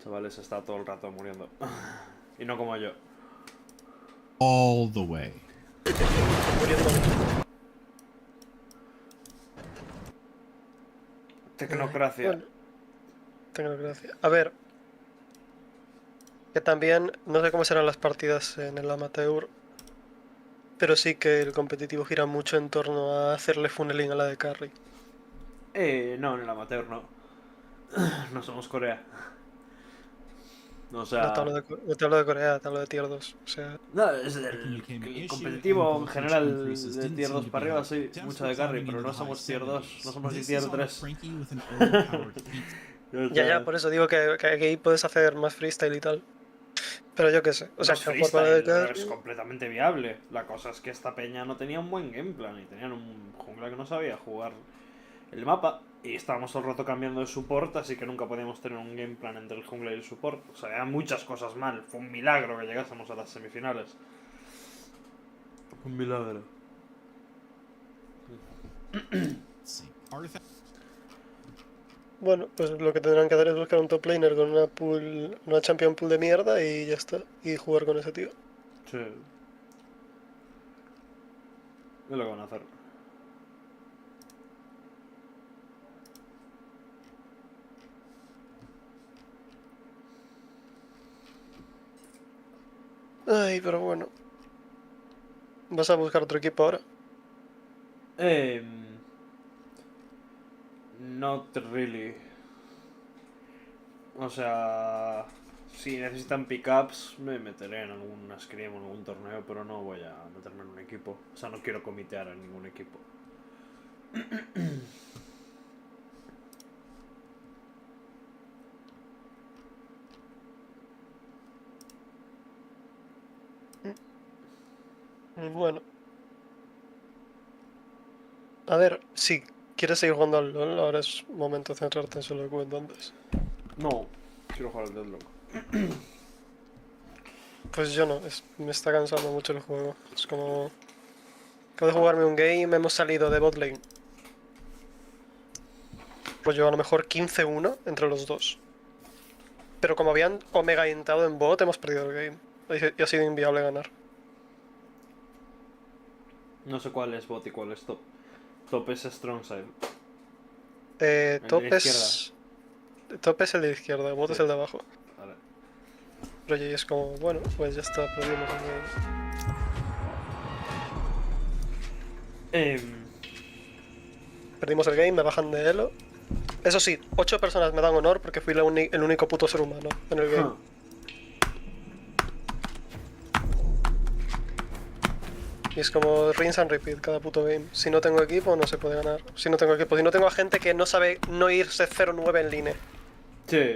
Chavales, está todo el rato muriendo. Y no como yo. All the way. Muriendo. Tecnocracia. Bueno, tecnocracia. A ver. Que también, no sé cómo serán las partidas en el amateur, pero sí que el competitivo gira mucho en torno a hacerle funneling a la de carry. No, en el amateur no. No somos Corea. O No te sea... hablo no te hablo de Corea, te hablo de tier 2. O sea, No, es el competitivo en general de tier 2 para arriba, soy mucho de carry, pero no somos tier 2, no somos ni tier 3. ya, por eso digo que aquí puedes hacer más freestyle y tal. Pero yo qué sé, o No sea, es que jugar con la de freestyle, pero es carry... completamente viable. La cosa es que esta peña no tenía un buen game plan y tenían un jungla que no sabía jugar el mapa y estábamos todo el rato cambiando de support, así que nunca podíamos tener un game plan entre el jungla y el support. O sea, eran muchas cosas mal. Fue un milagro que llegásemos a las semifinales. Un milagro. Bueno, pues lo que tendrán que hacer es buscar un top laner con una champion pool de mierda y ya está. Y jugar con ese tío. Sí. Es lo que van a hacer. Ay, pero bueno. ¿Vas a buscar otro equipo ahora? Not really. O sea, si necesitan pickups me meteré en alguna scrim o en algún torneo, pero no voy a meterme en un equipo. O sea, no quiero comitear en ningún equipo. Bueno. A ver, si quieres seguir jugando al LoL, ahora es momento de centrarte en solo Q entonces. No, quiero jugar al Deadlock. Pues yo no, me está cansando mucho el juego. Es como... Acabo de jugarme un game, hemos salido de bot lane. Pues yo a lo mejor 15-1 entre los dos. Pero como habían omega intado en bot, hemos perdido el game. Y ha sido inviable ganar. No sé cuál es bot y cuál es top. Top es Strong Side. Top de la es... Top es el de izquierda, bot Sí. es el de abajo. Vale. Pero ya es como, bueno, pues ya está, perdimos el game. Perdimos el game, me bajan de elo. Eso sí, 8 personas me dan honor porque fui el único puto ser humano en el game. Y es como rinse and repeat cada puto game. Si no tengo equipo, no se puede ganar. Si no tengo equipo, si no tengo a gente que no sabe no irse 0-9 en línea. Sí,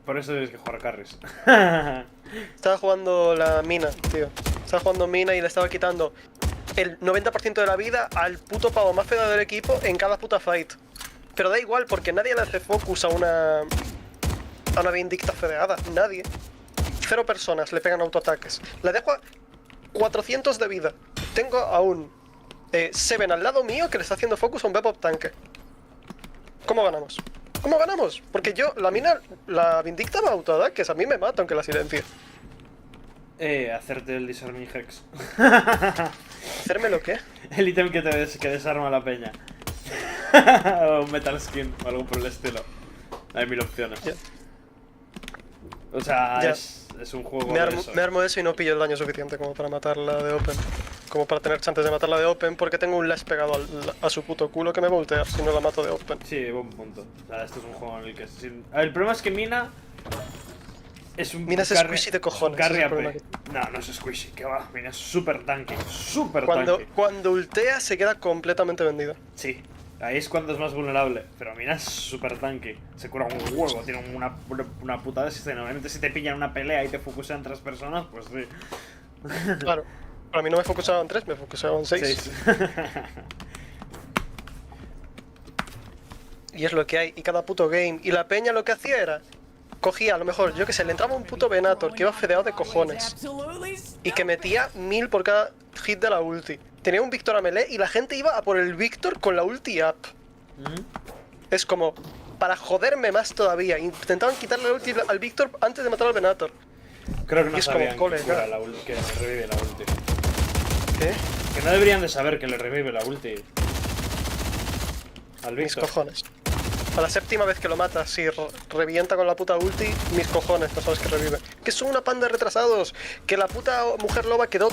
por eso tienes que jugar carries. Estaba jugando la mina, tío. Estaba jugando mina y le estaba quitando el 90% de la vida al puto pavo más feo del equipo en cada puta fight. Pero da igual, porque nadie le hace focus a una vindicta fedeada. Nadie. 0 personas le pegan autoataques. Le dejo a 400 de vida. Tengo a un Seven al lado mío que le está haciendo focus a un bebop tanque. ¿Cómo ganamos? ¿Cómo ganamos? Porque yo, la mina, la vindicta va a autoataques. A mí me mata aunque la silencie. Hacerte el Disarming Hex. ¿Hacerme lo qué? El ítem que que desarma a la peña. O un Metal Skin o algo por el estilo. Hay 1000 opciones. Yeah. O sea, Ya. es un juego Me de eso. armo eso y no pillo el daño suficiente como para matarla de open. Como para tener chances de matarla de open porque tengo un lash pegado a su puto culo que me voltea si no la mato de open. Sí, buen punto. O sea, esto es un juego en el que... A ver, el problema es que Mina... Es un Mina es squishy de cojones, carry ese es el AP. problema No es squishy, que va. Mina es súper tanky. Súper Cuando, tanky. cuando ultea se queda completamente vendida. Sí, ahí es cuando es más vulnerable. Pero Mina es súper tanky. Se cura un huevo, tiene una putada de normalmente si te pillan una pelea y te focusean 3 personas, pues sí. Claro. Para mí no me focusaban 3, me focusaban 6. Y es lo que hay. Y cada puto game. Y la peña lo que hacía era... Cogía, a lo mejor, yo que sé, le entraba un puto Venator que iba fedeado de cojones. Y que metía 1000 por cada hit de la ulti. Tenía un Víctor a melee y la gente iba a por el Víctor con la ulti up. Es como... para joderme más todavía. Intentaban quitarle la ulti al Víctor antes de matar al Venator. Creo que no Y es como, sabían colega. que le revive la ulti. ¿Qué? Que no deberían de saber que le revive la ulti. Al Mis Víctor. cojones. A la séptima vez que lo matas, si revienta con la puta ulti, mis cojones, no sabes que revive. Que son una panda de retrasados. Que la puta mujer loba quedó...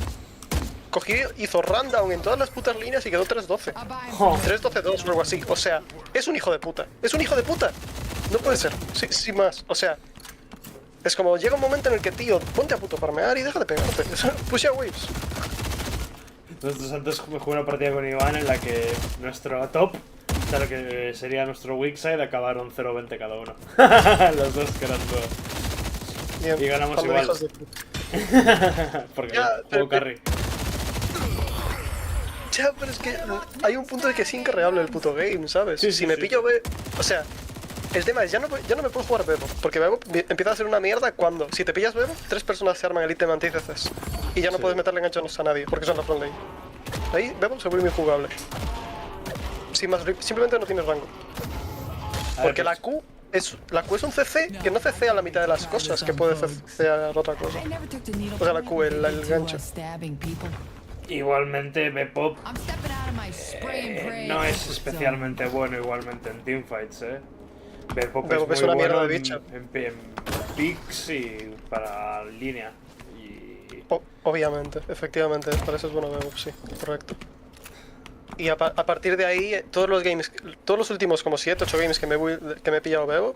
Cogió, hizo rundown en todas las putas líneas y quedó 3-12. Oh. 3-12-2 o algo así. O sea, es un hijo de puta. ¡Es un hijo de puta! No puede ser. Sí, sin más. O sea... Es como, llega un momento en el que, tío, ponte a puto farmear y deja de pegarte. Push a waves. Nosotros antes jugué una partida con Iván en la que nuestro top, o sea, lo que sería nuestro weak side, acabaron 0-20 cada uno. Los dos que eran dos. Bien, Y ganamos cuando igual. hijos de puta. Porque Ya, juego carry. Ya, pero es que hay un punto de que es incarreable el puto game, ¿sabes? Sí, sí, si me sí. pillo o sea, el tema es, ya no me puedo jugar Bebo, porque Bebo empieza a ser una mierda cuando, si te pillas Bebo, 3 personas se arman el ítem antítesis y ya no Sí. puedes meterle ganchos a nadie, porque son la front lane. Ahí Bebo se vuelve injugable. Sin más, simplemente no tienes rango. A ver, Porque la Q es un CC que no CC a la mitad de las cosas, que puede CC otra cosa. O sea, la Q, el gancho. Igualmente, Bpop no es especialmente bueno igualmente en teamfights, Bpop Bepop es es muy una mierda bueno de bicho. en picks y para línea. Y... Obviamente, efectivamente, para eso es bueno Bebo, sí, correcto. Y a partir de ahí, todos los últimos como 7, 8 games que me he pillado Bebo,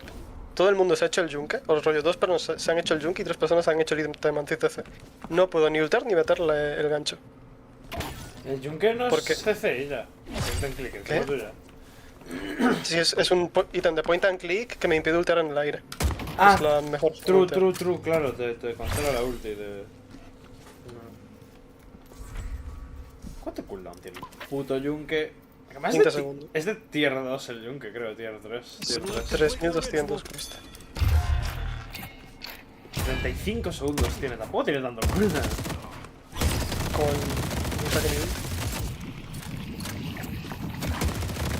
todo el mundo se ha hecho el yunque, o los rollos, 2 personas se han hecho el yunque y 3 personas han hecho el ítem anti-CC. No puedo ni ultar ni meterle el gancho. El Junker no ¿Por qué? es CC ya. Point and click, ¿Qué? encima tuya. Sí, es un ítem de point and click que me impide ultar en el aire. Ah, Es la mejor forma de True, ultear. true, claro, te cancela la ulti de... ¿Cuánto cooldown tiene? Puto yunque. Además 15 segundos. es de tier 2 el yunque, creo, tier 3. Tier 3. 3200 cuesta. 35 segundos tiene, tampoco tiene tanto cooldown. Con un ataque nivel.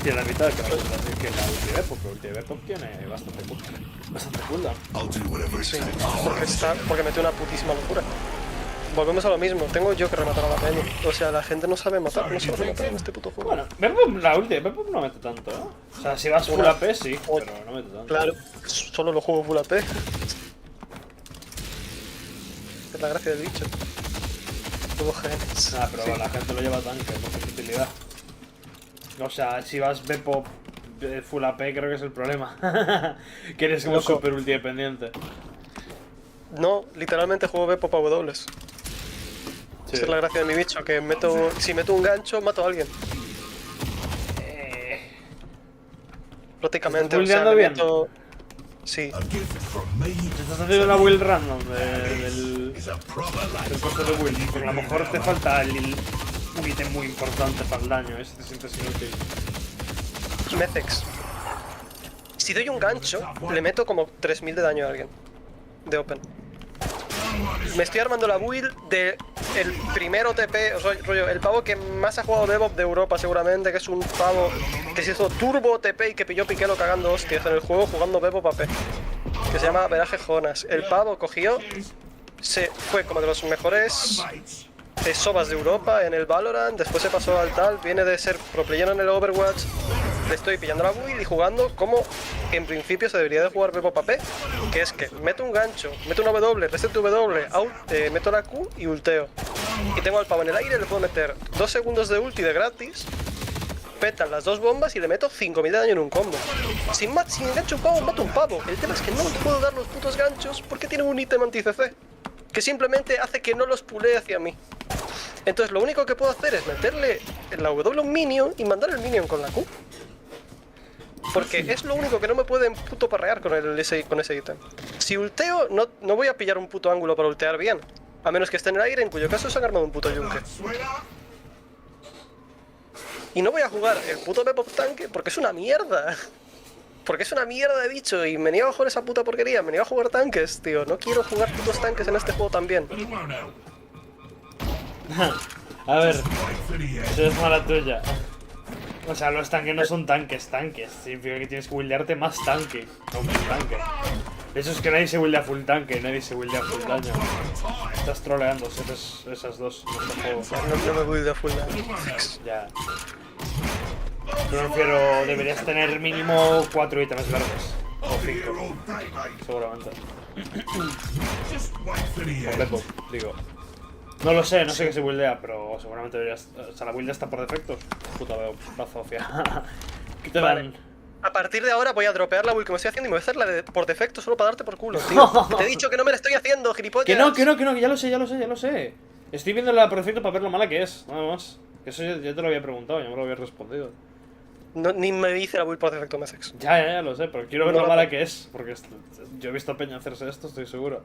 Tiene la mitad que la ulti de Bepop, pero ulti de Bepop tiene bastante cooldown. Sí, porque mete una putísima locura. Volvemos a lo mismo, tengo yo que rematar a la peña. O sea, la gente no sabe matar, no sabe matar en este puto juego. Bueno, Bepop, la ulti de Bepop no mete tanto, ¿eh? O sea, si vas full AP sí, pero no mete tanto. Claro, solo lo juego full AP. Es la gracia del bicho. Luego genes. Ah, pero la gente lo lleva tanque por su utilidad. O sea, si vas Bepop full AP creo que es el problema. Que eres como Loco. super ulti dependiente. No, literalmente juego Bepop a W. Sí. Esa es la gracia de mi bicho, que si meto un gancho, mato a alguien. Prácticamente, ¿Estás o sea, buildeando le bien? meto... Sí, Estás haciendo una build random del costo de build, porque a lo mejor te falta un ítem muy importante para el daño, ese te sientes inútil. Methex. Si doy un gancho, le meto como 3000 de daño a alguien. De open. Me estoy armando la build de el primer OTP, o sea, rollo, el pavo que más ha jugado Bebop de Europa seguramente, que es un pavo que se hizo turbo OTP y que pilló piquelo cagando hostias en el juego jugando Bebop AP. Que se llama Veraje Jonas. El pavo cogió, fue como de los mejores sobas de Europa en el Valorant, después se pasó al tal, viene de ser pro player en el Overwatch. Le estoy pillando la build y jugando como en principio se debería de jugar Bebop AP, que es que meto un gancho, meto una W, reset W, meto la Q y ulteo. Y tengo al pavo en el aire, le puedo meter 2 segundos de ulti de gratis, petan las 2 bombas y le meto 5000 de daño en un combo. Sin gancho un pavo, mato un pavo. El tema es que no le puedo dar los putos ganchos porque tienen un ítem anti-CC, que simplemente hace que no los pulee hacia mí. Entonces lo único que puedo hacer es meterle en la W un minion y mandar el minion con la Q. Porque es lo único que no me pueden puto parrear con ese ítem. Si ulteo, no voy a pillar un puto ángulo para ultear bien. A menos que esté en el aire, en cuyo caso se han armado un puto yunque. Y no voy a jugar el puto Bebop tanque porque es una mierda. Porque es una mierda de bicho y me niego a jugar esa puta porquería. Me niego a jugar tanques, tío. No quiero jugar putos tanques en este juego también. A ver, eso es mala tuya. O sea, los tanques no son tanques. Significa que tienes que buildearte más tanque, no un tanque. Eso es que nadie se buildea full tanque, nadie se buildea full daño. Estás troleando, esas dos en este juego. No me buildeo full daño. Ya. Yo prefiero, deberías tener mínimo 4 ítems verdes. O 5. Seguramente. Completo, digo. No lo sé, no sé qué se buildea, pero seguramente deberías. O sea, la build está por defecto. Puta, veo bazofia. ¿Qué te dan? A partir de ahora voy a dropear la build que me estoy haciendo y me voy a hacer la de por defecto solo para darte por culo, tío. Te he dicho que no me la estoy haciendo, gilipollas. Que no, que ya lo sé. Estoy viendo la por defecto para ver lo mala que es, nada más. Que eso ya te lo había preguntado, ya me lo había respondido. No, ni me dice la build por defecto, Mesex. Ya lo sé, pero quiero ver lo mala que es. Porque yo he visto a Peña hacerse esto, estoy seguro.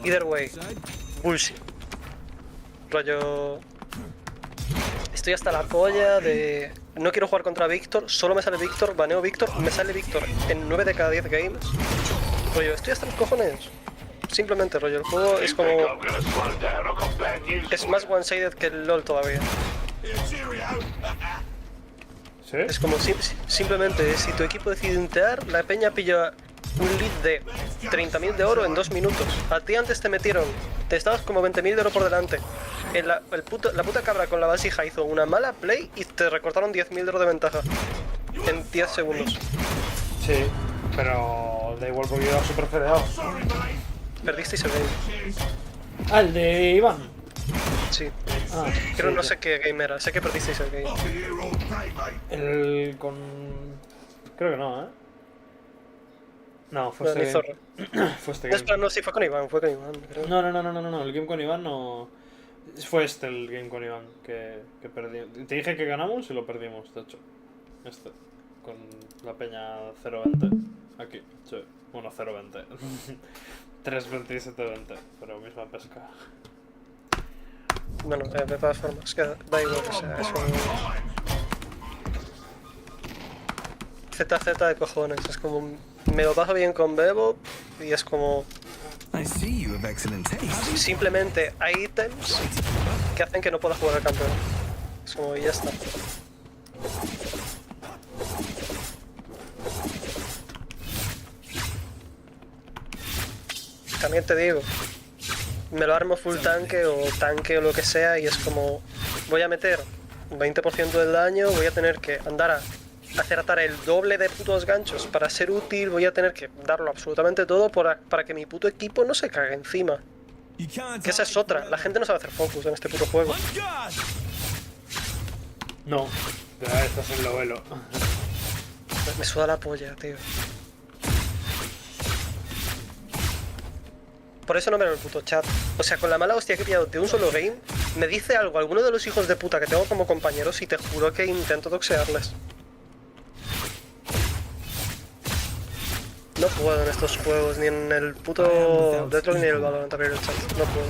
Either way, bullshit. Rollo... Estoy hasta la polla de... No quiero jugar contra Víctor, solo me sale Víctor, baneo Víctor, me sale Víctor en 9 de cada 10 games. Rollo, estoy hasta los cojones. Simplemente, rollo, el juego es como... Es más one-sided que el LoL todavía. ¿Sí? Es como simplemente, si tu equipo decide intear, la peña pilla un lead de 30.000 de oro en 2 minutos. A ti antes te estabas como 20.000 de oro por delante. La puta cabra con la vasija hizo una mala play y te recortaron 10.000 de oro de ventaja. En 10 segundos. Sí, pero da igual porque iba súper fedeado. Perdisteis el game. Ah, el de Iván. Sí. Ah, Creo sí, no sé qué game era, sé que perdisteis el game. El con... Creo que no, ¿eh? No, fue No, ni este zorra. game. Fue este game. Espera, no, sí, fue con Iván, creo. No, el game con Iván no... Fue este el game con Iván que perdí. Te dije que ganamos y lo perdimos, de hecho. Este. Con la peña 0.20. Aquí, sí. Bueno, 0.20. 3.27.20. Pero misma pesca. Bueno, de todas formas, que da igual que sea, es un... ZZ de cojones, es como... Me lo paso bien con Bebo y es como... Simplemente hay ítems que hacen que no pueda jugar al campeón. Es como, y ya está. También te digo, me lo armo full tanque o lo que sea y es como, voy a meter un 20% del daño, voy a tener que andar a acertar el doble de putos ganchos para ser útil, voy a tener que darlo absolutamente todo para que mi puto equipo no se cague encima. Que esa es otra, la gente no sabe hacer focus en este puto juego. No, ya estás en lo velo. Me suda la polla, tío. Por eso no me veo el puto chat. O sea, con la mala hostia que he pillado de un solo game, me dice algo alguno de los hijos de puta que tengo como compañeros y te juro que intento doxearles. No puedo en estos juegos, ni en el puto Deathlock ni en el Valorant abrir el chat. No puedo.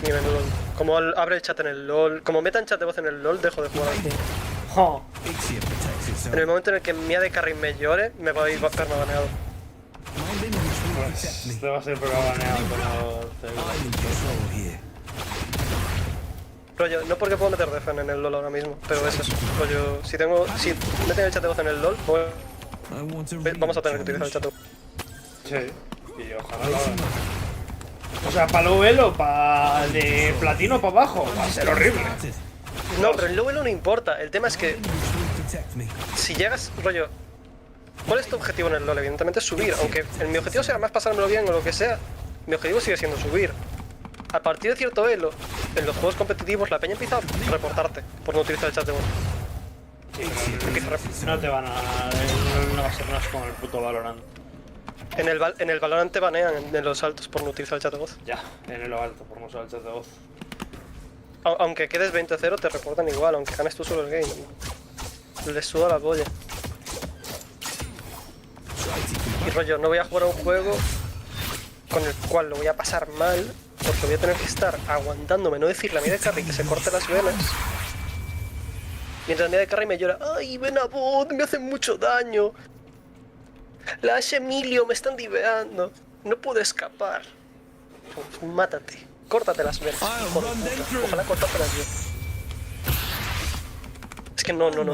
Ni en el LOL. Como abre el chat en el LOL, como metan chat de voz en el LOL, dejo de jugar. Oh. En el momento en el que Mia de Carry me llore, me voy a permabaneado. Te va a ser baneado Rollo, no porque puedo meter defen en el LOL ahora mismo, pero es eso. Rollo, si meten el chat de voz en el LOL, pues vamos a tener que utilizar el chat de voz. Sí, y ojalá lo hagan. O sea, para el velo, para de platino para abajo, va a ser horrible. No, pero el low elo no importa. El tema es que si llegas, rollo, ¿cuál es tu objetivo en el LoL? Evidentemente es subir, aunque mi objetivo sea más pasármelo bien o lo que sea, mi objetivo sigue siendo subir. A partir de cierto elo, en los juegos competitivos la peña empieza a reportarte por no utilizar el chat de voz. No te van a... No va a ser más como el puto Valorant. En el Valorant te banean en los altos por no utilizar el chat de voz. Ya, en el alto, por no usar el chat de voz. Aunque quedes 20-0 te reportan igual, aunque ganes tú solo el game. Les suda la polla. Y rollo, no voy a jugar a un juego con el cual lo voy a pasar mal, porque voy a tener que estar aguantándome, no decirle a mi de carry que se corte las venas. Mientras mi de carry me llora, ¡ay, ven a bot, me hacen mucho daño! La H Emilio me están diveando, no puedo escapar. Mátate. Córtatelas, ven. Hijo de puta. Ojalá córtatelas yo. Es que no, no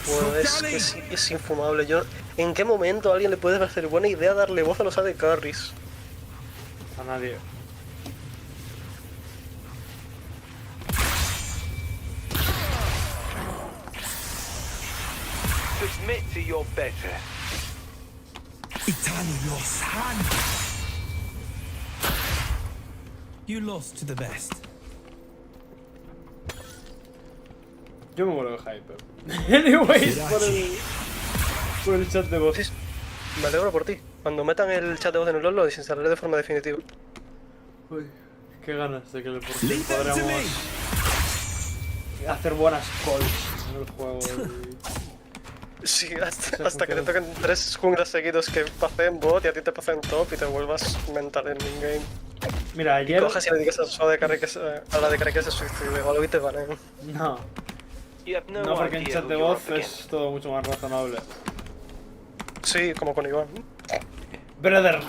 puedo, es que es infumable. Yo, ¿en qué momento a alguien le puede parecer buena idea darle voz a los AD Carries? A nadie. Submit to your better. You lost to the best. Yo me muero de hype. Anyways, por el chat de voz. Sí, me alegro por ti. Cuando metan el chat de voz en el LoL lo desinstalaré de forma definitiva. Uy, qué ganas de que por fin podremos hacer buenas calls en el juego. Sí, hasta que te toquen 3 junglas seguidos que pasen bot y a ti te pasen top y te vuelvas mental en in-game. Mira, Y ayer... cojas y le digas a la de carry que se suicide o algo y te banen. No, You have no, no porque en idea chat who de you're voz up against. es todo mucho más razonable. Sí, como con Iván. Brother,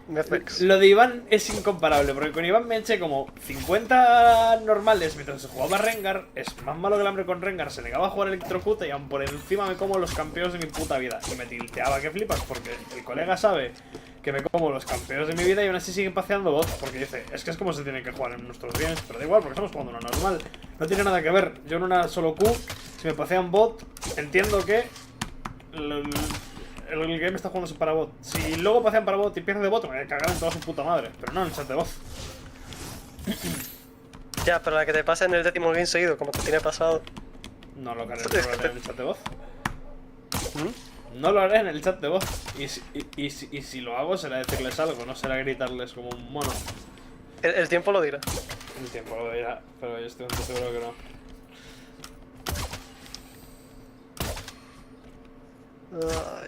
Netflix. lo de Iván es incomparable, porque con Iván me eché como 50 normales mientras se jugaba Rengar. Es más malo que el hambre con Rengar, se negaba a jugar Electrocute y aún por encima me como los campeones de mi puta vida. Y me tilteaba que flipas, porque el colega sabe que me como los campeones de mi vida y aún así sigue paseando bot, porque dice, es que es como se tiene que jugar en nuestros games, pero da igual, porque estamos jugando una normal. No tiene nada que ver, yo en una solo Q, si me pasean bot, entiendo que el game está jugándose para bot. Si luego pasean para bot y pierden de bot, me voy a cagar en toda su puta madre. Pero no en el chat de voz. Ya, pero la que te pasa en el 10º game seguido, como te tiene pasado. No lo haré en el chat de voz. No lo haré en el chat de voz. Y si lo hago será decirles algo, no será gritarles como un mono. El tiempo lo dirá. El tiempo lo dirá, pero yo estoy seguro que no. Ay.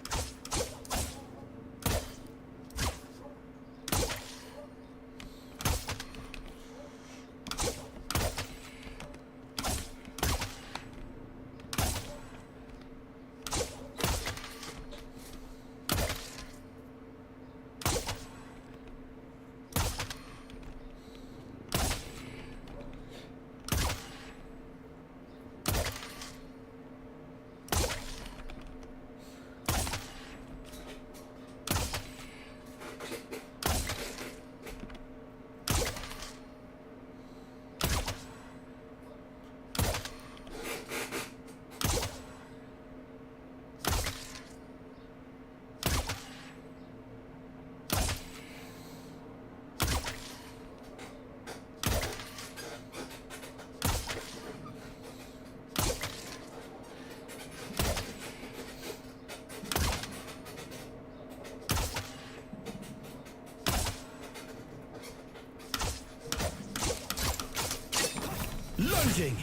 Lunging.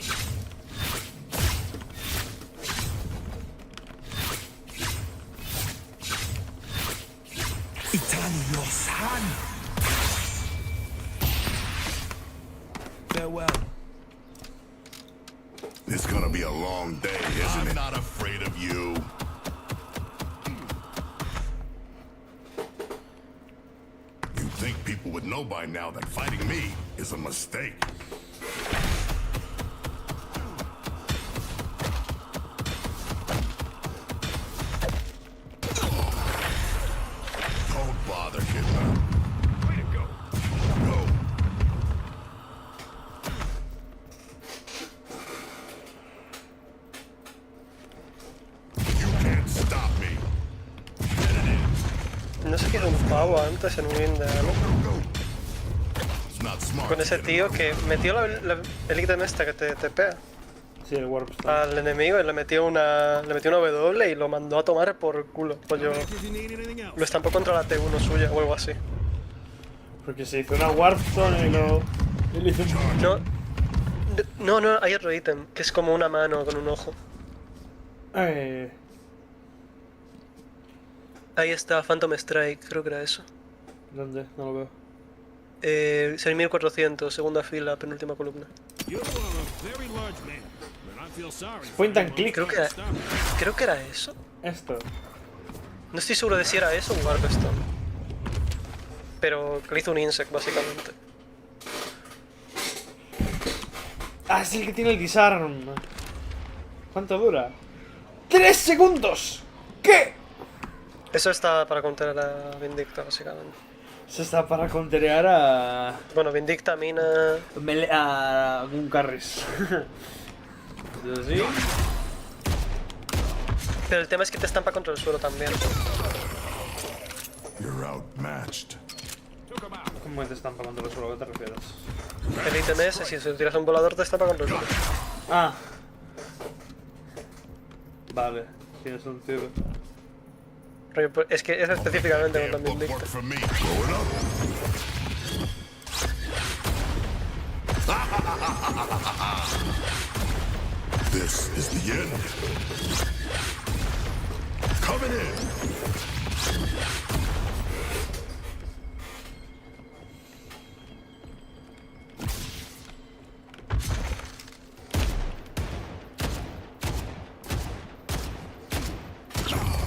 Italio-san. Farewell. It's gonna be a long day, isn't it? I'm not afraid of you. You'd think people would know by now that fighting me is a mistake. Don't bother, kidman. Way to go. Go. You can't stop me. Get it in. No sé qué hizo un pavo antes en un game de Halo. It's not smart. Con ese to get tío away. que metió el ítem esta que te pea Sí, el Warp Stone. al enemigo y le metió una W y lo mandó a tomar por culo. Pues yo lo estampó contra la T1 suya o algo así. Porque se hizo una Warp Stone y lo... Y le hizo un... No, hay otro ítem que es como una mano con un ojo. Ahí está, Phantom Strike, creo que era eso. ¿Dónde? No lo veo. 6400, segunda fila, penúltima columna. Point and click. Creo que era eso. Esto. No estoy seguro de si era eso o Warpstone. pero que le hizo un insect, básicamente. Ah, es el que tiene el disarm. ¿Cuánto dura? ¡3 segundos! ¿Qué? Eso está para contener a Vindicta, básicamente. Eso está para counterear a... Bueno, Vindicta, Mina... a un carries. Yo sí. Pero el tema es que te estampa contra el suelo también. You're outmatched. ¿Cómo te estampa contra el suelo? ¿A qué te refieres? El ítem es, si se tiras un volador, te estampa contra el suelo. Ah. Vale, tiene sentido. Es que es específicamente Yeah, contra bookmark Vindicta. for me. Going up. This is the end. Coming in.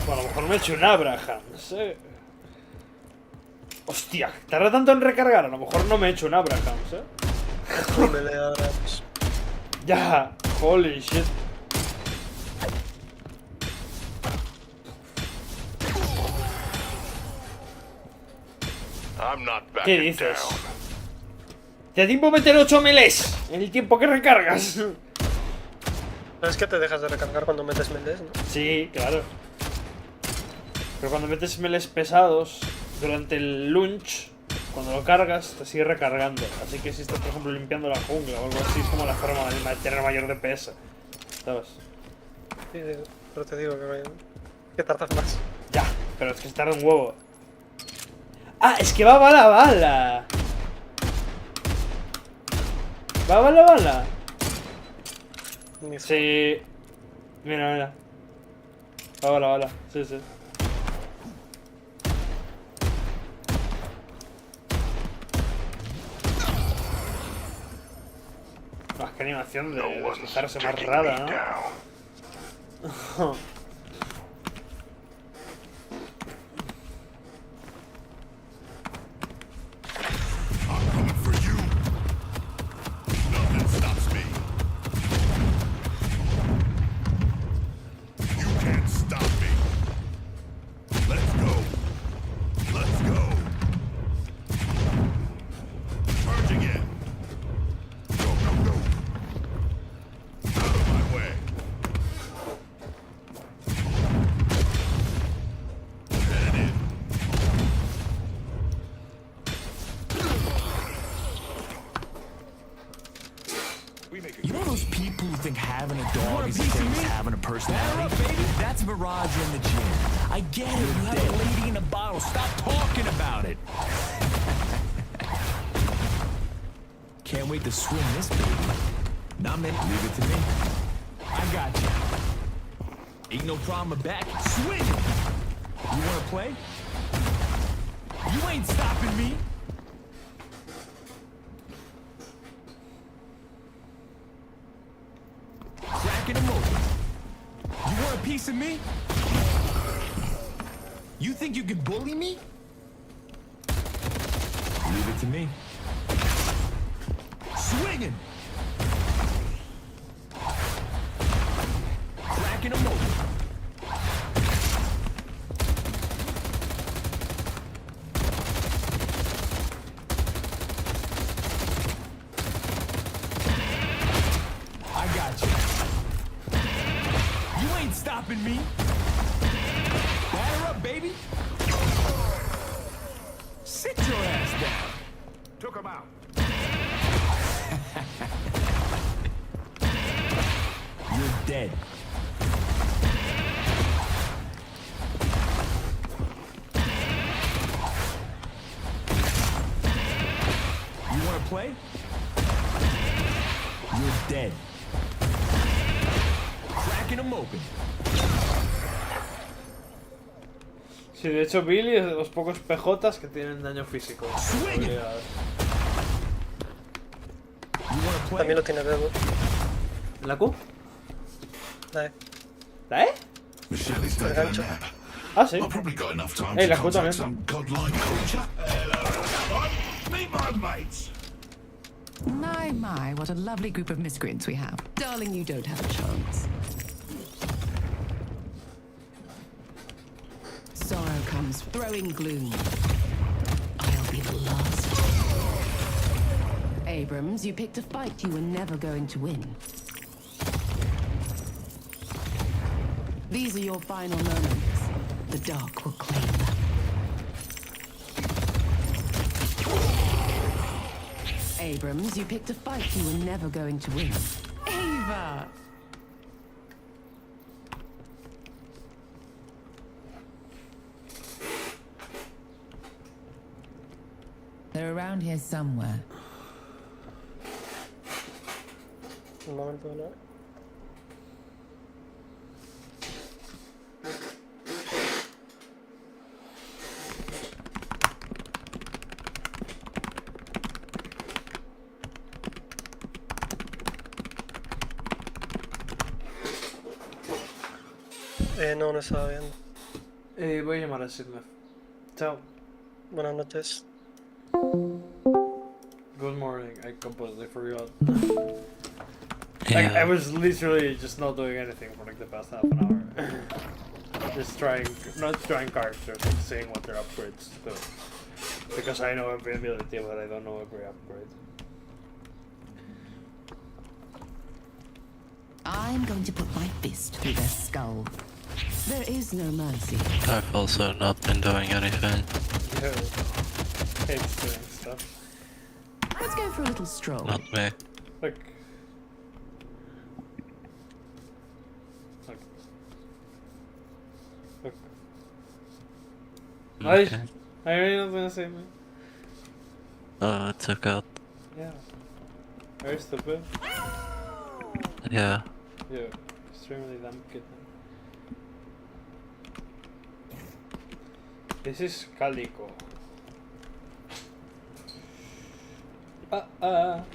Bueno, a lo mejor me he hecho un Abraham, no sé. Hostia, tarda tanto en recargar, a lo mejor no me he hecho un Abraham, ¿eh? Me le da pues. Ya, holy shit. I'm not ¿Qué backing dices? down. Te da tiempo meter 8 melés en el tiempo que recargas. No es que te dejas de recargar cuando metes melés, ¿no? Sí, claro. Pero cuando metes melés pesados durante el lunch, cuando lo cargas, te sigue recargando. Así que si estás, por ejemplo, limpiando la jungla o algo así, es como la forma de tener mayor DPS. ¿Sabes? Sí, pero te digo que tardas más. Ya, pero es que se tarda un huevo. Ah, es que va bala a bala. Va bala a bala. Ni Sí. Mira, mira. Va bala a bala. Sí, sí. Ah, qué animación de deslizarse más rara, ¿no? I'm coming for you. Nothing stops me. You can't stop me. Let's go. Let's go. Charging in. Go, go, go. Out of my way. Headed in. You know those people who think having a dog is the same as having a personality? That's Mirage in the gym. I get it. You have a lady in a bottle. Stop talking about it. Can't wait to swing this baby. Nah, man, leave it to me. I got you. Ain't no problem back. Swing it. You wanna play? You ain't stopping me. Cracking them open. You want a piece of me? You think you can bully me? Leave it to me. Swinging. Cracking them open. I got you. You ain't stopping me. Batter up, baby. Sit your ass down. Took him out. You're dead. You wanna play? You're dead. Cracking them open. Sí, de hecho Billy es de los pocos PJs que tienen daño físico. Swing it. Habilidades. You wanna play? También lo tiene Dedo. ¿En la Q? Dale. ¿La E? Michelle's El taking a gancho. nap. Ah, sí. I've probably got enough time Hey, to la Q contact también. some godlike culture. Meet my mates. My, what a lovely group of miscreants we have. Darling, you don't have a chance. Sorrow comes throwing gloom. I'll be the last. Abrams, you picked a fight you were never going to win. These are your final moments. The dark will claim them. Abrams, you picked a fight you were never going to win. Ava! They're around here somewhere. Un momento, ¿no? No estaba viendo. Voy a llamar a Sidney. Chao. Buenas noches. Good morning. I completely forgot. Yeah. I was literally just not doing anything for like the past half an hour. Just trying, not trying characters, like seeing what their upgrades do. Because I know every ability, but I don't know every upgrade. I'm going to put my fist through their skull. There is no mercy. I've also not been doing anything. Yeah. Hates doing stuff. Let's go for a little stroll. Not me. Look. Look. Okay. I really not gonna say me. Oh, it took out. Yeah. Very stupid. Yeah. Yeah. Extremely dumb kid. This is Calico. Ava,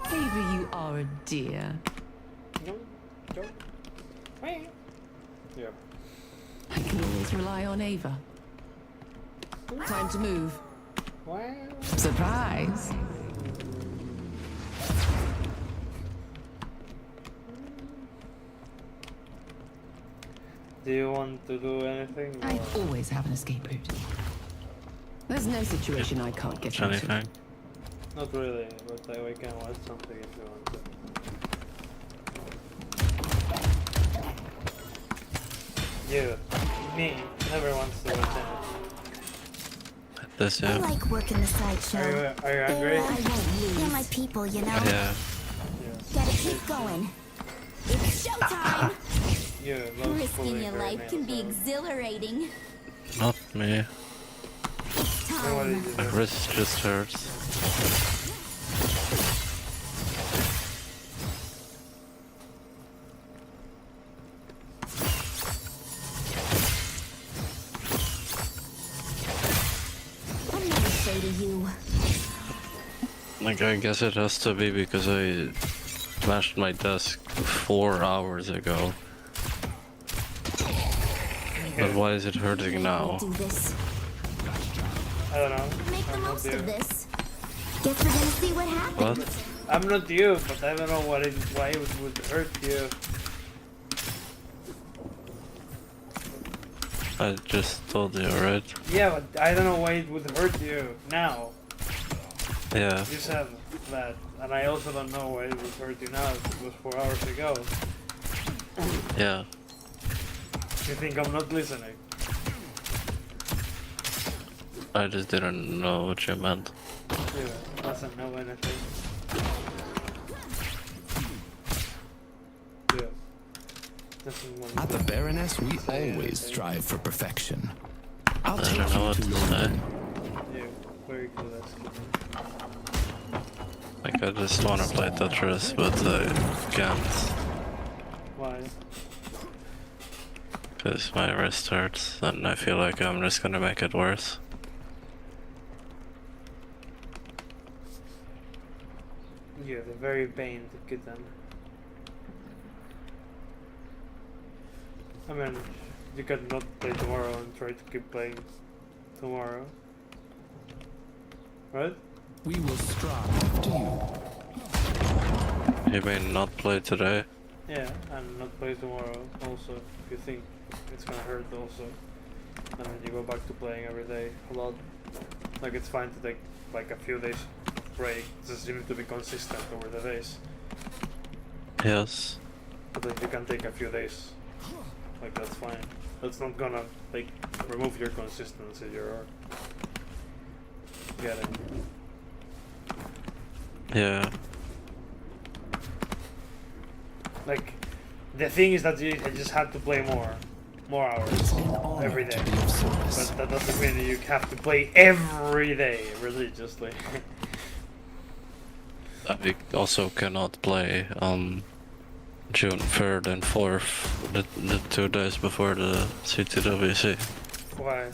you are a dear. No. Go. Yeah. I can always rely on Ava. Time to move. Wow. Surprise! Do you want to do anything? I or- always have an escape route. There's no situation I can't get Watch into. anything? Not really, but we can watch something if you want to. You, me, never wants to watch anything. This, I yeah. like working the sideshow. Are you hungry? I won't lose. They're my people, you know. Yeah. Gotta keep going. It's showtime. You love Risking pulling your her life nails can be out. exhilarating. Not me. It's So what time. did you My do? wrist just hurts. I'm never say to you. Like, I guess it has to be because I smashed my desk 4 hours ago. But why is it hurting now? Do this. I don't know. Make the I'm not most you. of this. Guess we're gonna see what happens. What? I'm not you, but I don't know why it would hurt you. I just told you, right? Yeah, but I don't know why it would hurt you now. Yeah. You said that, and I also don't know why it would hurt you now. It was 4 hours ago. Yeah. You think I'm not listening? I just didn't know what you meant. Yeah, doesn't know anything. Yeah. Doesn't want At the Baroness, we always strive for perfection. I'll I take don't know you what to to your say. room. Yeah, very cool. That's good. Like, I just wanna play Tetris, but I can't. Why? Because my wrist hurts, and I feel like I'm just gonna make it worse. Yeah, they're very pained kitten. I mean, you could not play tomorrow and try to keep playing tomorrow. Right? We will strive to you. You may not play today. Yeah, and not play tomorrow also, if you think it's gonna hurt also. And then you go back to playing every day a lot. Like, it's fine to take like a few days break, just you need to be consistent over the days. Yes. But if you can take a few days, like, that's fine. That's not gonna like remove your consistency, you're getting. Yeah. Like, the thing is that you just have to play more hours every day. But that doesn't mean that you have to play every day religiously. I also cannot play on June 3rd and 4th, the 2 days before the CTWC. Why?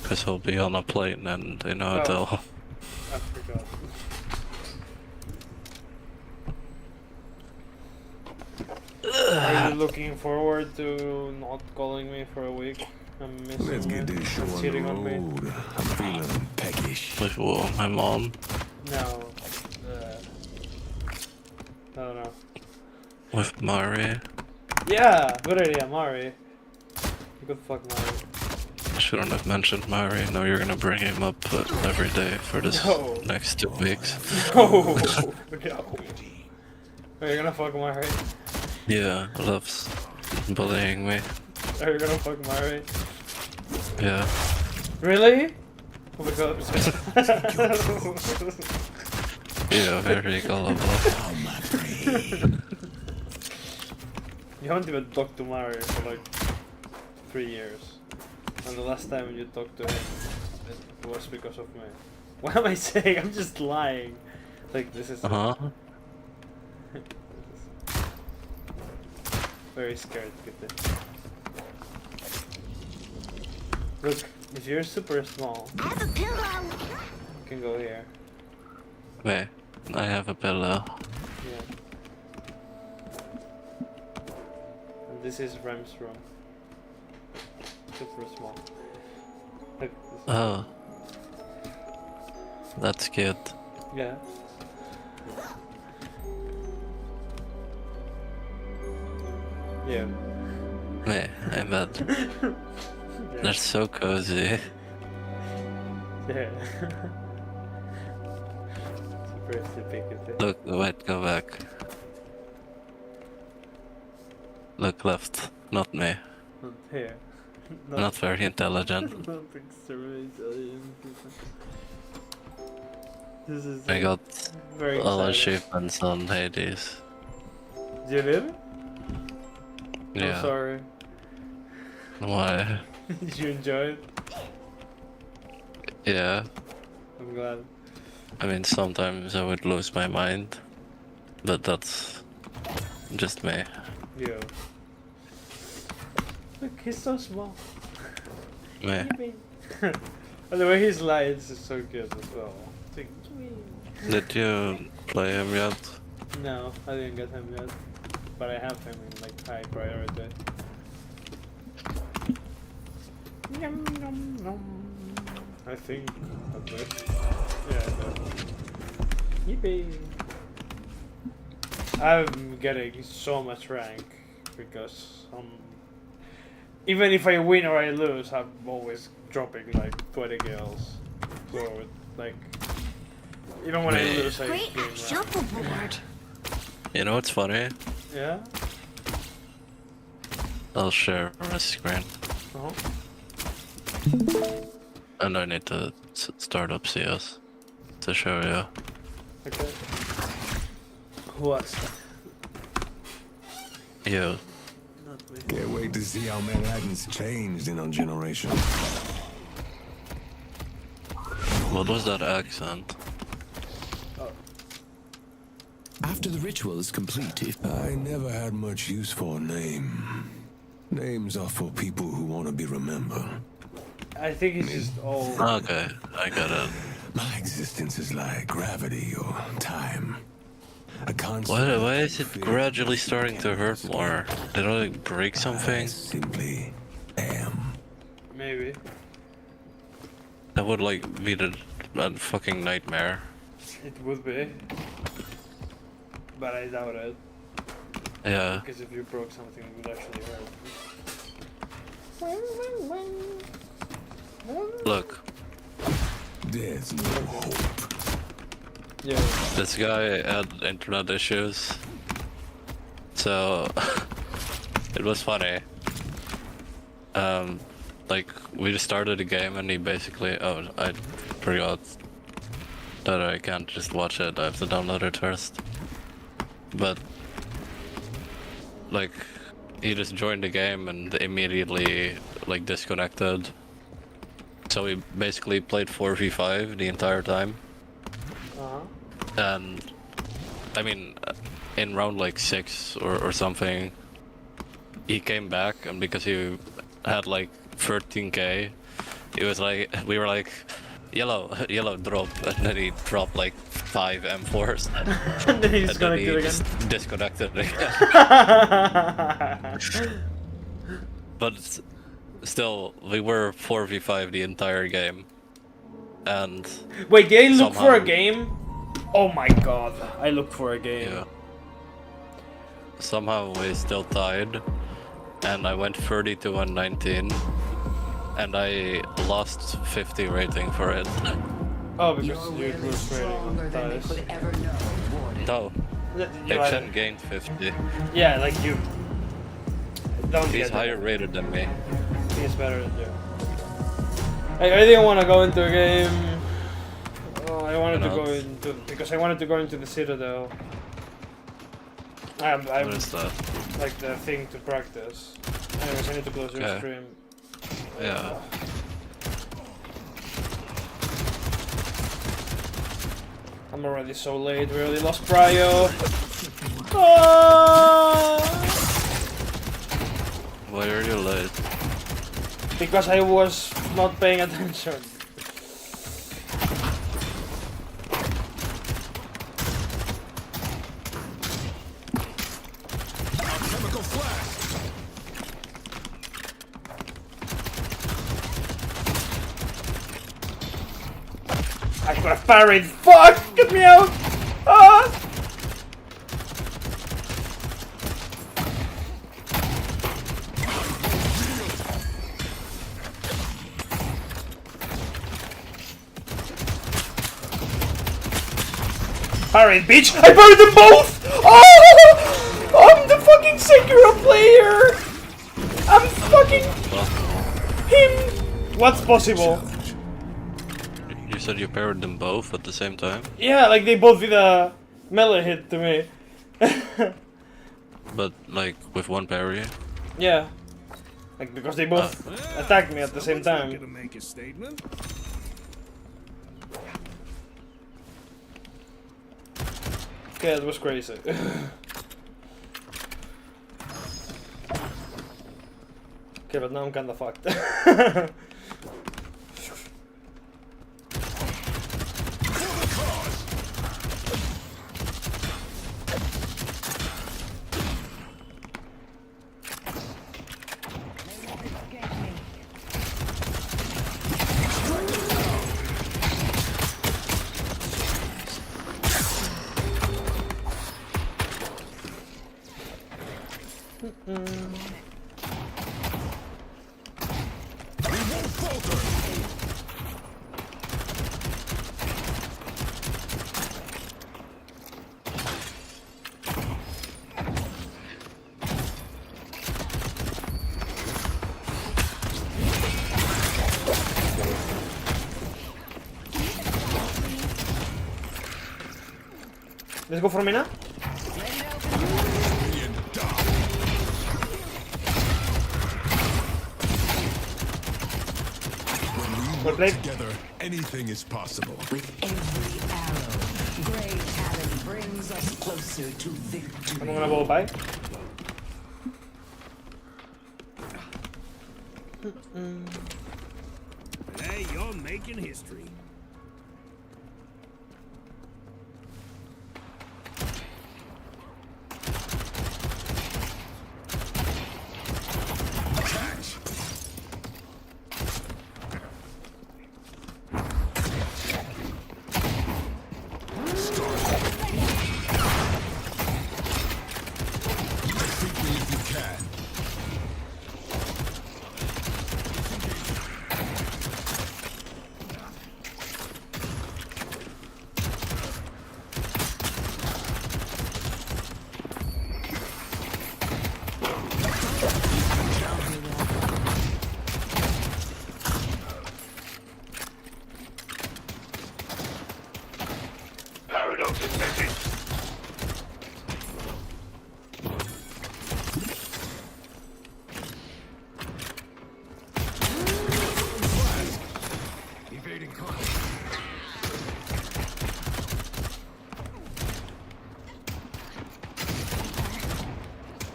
Because I'll be on a plane and in a hotel. I forgot. Are you looking forward to not calling me for a week? I'm missing Let's get this show and on cheating the on me. road. I'm feeling peckish. With my mom. No. I don't know. With Mari. Yeah, good idea, Mari. You could fuck Mari. I shouldn't have mentioned Mari. Now you're gonna bring him up every day for this No. next 2 weeks. No, no. Are you gonna fuck Mari? Yeah, loves bullying me. Are you gonna fuck Mari? Yeah. Really? Oh my god. Yeah, very gullible. You haven't even talked to Mari for like 3 years. And the last time you talked to him, it was because of me. What am I saying? I'm just lying. Like, this is... Very scared, Kitty. Look, if you're super small, I have a pillow. you can go here. Wait, I have a pillow. Yeah. And this is Rem's room. Super small. Like, this is- Oh. That's cute. Yeah. Yeah. Wait, I bet. They're so cozy. Yeah. Super stupid. Look, wait, go back. Look left, not me. Not here. Not very intelligent. Not extremely intelligent. This is I got very all exciting. achievements on Hades. You did? Yeah. I'm sorry. Why? Did you enjoy it? Yeah. I'm glad. I mean, sometimes I would lose my mind, but that's just me. Yo. Look, he's so small. Me. And the way he slides is so good as well. It's like, Did you play him yet? no, I didn't get him yet. But I have him in like high priority. Yum, yum, yum. I think at least. Yeah, I do. Yippee! I'm getting so much rank because even if I win or I lose, I'm always dropping like 20 kills. So like even when I lose, I Great gain rank. shuffleboard. You know what's funny? Yeah. I'll share my screen. Uh-huh. And I need to start up CS to show you. Okay. What? You. Not me. Can't wait to see how Manhattan's changed in our generation. What was that accent? After the ritual is complete, if I never had much use for a name. Names are for people who want to be remembered. I think it's just all. Okay, I got it. My existence is like gravity or time. A constant. Why is it gradually starting to hurt more? Did I like break I something? simply am. Maybe. That would like be a fucking nightmare. It would be. But I doubt it. Yeah. Because if you broke something, it would actually hurt. Look, There's no hope. Yeah. this guy had internet issues, so it was funny. Like we just started a game and he basically, oh, I forgot that I can't just watch it. I have to download it first. But like he just joined the game and immediately like disconnected. So we basically played 4v5 the entire time. And I mean, in round like 6 or something, he came back, and because he had like 13k, it was like, we were like, yellow drop, and then he dropped like 5 M4s. And then he and then he disconnected again. just disconnected again. But still, we were 4v5 the entire game. And Wait, did I look for a somehow- game? Oh my god, I looked for a game. Yeah. Somehow we still tied, and I went 30 to 119, and I lost 50 rating for it. Oh, because you were trading on dice. No, You Chen gained 50. Yeah, like you. Don't He's get higher it. rated than me. He's better than you. I didn't want to go into a game. Oh, I wanted to Why go not? into because I wanted to go into the Citadel. I'm What is that? like the thing to practice. Anyways, I need to close your Okay. stream. Yeah. I'm already so late. We already lost Prio. Ah! Why are you late? Because I was not paying attention. Chemical flash. I could have parried. Fuck! Get me out! Ah! Parried, bitch! I parried them both! Oh! I'm the fucking Sekiro player! I'm fucking him! What's possible? You said you paired them both at the same time? Yeah, like they both did a melee hit to me. But like with one parry? Yeah. Like because they both attacked me at the same time. Gonna make a statement. Okay, it was crazy. Okay, but now I'm kinda fucked. Let's go for Mina. Well played. Together, anything is possible. With every arrow, great talent brings us closer to victory. I'm gonna go by. Hey, you're making history.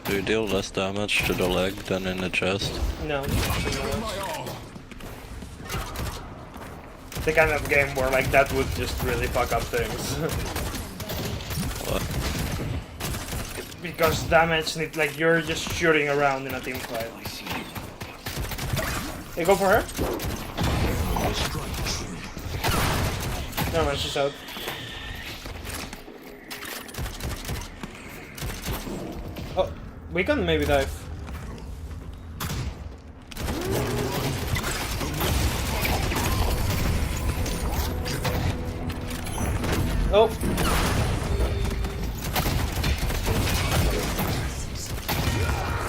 Do you deal less damage to the leg than in the chest? No. The kind of game where like that would just really fuck up things. What? Because damage need like you're just shooting around in a team fight. Hey, go for her. No man, she's out. Oh, we can maybe dive. Oh.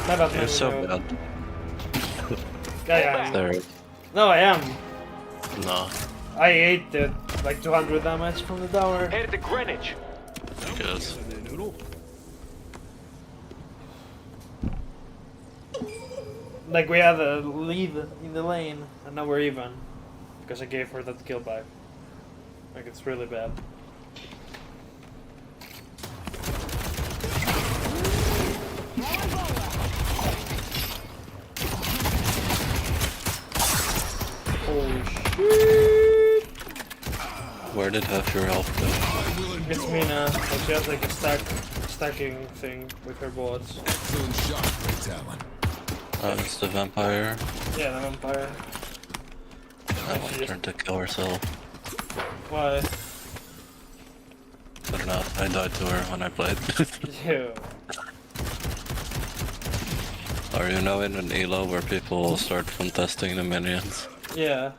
My bad, You're so bad. Yeah. There. No, I am. No. I ate the like 200 damage from the tower. Head to Greenwich. Good. Like we had a lead in the lane, and now we're even. Because I gave her that kill back. Like it's really bad. Holy shit! Where did half your health go? It's Mina, but she has like a stacking thing with her bullets. It's the vampire. Yeah, the vampire. I want her to kill herself. Why? I don't know. I died to her when I played. Ew. Or you know in an elo where people start contesting the minions? Yeah.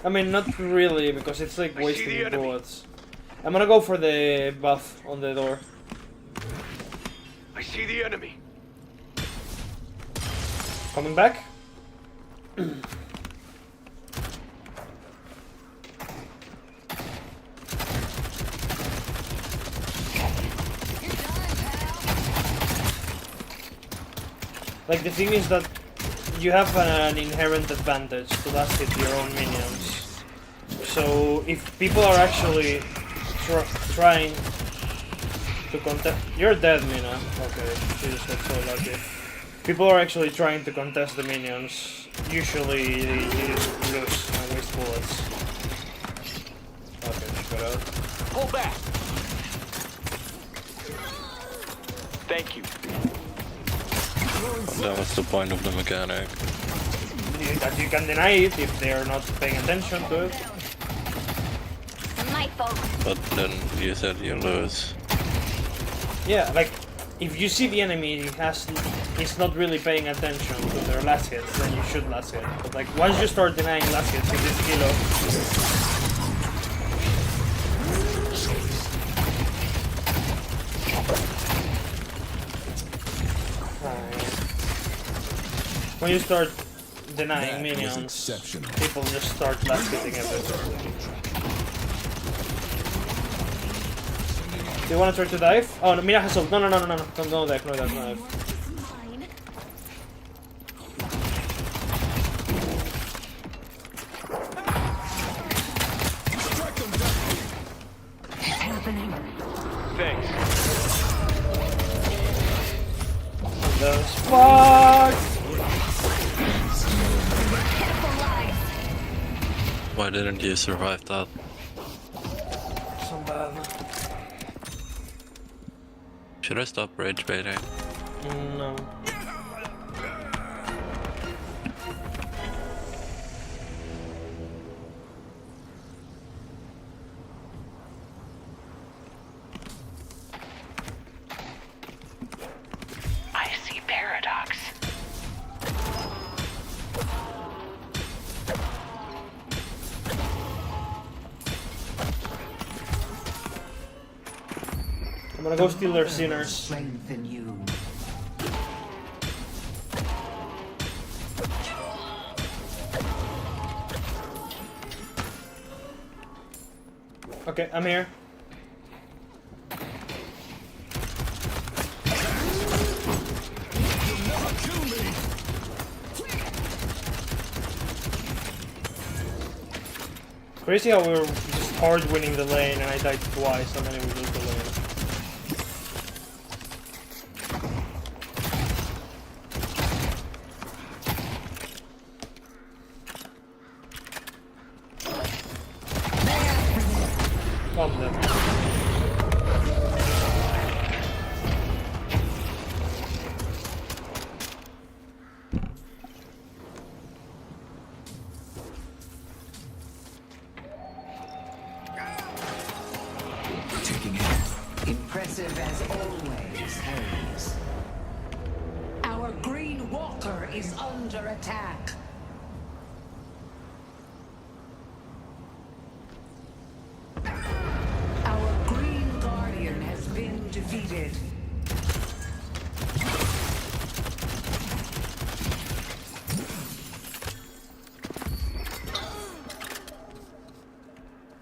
I mean, not really, because it's like wasting bullets. I'm gonna go for the buff on the door. I see the enemy. Coming back? Like the thing is that you have an inherent advantage to last hit your own minions. So if people are actually trying to contest, you're dead, Mina. Okay, she just got so lucky. People are actually trying to contest the minions. Usually you just lose and waste bullets. Okay, she got out. Pull back. Thank you. That was the point of the mechanic. That you can deny it if they are not paying attention to it. My fault. But then you said you lose. Yeah, like if you see the enemy he's not really paying attention to their last hits, then you should last hit. But like once you start denying last hits with this kilo. When you start denying minions, people just start last hitting everything. Do you want to try to dive? Oh, no, Mina has ult. No, no dive, no dive. It's happening. Thanks. Those fuck! Why didn't you survive that? So bad. Should I stop rage baiting? No. I see paradox. I'm gonna go steal their sinners. Strengthen you. Okay, I'm here. Crazy how we were just hard winning the lane and I died twice and then we lose the lane. is under attack. Our Green Guardian has been defeated.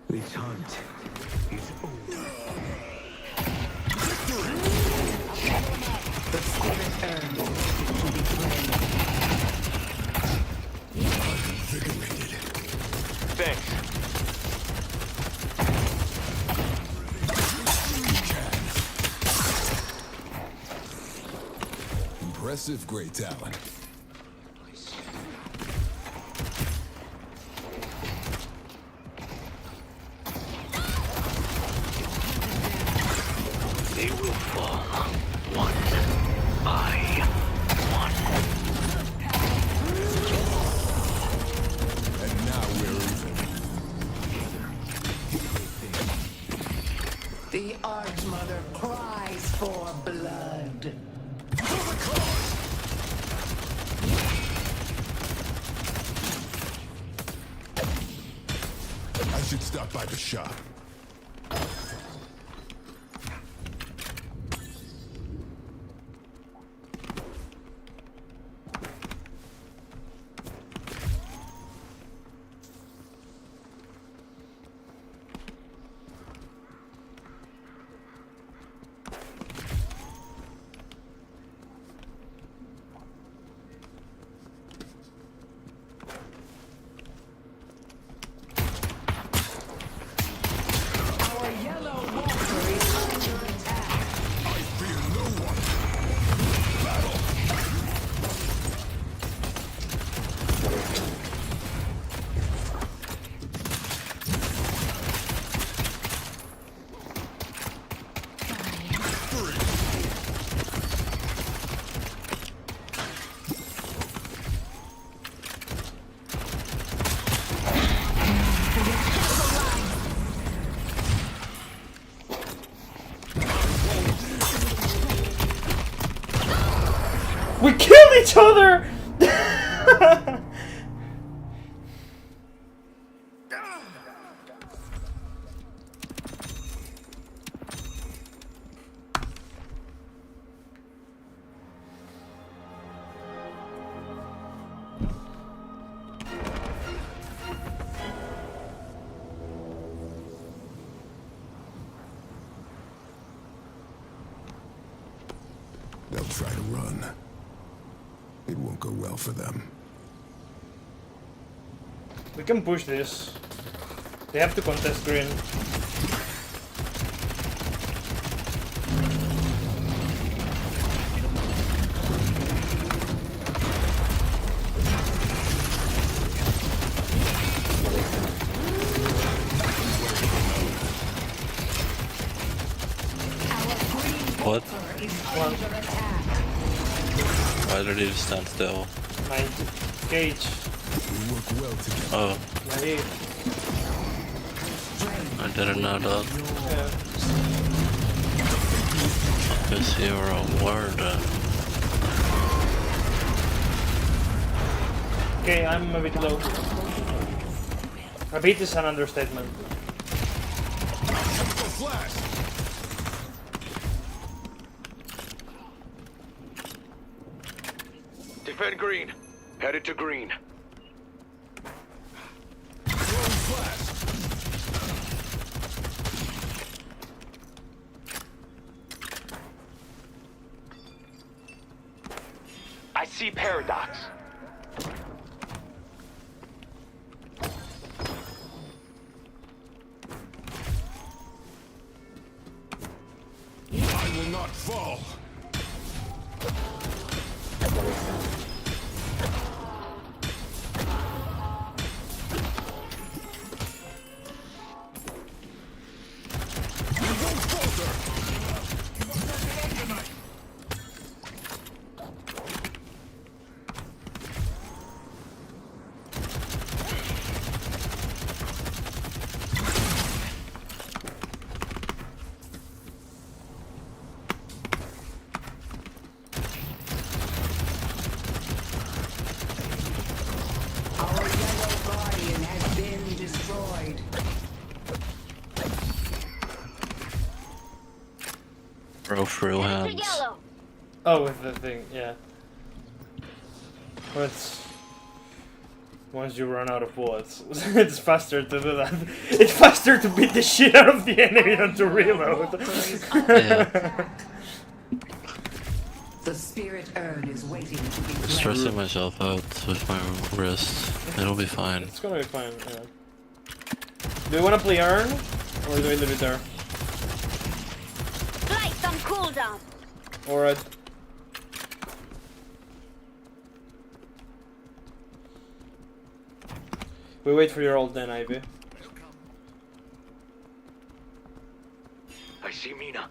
This hunt is over. The spirit earned to be slain. Invigorated. Thanks. Impressive, great talent. They will fall one by one. And now we're even. The Archmother cries for blood. I should stop by the shop. Our yellow walker is under attack. I fear no one. Battle! We killed each other! They'll try to run. It won't go well for them. We can push this. They have to contest green. What? One. Why did he stand still? 90. Cage. We work well together. Oh, Ready? I didn't know that. Yeah. Because you were a warden. Okay, I'm a bit low. A bit is an understatement. Chemical flash! Defend green. Headed to green. Throwing flash! I see paradox. I will not fall! We won't falter! destroyed. Bro, through Headed to hands. yellow. Oh, with the thing, yeah. But once you run out of bullets, it's faster to do that. It's faster to beat the shit out of the enemy than to reload. Yeah. The spirit urn is waiting to be Stressing myself out with my wrist. It'll be fine. It's gonna be fine, yeah. Do we wanna play Urn? Or do we leave it there? Lights on cooldown. Alright. We wait for your ult then, Ivy. I see Mina.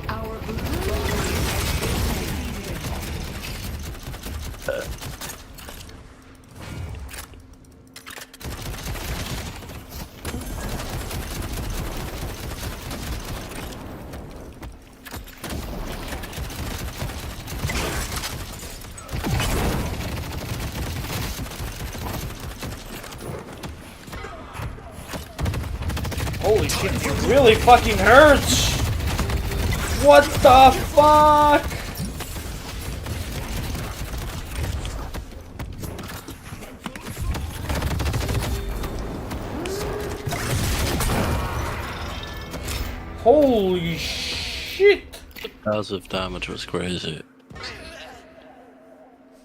our blue warrior has been defeated. Holy shit, it really fucking hurts! What the fuck? Holy shit! Passive damage was crazy.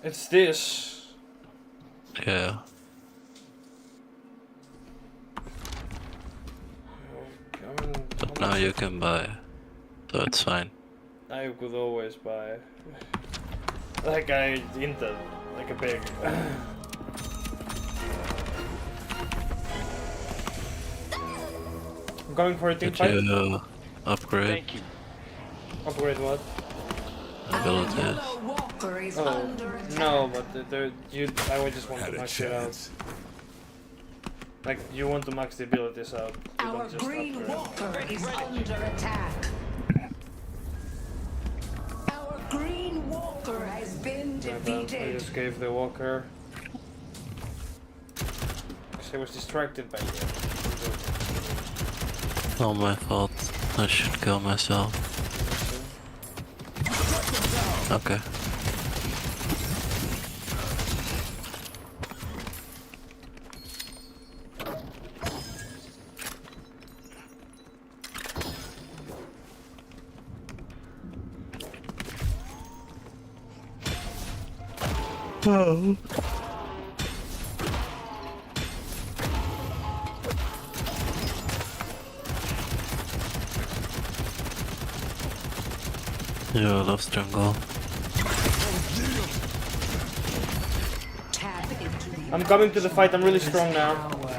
It's this. Yeah. But now you can buy. So it's fine. I could always buy. Like I hinted, like a pig. I'm going for a team Did fight. you upgrade Thank you. Upgrade what? abilities? Yellow walker is Oh, under attack. no, but I would just want Had to a max it out. chance. Like, you want to max the abilities out. You Our don't just green upgrade. walker is under attack. Our green walker has been My bad, I defeated. just gave the walker. Because I was distracted by you. Not my fault. I should kill myself. Okay. Yeah, I love jungle. Tap into the I'm coming to the fight, I'm really strong now. power.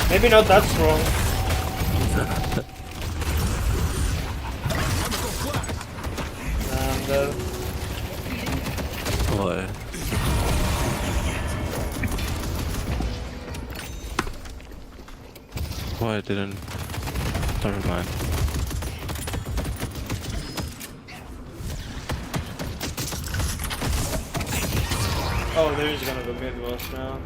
Maybe not that strong. And Why? Why I didn't? Never mind. oh, there's gonna go mid boss now.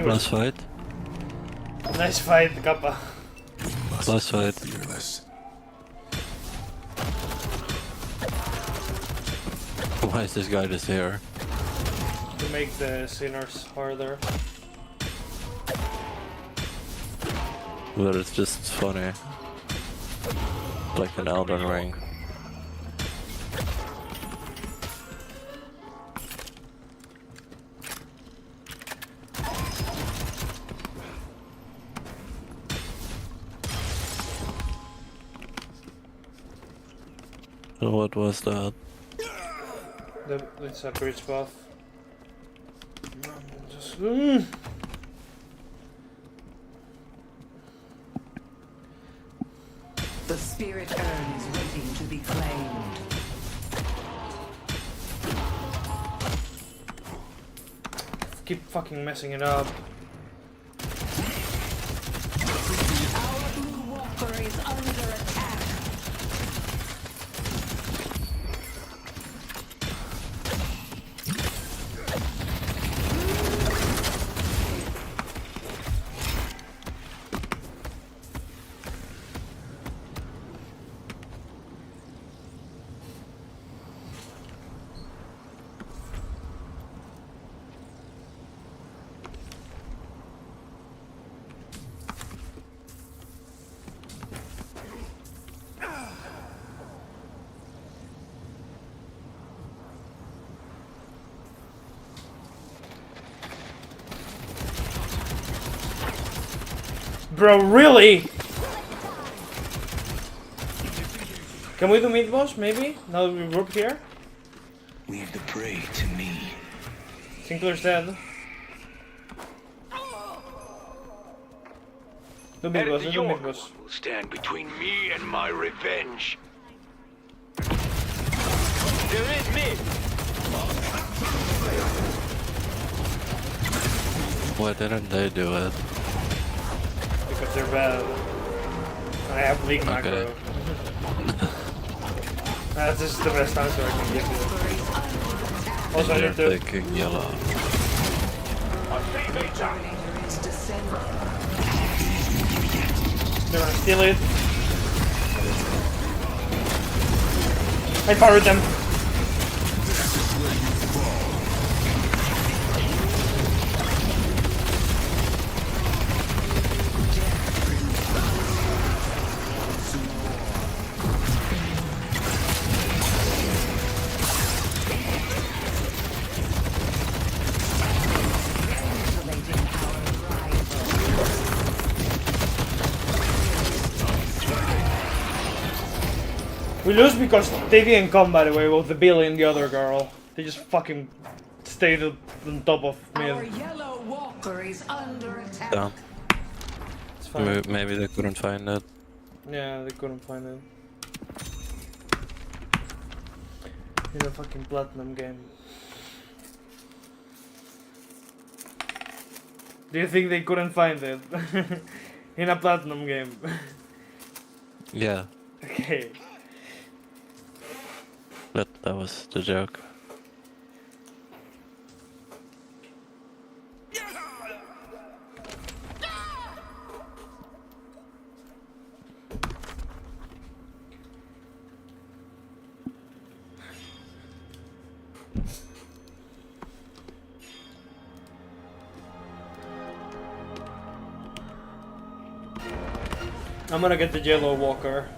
Last fight? Nice fight, Kappa. Last fight. Fearless. Why is this guy just here? To make the sinners harder. But it's just funny. Like an Elden Ring. What was that? It's a bridge path. Just, The spirit urn is waiting to be claimed. keep fucking messing it up. Our blue walker is under attack. Bro, really? Can we do mid boss, maybe? Now that we group here? Leave the prey to me. Sinclair's dead. Do mid boss, do mid boss. Will stand between me and my revenge. There is mid. Why didn't they do it? Because they're bad. I have weak macro. Okay. That's just the best answer I can give you. Also, I They're need to... taking yellow. They're gonna steal it. I powered them. We lose because they didn't come, by the way, with the Billy and the other girl. They just fucking stayed on top of me. Our yellow walker is under attack. Yeah. It's fine. Maybe they couldn't find it. Yeah, they couldn't find it. In a fucking platinum game. Do you think they couldn't find it? In a platinum game? Yeah, Okay. that was the joke. I'm gonna get the yellow walker.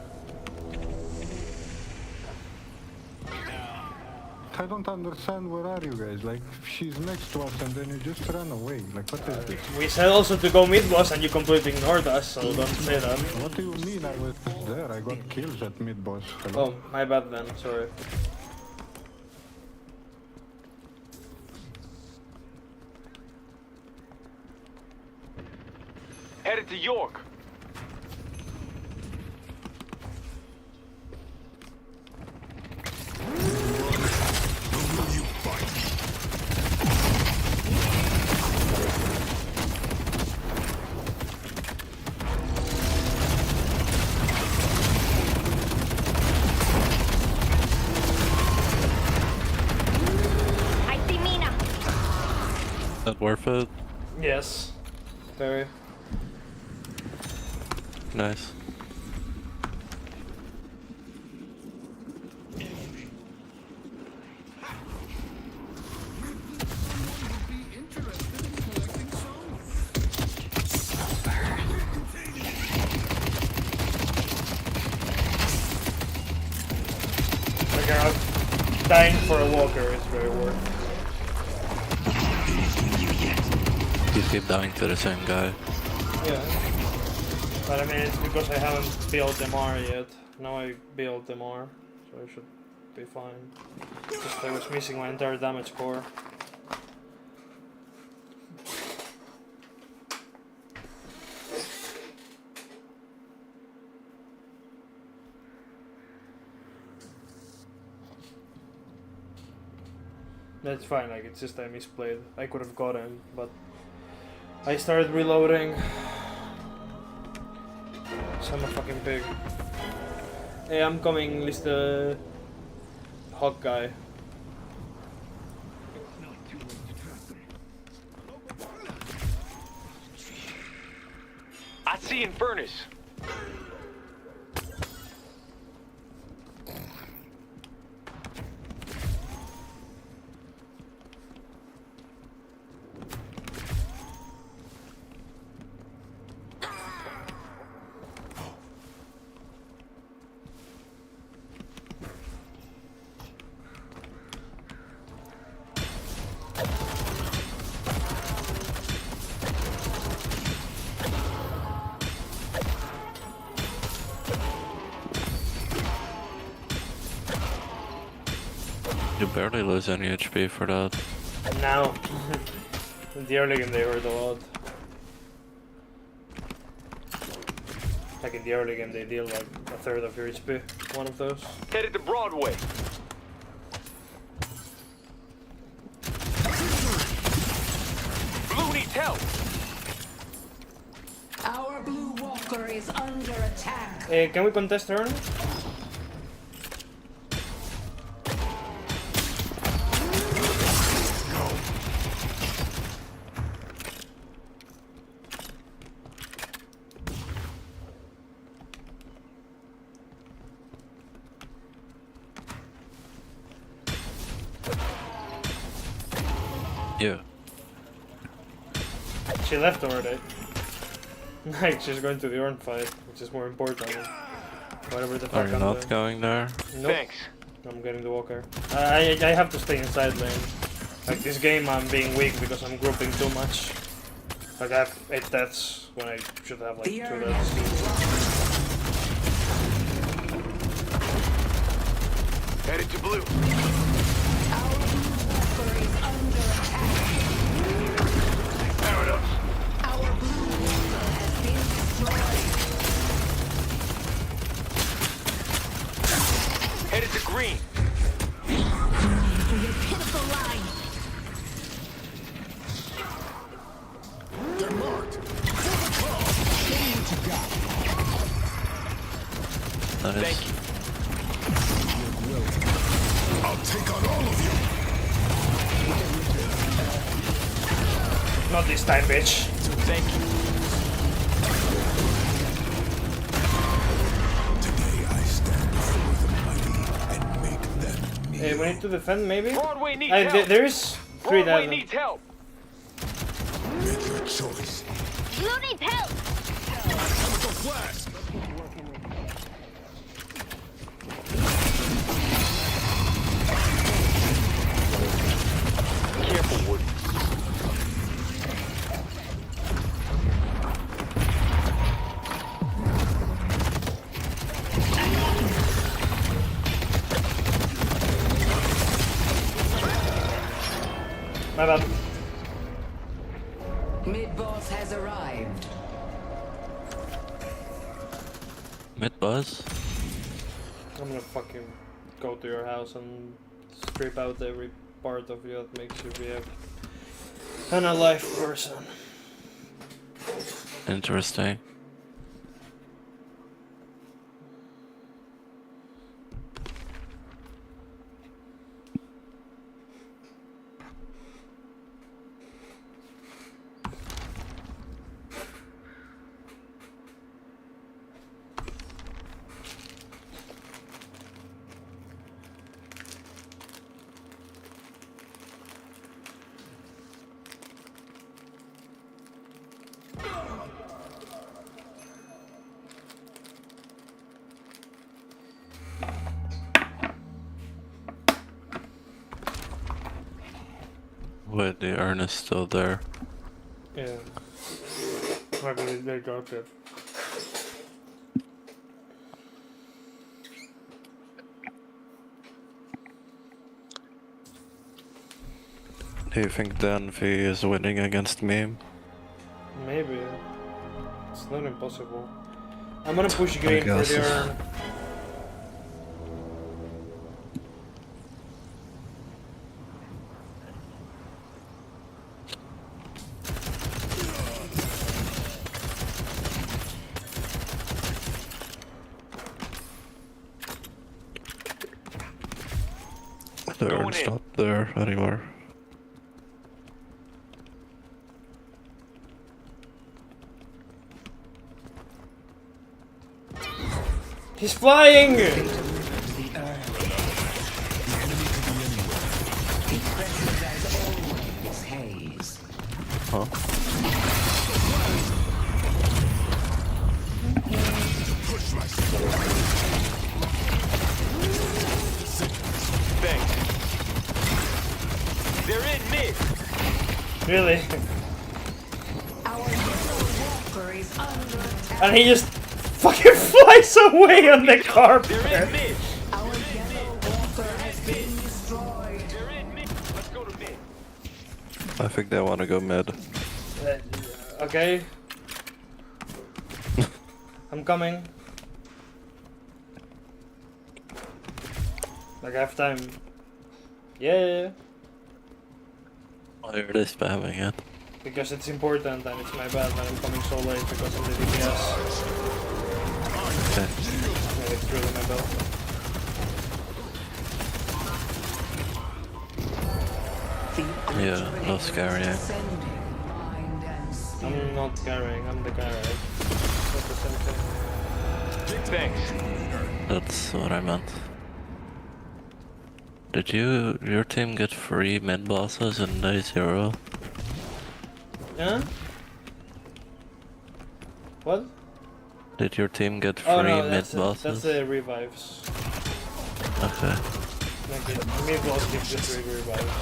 I don't understand, where are you guys? Like, she's next to us and then you just run away. Like, what is this? We said also to go mid boss and you completely ignored us, so don't say that. What do you mean I was there? I got kills at mid-boss. Hello? Oh, my bad then, sorry. Headed to York. I see Mina. Is that worth it? Yes. Very. Nice. Like, dying for a walker is very worth. You keep dying to the same guy. Yeah. But I mean, it's because I haven't built MR yet. Now I built MR. so I should be fine. Just I was missing my entire damage core. That's fine, like it's just I misplayed. I could have got him, but I started reloading. So I'm a fucking pig. Hey, I'm coming, Mr. Hawk guy. I see Infernus. You barely lose any HP for that. Now. In the early game they hurt a lot. Like in the early game they deal like a third of your HP. One of those. Headed to Broadway. Blue needs help. Our blue walker is under attack. Hey, can we contest turn? Yeah. She left already. Like, she's going to the Orn fight, which is more important. Whatever the fuck Are you I'm not doing. going there? Nope. Thanks. I'm getting the walker. I have to stay inside lane. Like, this game I'm being weak because I'm grouping too much. Like, I have 8 deaths when I should have like 2 deaths. Headed to blue. Our blue walker is under attack. Paradox. Our blue walker has been destroyed. Headed to green. For your pitiful line. They're marked. Show me what you got. Nice. Thank you. I'll take on all of you. Not this time, bitch. Thank you. Today I stand before the mighty and make them kneel. Hey, we need to defend, maybe? Broadway needs Hey, help. there is 3 Broadway dead. needs help. Make your choice. Blue needs help. Chemical flash. Careful, Wood. My bad. Mid-boss has arrived. Mid buzz? I'm gonna fucking go to your house and strip out every part of you that makes you be an alive person. Interesting. Wait, the urn is still there. Yeah. Maybe they dropped it. Do you think Danvi is winning against me? Maybe. It's not impossible. I'm gonna push green for guess. the urn. The Going urn's in. not there anymore. He's flying! The urn. Impressive as always, Hayes. Huh? Thanks. They're in mid. Really? Our yellow walker is under attack. And he just fucking flies away on the carpet! They're in mid. Our yellow walker has been destroyed. They're in mid. Let's go to mid. I think they want to go mid. Okay. I'm coming. Like I have time. Yeah. Why are they spamming it? Because it's important and it's my bad that I'm coming so late because of the DPS. Okay. Yeah, it's really my bad. Yeah, no scaring. I'm not carrying, I'm the carry. It's not the same thing. Thanks. That's what I meant. Did your team get 3 mid bosses in day 0? Yeah? What? Did your team get 3 Oh no, mid that's bosses? the revives. Okay. Like it, mid boss gives you 3 revives.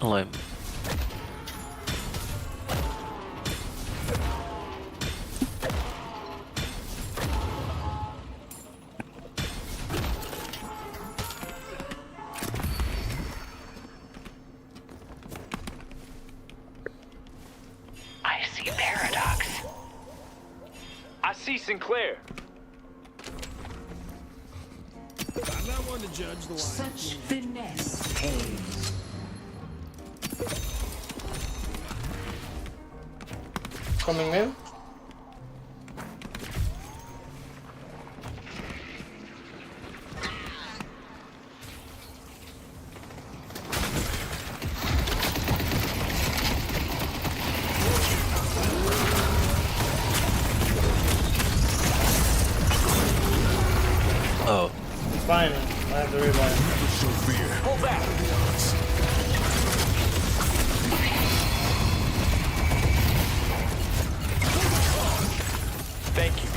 Lame. I see paradox. I see Sinclair. Such finesse, Hayes. Coming in? Oh. It's fine, I have the revive. Pull back. Thank you.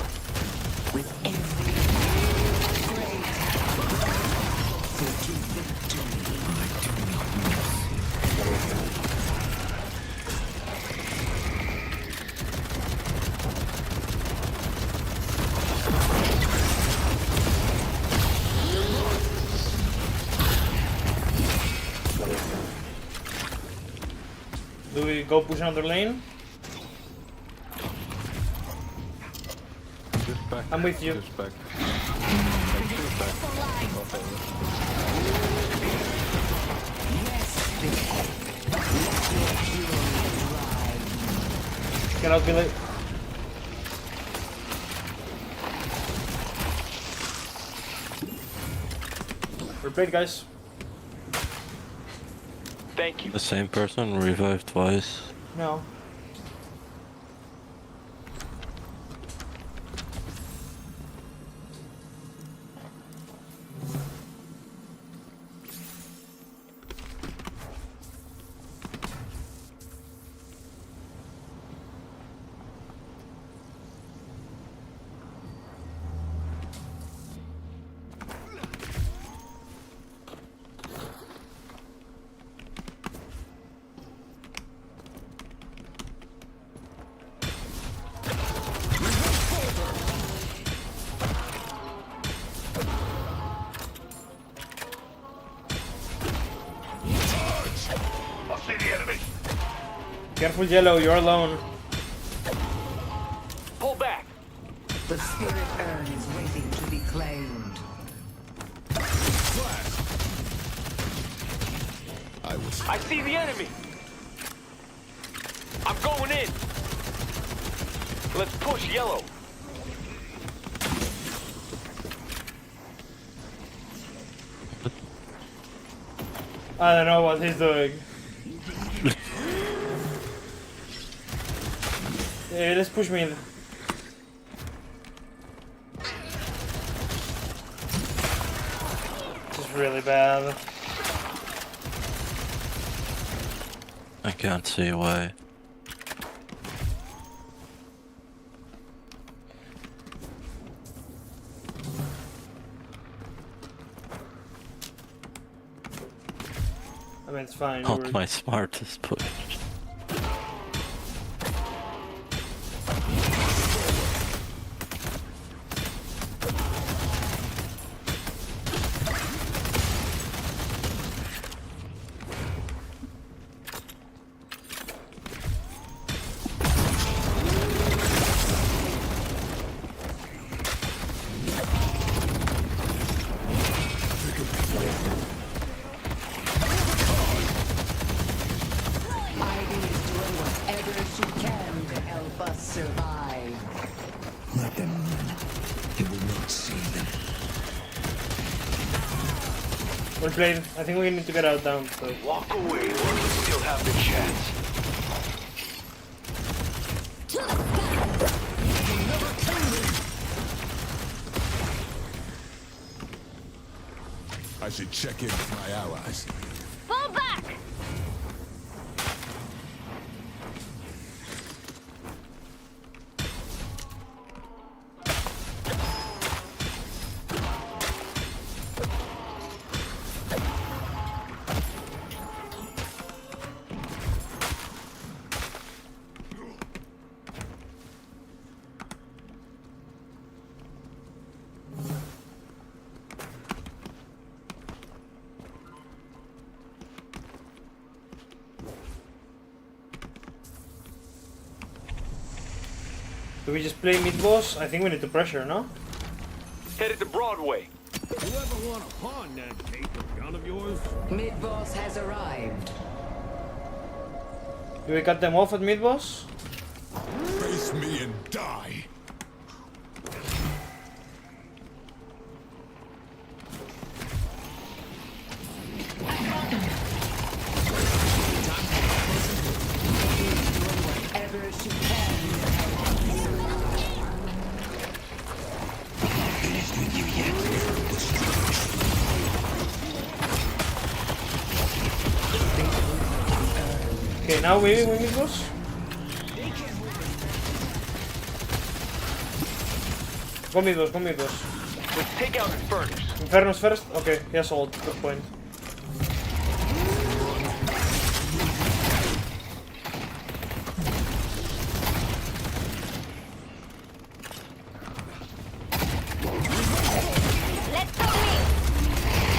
With every great to victory. Do we go push another lane? Just back. I'm with you. Just back. Get out, Billy. We're played, guys. Thank you. The same person revived twice. No. Careful, Yellow, you're alone. Pull back. The spirit urn is waiting to be claimed. I see the enemy. I'm going in. Let's push Yellow. I don't know what he's doing. Yeah, let's push me in. This is really bad. I can't see why. I mean, it's fine. Not my smartest push. Ivy is doing whatever she can to help us survive. Let them run. He will not see them. We're playing. I think we need to get out down. So. Walk away while you still have the chance. I should check in with my allies. Fall back! Do we just play mid boss? I think we need to pressure, no? Headed to Broadway. Whoever want to pawn that paper gun of yours? Mid-boss has arrived. Do we cut them off at mid boss? Face me and die. Whatever she can to help us survive. Finished with you yet? Okay, now we mid boss. Go mid boss, go mid boss. Let's take out Infernus. Infernos first? Okay, he has ult. Good point. Let's go in!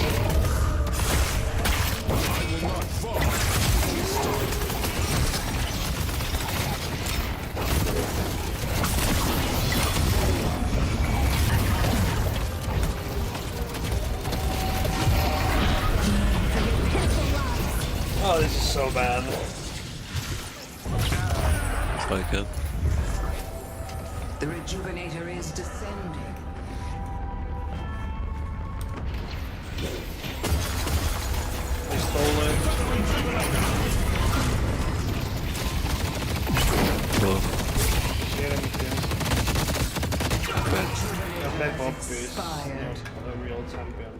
Oh, this is so bad. It's like it. The rejuvenator is descending. They stole it. Well, Get him again. okay. That Bob is Expired. not a real champion.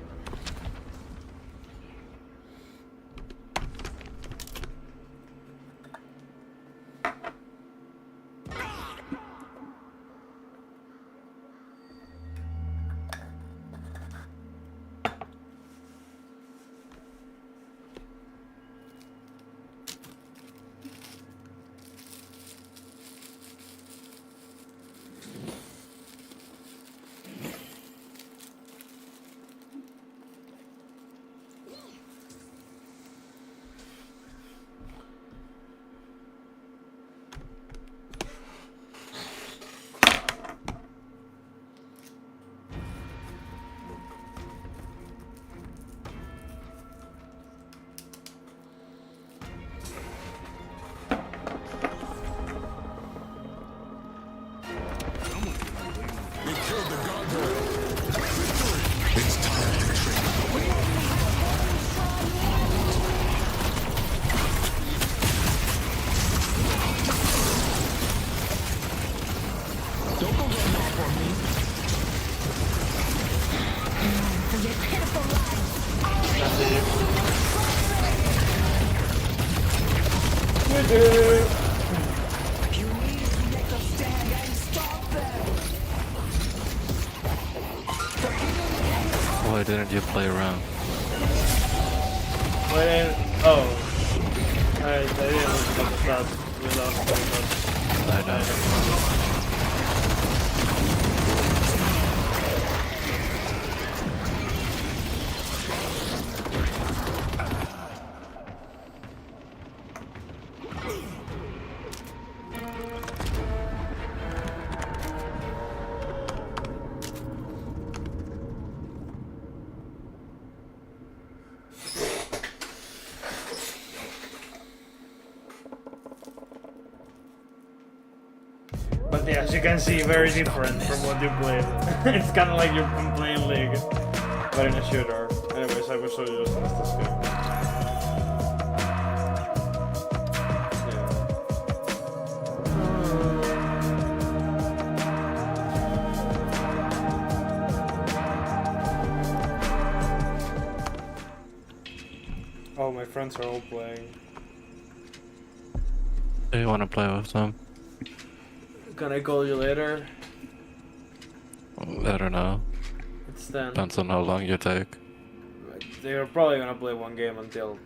Why didn't you play around? Well, oh. I didn't look at the stats without I know. But yeah, as you can see, very different from what you played. It's kind of like you've been playing League, but in a shooter. Anyways, I will show you just this game. Oh, my friends are all playing. Do you want to play with them? Can I call you later? I don't know. It's 10. Depends on how long you take. They're probably gonna play one game until.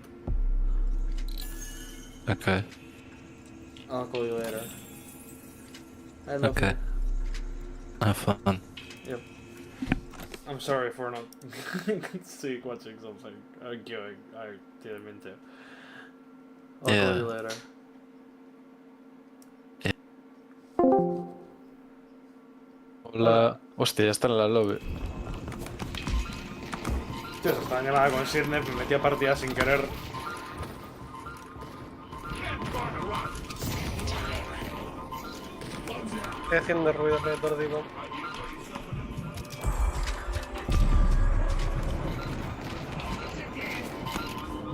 Okay. I'll call you later. I love Okay. Have fun. you. Yep. I'm sorry for not watching something. I'm queuing. I didn't mean to. I'll call Yeah. you later. Hola. Hostia, ya está en la lobby. Tío, se estaba llamada con Sirne, me metí a partida sin querer. Estoy haciendo ruido alrededor de Iván.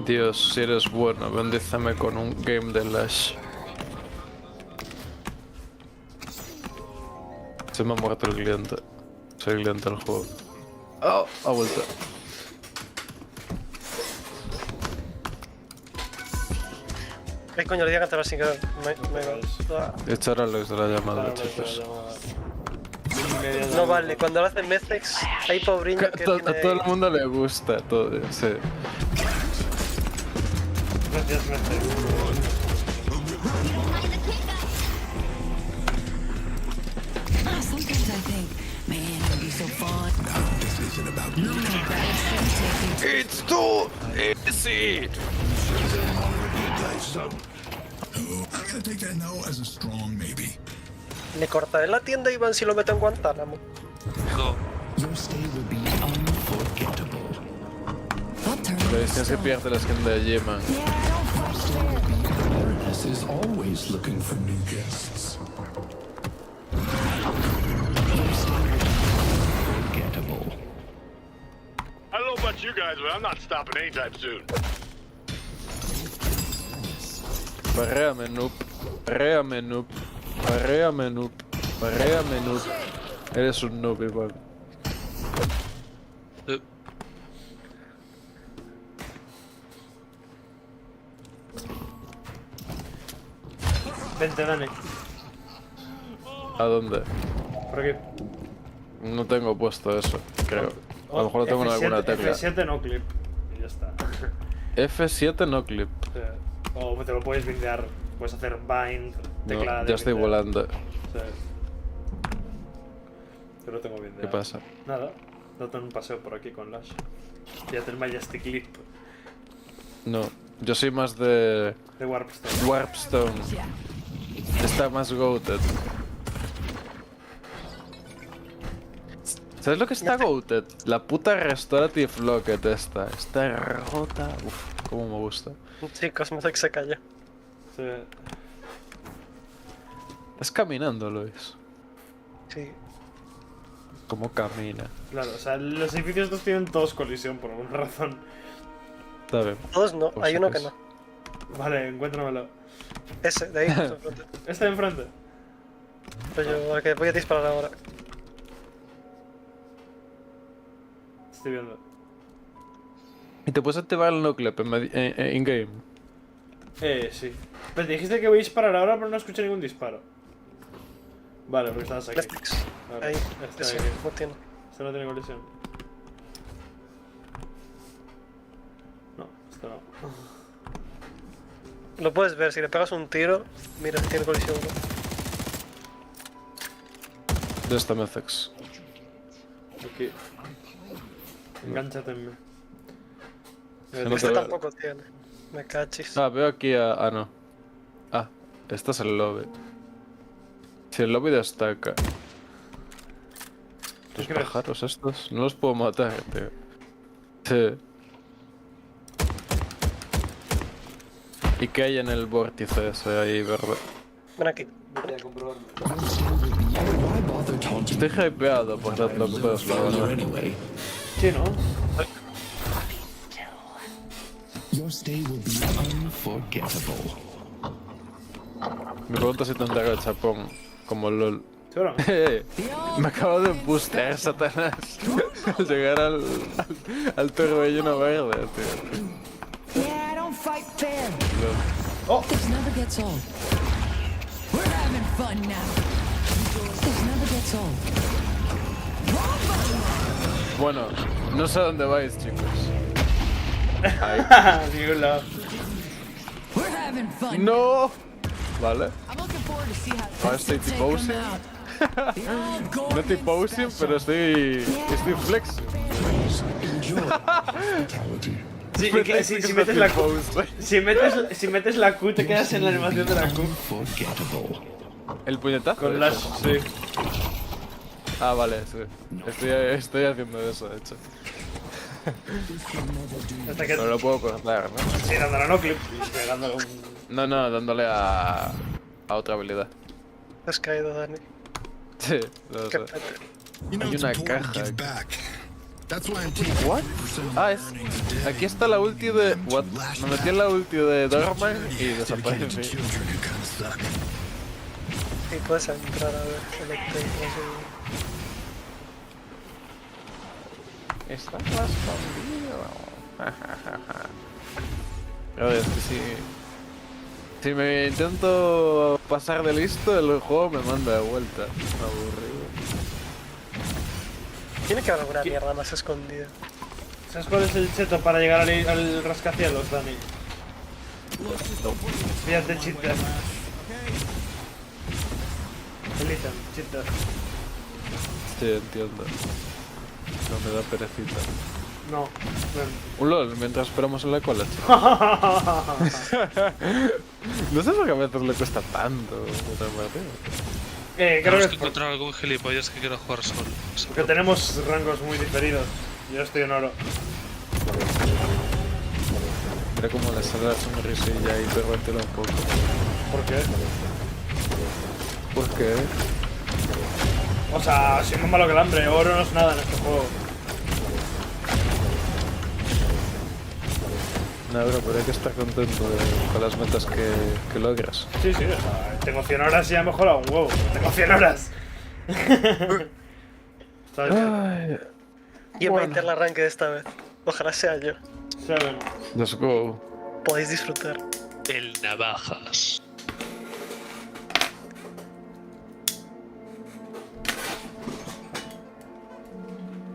Dios, si eres bueno, bendíceme con un game de Lash. Se me ha muerto el cliente. Soy el cliente del juego. Oh, ha vuelto. Ay, coño, le di a cantar sin querer. Echar a Alex de la llamada, Claro, chicos. No vale, cuando lo hacen Mefex, hay pobriño que A tiene... todo el mundo le gusta, todo, sí. Gracias, Messi. Sometimes I think, man, it'd be so fun. This isn't about You know better than taking. It's too easy! I'm gonna take that no as a strong maybe. Le cortaré la tienda a Iván si lo meto en Guantánamo. Your stay will be unforgettable. What turn Le dicen que pierde la skin de allí, man. Baroness is always looking for new guests. Unforgettable. I don't know about you guys, but I'm not stopping anytime soon. Barréame, noob. Barréame, noob. Barréame, noob. Barréame, noob. Eres un noob igual. Vente, Dani. ¿A dónde? Por aquí. No tengo puesto eso, creo. A lo mejor lo tengo en alguna tecla. F7 no clip. Y ya está. F7 no clip. O te lo puedes bindear. Puedes hacer bind, No, tecla de ya estoy bindear. volando. Sí. Yo lo tengo bindeado. ¿Qué pasa? Nada. Date un paseo por aquí con Lash. Fíjate el Majestic Clip No, yo soy más de de Warpstone. Warpstone. Está más goated. ¿Sabes lo que está goated? La puta Restorative Locket esta. Está rota. Uf, cómo me gusta. Chicos, me hace que se calla. Sí. Estás caminando, Luis. Sí. ¿Cómo camina? Claro, o sea, los edificios estos tienen todos colisión por alguna razón. Está bien. Todos no, Pues hay uno que es- no. Vale, encuéntramelo. Ese, de ahí, justo enfrente. Este de enfrente. Pues yo, al que voy a disparar ahora. Estoy viendo. ¿Y te puedes activar el nuclep in-game? Sí. Pero dijiste que voy a disparar ahora, pero no escuché ningún disparo. Vale, porque estabas aquí. Netflix. Vale, Ahí, este ese, de aquí. no tiene. Este no tiene colisión. No, este no. Lo puedes ver, si le pegas un tiro, mira si tiene colisión o no. ¿Dónde está Methex? Aquí. Engánchate en mí. Se no Este te veo. tampoco tiene. Me cachis. Ah, veo aquí a... Ah, no. Ah, este es el lobby. Si el lobby destaca. Los crees? pájaros estos, no los puedo matar, tío. Sí. ¿Y qué hay en el vórtice ese ahí, verde? Ven aquí. Estoy hypeado por Deadlock 2, la verdad. Sí, ¿no? Your stay will be unforgettable. Me pregunto si tendrá el chapón, como LOL. Seguramente. Me acabo de bustear, Satanás. Al llegar al torbellino verde, tío. Yeah, I don't fight fair. Oh. This never gets old. We're having fun now. This never gets old. Bueno, no sé a dónde vais, chicos. Ahí. Ningún lado. We're having fun. ¡No! Vale. I'm looking forward to see how Ahora estoy T-posing. No T-posing, pero estoy flex. Sí, que si metes la Q, si metes la Q te quedas en la animación de la Q. ¿El puñetazo? Con las... sí. Ah, vale, sí. Estoy haciendo eso, de hecho. Hasta que... No lo puedo cortar, ¿no? Sí, dándole a no clip y pegándole un... No, dándole a otra habilidad. Te has caído, Dani. Sí, lo sé. Hay una caja aquí. ¿What? Ah, aquí está la ulti de... What? Me metí en la ulti de Dorman y desaparecí. Y puedes entrar a ver el acto. Está más escondido. A ver, es que si me intento pasar de listo, el juego me manda de vuelta. Aburrido. Tiene que haber alguna mierda más escondida. ¿Sabes cuál es el cheto para llegar al rascacielos, Dani? Fíjate, cheater. El ítem, cheater. Sí, entiendo. No me da perecita. No, ven. Un LOL, mientras esperamos en la cola, chico. No sé por qué a veces le cuesta tanto. Creo que Tenemos es que encontrar algún gilipollas que quiera jugar solo. porque tenemos rangos muy diferidos. Yo estoy en oro. Mira cómo le sale la sonrisilla y pervértela un poco. ¿Por qué? ¿Por qué? O sea, soy más malo que el hambre. Oro no es nada en este juego. No, bro, pero hay que estar contento con las metas que logras. Sí, o sea, tengo 100 horas y ya he mejorado un huevo. Tengo 100 horas. ¿Sabes? Ay, Y voy a meter el arranque de esta vez. Ojalá sea yo. Seven. let's go. Podéis disfrutar. El navajas.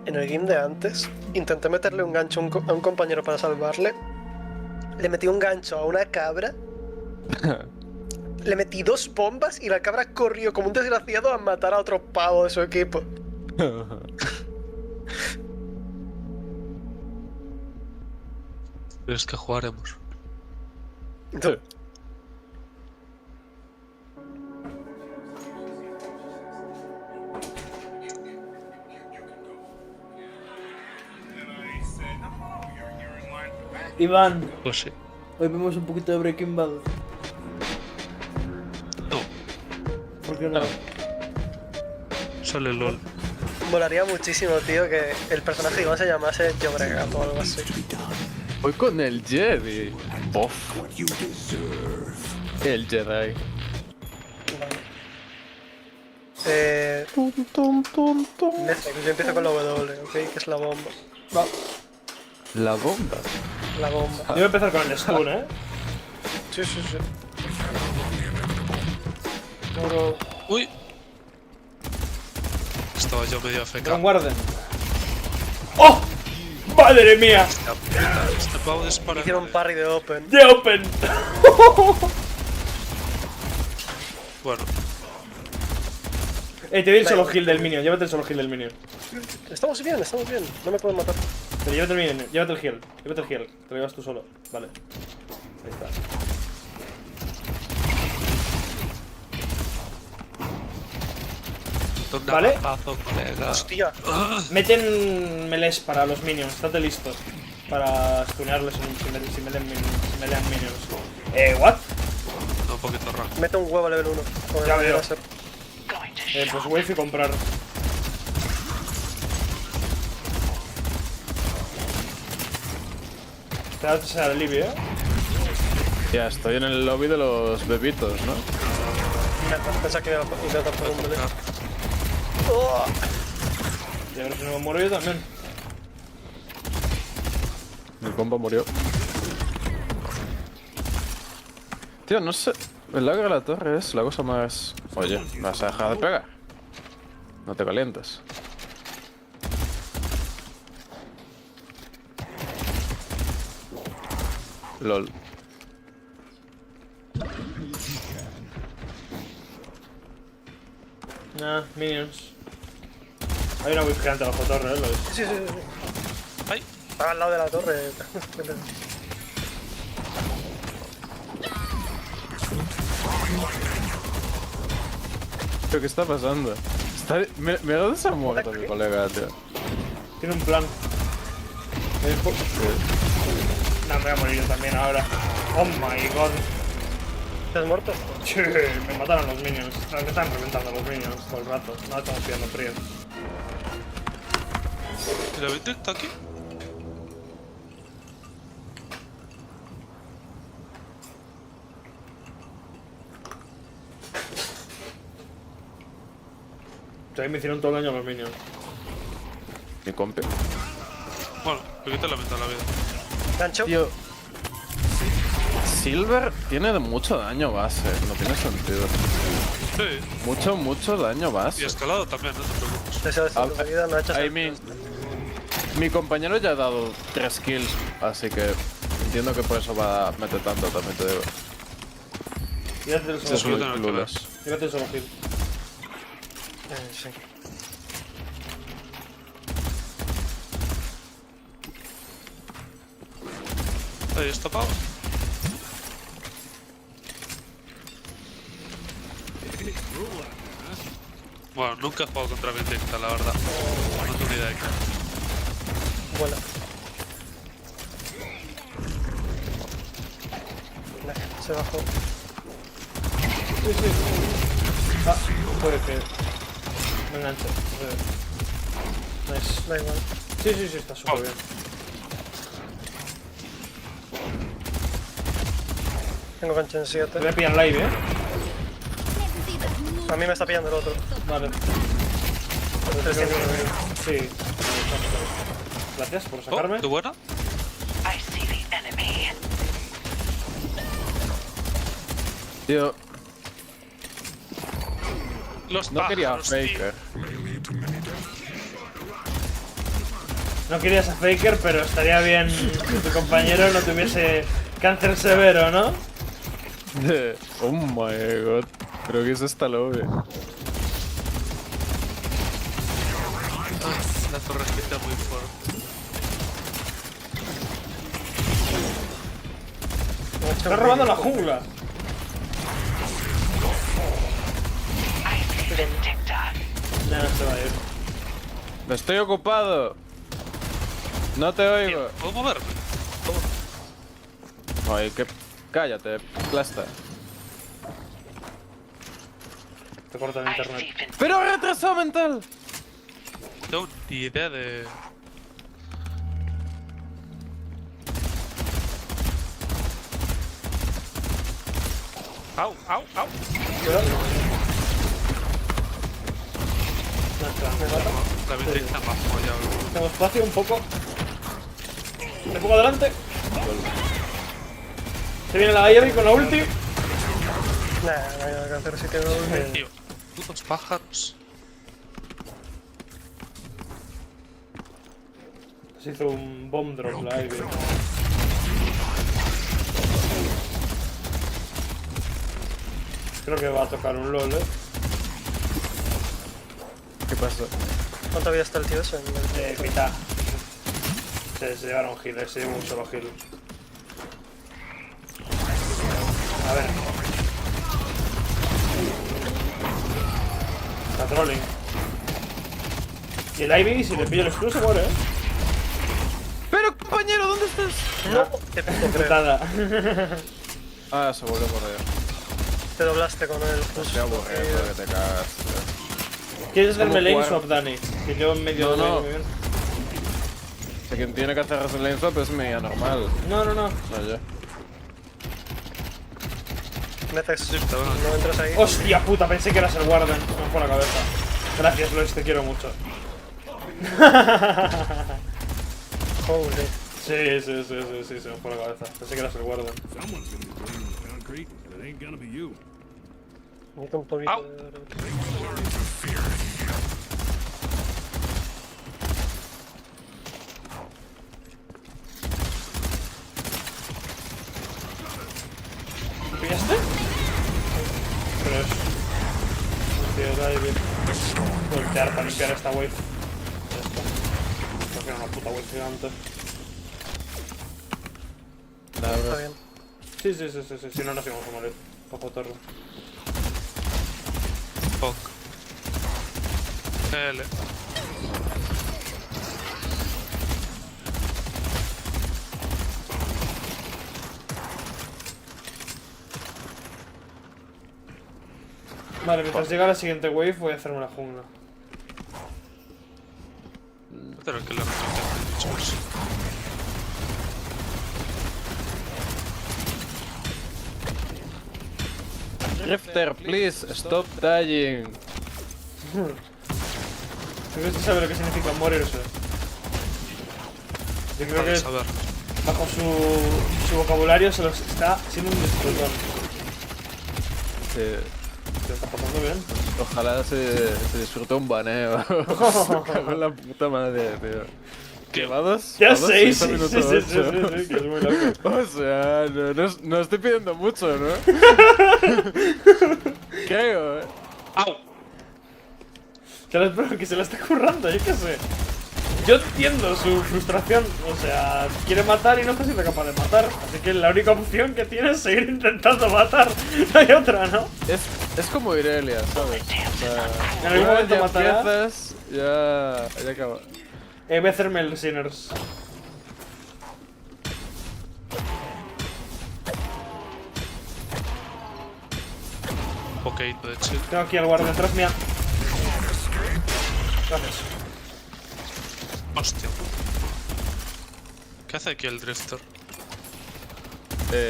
En el game de antes, intenté meterle un gancho a un compañero para salvarle. Le metí un gancho a una cabra. Le metí 2 bombas y la cabra corrió como un desgraciado a matar a otro pavo de su equipo. Pero es que jugaremos. Iván, Pues sí. hoy vemos un poquito de Breaking Bad. No, ¿Por qué no? sale LOL. Molaría muchísimo, tío, que el personaje igual se llamase Llobregat o algo así. Voy con el Jedi. Bof. El Jedi. Yo empiezo con la W, ¿ok? Que es la bomba. Va. La bomba. La bomba. Yo voy a empezar con el stun, ¿eh? Sí, sí, sí. Uy. Estaba yo medio AFK. Gran Warden. ¡Oh! ¡Madre mía! Este pavo dispara. Hicieron un parry de Open. ¡De Open! Bueno. Te doy el solo heal del minion, llévate el solo heal del minion. Estamos bien, no me pueden matar. Pero llévate el minion, llévate el heal, te lo llevas tú solo. Vale. Ahí está. Vale. Hostia. Meten melees para los minions, estate listo. Para stunearles si me lean minions. ¿What? No, un poquito raro. Mete un huevo a level 1. Ya veo. Pues wave y comprar. Te das al alivio, ¿eh? Ya, estoy en el lobby de los bebitos, ¿no? Pensaba que iba a intentar por un melee. Y a ver si no me muero yo también. Mi compa murió. Tío, no sé. El lag de la torre es la cosa más... Oye, ¿me vas a dejar de pegar? No te calientes. LOL. Nah, minions. Hay una wave gigante bajo torre, ¿eh? Lo ves. Sí. Ay. Estaba al lado de la torre. ¿Pero qué está pasando? Mira dónde se ha muerto mi colega, tío. Tiene un plan. No, me voy a morir yo también ahora. Oh my god. ¿Te has muerto? Sí, me mataron los minions. Me están reventando los minions todo el rato. No estamos pillando frío. ¿La viste está aquí? Ahí me hicieron todo el daño a los minions. Mi compi. Bueno, me quita la mitad de la vida. ¿Gancho? Tío. Silver tiene mucho daño base, no tiene sentido. Sí. Mucho daño base. Y escalado también, no te preocupes. Mi compañero ya ha dado 3 kills, así que entiendo que por eso va a meter tanto, también te digo. Llévate el solo heal. Llévate el solo heal. Sí. Ahí está pavo. Bueno, nunca he jugado contra Vindicta, la verdad. No tengo ni idea de qué. Vuela. Se bajó. Sí. Ah, puede que me enganche. Nice. Da igual. Sí, está súper bien. Tengo gancho en 7. Te voy a pillar live, A mí me está pillando el otro. Vale. Sí. Gracias por sacarme. ¿De buena? Tío. No quería Faker. No querías a Faker, pero estaría bien que tu compañero no tuviese cáncer severo, ¿no? Oh my god. Creo que es esta lobby. La torrecita muy fuerte. Están robando la jungla. No, se va a ir. Estoy ocupado. No te oigo. ¿Puedo moverme? Ay, que... Cállate, plasta. Te corta el internet. ¡Pero retraso mental! tengo ni idea de... Au, au, au. Cuidado. La Beatrix está más follado. Tengo espacio un poco. Me pongo adelante. Se viene la Ivy con la ulti. Nah, no hay nada que hacer si tengo ulti. Tío, putos pájaros. Se hizo un bomb drop la Ivy. Creo que va a tocar un LOL, ¿Qué pasó? ¿Cuánta vida está el tío ese? Mitad. Se llevaron heal, se llevó un solo heal. A ver. Está trolling. Y el Ivy, si le pillo el escudo, se muere, Pero compañero, ¿dónde estás? No, te creo. Nada. Ah, se volvió a correr. Te doblaste con él. Qué aburrido que te cagas. ¿Quieres verme ¿Cómo lane jugar? swap, Dani? Que yo en medio No, de no. muy bien. O sea, quien tiene que hacer el lane swap es media normal. No, no, no. No, yo. Neces, no entras ahí. Hostia puta, pensé que eras el Warden. Me fue la cabeza. Gracias, Lois, te quiero mucho. Holy. Sí, se me fue la cabeza. Pensé que eras el Warden. Necesito un poquito Au. de oro. ¿Lo pillaste? Pero es... Tío, da bien. Voltear para limpiar esta wave. Ya está. Creo que era una puta wave gigante. Está bien. Sí. Si no, nos íbamos a morir. Poco torre. Fuck. L. Vale, mientras llega la siguiente wave voy a hacerme la jungla. Pero que le meto. Drifter, please, stop dying. Creo que sabe lo que significa morirse. Yo creo que A ver. bajo su vocabulario se los está siendo un disfrutón. Sí. ¿Te está pasando bien? Ojalá se disfrute un baneo. Me cago en la puta madre, tío. ¿Qué va dos? Ya ¿Va dos? sé, Sí, sí, minuto que es 8. muy loco. O sea, no estoy pidiendo mucho, ¿no? Creo, ¡Au! Que se la está currando, yo qué sé. Yo entiendo su frustración, o sea, quiere matar y no está siendo capaz de matar. Así que la única opción que tiene es seguir intentando matar. No hay otra, ¿no? es como Irelia, ¿sabes? O sea, En algún una vez momento ya matará. empiezas, ya acaba. Voy a hacerme el Sinners. Un poquito de chill. Tengo aquí al guardia detrás mía. Gracias. Hostia. ¿Qué hace aquí el Drifter?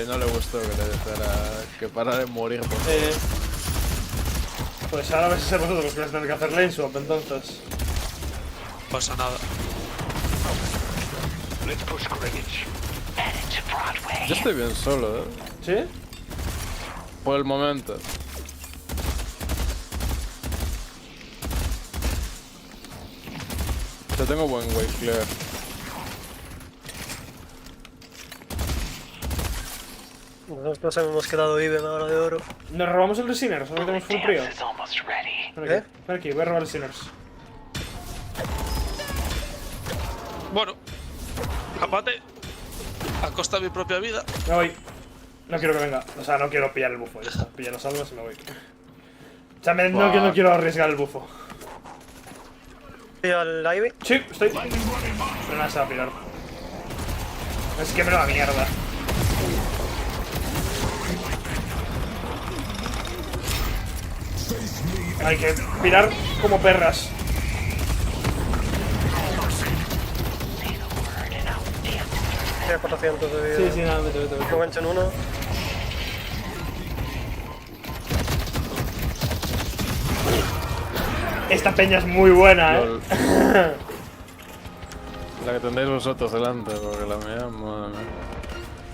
No le gustó que le dejara que para de morir por Pues ahora vais a ser vosotros los que vais a tener que hacer lane swap, entonces. No pasa nada. Yo estoy bien solo, ¿Sí? Por el momento. Yo tengo buen wave clear. Nosotros hemos quedado even ahora de oro. Nos robamos el de Sinners, ahora tenemos full prio. ¿Qué? Ven aquí, voy a robar el Sinners. Bueno. Aparte. A costa de mi propia vida. Me voy. No quiero que venga. O sea, no quiero pillar el bufo, ya está. Pillar los almas y me voy. O sea, no quiero arriesgar el bufo. ¿Y al Ivy? Sí, estoy. Pero nada se va a pirar. Es que me va mierda. Hay que pirar como perras. estoy a 400 de vida. Sí, sí, nada, vete. Me engancho en uno. Esta peña es muy buena, Lol. La que tendréis vosotros delante, porque la mía, madre mía.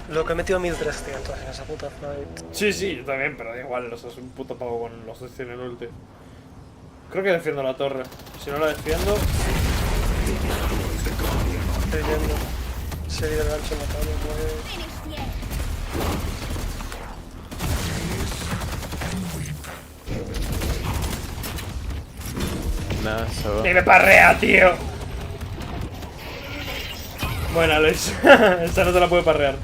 Lo que he metido 1300 en esa puta fight. Sí, yo también, pero da igual, o sea, es un puto pavo con los 2 en el ulti. Creo que defiendo la torre. Si no la defiendo... Estoy yendo. Sería el gancho matado, pues... Nah, se va. ¡Y me parrea, tío! Buena, Luis. Esta no te la puede parrear.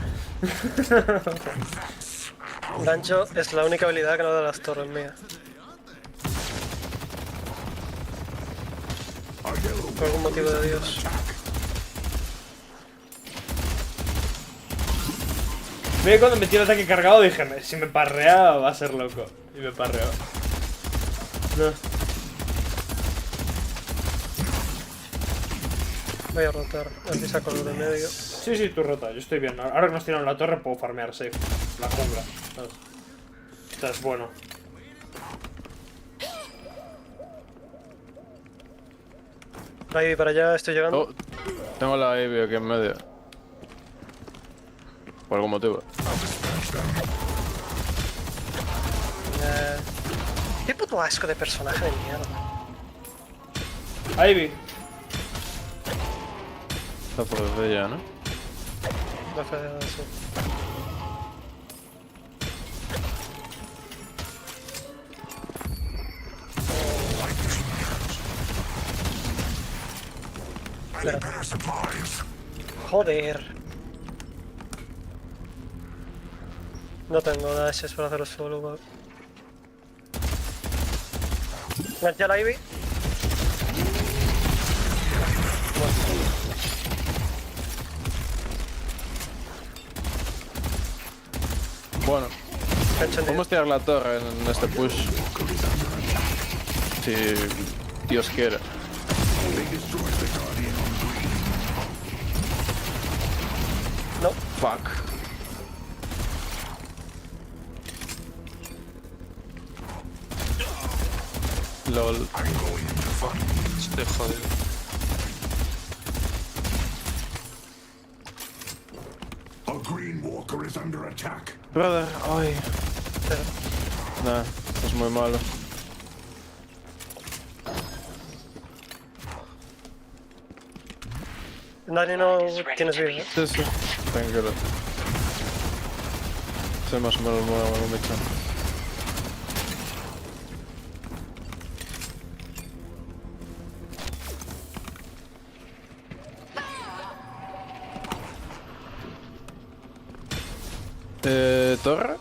Gancho es la única habilidad que no da las torres mías. Por algún motivo de Dios. Ve cuando metí el ataque cargado dije, si me parrea va a ser loco. Y me parreó. No. Voy a rotar, a ver si saco lo de medio. Sí, tú rota, yo estoy bien. Ahora que nos tiran la torre puedo farmear safe. La jungla. ¿Sabes? O sea, es bueno. Ahí para allá, estoy llegando. Oh, tengo la Ivy aquí en medio. Por algún motivo. Qué puto asco de personaje de mierda. Ivy. Está por desde ya, ¿no? No fue de eso. Joder. No tengo dashes para hacerlo solo, weón. ¿Enganché la Ivy? Bueno, podemos tirar la torre en este push. Si Dios quiere. No. Fuck. LOL. Estoy jodido. Brother, ay. Nah, esto es muy malo. Dani, no tienes vida, ¿eh? Sí, tranquilo. Soy más o menos nuevo, no me echan. ¿Torre?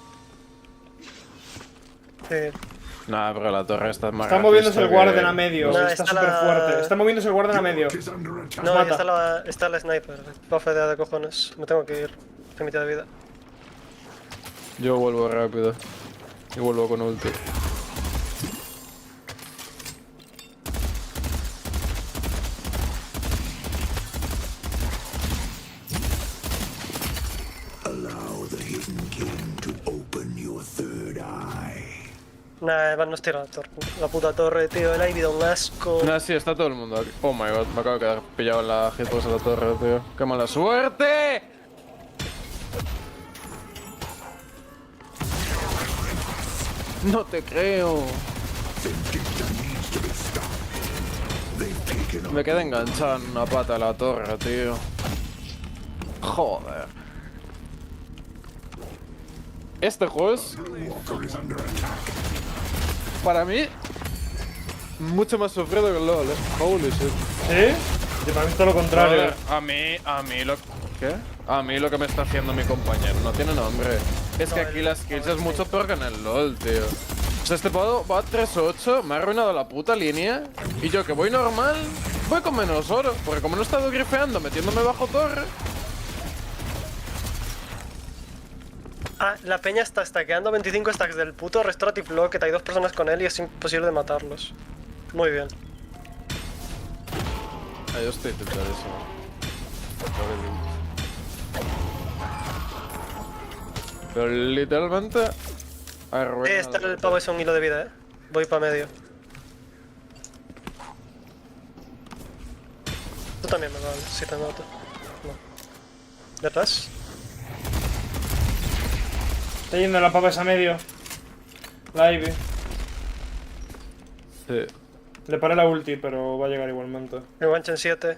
Sí. Nah, pero la torre está más. Está moviéndose el guarden a medio. Está súper fuerte. Está moviéndose el guarden a medio. No, ahí está la sniper. Va fedeada de cojones. Me tengo que ir. Estoy mitad de vida. Yo vuelvo rápido. Y vuelvo con ulti. Nah, nos tira la puta torre, tío. El Ivy da un asco. Nah, sí, está todo el mundo aquí. Oh my god, me acabo de quedar pillado en la hitbox de la torre, tío. ¡Qué mala suerte! No te creo. Me quedé enganchado en una pata de la torre, tío. Joder. Este juego es... para mí... mucho más sufrido que el LoL, Holy shit. ¿Sí? Yo para mí es todo lo contrario. A mí lo... ¿Qué? A mí lo que me está haciendo mi compañero no tiene nombre. Es que aquí las kills es mucho peor que en el LoL, tío. O sea, este pavo va a 3-8, me ha arruinado la puta línea. Y yo que voy normal, voy con menos oro. Porque como no he estado grifeando metiéndome bajo torre... Ah, la peña está stackeando 25 stacks del puto Restorative Lock, que hay 2 personas con él y es imposible de matarlos. Muy bien. Ah, yo estoy tentadísimo. Pero literalmente... Está el pavo ese un hilo de vida, Voy para medio. Tú también me vale, si te noto. No. ¿Detrás? Está yendo la pava esa medio. La Ivy. Sí. Le paré la ulti, pero va a llegar igualmente. Me engancho en 7.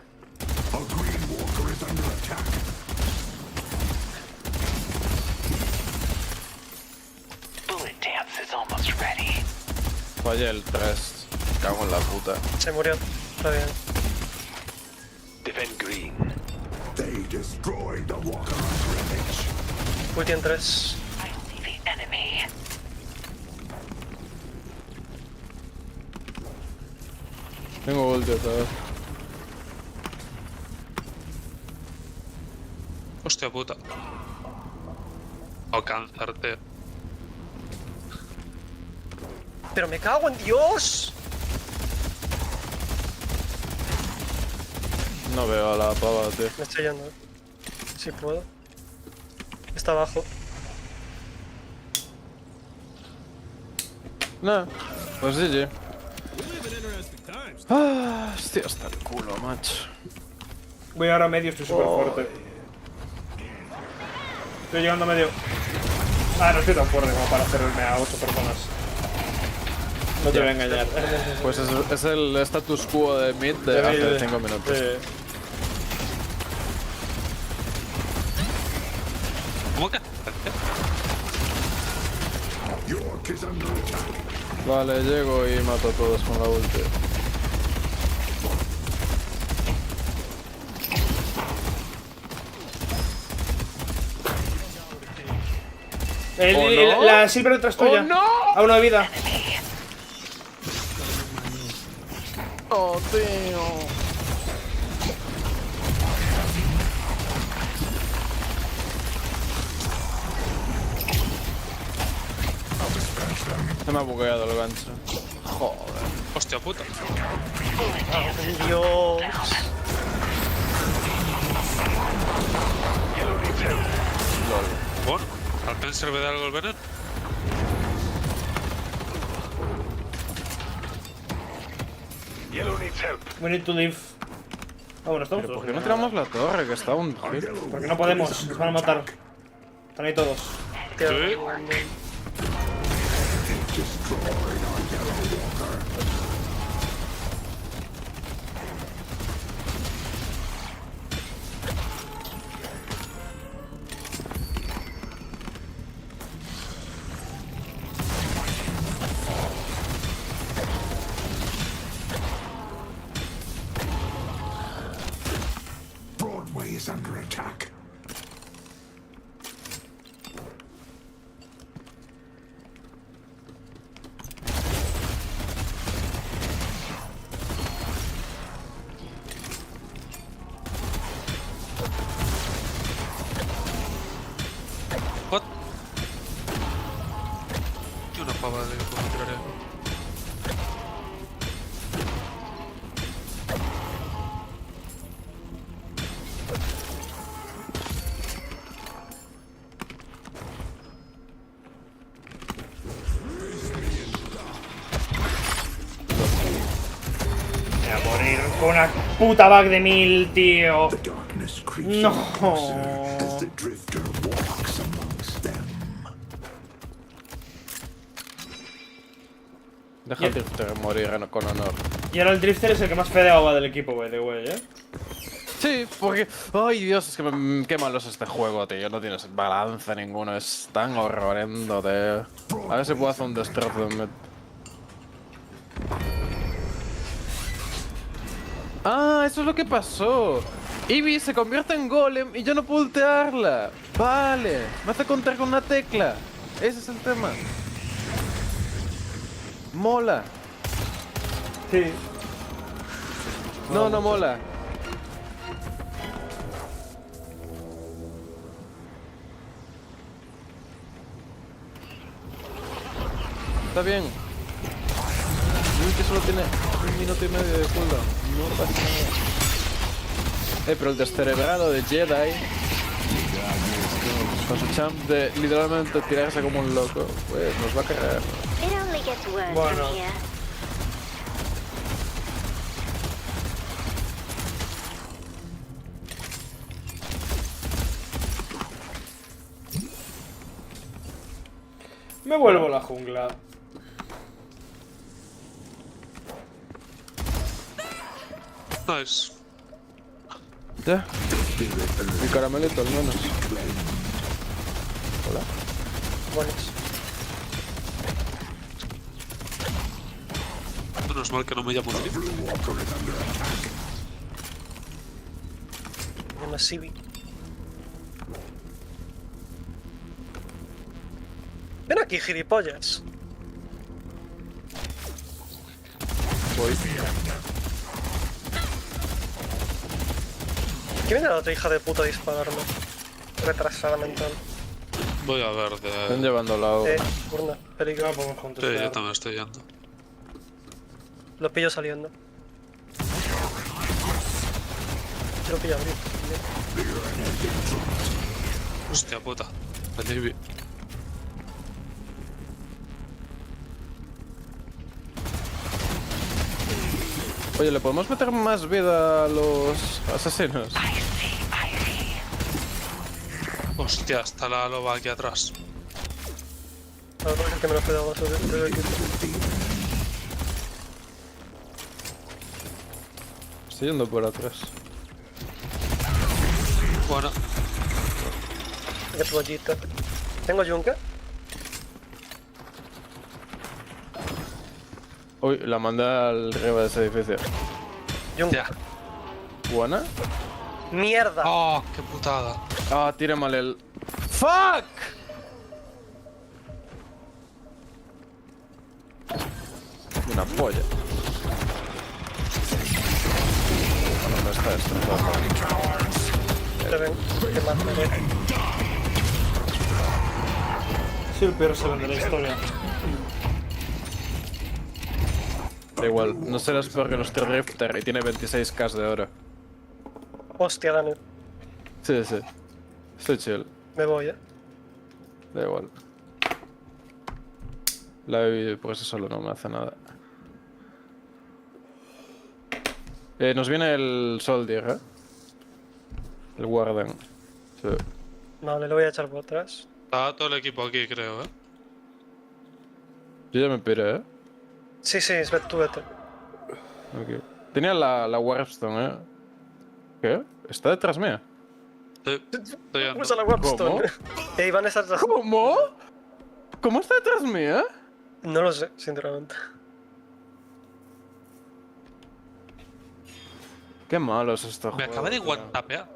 Falla el 3. Cago en la puta. Se murió. Está bien. Defend green. They destroyed the Walker village. Ulti en 3. Tengo ulti otra vez. Hostia puta. O cáncer, tío. ¡Pero me cago en Dios! No veo a la pava, tío. Me estoy yendo, Si puedo. Está abajo. No, pues GG. Ah, hostia, hasta el culo, macho. Voy ahora a medio, estoy súper fuerte. Estoy llegando a medio. Ah, no estoy tan fuerte como para hacerme a 8 personas. No te voy a engañar. Pues es el status quo de mid de hace 5 minutos. Sí. ¿Cómo que? Vale, llego y mato a todos con la ulti. ¿Oh, no? La Silver detrás tuya. ¡Oh, no! A una vida. Oh, tío. Se me ha bugueado el gancho. Joder. Hostia puta. Dios. Lol. Bueno, al menos sirve de algo el veneno. We need to leave. Ah, bueno, estamos ¿Pero todos. por qué no tiramos la torre? Que está un hit. Porque no podemos, nos van a matar. Están ahí todos. Sí. Broadway is under attack. What? Y una pava de cómo tiraré. Voy a morir con una puta bug de 1000, tío. No. Deja de morir con honor. Y ahora el Drifter es el que más fedeado va del equipo, by the way, Sí, porque... Ay, Dios, es que qué malo es este juego, tío. No tienes balance ninguno. Es tan horrendo, tío. A ver si puedo hacer un destrozo de mid. Ah, eso es lo que pasó. Ivy se convierte en golem y yo no puedo ultearla. Vale, me hace contar con una tecla. Ese es el tema. Mola. Sí. No, no mola. Está bien. Uy, que solo tiene 1 minuto y medio de cooldown. No pasa nada. Pero el descerebrado de Jedi Con su champ de literalmente tirarse como un loco, pues nos va a cargar. Bueno. Me vuelvo a la jungla. Nice. Ya. Mi caramelito al menos. Hola. Buenos. Menos mal que no me llamo Drip. Una Civi. Ven aquí, gilipollas. Voy. ¿Qué viene la otra hija de puta a dispararme? Retrasada mental. Voy a ver de... Están llevando la agua. Urna, peligro. Sí, yo también estoy yendo. Lo pillo saliendo. Yo lo pillo abrir. Hostia puta. El Navy. Oye, ¿le podemos meter más vida a los asesinos? Hostia, está la loba aquí atrás. A ver, es que me lo he pegado más del equipo. Estoy yendo por atrás. Bueno. Qué toallita. ¿Tengo yunque? Uy, la mandé al arriba de ese edificio. Yunque. ¿Buena? ¡Mierda! ¡Oh, qué putada! Ah, tira mal el... ¡Fuck! Una polla. ¿Dónde está esto? Te ven, te mataré. Soy el peor seven de la historia. Da igual, no serás peor que nuestro Rifter y tiene 26k de oro. Hostia, Dani. Sí, sí. Estoy chill. Me voy, Da igual. La Baby por eso solo no me hace nada. Nos viene el Soldier, ¿eh? El Warden. Sí. Vale, lo voy a echar por atrás. Está todo el equipo aquí, creo, ¿eh? Yo ya me piré, ¿eh? Sí, sí, tú vete. Ok. Tenía la Warpstone, ¿eh? ¿Qué? ¿Está detrás mía? Sí, estoy yendo. Usa la Warpstone. Ey, van a estar... ¿Cómo? ¿Cómo está detrás mía? No lo sé, sinceramente. Qué malo es esto. Me acaba de one-tapear.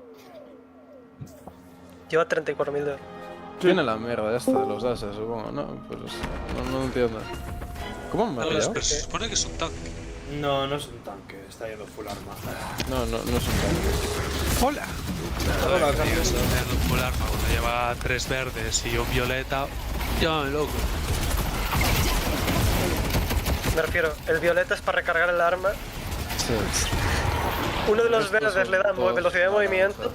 Lleva 34.000 de oro. Tiene la mierda esta de los ases, supongo, ¿no? Pues no entiendo. ¿Cómo me ha pillado? Pero se supone que es un tanque. No, no es un tanque, está yendo full arma. No es un tanque. ¡Hola! Hola, tío, está yendo full arma. Cuando lleva 3 verdes y un violeta, llámame loco. Me refiero, el violeta es para recargar el arma. Sí. Uno de los verdes le da velocidad de movimiento.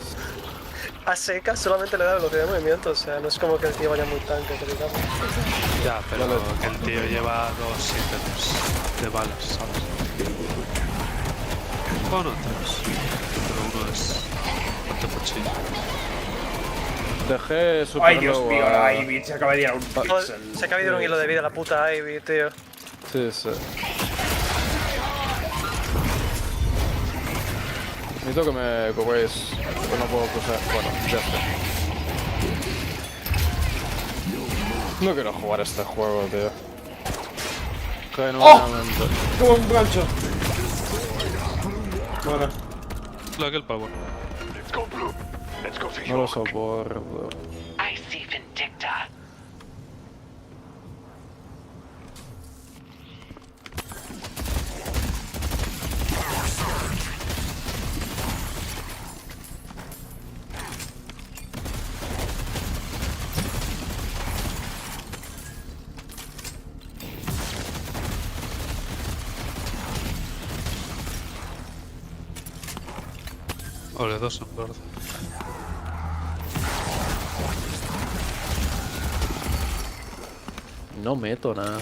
A seca solamente le da velocidad de movimiento, o sea, no es como que el tío vaya muy tanque, que digamos. Ya, pero que el tío lleva 2 ítems de balas, ¿sabes? Bueno, 3. Pero uno es bastante pochillo. Dejé super Ay, Dios mío, la Ivy se acaba de ir a un pixel. Se acaba de ir un hilo de vida la puta Ivy, tío. Sí, sí. Necesito que me cubréis, que no puedo cruzar. Bueno, ya está. No quiero jugar este juego, tío. Genuinamente. ¡Qué buen gancho! Bueno. Lo que el pavo. No lo soporto. I see Vindicta. Ole, 2 en verde. No meto nada.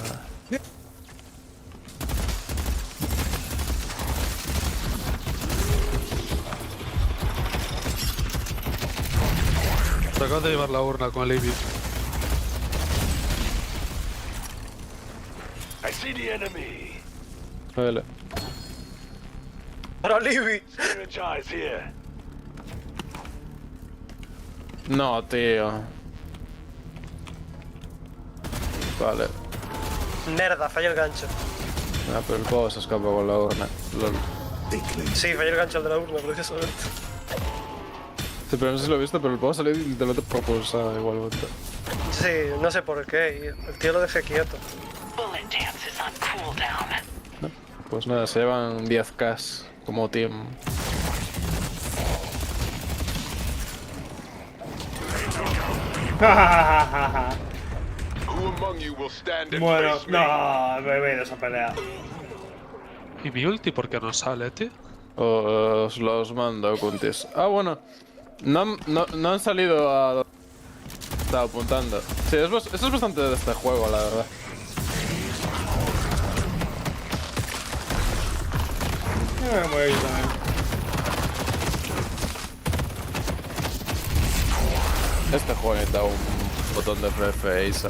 Te acabas de llevar la urna con el AB. I see the enemy. Vale. Para Libby. Synergize here. No, tío. Vale. Merda, falló el gancho. Ah, pero el pavo se escapó con la urna. Lol. Sí, falló el gancho al de la urna, precisamente. Sí, pero no sé si lo he visto, pero el pavo salió y te lo he propulsado igualmente. Sí, no sé por qué, y el tío lo dejé quieto. Pues nada, se llevan 10k como team. Who among you will stand and Bueno, face me? no, me voy de esa pelea. ¿Y mi ulti por qué no sale, tío? Os los mando, Kuntis. Ah, bueno. No han salido a... Estaba apuntando. Sí, eso es bastante de este juego, la verdad. Me voy a ir también. Este juego necesita un botón de FPS.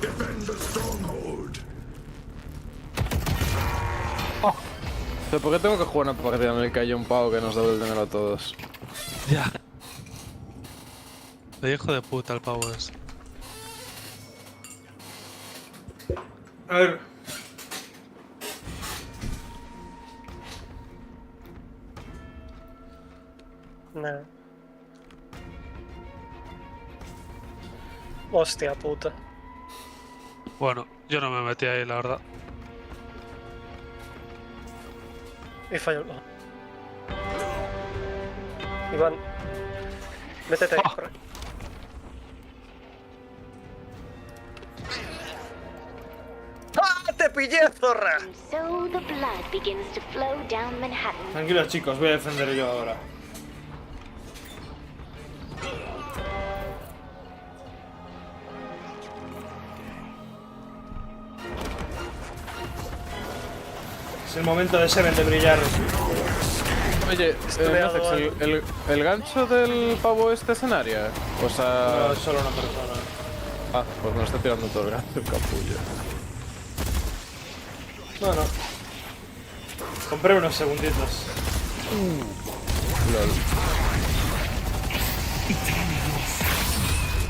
Defend the stronghold. Pero ¿por qué tengo que jugar una partida en el que haya un pavo que nos devuelve el dinero a todos? Ya. De hijo de puta el pavo es. A ver. Nada. Hostia puta. Bueno, yo no me metí ahí, la verdad. Y falló. Iván. Métete ahí, corre. ¡Ah! ¡Te pillé, zorra! So the blood begins to flow down Manhattan. Tranquilos chicos, voy a defender yo ahora. Es el momento de Seven de brillar. Oye, Nofex, ¿el gancho del pavo escenario? O sea... No, es solo una persona. Ah, pues me lo está tirando todo el gancho, el capullo. Bueno. Compré unos segunditos. Lol.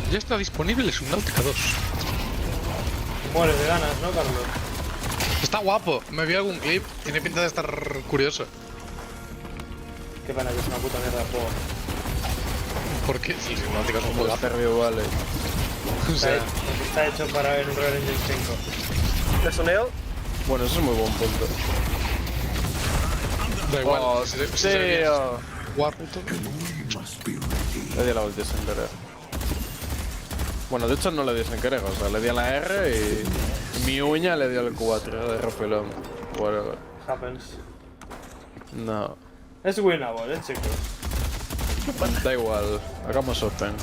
Ya está disponible Subnautica 2. Mueres de ganas, ¿no, Carlos? Está guapo, me vi algún clip, tiene pinta de estar curioso. Qué pena que es una puta mierda de juego. ¿Por qué? Sí, Subnautica es un juego. Vale. Está hecho para el Unreal Engine 5. ¿Le soneo? Bueno, eso es muy buen punto. Da igual, Oh, si tío. Warruto. Le di a la ulti sin querer. Bueno, de hecho no le di sin querer, o sea, le di a la R y mi uña le dio al 4 de refilón. Whatever. Happens. No. Es winnable, chicos. Da igual, hagamos open.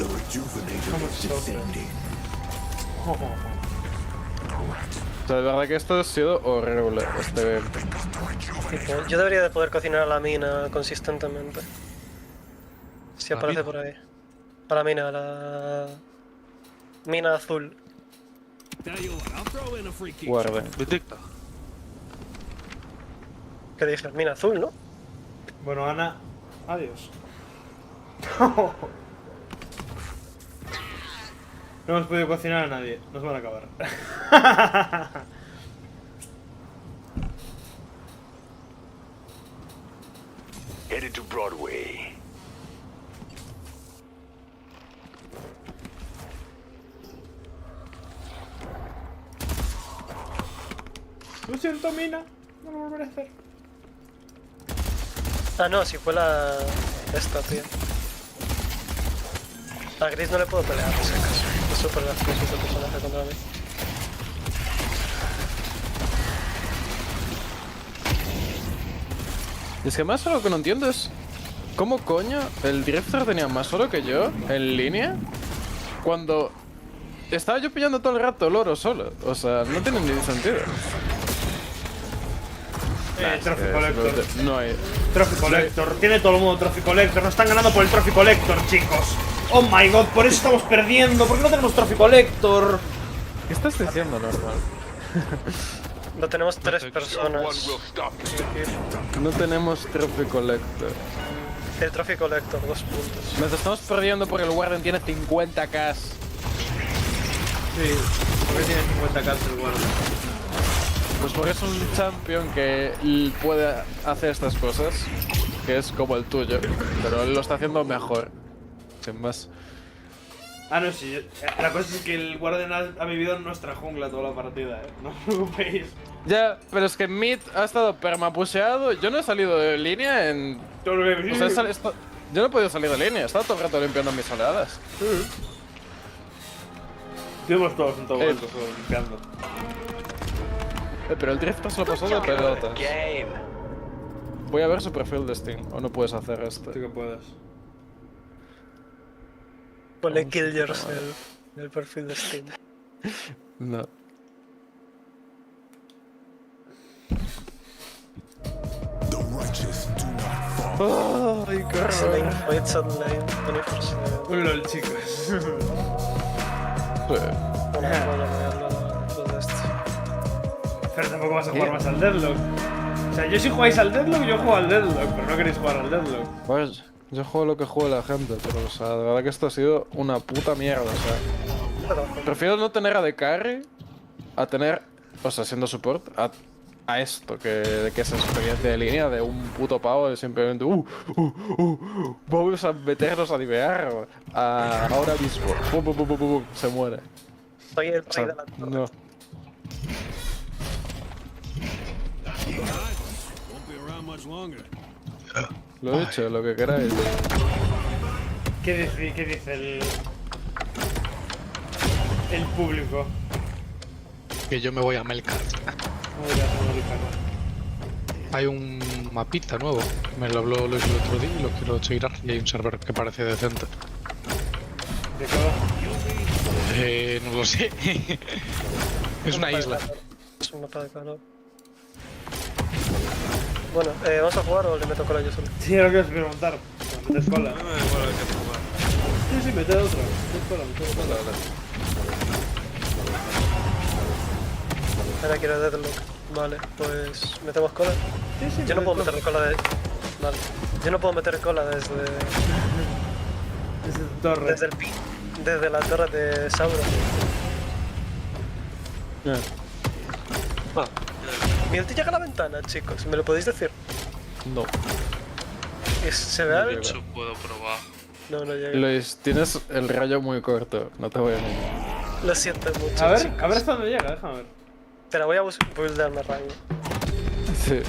O sea, de verdad que esto ha sido horrible, este... Yo debería de poder cocinar a la mina consistentemente. Si aparece por ahí. A la mina, a la... Mina azul. Guarde. Detecta. ¿Qué dije? Mina azul, ¿no? Bueno, Ana, adiós. No hemos podido cocinar a nadie, nos van a acabar. Headed to Broadway. Lo siento, Mina, no lo volveré a hacer. Ah, no, si fue la... esta, tío. A Gris no le puedo pelear, por si acaso. Es súper gracioso ese personaje contra mí. Y es que más algo que no entiendo es... ¿Cómo coño el Drifter tenía más oro que yo en línea? Cuando estaba yo pillando todo el rato el oro solo. O sea, no tiene ni sentido. Trophy Collector. No hay. Trophy Collector. Tiene todo el mundo Trophy Collector. Nos están ganando por el Trophy Collector, chicos. Oh my god, por eso estamos perdiendo. ¿Por qué no tenemos Trophy Collector? ¿Qué estás diciendo, normal? No tenemos 3 personas. No tenemos Trophy Collector. El Trophy Collector, 2 puntos. Nos estamos perdiendo porque el Warden tiene 50k. Sí, porque tiene 50k el Warden. Pues porque es un champion que puede hacer estas cosas, que es como el tuyo, pero él lo está haciendo mejor, sin más. Ah, no, sí. La cosa es que el Warden ha vivido en nuestra jungla toda la partida, no os preocupéis. Ya, pero es que mid ha estado permapuseado. Yo no he salido de línea en... O sea, yo no he podido salir de línea, he estado todo el rato limpiando mis oleadas. Estuvimos todos en todo momento limpiando. Pero el Drifter se lo pasó de pelotas. Voy a ver su perfil de Steam, o no puedes hacer esto. Sí que puedes. Ponle kill yourself en el perfil de Steam. No. Ay, qué fights online, 20%. Un lol, chicos. Sí. Pero tampoco vas a jugar más al Deadlock. O sea, yo si jugáis al Deadlock, yo juego al Deadlock, pero no queréis jugar al Deadlock. Pues yo juego lo que juega la gente, pero o sea, de verdad que esto ha sido una puta mierda, o sea. Prefiero no tener a de carry a tener, o sea, siendo support, a esto, que es experiencia de línea de un puto pavo de simplemente vamos a meternos a divear ahora mismo. Se muere. Soy el O sea, rey de la torre. no. Lo he dicho, lo que queráis. ¿Qué dice el público? Que yo me voy a Melkart. Hay un mapita nuevo, me lo habló Luis el otro día y lo quiero seguir y hay un server que parece decente. ¿De qué? No lo sé. Es una isla. Es un mapa de calor. Bueno, ¿vamos a jugar o le meto cola yo solo? Sí, lo que os preguntar. ¿Metes cola? Sí, mete otra. Metes cola, Ahora quiero Deadlock. Vale, pues metemos cola. Sí, yo no puedo meter cola de... Vale. Yo no puedo meter cola desde... Desde tu torre. Desde la torre de Sauro. Mi ulti llega a la ventana, chicos. ¿Me lo podéis decir? No. ¿Se ve algo? Eso puedo probar. No, no llega. Luis, tienes el rayo muy corto, no te voy a engañar. Lo siento mucho, A ver, chicos. a ver hasta dónde llega, déjame ver. Espera, voy a buildarme rango. Sí.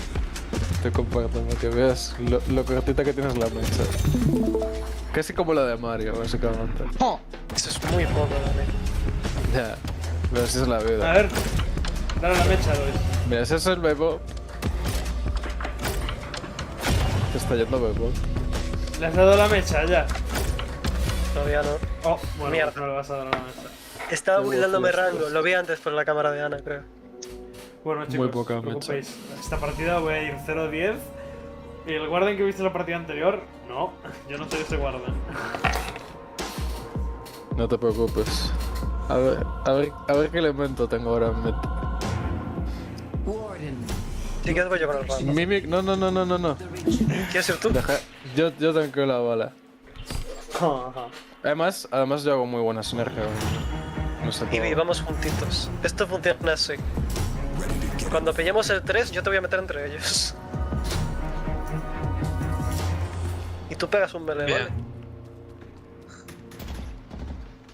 Te comparto para que veas lo cortita que tienes la mecha. Casi como la de Mario, básicamente. Eso es muy poco, Dani. Ya, pero así es la vida. A ver, dale la mecha, Luis. Mira, ese es el bebo. Te está yendo bebo. ¿Le has dado la mecha ya? Todavía no. Oh, bueno, Mierda. no le vas a dar la mecha. Estaba buildándome rango. Lo vi antes por la cámara de Ana, creo. Bueno, chicos, Muy poca no os preocupéis. Esta partida voy a ir 0-10. ¿Y el Warden que viste en la partida anterior? No, yo no soy ese Warden. No te preocupes. A ver qué elemento tengo ahora en meta. Sí que voy yo con el rango. Mimic, no. ¿Quieres ser tú? Deja, yo tengo la bala. Además yo hago muy buena sinergia. No sé Y vamos juntitos. Esto funciona así. Cuando pillemos el 3, yo te voy a meter entre ellos. Y tú pegas un melee, Bien. ¿vale?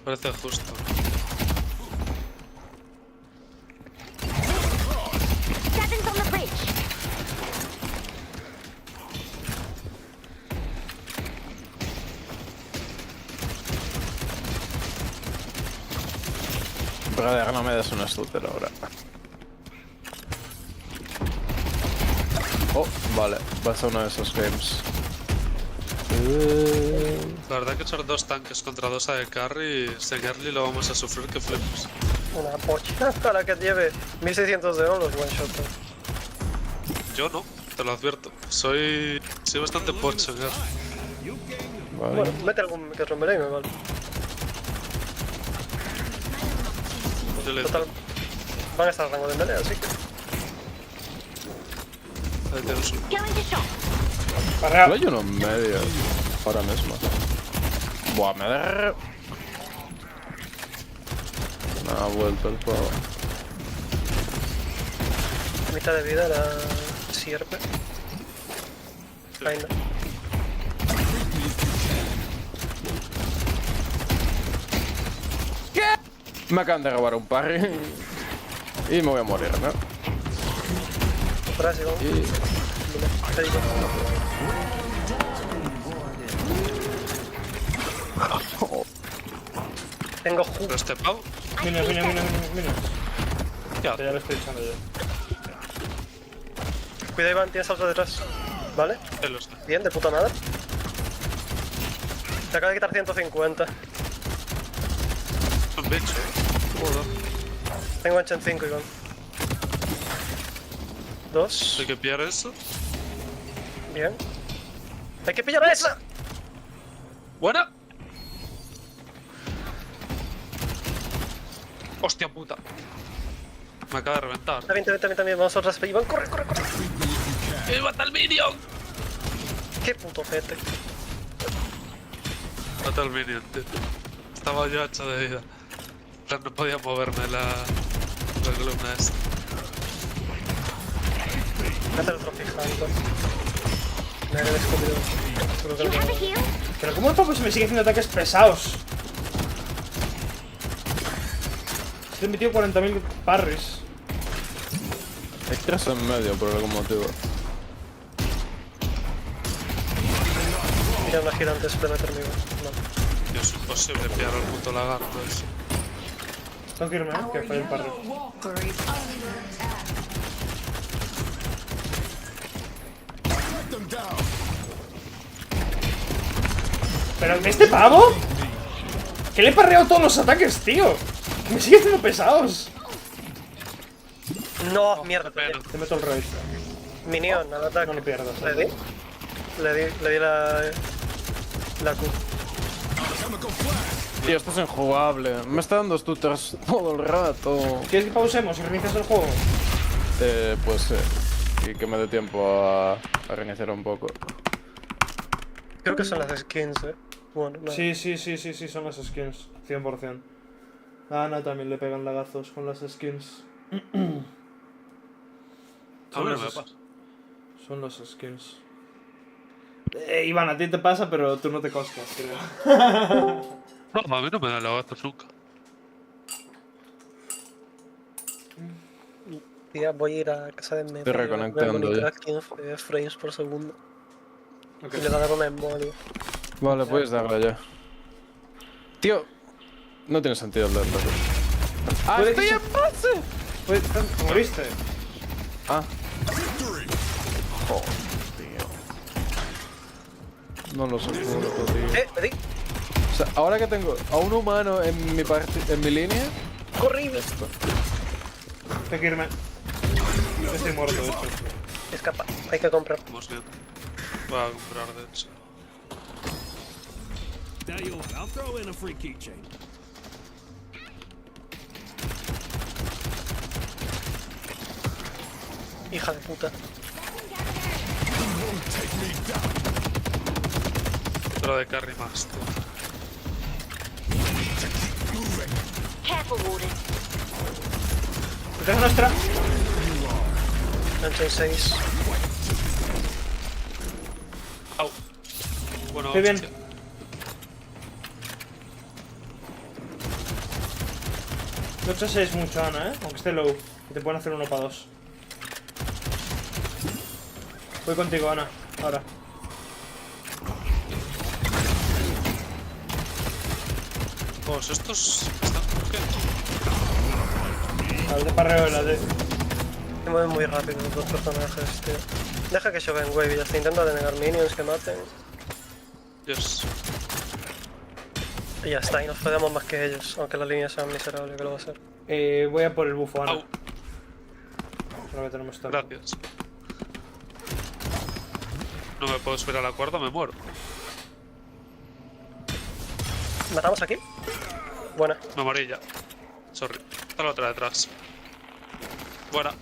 Parece justo. Captain's on the bridge. Brother, no me des un shooter ahora. Oh, vale, va a ser uno de esos games. La verdad que echar 2 tanques contra 2 de carry, sin early lo vamos a sufrir que flipas. Una pocha para que lleve 1600 de oro los one shot. Yo no, te lo advierto. Soy bastante pocho en early. Vale. Bueno, mete algún que romperé y me vale. Total, van a estar a rango de melee, así que... Ahí tienes un... Solo hay uno en medio ahora mismo. Buah, me da... Me ha vuelto el juego. Mitad de vida era sierpe. Kinda. ¿Qué? Me acaban de robar un parry y me voy a morir, ¿no? Frase, ¿no? Tengo jugo. ¿Pero este pavo? Mira. Ya. Ya lo estoy echando yo. Cuidado, Iván, tienes algo detrás. ¿Vale? Bien, de puta madre. Te acabo de quitar 150. Un bicho. Joder. Tengo ancho en 5, Iván. 2. Hay que pillar eso. Bien. ¡Hay que pillar esa! Buena. Hostia puta. Me acaba de reventar. También. Vamos a otras. Iván, corre. ¡Que mata al minion! ¡Qué puto pete! Mata al minion, tío. Estaba yo hecho de vida. No podía moverme la columna esta. Mete el otro fijando. Me he descubrido. Pero ¿cómo el papo se me sigue haciendo ataques pesados? Se he metido 40.000 parries. Hay 3 en medio por algún motivo. Mira una gira antes de meterme, Iván. No. Tío, es imposible pillar al puto lagarto ese. Tengo que irme, que fallé el parry. Pero este pavo, ¿qué le he parreado todos los ataques, tío? Me sigue haciendo pesados. No, mierda. Te meto el raid. Minion, al ataque. No lo pierdas. ¿Le di? Le di la Q. Tío, esto es injugable. Me está dando stutters todo el rato. ¿Quieres que pausemos y reinicias el juego? Pues sí. Y que me dé tiempo a reiniciar un poco. Creo que son las skins, Bueno, no. Sí, son las skins. 100%. A Ana también le pegan lagazos con las skins. Son las skins. Iván, a ti te pasa, pero tú no te costas, creo. No, a mí no me da lagazos nunca. Tía, voy a ir a casa de medio. Estoy reconectando ya. 15 frames por segundo. Okay. Y le va a dar una embolia. Vale, puedes darle ya. Tío, no tiene sentido el darle. ¡Ah, estoy en base! ¿Moriste? Ah. Joder, tío. No lo soporto, tío. Pedí. O sea, ahora que tengo a un humano en mi línea... ¡Horrible! Tengo que irme. Estoy muerto, de hecho. Escapa, hay que comprar. Vamos bien. Voy a comprar, de hecho. Hija de puta. Otro de carry más, tío. ¿Deja nuestra? Ancho en 6. Au. Bueno, Estoy bien. hostia. No 8-6 es mucho, Ana, aunque esté low. Y te pueden hacer 1 para 2. Voy contigo, Ana. Ahora. Pues estos están cogiendo. Al de parreo de la D. Se mueven muy rápido los dos personajes, tío. Deja que Shogun Wave y ya está. Intenta denegar minions que maten. Dios. Y ya está, y nos fallamos más que ellos, aunque las líneas sean miserables, que lo va a ser. Voy a por el bufo, Ana. Au. Creo que tenemos tanto. Gracias. No me puedo subir a la cuerda, me muero. ¿Matamos aquí? Buena. Me morí ya. Sorry. Está la otra detrás. Buena.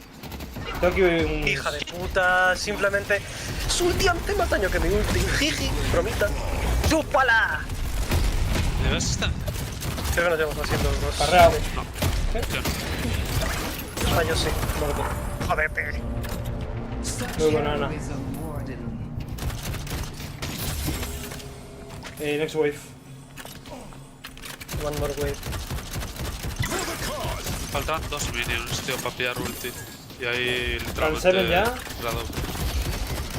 Tengo aquí un... Hija de puta, simplemente... Su ulti hace más daño que mi ulti. Jiji, bromita. ¡Chúpala! ¿Me ves esta? Creo que nos llevamos haciendo dos. Parreado. No. Yo no. Ah, yo sí. Jodete. Muy buena, Ana. Is a warden. Next wave. One more wave. Faltan 2 minions, tío, para pillar ulti. Y ahí literalmente... Seven ya. La doble.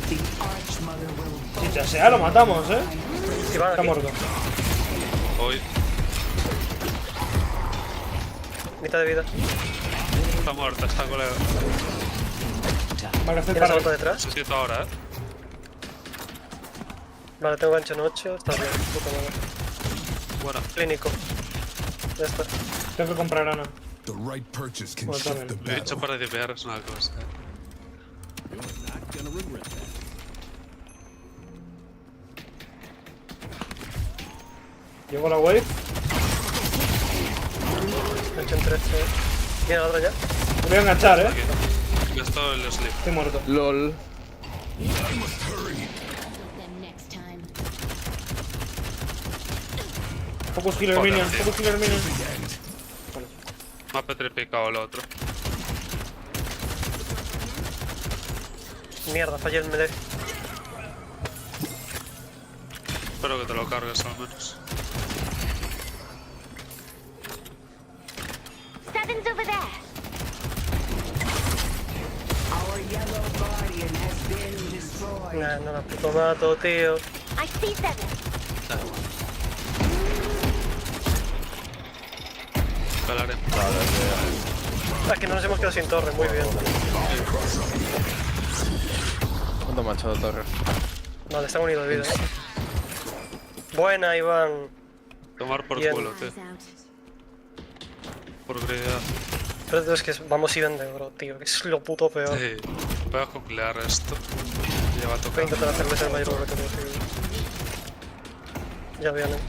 The Archmother will Si chasea, lo matamos, Iván, Está aquí. muerto. Hoy. Mitad de vida. Está muerta esta colega. Vale, hacer ¿Tienes para... algo detrás? Necesito ahora, Vale, tengo gancho en 8. Está bien, puta madre. Buena. Clínico. Ya está. Tengo que comprar Ana. The right purchase can Well, shift también. the Lo he hecho battle. para dipear, es una cosa. Llego a la wave. Gancho en 13. ¿Tiene la otra ya? Me voy a enganchar, Aquí. Ya está el sleep. Estoy muerto. LOL. Focus healer Joder, minion, tío. focus healer minion. Me ha petrificado el otro. Mierda, fallé el melee. Espero que te lo cargues al menos. Seven's over there. Our yellow guardian has been destroyed. Nah, no la puto mato, tío. I see Seven. Pelaré. Ah, que no nos hemos quedado sin torre, muy bien. ¿Cuánto me ha echado torre? Vale, está unido de vida. Buena, Iván. Tomar por Bien. culo, tío. Por gritar. Pero es que vamos y vende, bro, tío, que es lo puto peor. Sí. Voy a junglear esto. Ya va a Voy a tocar. intentar hacerles el mayor que posible. Ya vienen.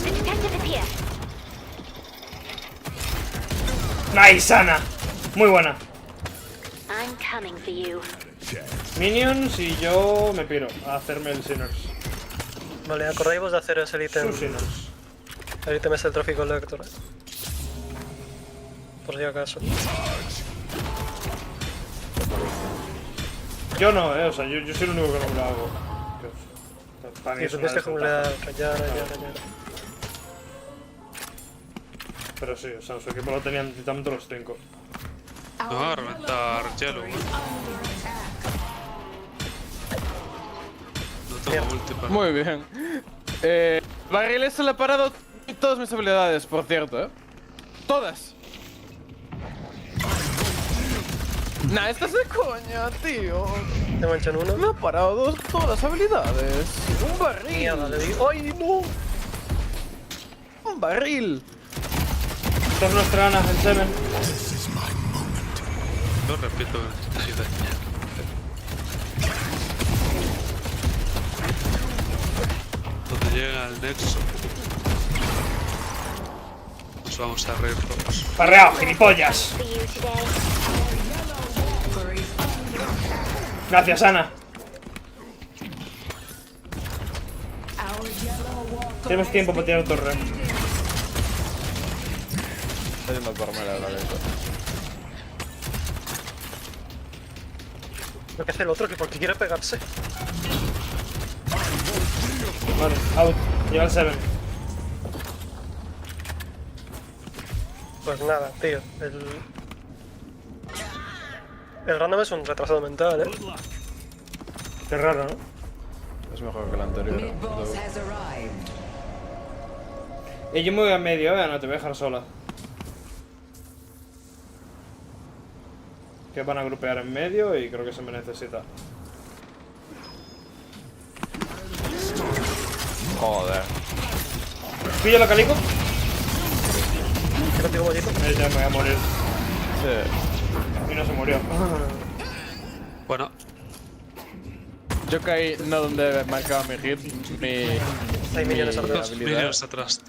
The detective is here. Nice, Ana. Muy buena. I'm coming for you. Minions y yo me piro a hacerme el Sinners. Vale, acordáis de hacer ese ítem. Sus Sinners. El ítem es el Trophy Collector. Por si acaso. Yo no, o sea, yo soy el único que no lo hago. Para mí Y es tú una tienes que desventaja. junglear, rayar. Pero sí, o sea, su equipo lo tenían literalmente los 5. Me va a reventar hielo, güey. No tengo ulti para... Muy bien. Barriles se le ha parado todas mis habilidades, por cierto, Todas. Nah, estás de coña, tío. Te manchan uno. Me ha parado todas las habilidades. Un barril. Mierda, le di. ¡Ay, no! Un barril. Esta es nuestra Ana, el Seven. Lo repito, así de... Cuando llega al nexo... Nos vamos a reír todos. Parreado, gilipollas. For you today. Gracias, Ana. Tenemos tiempo para tirar torre. Está yendo por mala la cabeza. Lo que hace el otro, que porque quiere pegarse. Vale, out. Llega el Seven. Pues nada, tío. El random es un retrasado mental, Qué raro, ¿no? Es mejor que el anterior. Mid-boss has arrived. Yo me voy a medio, no te voy a dejar sola. Que van a grupear en medio y creo que se me necesita. Joder. ¿Pillo la calico? ¿Qué contigo, mollito? Ya me voy a morir. Sí. Y no se murió. Bueno. Yo caí no donde marcaba mi hit, Hay millones Dos habilidad. millones atrás.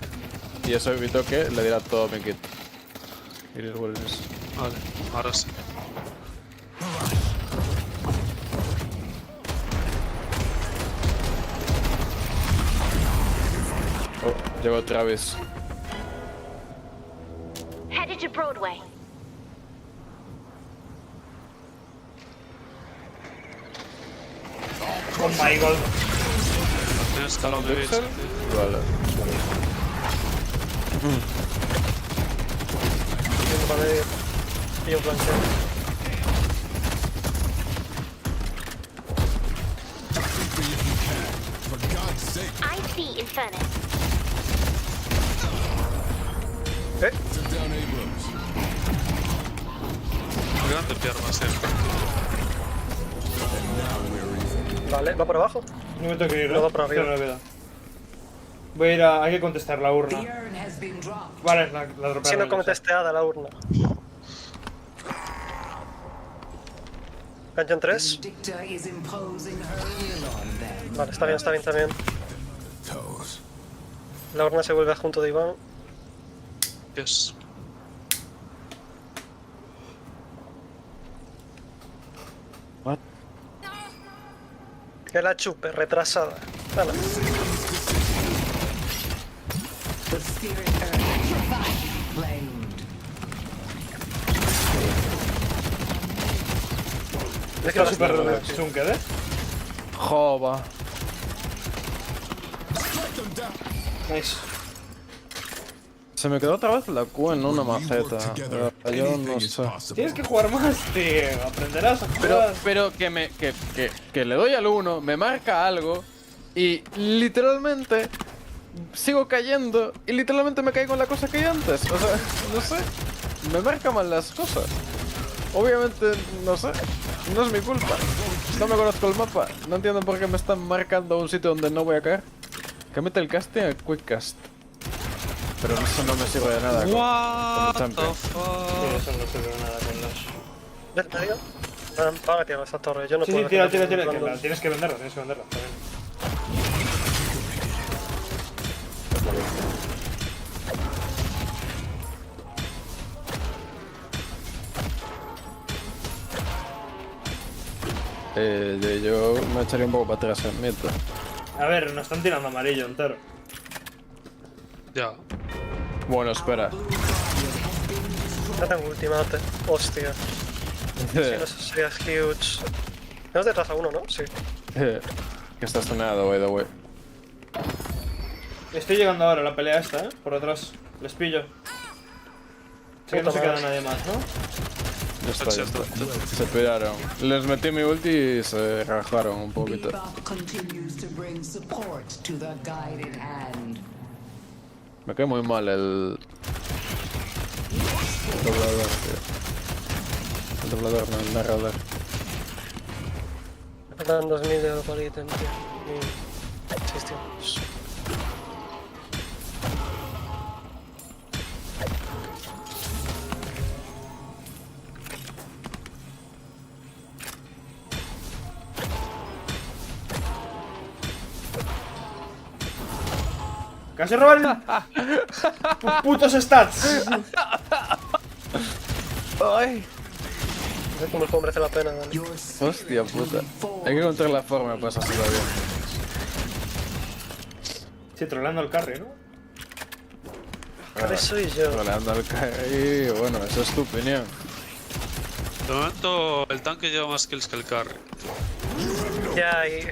Y eso evitó que le diera todo mi kit. It is what it is. Vale, ahora sí. Oh, llegó Travis. Headed to Broadway. Oh my god. Tienes calor de bicho. Vale. Vale. Y un flanqueo. I see Infernus. Grande pierna siempre. Vale, va por abajo. No me tengo que ir, No va por arriba. Cierro la vida. Voy a ir a... Hay que contestar la urna. Vale, la dropearon. Siendo contesteada la urna. Gancho en 3. Vale, está bien también. La urna se vuelve junto de Iván. Yes. What? Que la chupe, retrasada. Dale. Es que Está súper chunker, ¿eh? Jova. Nice. Se me quedó otra vez la Q en una maceta. Yo no sé. Tienes que jugar más, tío. Aprenderás a jugar. Pero que le doy al 1, me marca algo y literalmente sigo cayendo y literalmente me caigo en la cosa que yo antes. O sea, no sé. Me marca mal las cosas. Obviamente, no sé. No es mi culpa. No me conozco el mapa. No entiendo por qué me están marcando un sitio donde no voy a caer. Que mete el casting a Quick Cast. Pero eso no me sirve de nada con el champion. Sí, eso no sirve de nada con Lash. ¿Ya te digo? Para tirar esa torre, yo no Sí, puedo. sí, tira. cuando- Que tienes que venderla, está bien. Yo me echaría un poco para atrás en mid. A ver, nos están tirando amarillo entero. Ya. Bueno, espera. No tengo ultimate. Hostia. Si no, eso sería huge. Tenemos detrás a uno, ¿no? Sí. Que está stuneado, by the way. Estoy llegando ahora a la pelea esta, por detrás. Les pillo. Sé que no se queda nadie más, ¿no? Ya está, ya está. Se piraron. Les metí mi ulti y se rajaron un poquito. Me cae muy mal el doblador, tío. El doblador, no, el narrador. Me faltan 2000 de oro por ítem, tío. Y 600. Casi roban tus putos stats. Ay. No sé cómo el juego merece la pena, ¿vale? Hostia puta. Hay que encontrar la forma para pasarlo bien. Sí, troleando el carry, ¿no? Carry soy yo. Troleando al carry, bueno, eso es tu opinión. De momento el tanque lleva más kills que el carry. Ya, ¿y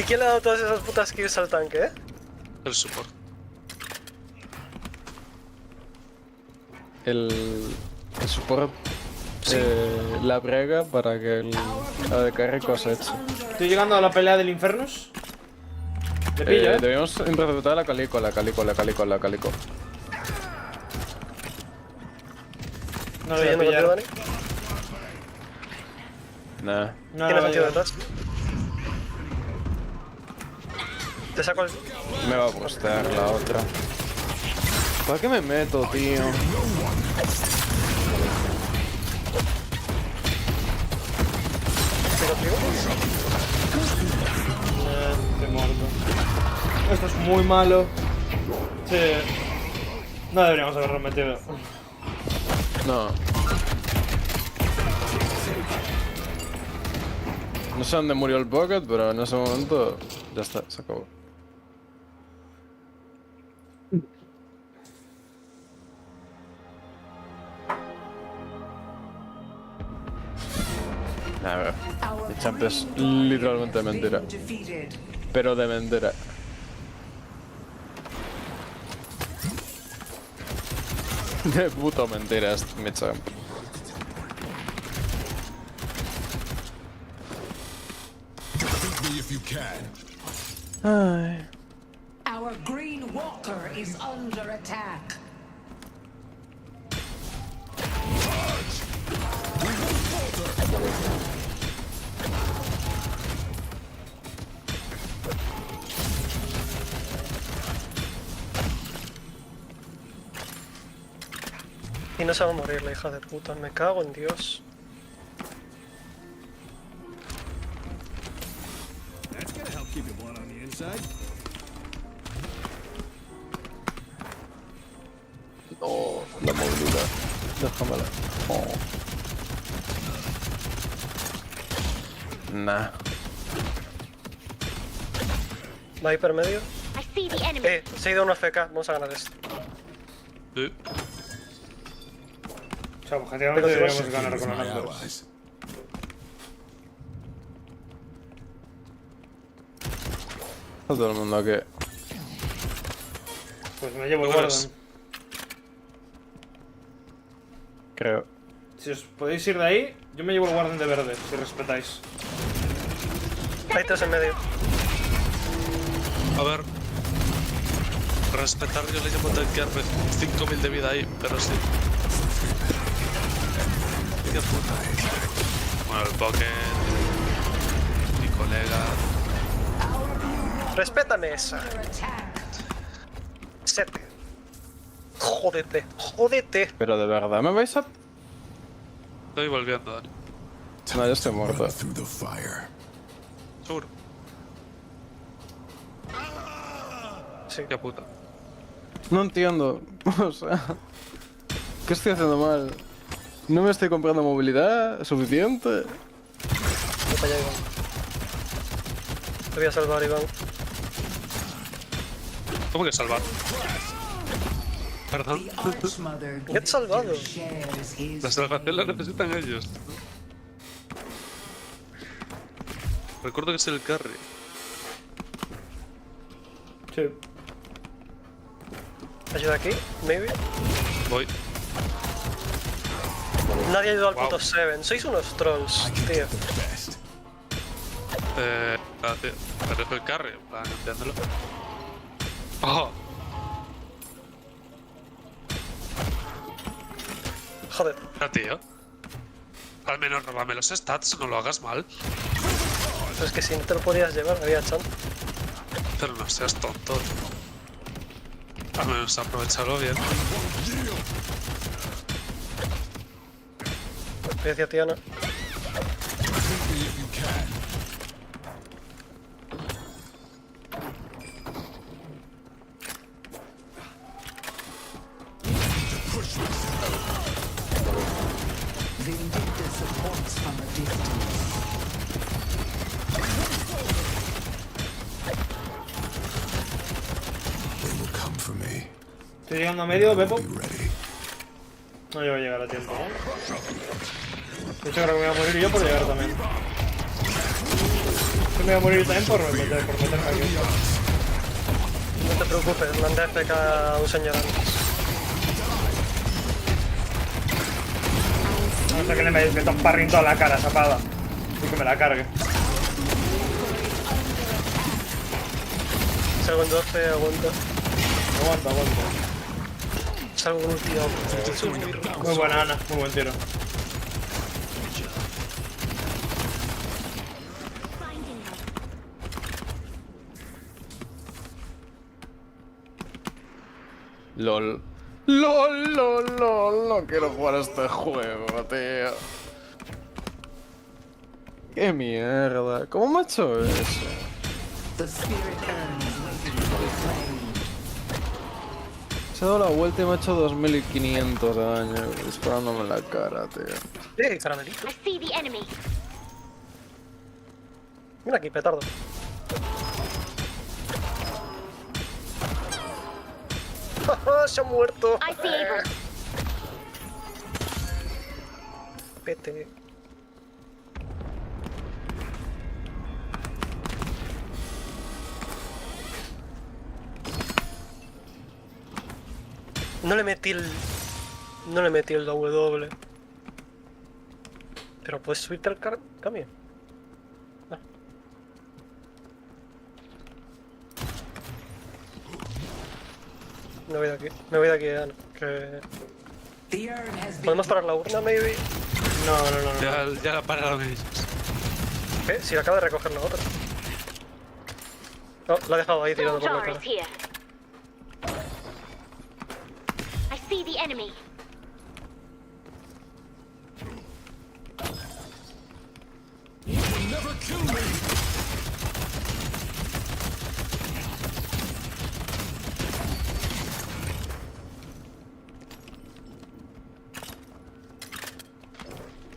quién le ha dado todas esas putas kills al tanque, eh? El support. El support la brega para que la de carry coseche. Estoy llegando a la pelea del Infernus. Le pillo, Debemos interceptar a la Calico. No le voy a pillar. Dani? Nah. No ¿Tiene le voy a sentido llevar. detrás? Te saco el... Me va a postear la otra. ¿Para qué me meto, tío? Estoy muerto. Esto es muy malo. Sí. No deberíamos haberlo metido. No. No sé dónde murió el Pocket, pero en ese momento ya está, se acabó. A ver, el champ es literalmente mentira. Pero de mentira. De puto mentira es mi champ. Ay. Our green walker is under attack. Y no se va a morir la hija de puta, me cago en Dios. No, la movilidad. Déjamela. Oh. Nah. Va hiper medio. I see the enemy. Se ha ido una FK, vamos a ganar esto. Sí. O sea, objetivamente deberíamos ganar con los numbers. A todo el mundo aquí. Pues me llevo el Warden. Creo. Si os podéis ir de ahí, yo me llevo el Warden de verde, si respetáis. Hay tres en medio. A ver. Respetar, yo le llamo tanquearme 5000 de vida ahí, pero sí. Qué puta. Bueno, el Pocket. Mi colega. Respétame esa. 7. Jódete, jódete. Pero de verdad, ¿me vais a...? Estoy volviendo, Dani. No, yo estoy muerto. Seguro. Sí. Qué puta. No entiendo. O sea... ¿Qué estoy haciendo mal? ¿No me estoy comprando movilidad suficiente? Voy para allá, Iván. Te voy a salvar, Iván. ¿Cómo que salvar? Perdón. ¿Qué te he salvado? La salvación la necesitan ellos. Recuerdo que es el carry. Sí. Ayuda aquí, maybe. Voy. Nadie ha ido al puto 7. Sois unos trolls, tío. Tío. Pero es el carry, en plan, entiéndelo. Oh. Joder. Tío. Al menos róbame los stats, no lo hagas mal. Pero es que si no te lo podías llevar, había chance. Pero no seas tonto. Al menos aprovecharlo bien. Voy hacia Tiana. Vindictive supports from a distance. Estoy llegando a medio, Beppo. No llevo a llegar a tiempo, ¿no? De hecho creo que me voy a morir yo por llegar también. Yo me voy a morir también por meterme aquí. No te preocupes, mandé FK a un señor antes. No sé que le meto un parrín toda la cara, zapada. Y que me la cargue. Salgo en 12, aguanta. Aguanta. Salgo en un tiro. Muy buena, Ana, muy buen tiro. LOL. LOL, LOL, LOL. No quiero jugar a este juego, tío. Qué mierda. ¿Cómo me ha hecho eso? Se ha dado la vuelta y me ha hecho 2500 de daño disparándome en la cara, tío. Caramelito. I see the enemy. Mira aquí, petardo. Se ha muerto. I see Abrams. Pete. No le metí el... No le metí el W. Pero puedes subirte al camión. No. Me voy de aquí. Me voy de aquí, Ana. Que... ¿Podemos parar la urna, maybe? No. Ya la pararon ellos. ¿Qué? Si acaba de recoger la otra. No, la ha dejado ahí tirando por la cara. Here. I see the enemy. Never kill me.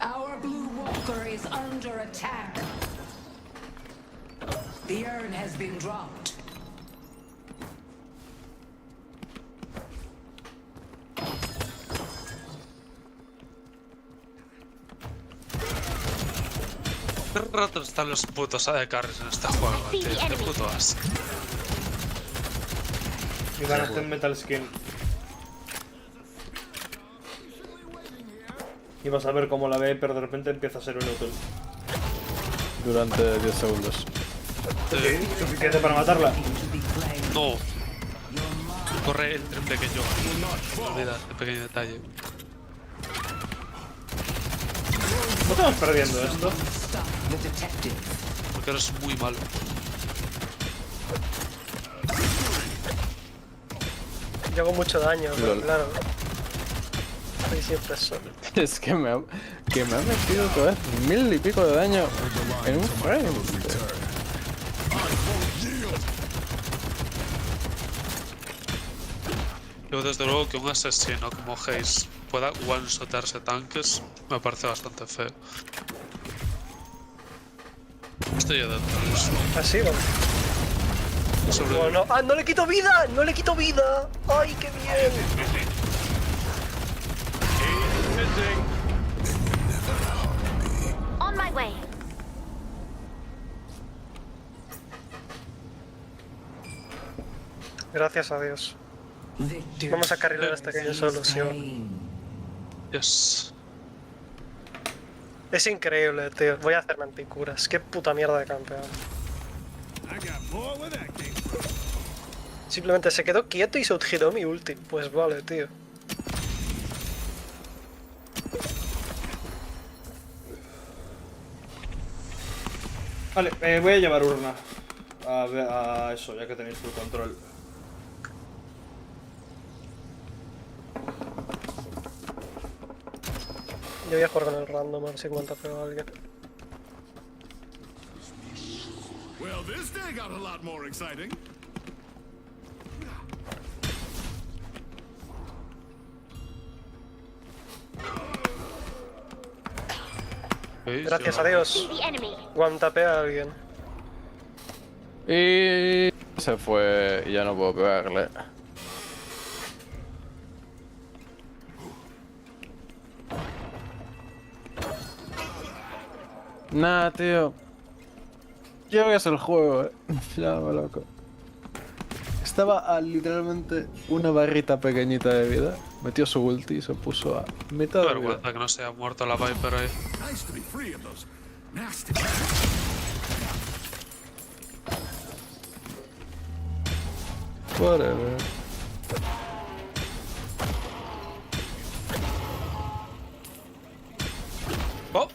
Our blue walker is under attack. The urn has been dropped. Qué rotos están los putos AD-carries en este juego, tío. Qué puto asco. Y van a hacer Metal Skin. Y vas a ver cómo la Viper de repente empieza a ser inútil. Durante 10 segundos. Sí, suficiente para matarla. No. Corre el triple que yo. Olvida este pequeño detalle. ¿No estamos perdiendo esto? Porque eres muy malo. Yo hago mucho daño, pero claro. Estoy siempre solo. Es que me ha metido otra vez 1000 y pico de daño en un frame. Yo desde luego que un asesino como Haze pueda one-shotarse tanques me parece bastante feo. Estoy ya dentro de eso. Así va. Oh, no. ¡Ah, no le quito vida! ¡No le quito vida! ¡Ay, qué bien! On my way. Gracias a Dios. Vamos a carrilar hasta que haya solución. Yes. Es increíble, tío. Voy a hacer manticuras. Qué puta mierda de campeón. Simplemente se quedó quieto y se outgiró mi ulti. Pues vale, tío. Vale, voy a llevar urna. A eso, ya que tenéis full control. Yo voy a jugar con el random a ver si cuenta pego a alguien. Well, this day got a lot more exciting. Gracias a Dios. Guantapea a alguien. Y se fue y ya no puedo pegarle. Nah, tío. Ya ves el juego, Ya me loco. Estaba a literalmente una barrita pequeñita de vida. Metió su ulti y se puso a mitad de vida. Vergüenza que no se haya muerto la Viper ahí. Nice to be free of those nasty. Whatever. Oh.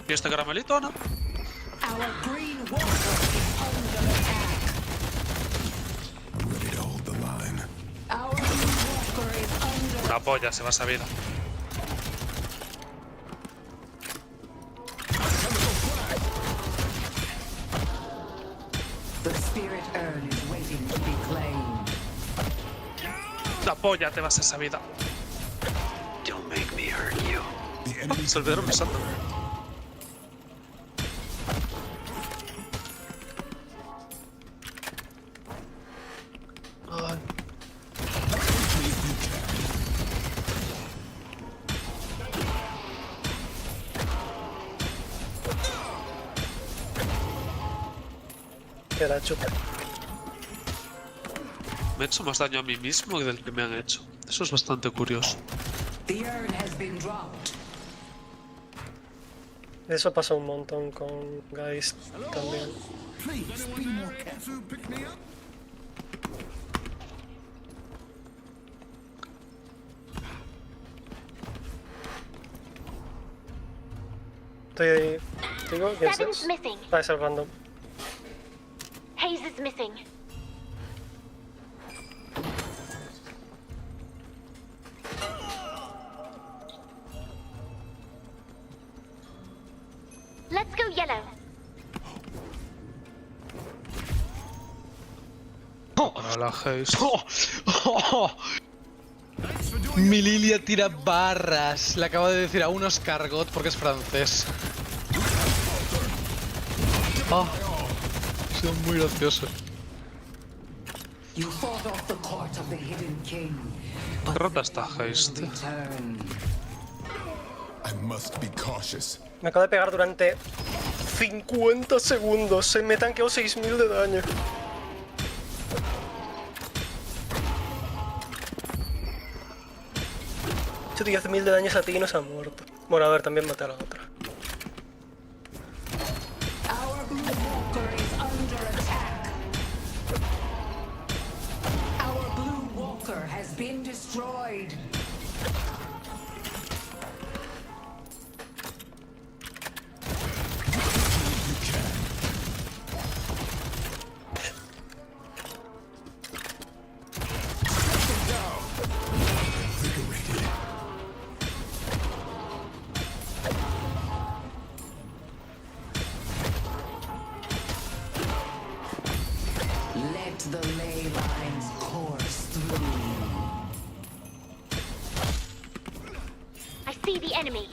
¿Y este caramelito, no? Our green walker is under attack. I'm ready to hold the line. Our Una polla se va esa vida. The spirit urn is waiting to be claimed. La polla te vas a esa vida. Don't make me hurt you. Se olvidaron besando. Ay. Que la chupa. Me he hecho más daño a mí mismo que del que me han hecho. Eso es bastante curioso. The urn has been dropped. Eso pasa un montón con Geist también. Estoy ahí. ¿Digo? ¿Quién Seven's es? missing. Ah, es el random. Hayes is missing. Let's go yellow. Para la Haze. Mi Lilia tira barras. Le acabo de decir a unos cargot porque es francés. Oh, ha sido muy gracioso. You fought off the court of the hidden king. Qué rota está Haze, tío. I must be cautious. Me acabo de pegar durante 50 segundos. Se me tanqueó 6000 de daño. Yo 10.000 de daño a ti y no se ha muerto. Bueno, a ver, también maté a la otra. Our blue walker is under attack. Our blue walker has been destroyed. Let the ley lines course through. I see the enemy.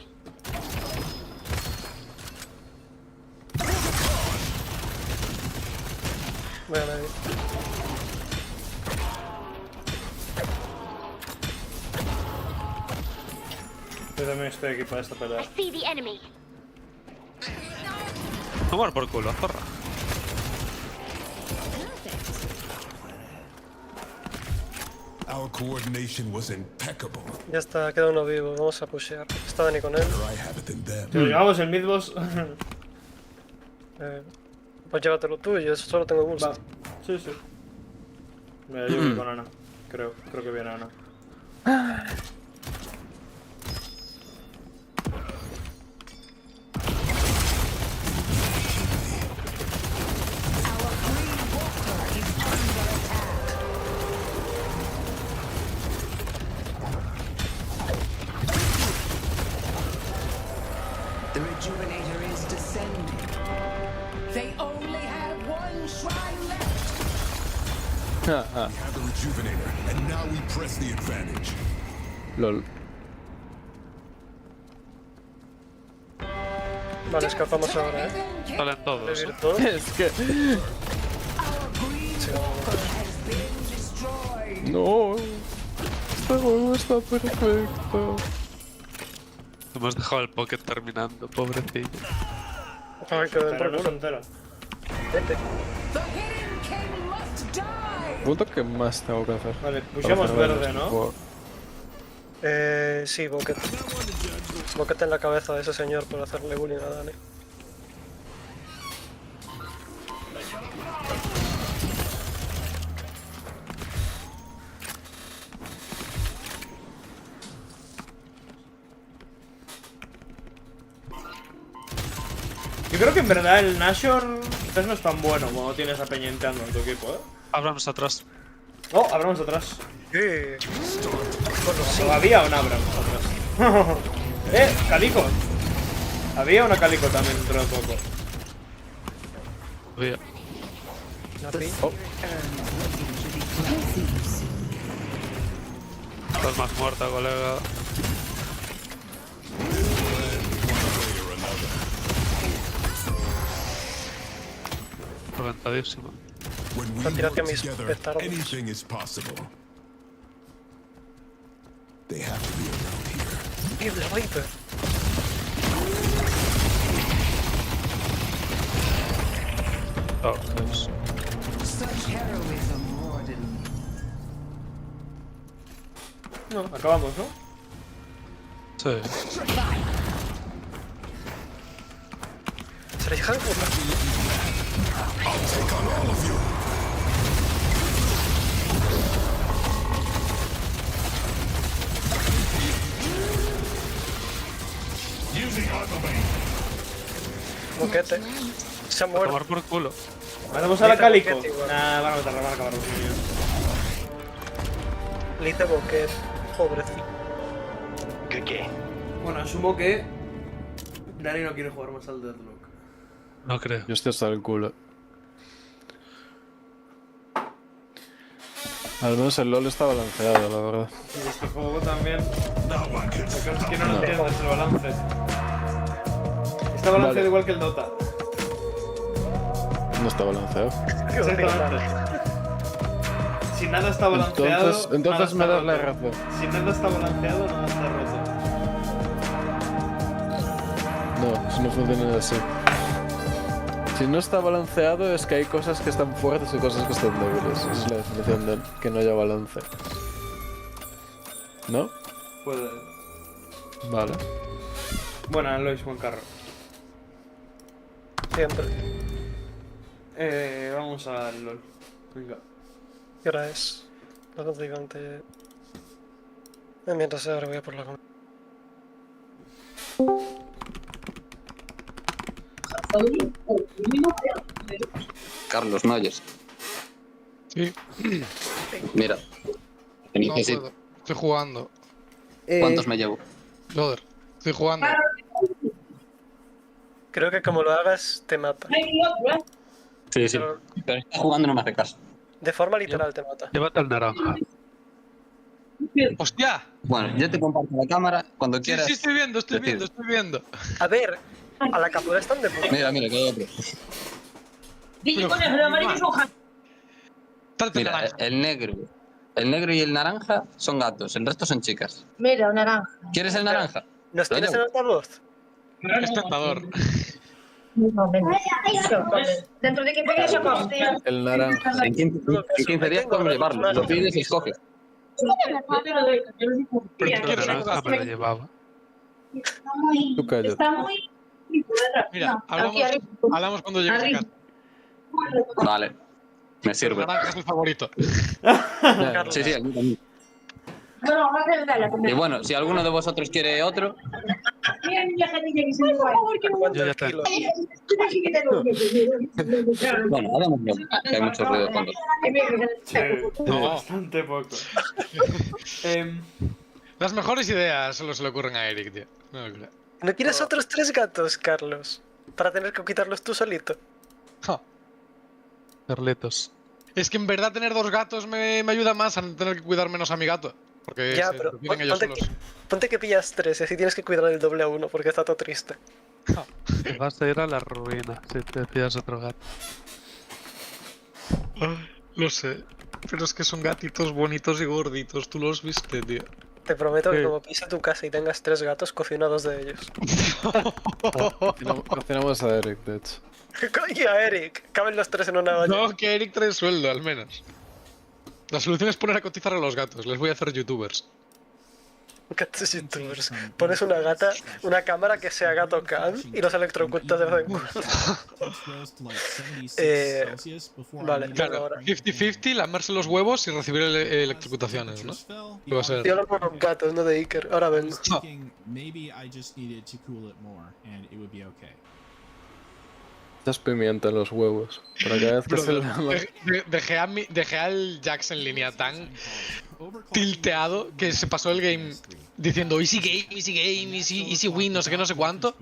Voy a nadie. Yo también estoy aquí para esta pelea. I see the enemy. Tomar por culo, zorra. Our coordination was impeccable. Ya está, queda uno vivo. Vamos a pushear. Está Dani con él. Better I have it than them. Si lo llevamos el midboss. Pues llévatelo tú, yo solo tengo boost. Va. Sí, sí. Mira, yo voy con Ana. Creo que viene Ana. Our green walker is under attack. The rejuvenator is descending. They only have one shrine left. We have the rejuvenator, and now we press the advantage. LOL. Vale, escapamos ahora, Salen todos. ¿eh? ¿Todo? Es que... Our green walker has been destroyed. No. Este juego está perfecto. Hemos dejado el pocket terminando, pobrecillo. Ay, que den Pero por no se culo. entera. Vete. The hidden king must die. Punto que más tengo que hacer. Vale, pushamos verde, ¿no? Sí, Boquete. Boquete en la cabeza de ese señor por hacerle bullying a Dani. Yo creo que en verdad el Nashor quizás no es tan bueno cuando tienes a Peña entrando en tu equipo, ¿eh? Abrams atrás. Oh, Abrams atrás. Bueno, ¿O había un Abrams atrás? Calico. Había una Calico también dentro de poco. Había. Oh. Estás más muerta, colega. Reventadísima. Está tirando a mis petardos. Anything is possible. They have to be around here. Tío, la Viper. Oh, pues. Such heroism, Warden. No, acabamos, ¿no? Sí. Se le hija de puta. I'll take on all of you. Using autobate. Boquete. Se ha A muerto. tomar por culo. Matamos a la Calico. Boquete igual. Nah, van a matarla, van a acabar los niños. Le hice boquete. Pobrecito. ¿Qué? Bueno, asumo que Dani no quiere jugar más al Deadlock. No creo. Yo estoy hasta el culo. Al menos el LOL está balanceado, la verdad. Y este juego también. Lo que es que no lo entiendes el balance. Está balanceado Vale. igual que el Dota. No está balanceado. Exactamente. Si nada está balanceado. Entonces nada me está das la roto. razón. Si nada está balanceado, nada está roto. No, si no funciona así. Si no está balanceado es que hay cosas que están fuertes y cosas que están débiles. Esa es la definición de que no haya balance. ¿No? Puede. Vale. Bueno, Lois, buen carro. Siempre. Vamos al LOL. Venga. ¿Qué hora es? Las 11:20. Mientras ahora voy a por la comida. Carlos, ¿me oyes? Sí. Mira. No puedo. Estoy jugando. ¿Cuántos me llevo? Joder, estoy jugando. Creo que como lo hagas, te mata. Sí, sí. Pero está jugando y no me hace caso. De forma literal te mata. Llévate al naranja. ¡Hostia! Bueno, yo te comparto la cámara cuando Sí, quieras. sí, estoy viendo. A ver, a la captura están de puta. Mira, que hay otro. Mira, el negro y el naranja son gatos, el resto son chicas. Mira, un naranja. ¿Quieres el naranja? ¿Nos tienes en altavoz? Espectador. No, venga. Eso, pues, dentro de que pegue eso coste. El naranja. En 15 días podemos llevarlo. Lo pides y escoges. ¿Qué naranja me lo llevaba? Tú cállate. Está muy... Mira, hablamos cuando llegues a casa. Vale, me El sirve. naranja es mi favorito. Sí, sí, a mí también. Bueno, vamos a hacer la Y bueno, si alguno de vosotros quiere otro, Yo ya tengo. bueno, hagámoslo. Que hay mucho ruido de fondo. Sí, No. bastante poco. Las mejores ideas solo se le ocurren a Eric, tío. No lo creo. ¿No quieres otros 3 gatos, Carlos? Para tener que quitarlos tú solito. Ja. Carletos. Es que en verdad tener 2 gatos me ayuda más a no tener que cuidar menos a mi gato. Porque Ya, se pero entretienen ellos solos. ponte que pillas 3 y así tienes que cuidar el doble a uno porque está todo triste. Te vas a ir a la ruina si te pillas otro gato. Lo sé. Pero es que son gatitos bonitos y gorditos. Tú los viste, tío. Te prometo que Sí. como pise tu casa y tengas 3 gatos, cocino a 2 de ellos. Cocinamos a Eric, de hecho. Coño, Eric, caben los 3 en una olla. No, que Eric trae sueldo, al menos. La solución es poner a cotizar a los gatos. Les voy a hacer youtubers. Gatos youtubers. Pones una gata, una cámara que sea gato cam y los electrocutas de vez en cuando. Vale, Claro, ahora. 50-50, lamerse los huevos y recibir electrocutaciones, ¿no? ¿Qué va a ser? Yo hablo con gatos, no de Iker. Ahora vengo. Echas pimienta en los huevos. Pero cada vez que se Dejé al Jax en línea tan tilteado que se pasó el game diciendo easy game, easy win, no sé qué, no sé cuánto.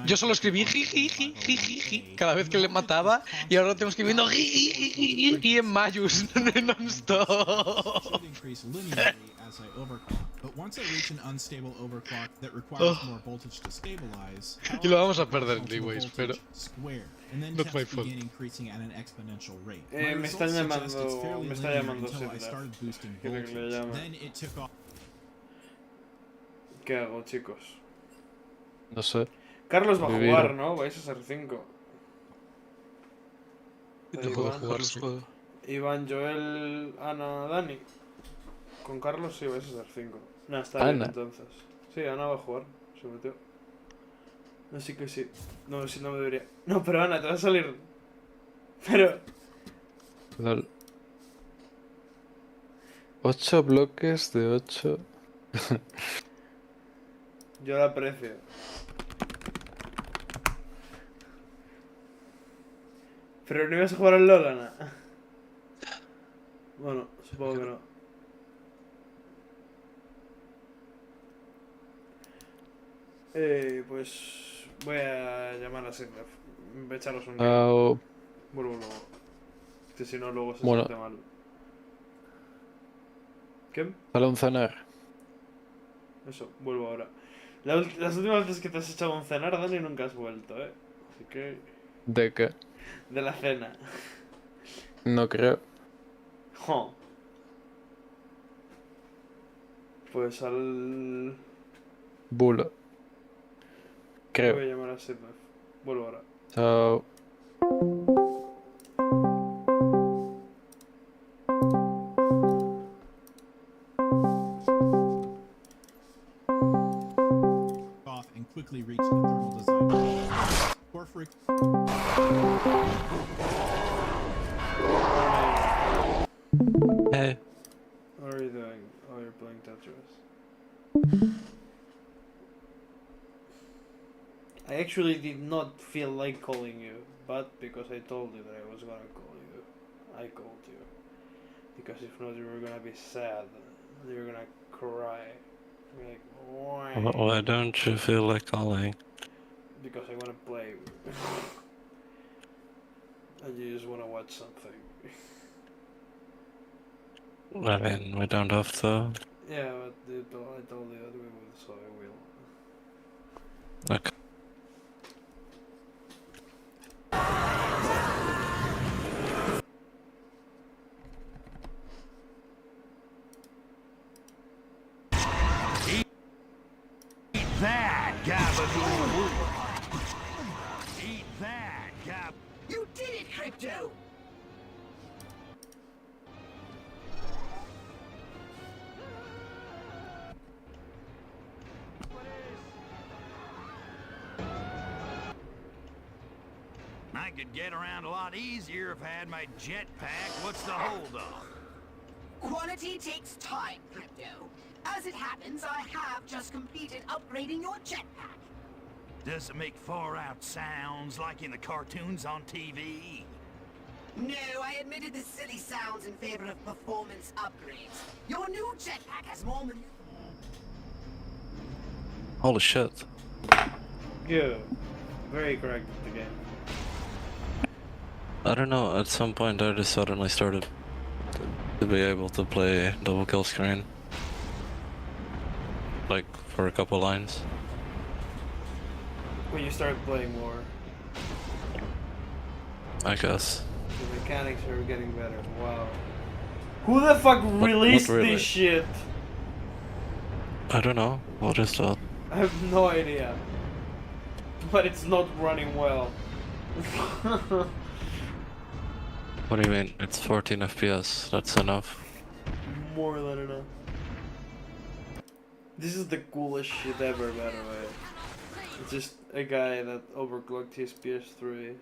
Yo solo escribí jiji cada vez que le mataba y ahora lo tengo escribiendo jiji en mayús non-stop. Y lo vamos a perder en D-Ways, pero not my fault. Me está llamando Sidla. Quiero que le llame. ¿Qué hago, chicos? No sé. Carlos va a jugar, ¿no? Vais a ser 5. No puedo jugar los juegos. Iván, Joel, Ana, Dani. Con Carlos sí vais a ser 5. No, está bien entonces. Sí, Ana va a jugar. Se metió. Así que sí. No, si no me debería. No, pero Ana, te va a salir. Pero. Lol. 8 bloques de 8. Yo lo aprecio. Pero no ibas a jugar al LOL, Ana. Bueno, supongo que no. Pues voy a llamar a Sidney. Voy a echaros un game. Vuelvo luego. Que si no, luego se siente mal. ¿Qué? Sale un cenar. Eso, vuelvo ahora. Las últimas veces que te has echado un cenar, Dani, nunca has vuelto, ¿eh? Así que... ¿De qué? De la cena. No creo. Jo. Pues al... Bulo. Creo. Voy a llamar a Sidney. Vuelvo ahora. Chao. Quickly reach the thermal design. Hey. How are you doing? Oh, you're playing Tetris. I actually did not feel like calling you, but because I told you that I was gonna call you, I called you. Because if not, you were gonna be sad. You were gonna cry. Like, why? Why don't you feel like calling? Because I wanna play. And you just wanna watch something. I mean, we don't have to. Yeah, but I told you that we would, so I will. Okay. That gabagool. Eat that gab. You did it, Crypto! I could get around a lot easier if I had my jetpack. What's the holdup? Quality takes time, Crypto. As it happens, I have just completed upgrading your jetpack. Does it make far-out sounds like in the cartoons on TV? No, I admitted the silly sounds in favor of performance upgrades. Your new jetpack has more maneuver. Holy shit. Yeah, very correct with the game. I don't know, at some point I just suddenly started to be able to play double kill screen. Like, for a couple lines. When you start playing more. I guess. The mechanics are getting better. Wow. Who the fuck released really? this shit? I don't know. What is that? I have no idea. But it's not running well. What do you mean? It's 14 FPS. That's enough. More than enough. This is the coolest shit ever, by the way. It's just a guy that overclocked his PS3.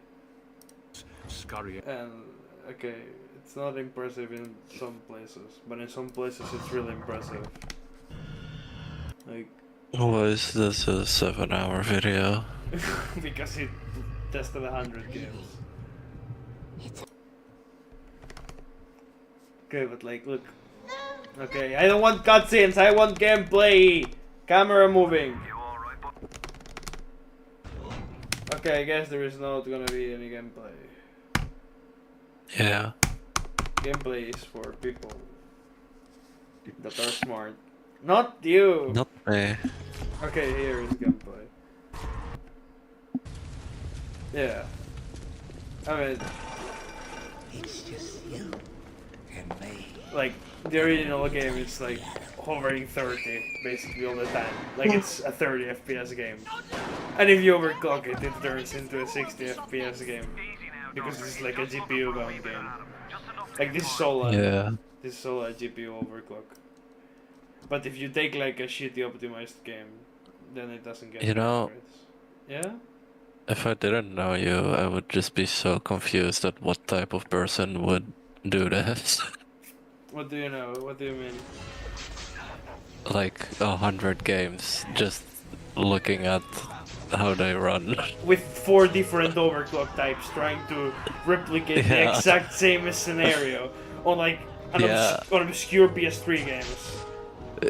Scurry. And, okay, it's not impressive in some places, but in some places it's really impressive. Like... Why is this a 7-hour video? Because it tested 100 games. Okay, but like, look. Okay, I don't want cutscenes, I want gameplay! Camera moving! Okay, I guess there is not gonna be any gameplay. Yeah. Gameplay is for people that are smart. Not you! Not me. Okay, here is gameplay. Yeah. I mean... It's just you and me. Like, the original game is like hovering 30 basically all the time. Like it's a 30 FPS game. And if you overclock it, it turns into a 60 FPS game. Because it's like a GPU bound game. Like this is all Yeah. this is all a GPU overclock. But if you take like a shitty optimized game, then it doesn't get You know, yeah? if I didn't know you, I would just be so confused at what type of person would do this. What do you know? What do you mean? Like 100 games, just looking at how they run. With 4 different overclock types trying to replicate the Yeah. exact same scenario on like an Yeah. on obscure PS3 games.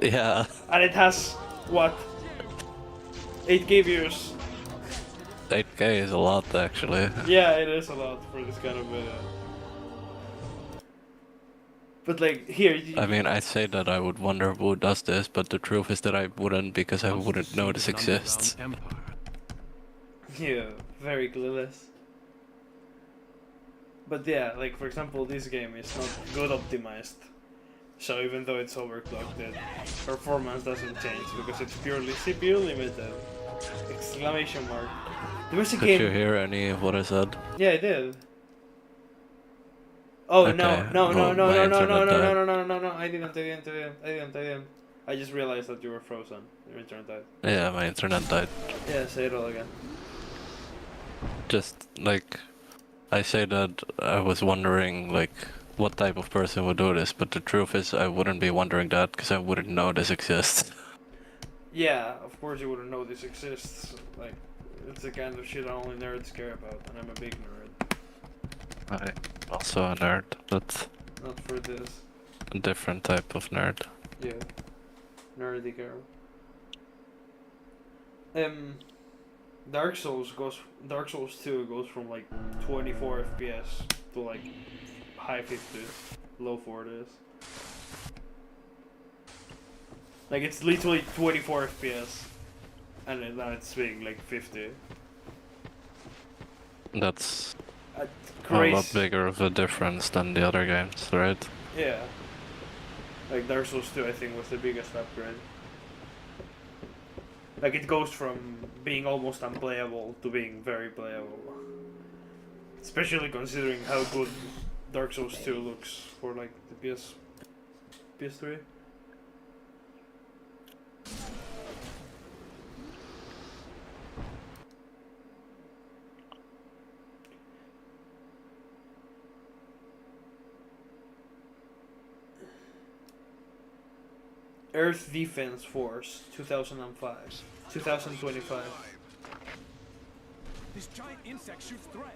Yeah. And it has what? 8K views. 8K is a lot, actually. Yeah, it is a lot for this kind of video. But like here, I mean, I say that I would wonder who does this, but the truth is that I wouldn't because I wouldn't know this exists. yeah, very clueless. But yeah, like for example, this game is not good optimized. So even though it's overclocked, the performance doesn't change because it's purely CPU limited. Exclamation mark. There was a Could game. you hear any of what I said? Yeah, I did. Oh Okay, no! well, my internet died. No! I didn't. I just realized that you were frozen. Your internet died. Yeah, my internet died. Yeah, say it all again. Just like, I say that I was wondering like what type of person would do this, but the truth is I wouldn't be wondering that because I wouldn't know this exists. Yeah, of course you wouldn't know this exists. Like, it's the kind of shit only nerds care about, and I'm a big nerd. I'm also a nerd, but Not for this. a different type of nerd. Yeah. Nerdy girl. Dark Souls 2 goes from like 24 FPS to like high 50s, low 40s. Like it's literally 24 FPS, and then now it's being like 50. That's a Crazy. lot bigger of a difference than the other games, right? Yeah. Like Dark Souls 2 I think was the biggest upgrade. Like it goes from being almost unplayable to being very playable. Especially considering how good Dark Souls 2 looks for like the PS3. Earth Defense Force 2005, 2025. This giant insect shoots thread.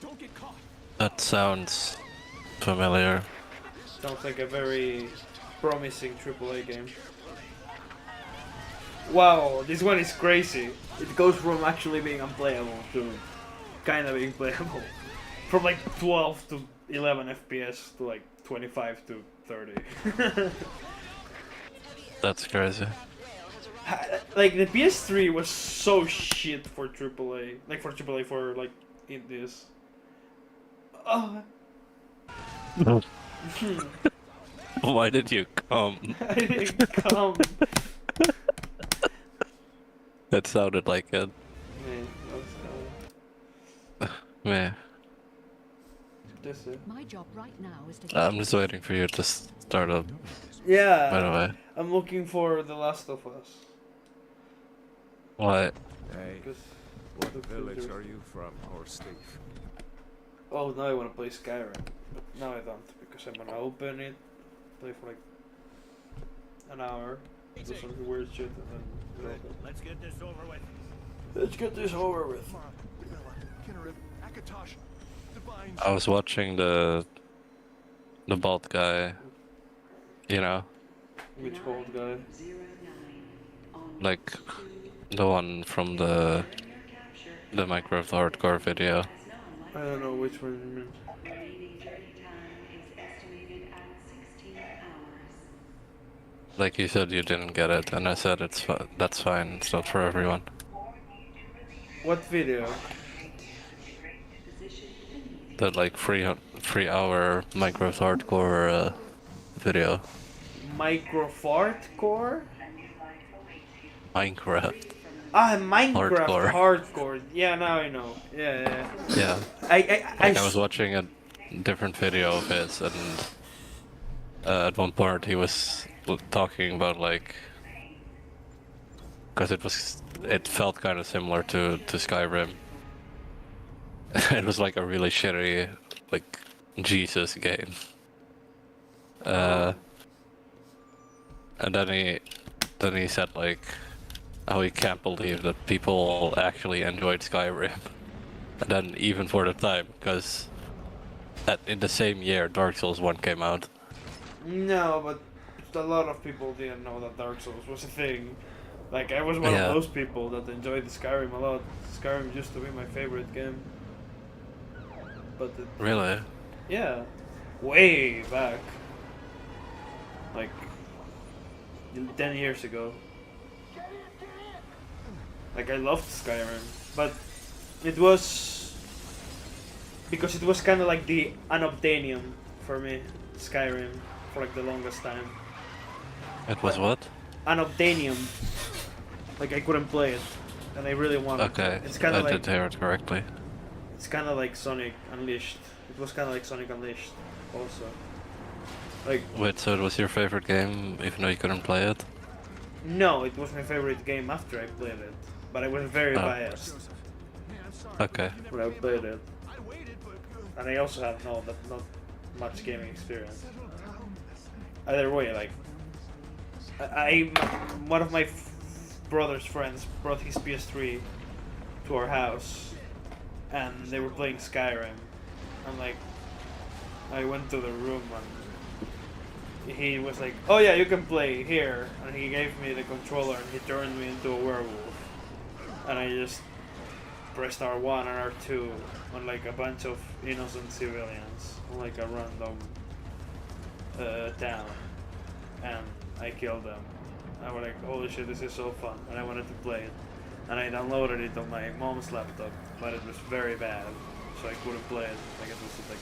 Don't get caught. That sounds familiar. Sounds like a very promising AAA game. Wow, this one is crazy. It goes from actually being unplayable to kind of being playable. From like 12 to 11 FPS to like 25 to 30. That's crazy. Like the PS3 was so shit for AAA, like for like indies. Oh. Why did you come? I didn't come. That sounded like it. Man, Meh. that's it. My job right now is to I'm just waiting for you to start up. Yeah. By the way. I'm looking for The Last of Us. What? Hey, Because what the village filter- are you from, Horse Thief? Oh, now I want to play Skyrim, but now I don't because I'm gonna open it, play for like an hour, do some weird shit, and then. Let's get this over with. Let's get this over with. I was watching the bald guy, you know, Which old guy? like the one from the Minecraft hardcore video. I don't know which one you mean. Like you said, you didn't get it, and I said that's fine. It's not for everyone. What video? That like 3 hour Minecraft hardcore video. Microfart core? Minecraft. Ah, Minecraft Hardcore. hardcore. Yeah, now I know. Yeah. Yeah. I was watching a different video of his, and at one part he was talking about like, because it felt kind of similar to Skyrim. It was like a really shitty, like, Jesus game. And then he said like how he can't believe that people actually enjoyed Skyrim. And then even for the time, because in the same year Dark Souls 1 came out. No, but a lot of people didn't know that Dark Souls was a thing. Like, I was one Yeah. of those people that enjoyed Skyrim a lot. Skyrim used to be my favorite game. But Really? yeah, way back. Like 10 years ago. Like, I loved Skyrim, but it was because it was kind of like the unobtainium for me, Skyrim, for like the longest time. It was what? Unobtainium. Like, I couldn't play it, and I really wanted Okay, to. It's kind I of like did hear it correctly. it's kind of like Sonic Unleashed. It was kind of like Sonic Unleashed, also. Like, Wait, so it was your favorite game, even though you couldn't play it? no, it was my favorite game after I played it, but I was very Oh. biased Okay. when I played it, and I also had not much gaming experience. Either way, like, one of my brother's friends brought his PS3 to our house, and they were playing Skyrim, and like, I went to the room and he was like, "Oh yeah, you can play here," and he gave me the controller and he turned me into a werewolf, and I just pressed R1 and R2 on like a bunch of innocent civilians on like a random town, and I killed them. I was like, holy shit, this is so fun, and I wanted to play it, and I downloaded it on my mom's laptop, but it was very bad, so I couldn't play it. Like, it was like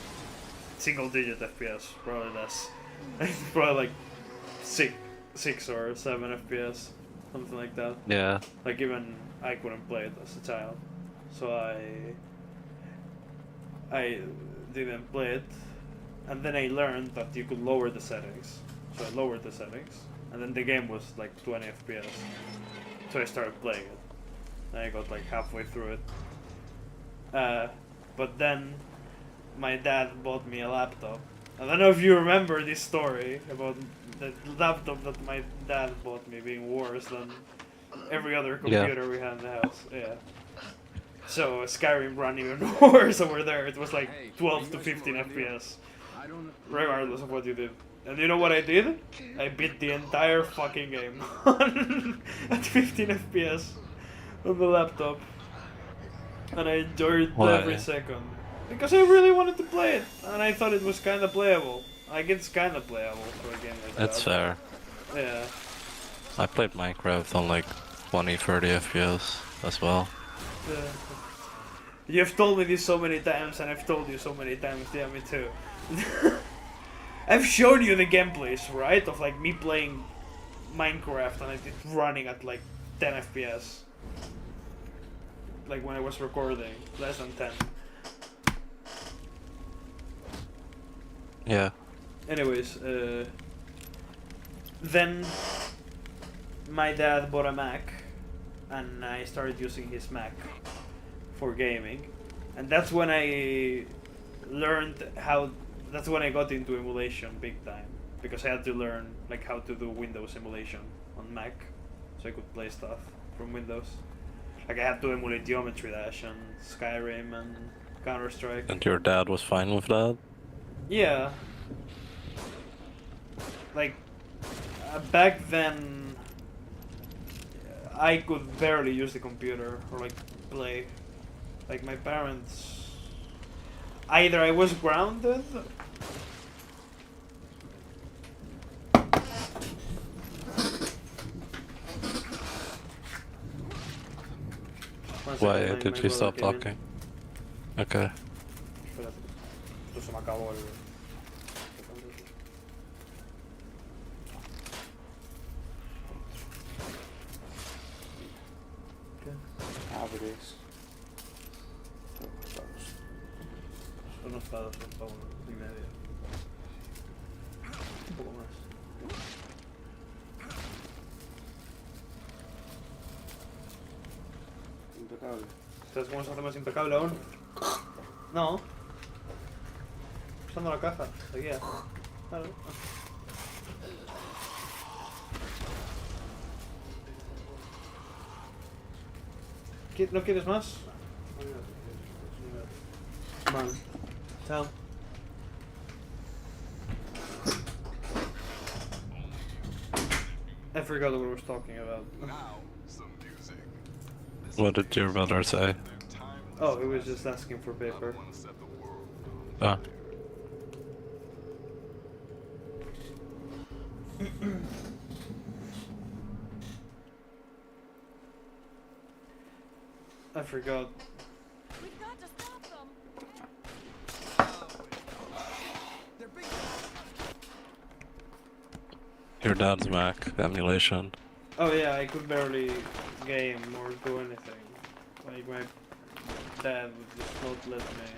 single-digit FPS, probably less. Probably like 6 or 7 FPS, something like that. Yeah. Like, even I couldn't play it as a child, so I didn't play it, and then I learned that you could lower the settings. So I lowered the settings, and then the game was like 20 FPS. So I started playing it, and I got like halfway through it. But then my dad bought me a laptop. I don't know if you remember this story about the laptop that my dad bought me being worse than every other computer we had in the house. Yeah. So Skyrim ran even worse over there. It was like 12 to 15 FPS, regardless of what you did. And you know what I did? I beat the entire fucking game at 15 FPS on the laptop, and I enjoyed every second because I really wanted to play it, and I thought it was kind of playable. Like, it's kind of playable for a game like that. That's fair. Yeah. I played Minecraft on like 20-30 FPS as well. Yeah. You've told me this so many times, and I've told you so many times. Yeah, me too. I've shown you the gameplays, right? Of like me playing Minecraft and it running at like 10 FPS. Like when I was recording, less than 10. Yeah. Anyways, then my dad bought a Mac, and I started using his Mac for gaming, and that's when I learned how. That's when I got into emulation big time, because I had to learn like how to do Windows emulation on Mac, so I could play stuff from Windows. Like I had to emulate Geometry Dash and Skyrim and Counter-Strike. And your dad was fine with that? Yeah. Like, back then, I could barely use the computer or like play. Like my parents, either I was grounded. Why did you stop talking? Okay. Esto se me acabó el... Abres. Son unos pados, son uno y medio. Un poco más. Impecable. ¿Sabes cómo se hace más impecable aún? No. Usando la caja, de guía. Claro. ¿No quieres más? Vale. Chao. I forgot what we were talking about. What did your brother say? Oh, he was just asking for paper. Ah. I forgot. Your dad's Mac emulation. Oh yeah, I could barely game or do anything. Like my dad would just not let me.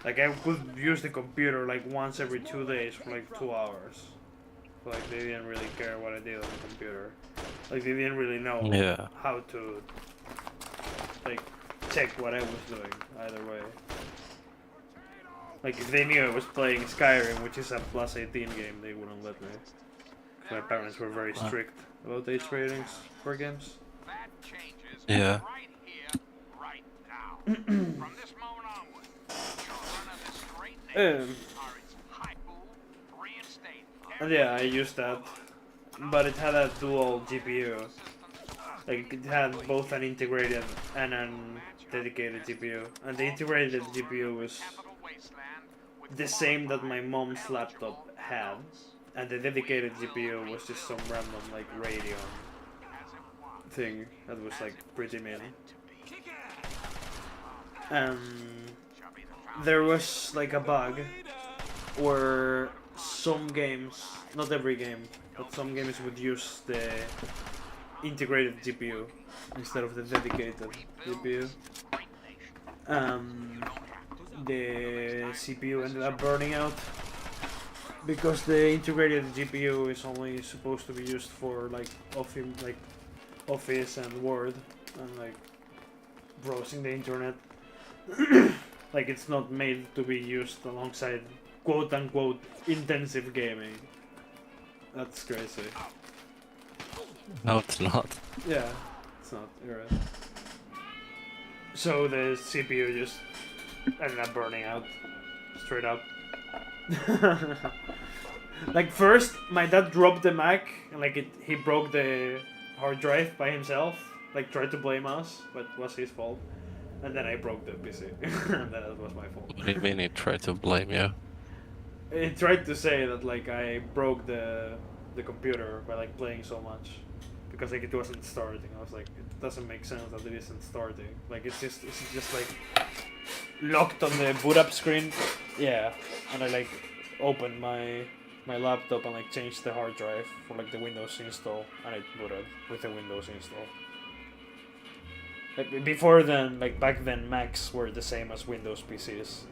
Like I could use the computer like once every 2 days for like 2 hours. Like they didn't really care what I did on the computer. Like they didn't really know how to like check what I was doing either way. Like if they knew I was playing Skyrim, which is a +18 game, they wouldn't let me. My parents were very strict about age ratings for games. Yeah. And yeah, I used that, but it had a dual GPU. Like it had both an integrated and a dedicated GPU, and the integrated GPU was the same that my mom's laptop had, and the dedicated GPU was just some random like Radeon thing that was like pretty mini. There was like a bug where some games, not every game, but some games would use the integrated GPU instead of the dedicated GPU. The CPU ended up burning out because the integrated GPU is only supposed to be used for like Office and Word and like browsing the internet. Like it's not made to be used alongside quote-unquote intensive gaming. That's crazy. No, it's not. Yeah, it's not. You're right. So the CPU just ended up burning out, straight up. Like first, my dad dropped the Mac, and like he broke the hard drive by himself. Like tried to blame us, but it was his fault. And then I broke the PC, and that was my fault. What do you mean he tried to blame you? He tried to say that like I broke the computer by like playing so much, because like it wasn't starting. I was like, it doesn't make sense that it isn't starting. Like it's just like locked on the boot up screen. Yeah, and I like opened my laptop and like changed the hard drive for like the Windows install, and it booted with the Windows install. Like before then, like back then, Macs were the same as Windows PCs.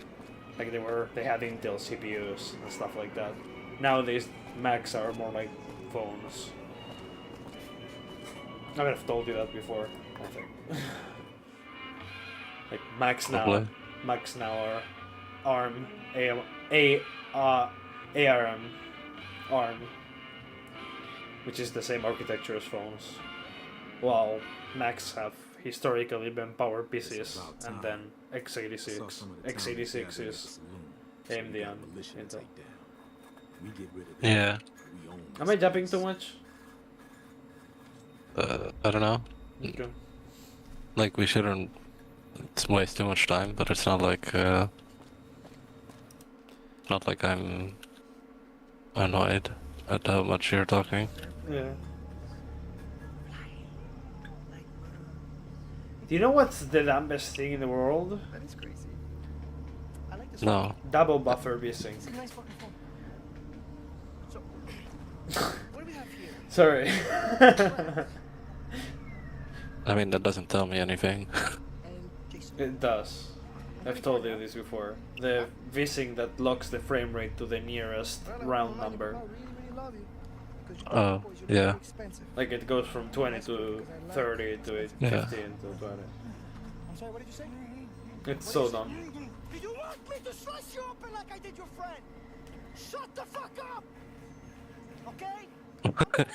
Like they had Intel CPUs and stuff like that. Nowadays, Macs are more like phones. I might have told you that before, I think. Like Macs now are ARM, ARM, which is the same architecture as phones. While Macs have historically been power PCs, and then x86. x86 is AMD and Intel. Yeah. Am I jumping too much? I don't know. Okay. Like, we shouldn't waste too much time, but it's not like I'm annoyed at how much you're talking. Yeah. Do you know what's the dumbest thing in the world? That is crazy. I like this. No. Double buffer vsync. It's a nice fucking phone. So, what do we have here? Sorry. I mean, that doesn't tell me anything. It does. I've told you this before. The vsync that locks the frame rate to the nearest round number. Oh, yeah. Like it goes from 20 to 30 to 15 Yeah. to 20. I'm sorry, what did you say? It's so dumb. Did you want me to slice you open like I did your friend? Shut the fuck up! Okay? Look at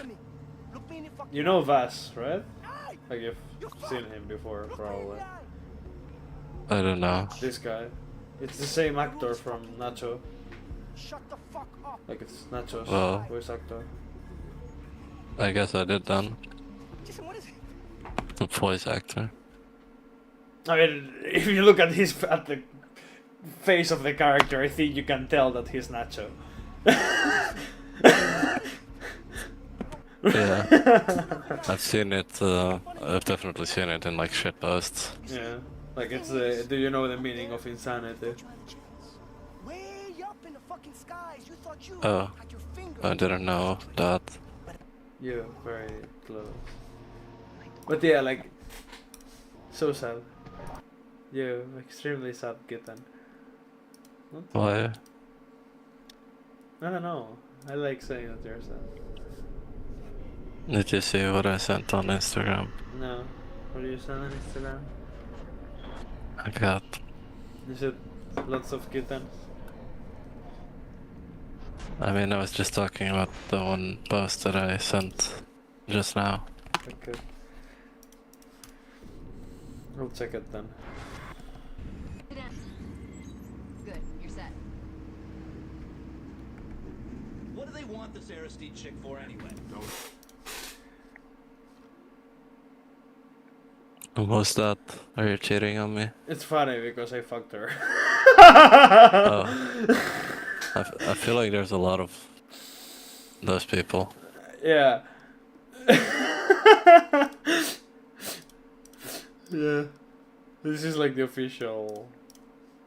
me. Look me in the fucking You know Vass, right? Like you've seen him before, probably. I don't know. This guy. It's the same actor from Nacho. Shut the fuck up. Like it's Nacho's Well. voice actor. I guess I did then. Jason, what is it? The voice actor. I mean, if you look at the face of the character, I think you can tell that he's Nacho. Yeah. I've seen it, I've definitely seen it in like shit posts. Yeah, like it's do you know the meaning of insanity? Way up in the fucking skies. You thought you Oh, had your finger. I didn't know that. Yeah, very close. But yeah, like, so sad. Yeah, extremely sad kitten. What? Why? I don't know. I like saying that you're sad. Did you see what I sent on Instagram? No. What do you send on Instagram? I got. Is it lots of kittens? I mean, I was just talking about the one post that I sent just now. Okay. I'll check it then. Good, you're set. What do they want this Aristide chick for anyway? What's that? Are you cheating on me? It's funny because I fucked her. Oh. I feel like there's a lot of those people. Yeah. Yeah. This is like the official,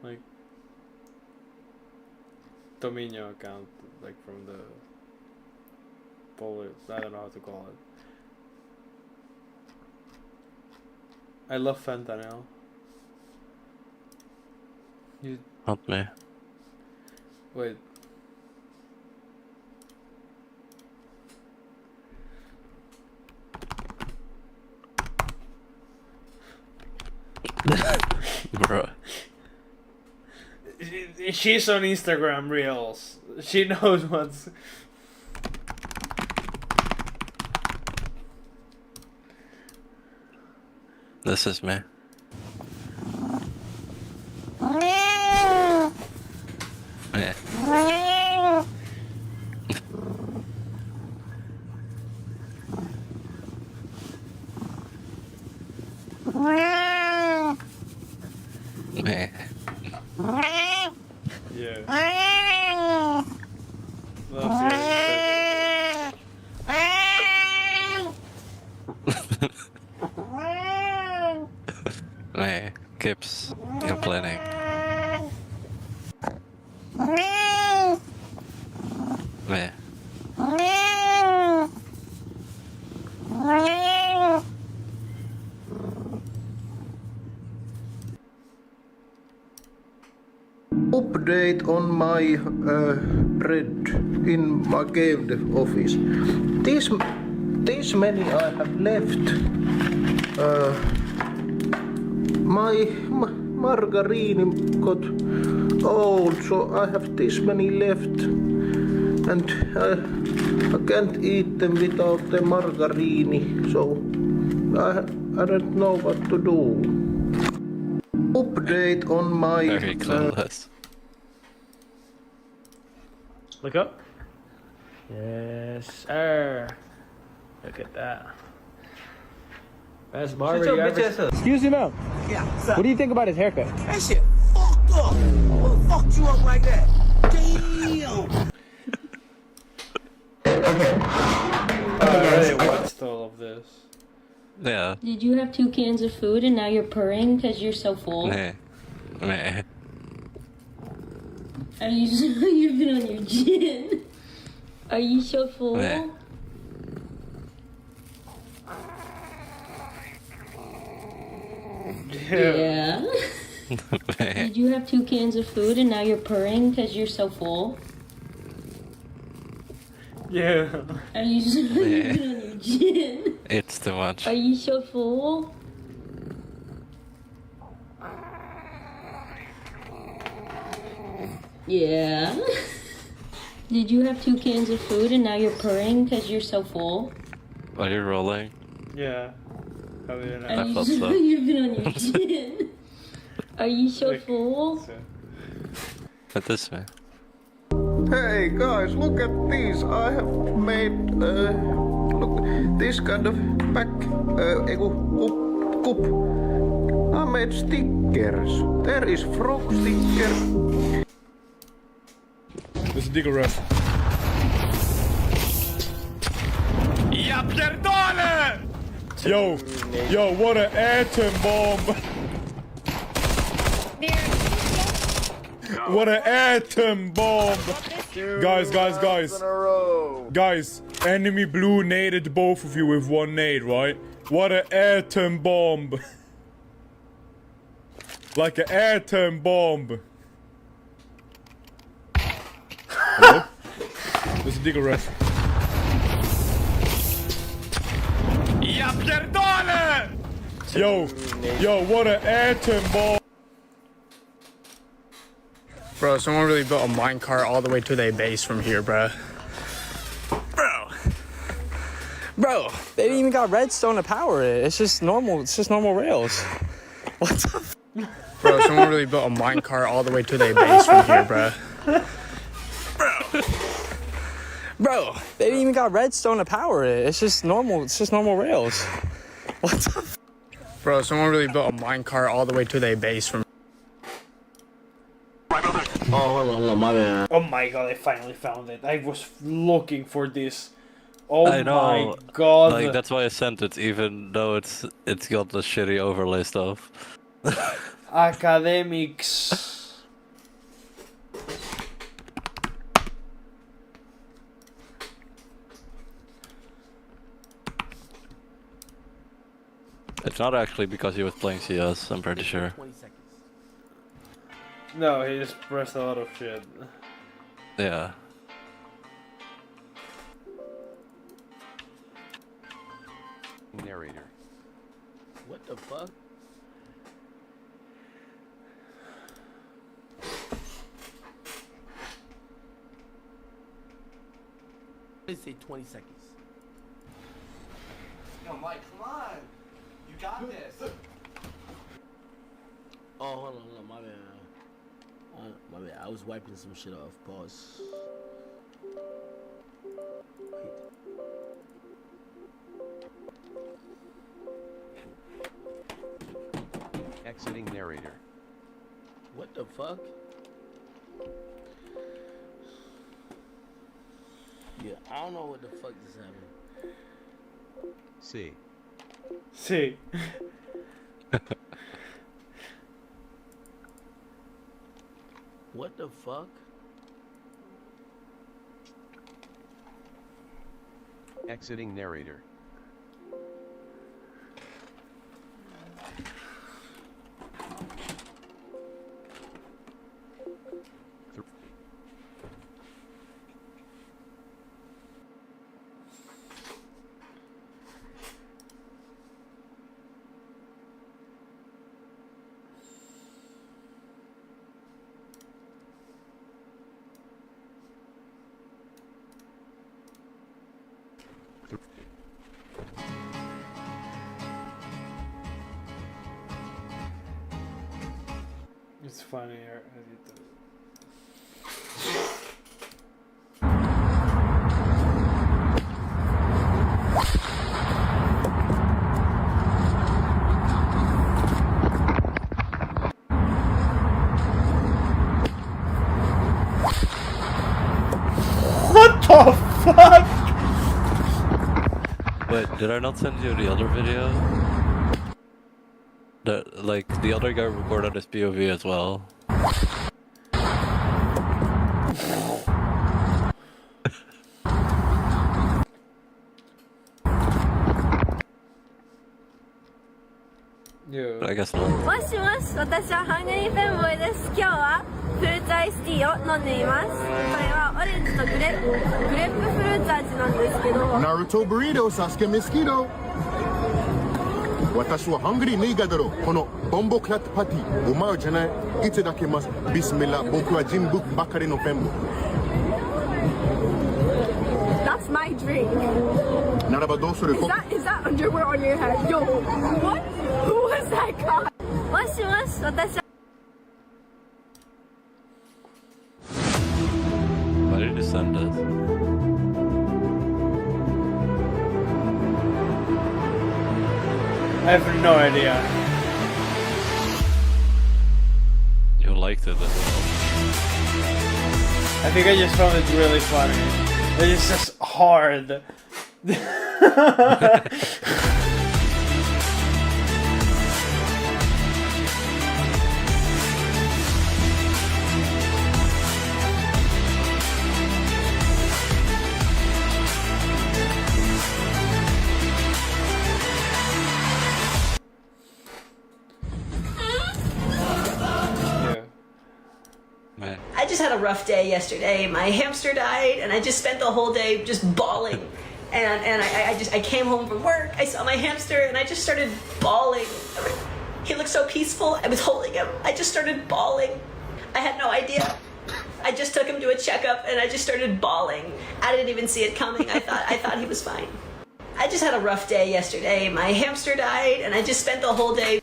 like, Domino account, like from the police. I don't know how to call it. I love fentanyl. You Not me. wait. Bro. She's on Instagram Reels. She knows what's. This is me. Yeah. Meh. Yeah. Meh. Keeps complaining. Meh. Update on my bread in my game dev office. This many I have left. My margarine got old, so I have this many left, and I can't eat them without the margarine. so I don't know what to do. Update on my... Very clueless. Look up. Yes, sir. Look at that. Best barber you ever... Excuse me, ma'am. Yeah, What do you think about his haircut? That shit fucked up. Who fucked you up like that? Damn. I really watched all of this. Yeah. Did you have 2 cans of food and now you're purring because you're so full? Meh. Meh. Are you you've been on your gin? Are you so full? Meh. Yeah. Did you have 2 cans of food and now you're purring because you're so full? Yeah. Are you you've been on your gin? It's too much. Are you so full? Yeah. Did you have 2 cans of food and now you're purring because you're so full? Are you rolling? Yeah. How do you know? Are I thought so. You've been on your gin. Are you so full? But this way. Hey guys, look at this. I have made look this kind of pack. Cup. I made stickers. There is frog sticker. There's a digger ref. Ja pierdolę! Yo, what an atom bomb! What an atom bomb! Guys. Guys, enemy blue naded both of you with 1 nade, right? What an atom bomb! Like an atom bomb! Hello? There's a digger ref. Ja pierdolę! Yo, what an atom bomb! Bro, someone really built a minecart all the way to their base from here, bro. Bro, they didn't even got redstone to power it. It's just normal rails. What the f? Bro, someone really built a minecart all the way to their base from here, bro. Bro, they didn't even got redstone to power it. It's just normal rails. What the f? Bro, someone really built a minecart all the way to their base from... Oh my god, I finally found it. I was looking for this. Oh I know. my god. Like that's why I sent it, even though it's got the shitty overlay stuff. Academics. It's not actually because he was playing CS, I'm pretty sure. No, he just pressed a lot of shit. Yeah. Narrator. What the fuck? Let's say 20 seconds. Yo, Mike, come on. You got this. Oh, hold on, my bad. My bad, I was wiping some shit off. Pause. Exiting narrator. What the fuck? Yeah, I don't know what the fuck just happened. C. Sí. What the fuck? Exiting narrator. It's funnier as you do. What the fuck? Wait, did I not send you the other video? The other guy recorded his POV as well. I guess not. もしもし、私はハングリーペンボーイです。今日はフルーツアイスティーを飲んでいます。これはオレンジとグレープフルーツ味なんですけど。Naruto burrito, Sasuke mosquito. 私はハングリーネイガーだろう。このボンボクラットパティ、お前じゃない。いつだけます。ビスミラ、僕は人物ばかりのペンボ。That's my drink. ならばどうする？ Is that underwear on your head? Yo, what? Who was that guy? もしもし、私は Why did you send this? I have no idea. You liked it as well. I think I just found it really funny. It's just hard. I just had a rough day yesterday. My hamster died, and I just spent the whole day just bawling. And I came home from work. I saw my hamster, and I just started bawling. He looked so peaceful. I was holding him. I just started bawling. I had no idea. I just took him to a checkup, and I just started bawling. I didn't even see it coming. I thought he was fine. I just had a rough day yesterday. My hamster died, and I just spent the whole day.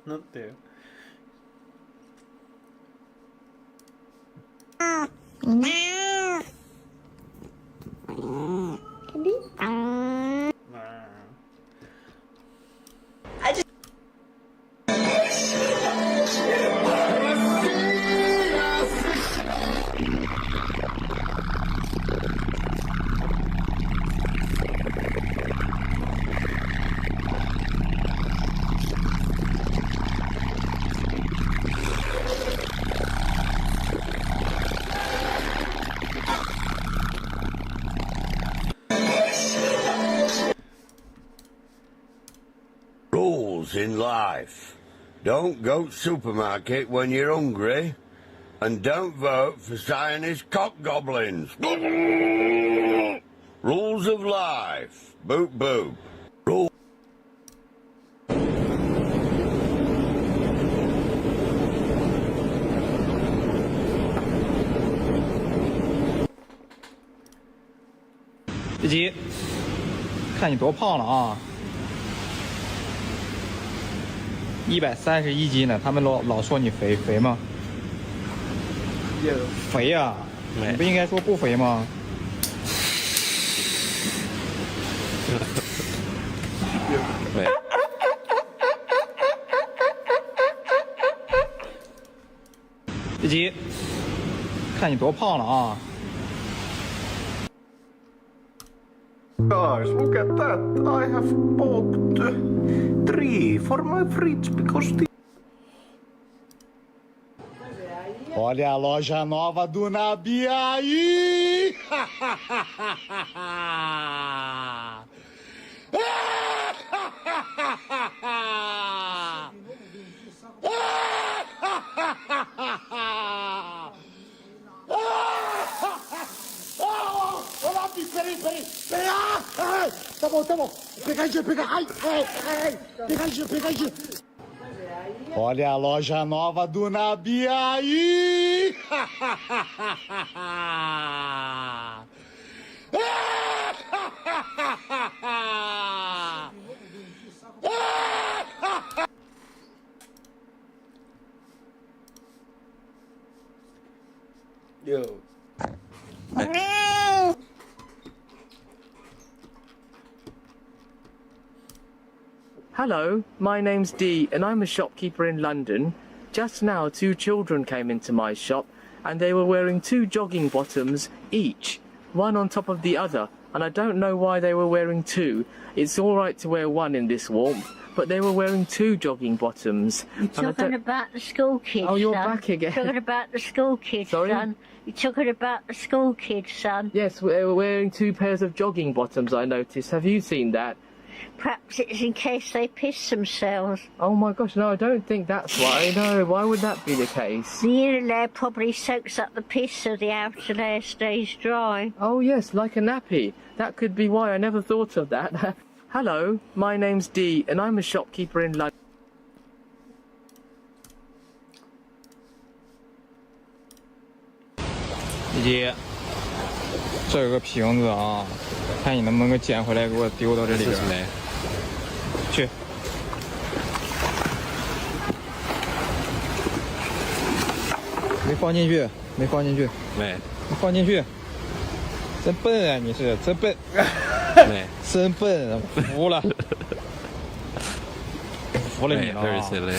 Not there. I just. Rules in life. Don't go to supermarket when you're hungry. And don't vote for Zionist cock goblins. Rules of life. Boop boop. Rules. G， 看你多胖了啊！131斤呢，他们老说你肥吗？肥呀、你不应该说不肥吗？G， 看你多胖了啊！ Guys, look at that. I have bought 3 for my fridge because the... Olha a loja nova do Nabi aí! Pegadinha, pega. Ai. Pegadinha. Olha a loja nova do Nabi aí! Yo. Hello, my name's Dee and I'm a shopkeeper in London. Just now 2 children came into my shop and they were wearing 2 jogging bottoms each, one on top of the other, and I don't know why they were wearing 2. It's alright to wear 1 in this warmth, but they were wearing 2 jogging bottoms. You're talking about the school kids, Oh, you're son. back again. You're talking about the school kids, Sorry? son. You're talking about the school kids, son. Yes, they were wearing 2 pairs of jogging bottoms, I noticed. Have you seen that? Perhaps it's in case they piss themselves. Oh my gosh, no, I don't think that's why. No, why would that be the case? The inner layer probably soaks up the piss so the outer layer stays dry. Oh yes, like a nappy. That could be why. I never thought of that. Hello, my name's Dee and I'm a shopkeeper in London.姐姐，这有个瓶子啊，看你能不能给捡回来，给我丢到这里边。去。没放进去，没放进去。没放进去。真笨啊，你是真笨。没真笨，服了。服了你了。Very silly.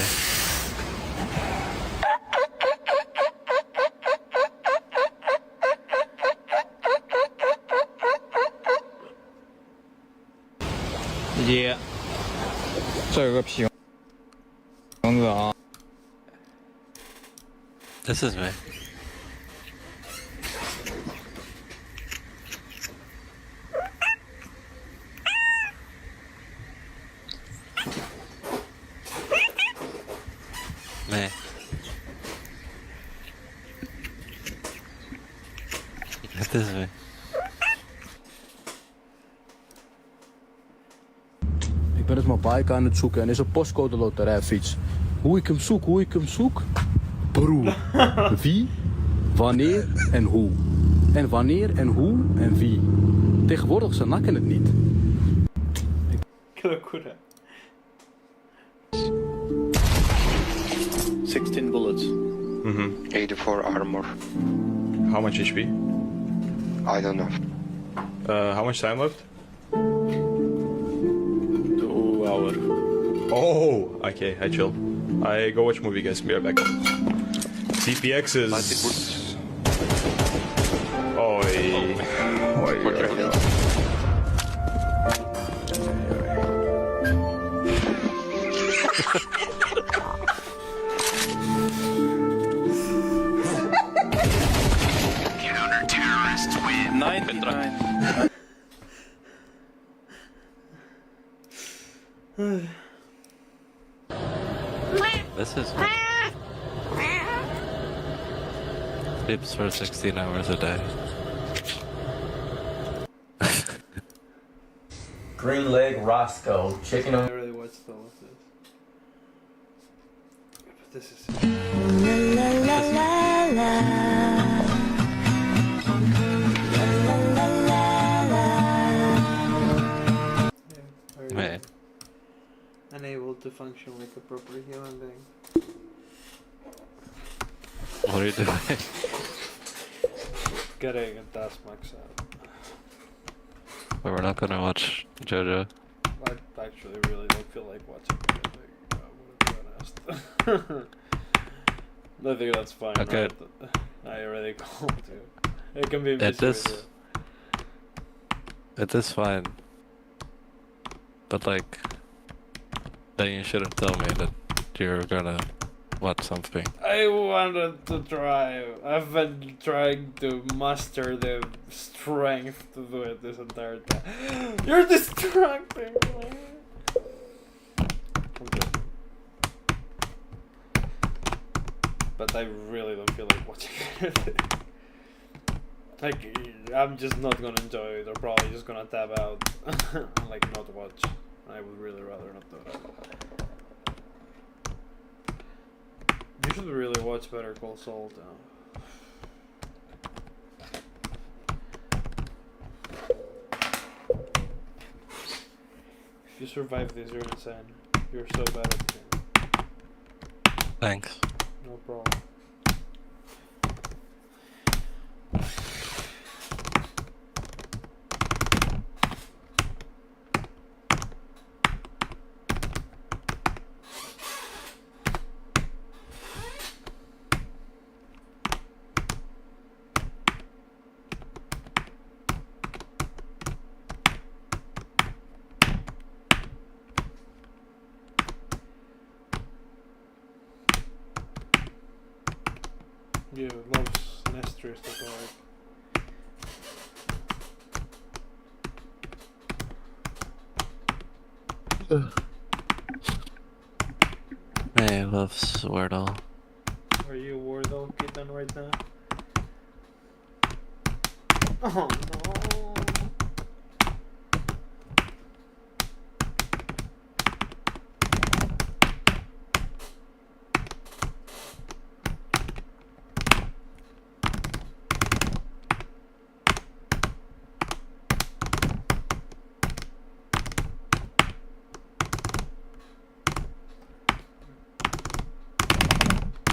姐姐，这有个瓶子啊。This is me. Me. This is me. Ik ben dus mijn bike aan het zoeken en is een postcode loterijfiets. Hoe ik hem zoek? Broer. Wie, wanneer en hoe. En wanneer en hoe en wie. Tegenwoordig ze nakken het niet. Qué locura. 16 bullets. 84 armor. How much HP? I don't know. How much time left? 2 hours. Oh, okay, I chill. I go watch movie, guys. Be right back. CPX is. Oi. Counter-terrorists win. 99. This is me. Sleeps for 16 hours a day. Green leg Roscoe, chicken. I really watched all of this. But this is. Man. Unable to function like a proper human being. What are you doing? Getting a task max out. But we're not gonna watch JoJo. I actually really don't feel like watching anything. I would have been honest. I think that's fine. Okay. Right? I really can't do. It can be It is fine. But like, then you shouldn't tell me that you're gonna watch something. I wanted to try. I've been trying to muster the strength to do it this entire time. You're distracting me. But I really don't feel like watching anything. Like, I'm just not gonna enjoy it, or probably just gonna tab out and like not watch. I would really rather not do that. You should really watch Better Call Saul now. If you survive this, you're insane. You're so bad at the game. Thanks. No problem. Yeah, loves Nestor's to Hey, loves Wordle. Are you a Wordle kitten right now? Oh no.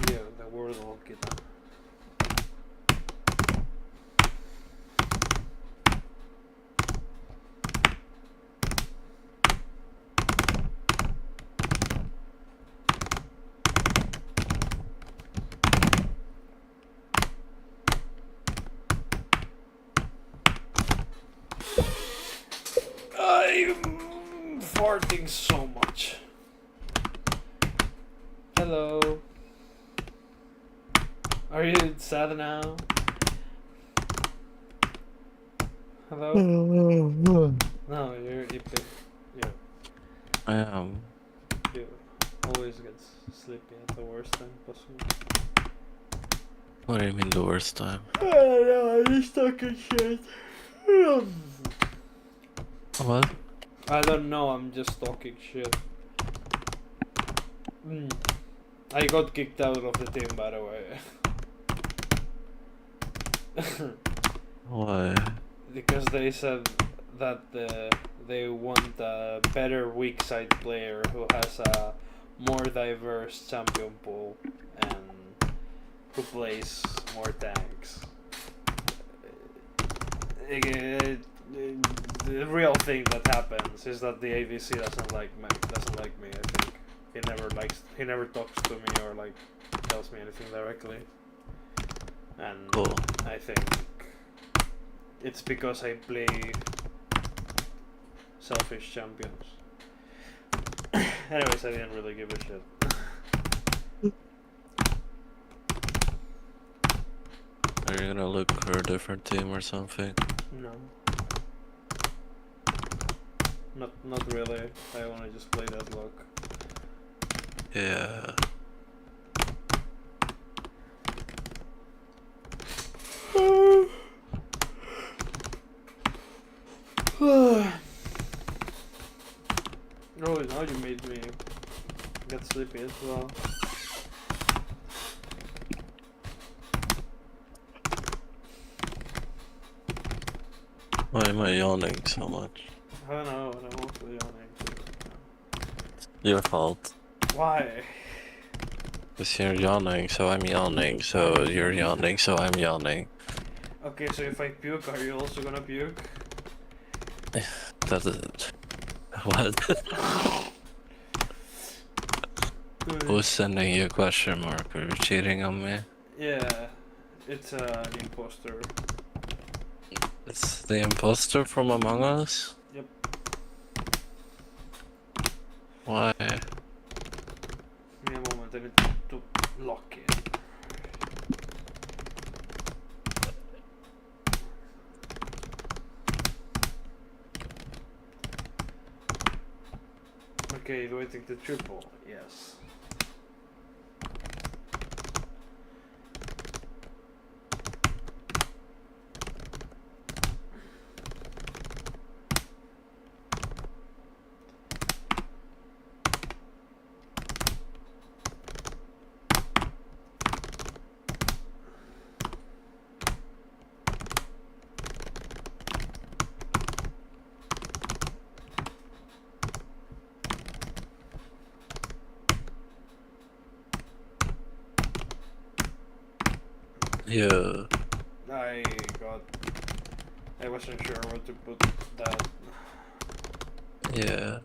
Yeah, the Wordle kitten. I'm farting so much. Hello. Are you sad now? Hello? No, you're eating. Yeah. I am. You always get sleepy at the worst time possible. What do you mean the worst time? I don't know, I'm just talking shit. What? I don't know, I'm just talking shit. I got kicked out of the team, by the way. Why? Because they said that they want a better weak side player who has a more diverse champion pool and who plays more tanks. The real thing that happens is that the AVC doesn't like me. I think he never talks to me or like tells me anything directly. And Cool. I think it's because I play selfish champions. Anyways, I didn't really give a shit. Are you gonna look for a different team or something? No. Not really. I wanna just play that luck. Yeah. Oh, now you made me get sleepy as well. Why am I yawning so much? I don't know, and I'm also yawning too. Your fault. Why? Because you're yawning, so I'm yawning, so you're yawning, so I'm yawning. Okay, so if I puke, are you also gonna puke? That is... What? Who's sending you a question mark? Are you cheating on me? Yeah, it's an imposter. It's the imposter from Among Us? Yep. Why? Give me a moment, I need to lock it. Okay, do I take the triple? Yes. Yeah. I wasn't sure where to put that. Yeah.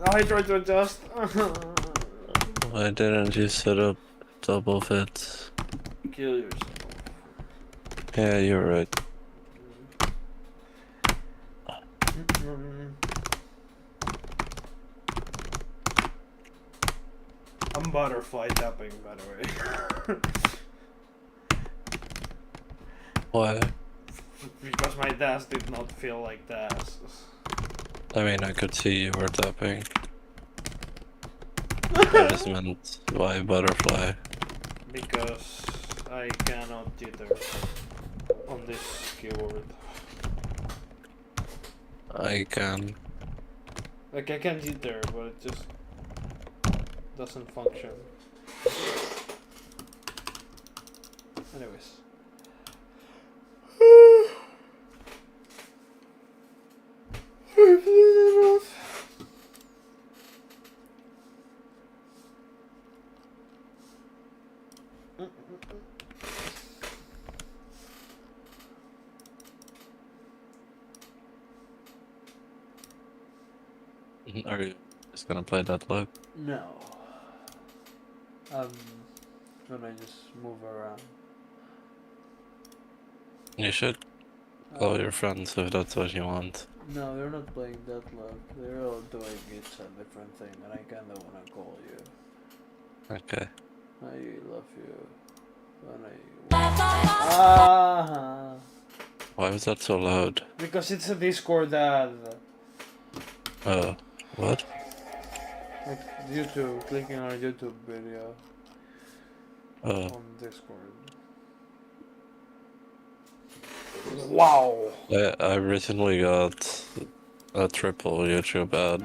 I tried to adjust. Why didn't you set up double fits? Kill yourself. Yeah, you're right. I'm butterfly tapping, by the way. Why? Because my dash did not feel like dash. I mean, I could see you were tapping. I just meant why butterfly? Because I cannot jitter on this keyboard. I can. Like I can jitter, but it just doesn't function. Anyways. Are you just gonna play that look? No. Gonna just move around. You should call your friends if that's what you want. No, they're not playing that loud. They're all doing it's a different thing, and I kinda wanna call you. Okay. I love you. And I. Why was that so loud? Because it's a Discord ad. Oh, what? Like YouTube, clicking on a YouTube video. Oh. On Discord. Wow! I recently got a triple YouTube ad.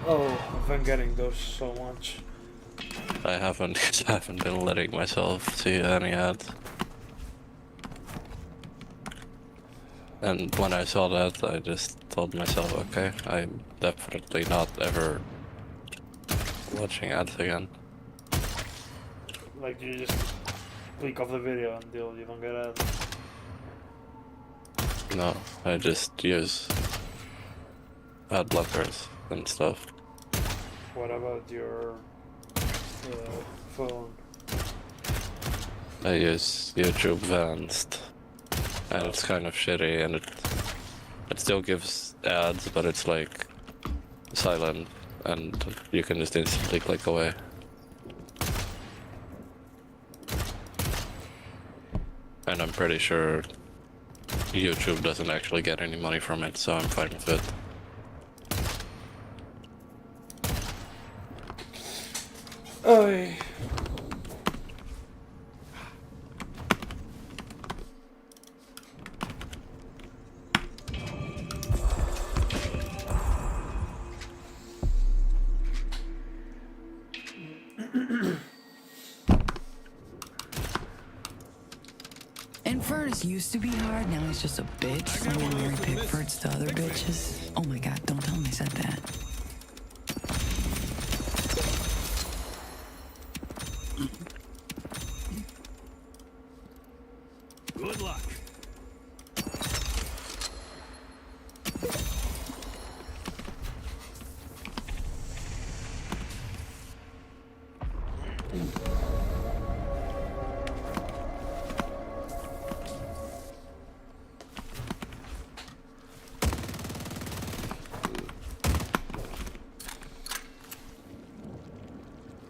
Oh, I've been getting those so much. I haven't been letting myself see any ads. And when I saw that, I just told myself, okay, I'm definitely not ever watching ads again. Like you just click off the video until you don't get ads. No, I just use ad blockers and stuff. What about your phone? I use YouTube Advanced, and it's kind of shitty, and it still gives ads, but it's like silent, and you can just instantly click away. And I'm pretty sure YouTube doesn't actually get any money from it, so I'm fine with it. Oy. Infernus used to be hard, now he's just a bitch. So wearing Pickfords to other bitches. Oh my god, don't tell him I said that. Good luck.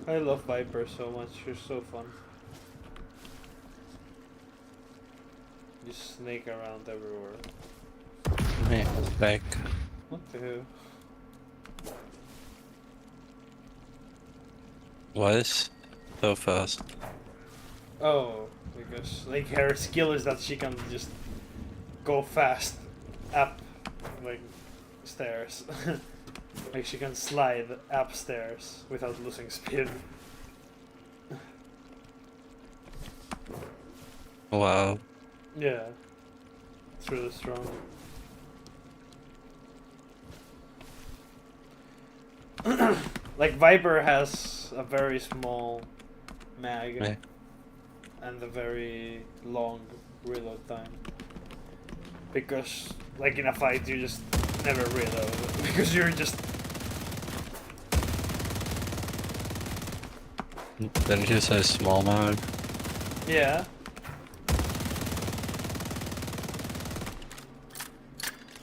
I love Viper so much, she's so fun. You snake around everywhere. Hey, back. What the hell? Why is so fast? Oh, because like her skill is that she can just go fast up like stairs. Like she can slide upstairs without losing speed. Wow. Yeah, it's really strong. Like Viper has a very small mag. Yeah. and the very long reload time. Because, like in a fight, you just never reload because you're just. Didn't you say small mag? Yeah.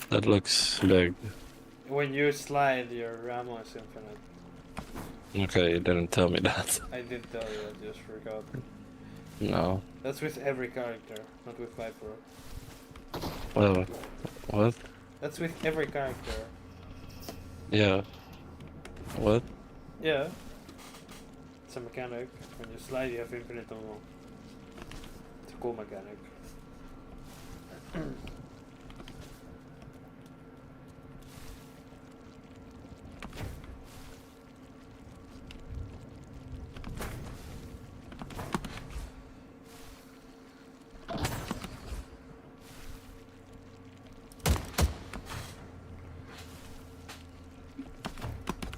That looks big. When you slide, your ammo is infinite. Okay, you didn't tell me that. I did tell you, I just forgot. No. That's with every character, not with Viper. Well, what? That's with every character. Yeah. What? Yeah. It's a mechanic. When you slide, you have infinite ammo. It's a cool mechanic.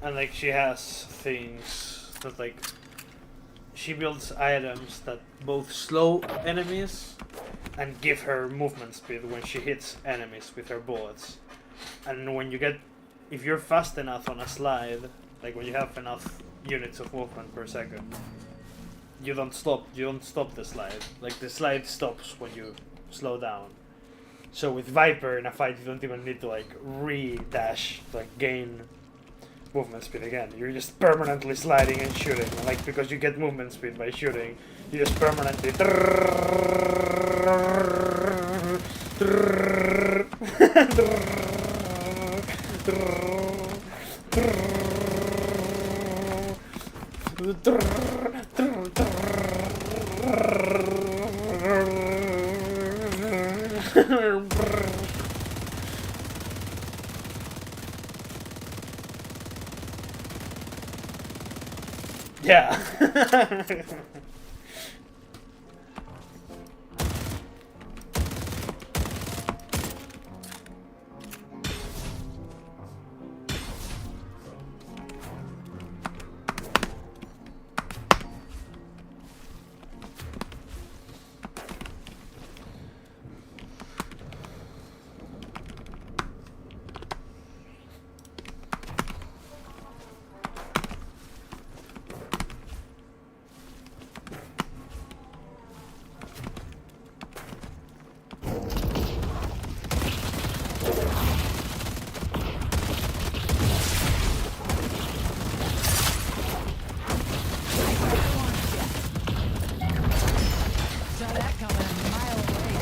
And like she has things that like she builds items that both slow enemies and give her movement speed when she hits enemies with her bullets. And when you get, if you're fast enough on a slide, like when you have enough units of movement per second, you don't stop the slide. Like the slide stops when you slow down. So with Viper in a fight, you don't even need to like re-dash, like gain movement speed again. You're just permanently sliding and shooting. Like because you get movement speed by shooting, you just permanently. Yeah. Saw that coming a mile away.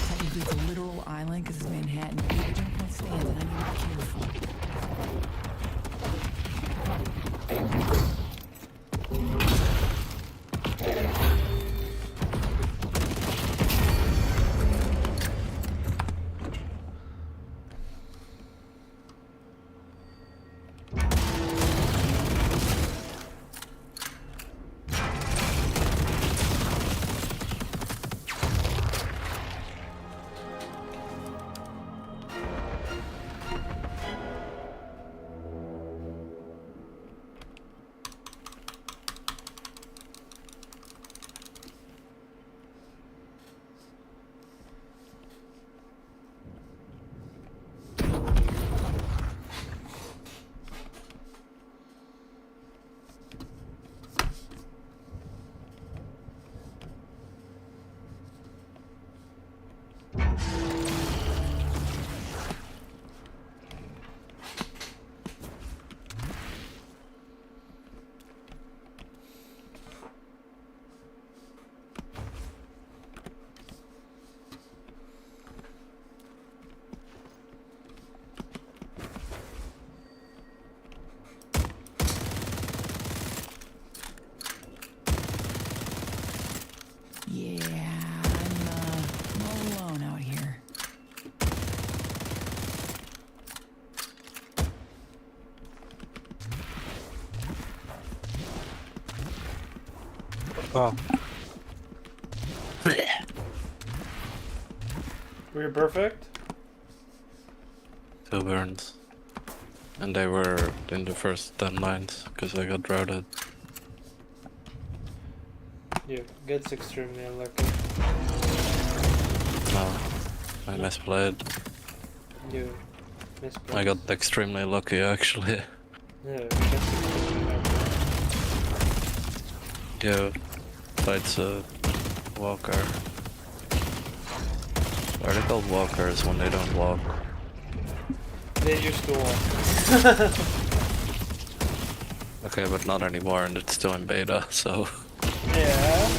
Technically, it's a literal island because it's Manhattan. People jump on stands, and I need to be careful. Yeah, I'm all alone out here. Oh. Were you perfect? 2 burns. And they were in the first 10 lines because I got routed. You gets extremely unlucky. No, I misplayed. You misplayed. I got extremely lucky actually. Yeah, gets extremely unlucky. Yeah, fights a walker. Are they called walkers when they don't walk? They used to walk. Okay, but not anymore, and it's still in beta, so... Yeah.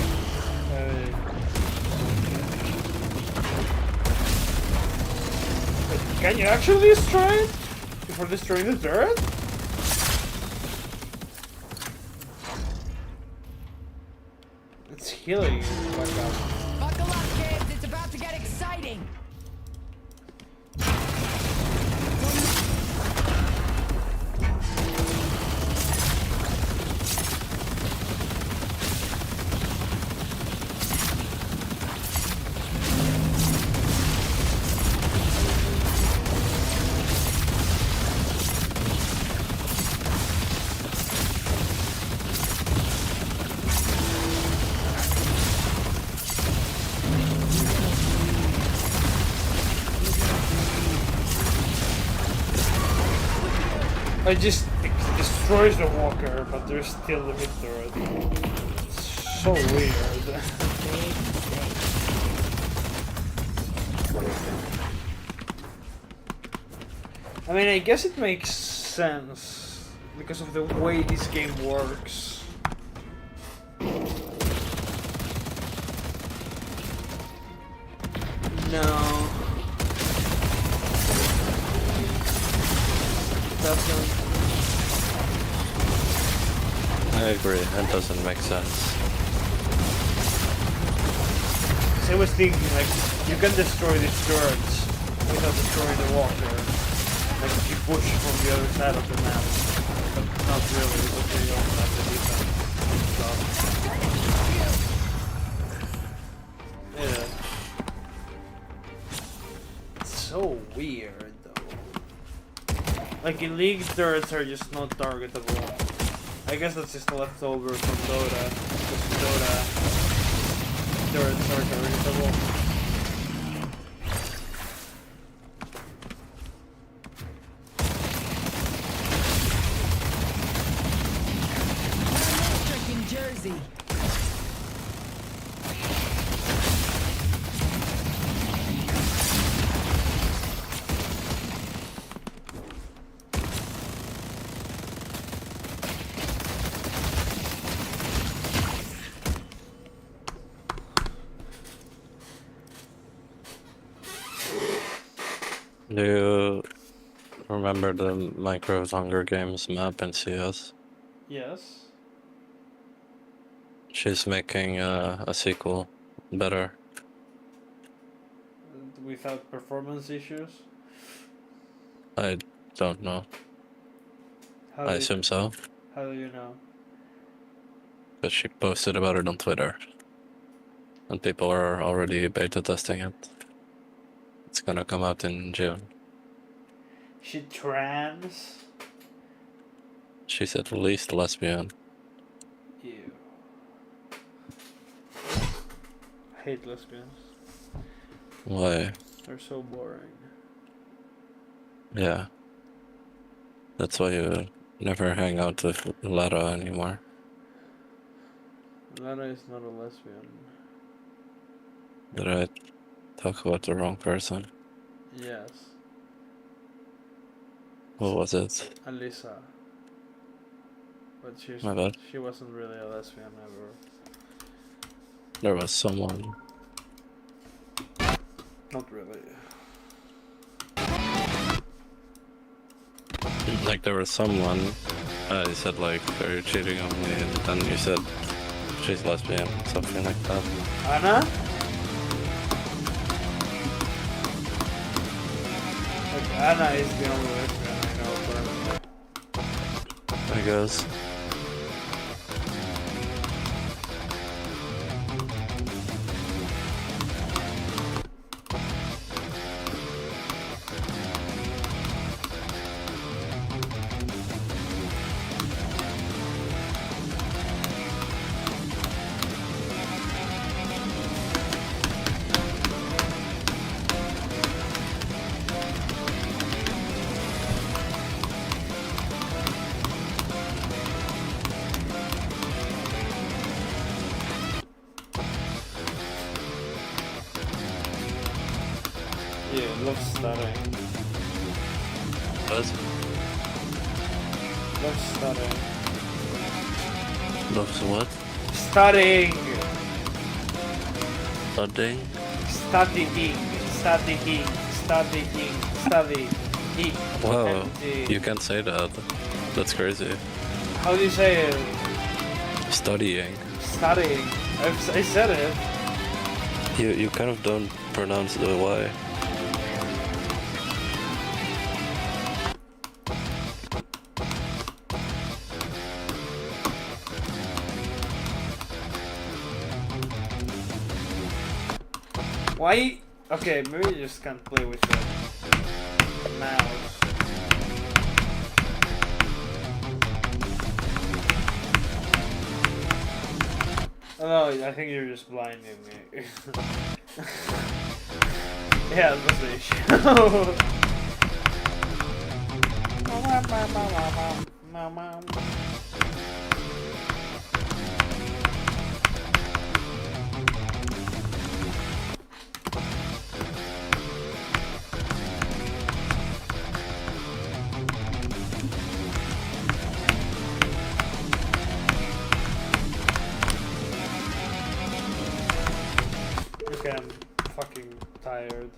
Can you actually destroy it? Before destroying the turret? It's healing you, fuck up. Buckle up, kids. It's about to get exciting. It just destroys the walker, but there's still the mid turret. It's so weird. I mean, I guess it makes sense because of the way this game works. No. I agree, that doesn't make sense. So I was thinking, like, you can destroy these turrets without destroying the walker. Like, if you push from the other side of the map. But not really, because they don't have the defense and stuff. Yeah. It's so weird, though. Like, in League, turrets are just not targetable. I guess that's just a leftover from Dota. Because Dota turrets are targetable. In Jersey. Do you remember the Minecraft Hunger Games map in CS? Yes. She's making a sequel better. Without performance issues? I don't know. I assume so. How do you know? But she posted about it on Twitter. And people are already beta testing it. It's gonna come out in June. She trans? She's at least lesbian. Ew. I hate lesbians. Why? They're so boring. Yeah. That's why you never hang out with Lara anymore. Lana is not a lesbian. Did I talk about the wrong person? Yes. What was it? Alyssa. But My bad. she wasn't really a lesbian ever. There was someone. Not really. Like there was someone. You said like, are you cheating on me? And then you said she's lesbian, something like that. Anna? Like, Anna is the only lesbian I know personally. I guess. Love stuttering. What? Love stuttering. Loves what? Studying! Studying? Studying. Wow, you can't say that. That's crazy. How do you say it? Studying. Studying. I said it. You kind of don't pronounce the Y. Why? Okay, maybe you just can't play with the mouse. Oh, no, I think you're just blinding me. Yeah, that's the issue. Okay, I'm fucking tired.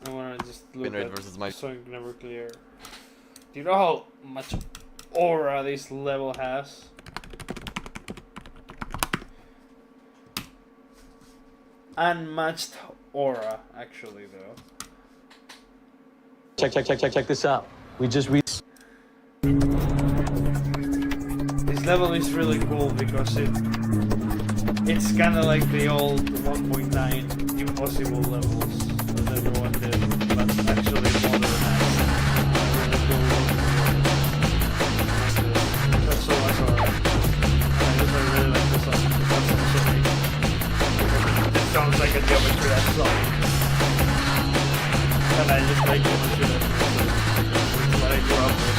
I wanna just look Binrate at versus Mike. something never clear. Do you know how much aura this level has? Unmatched aura, actually, though. Check this out. We just reached. This level is really cool because it's kind of like the old 1.9 impossible levels that everyone did, but actually modernized. Really cool. That's so much alright. I really like this song. That's also like, it sounds like a Geometry Dash song. And I just like Geometry Dash. It's what I grew up with.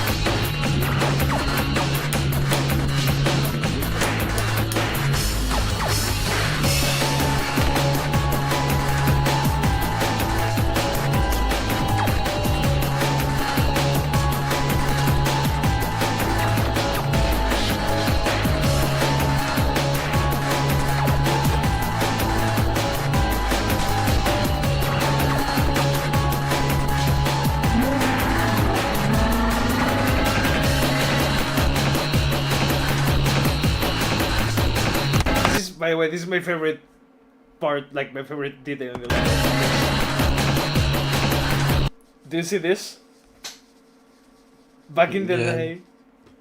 By the way, this is my favorite part, like my favorite detail in the level. Do you see this? Back in the day,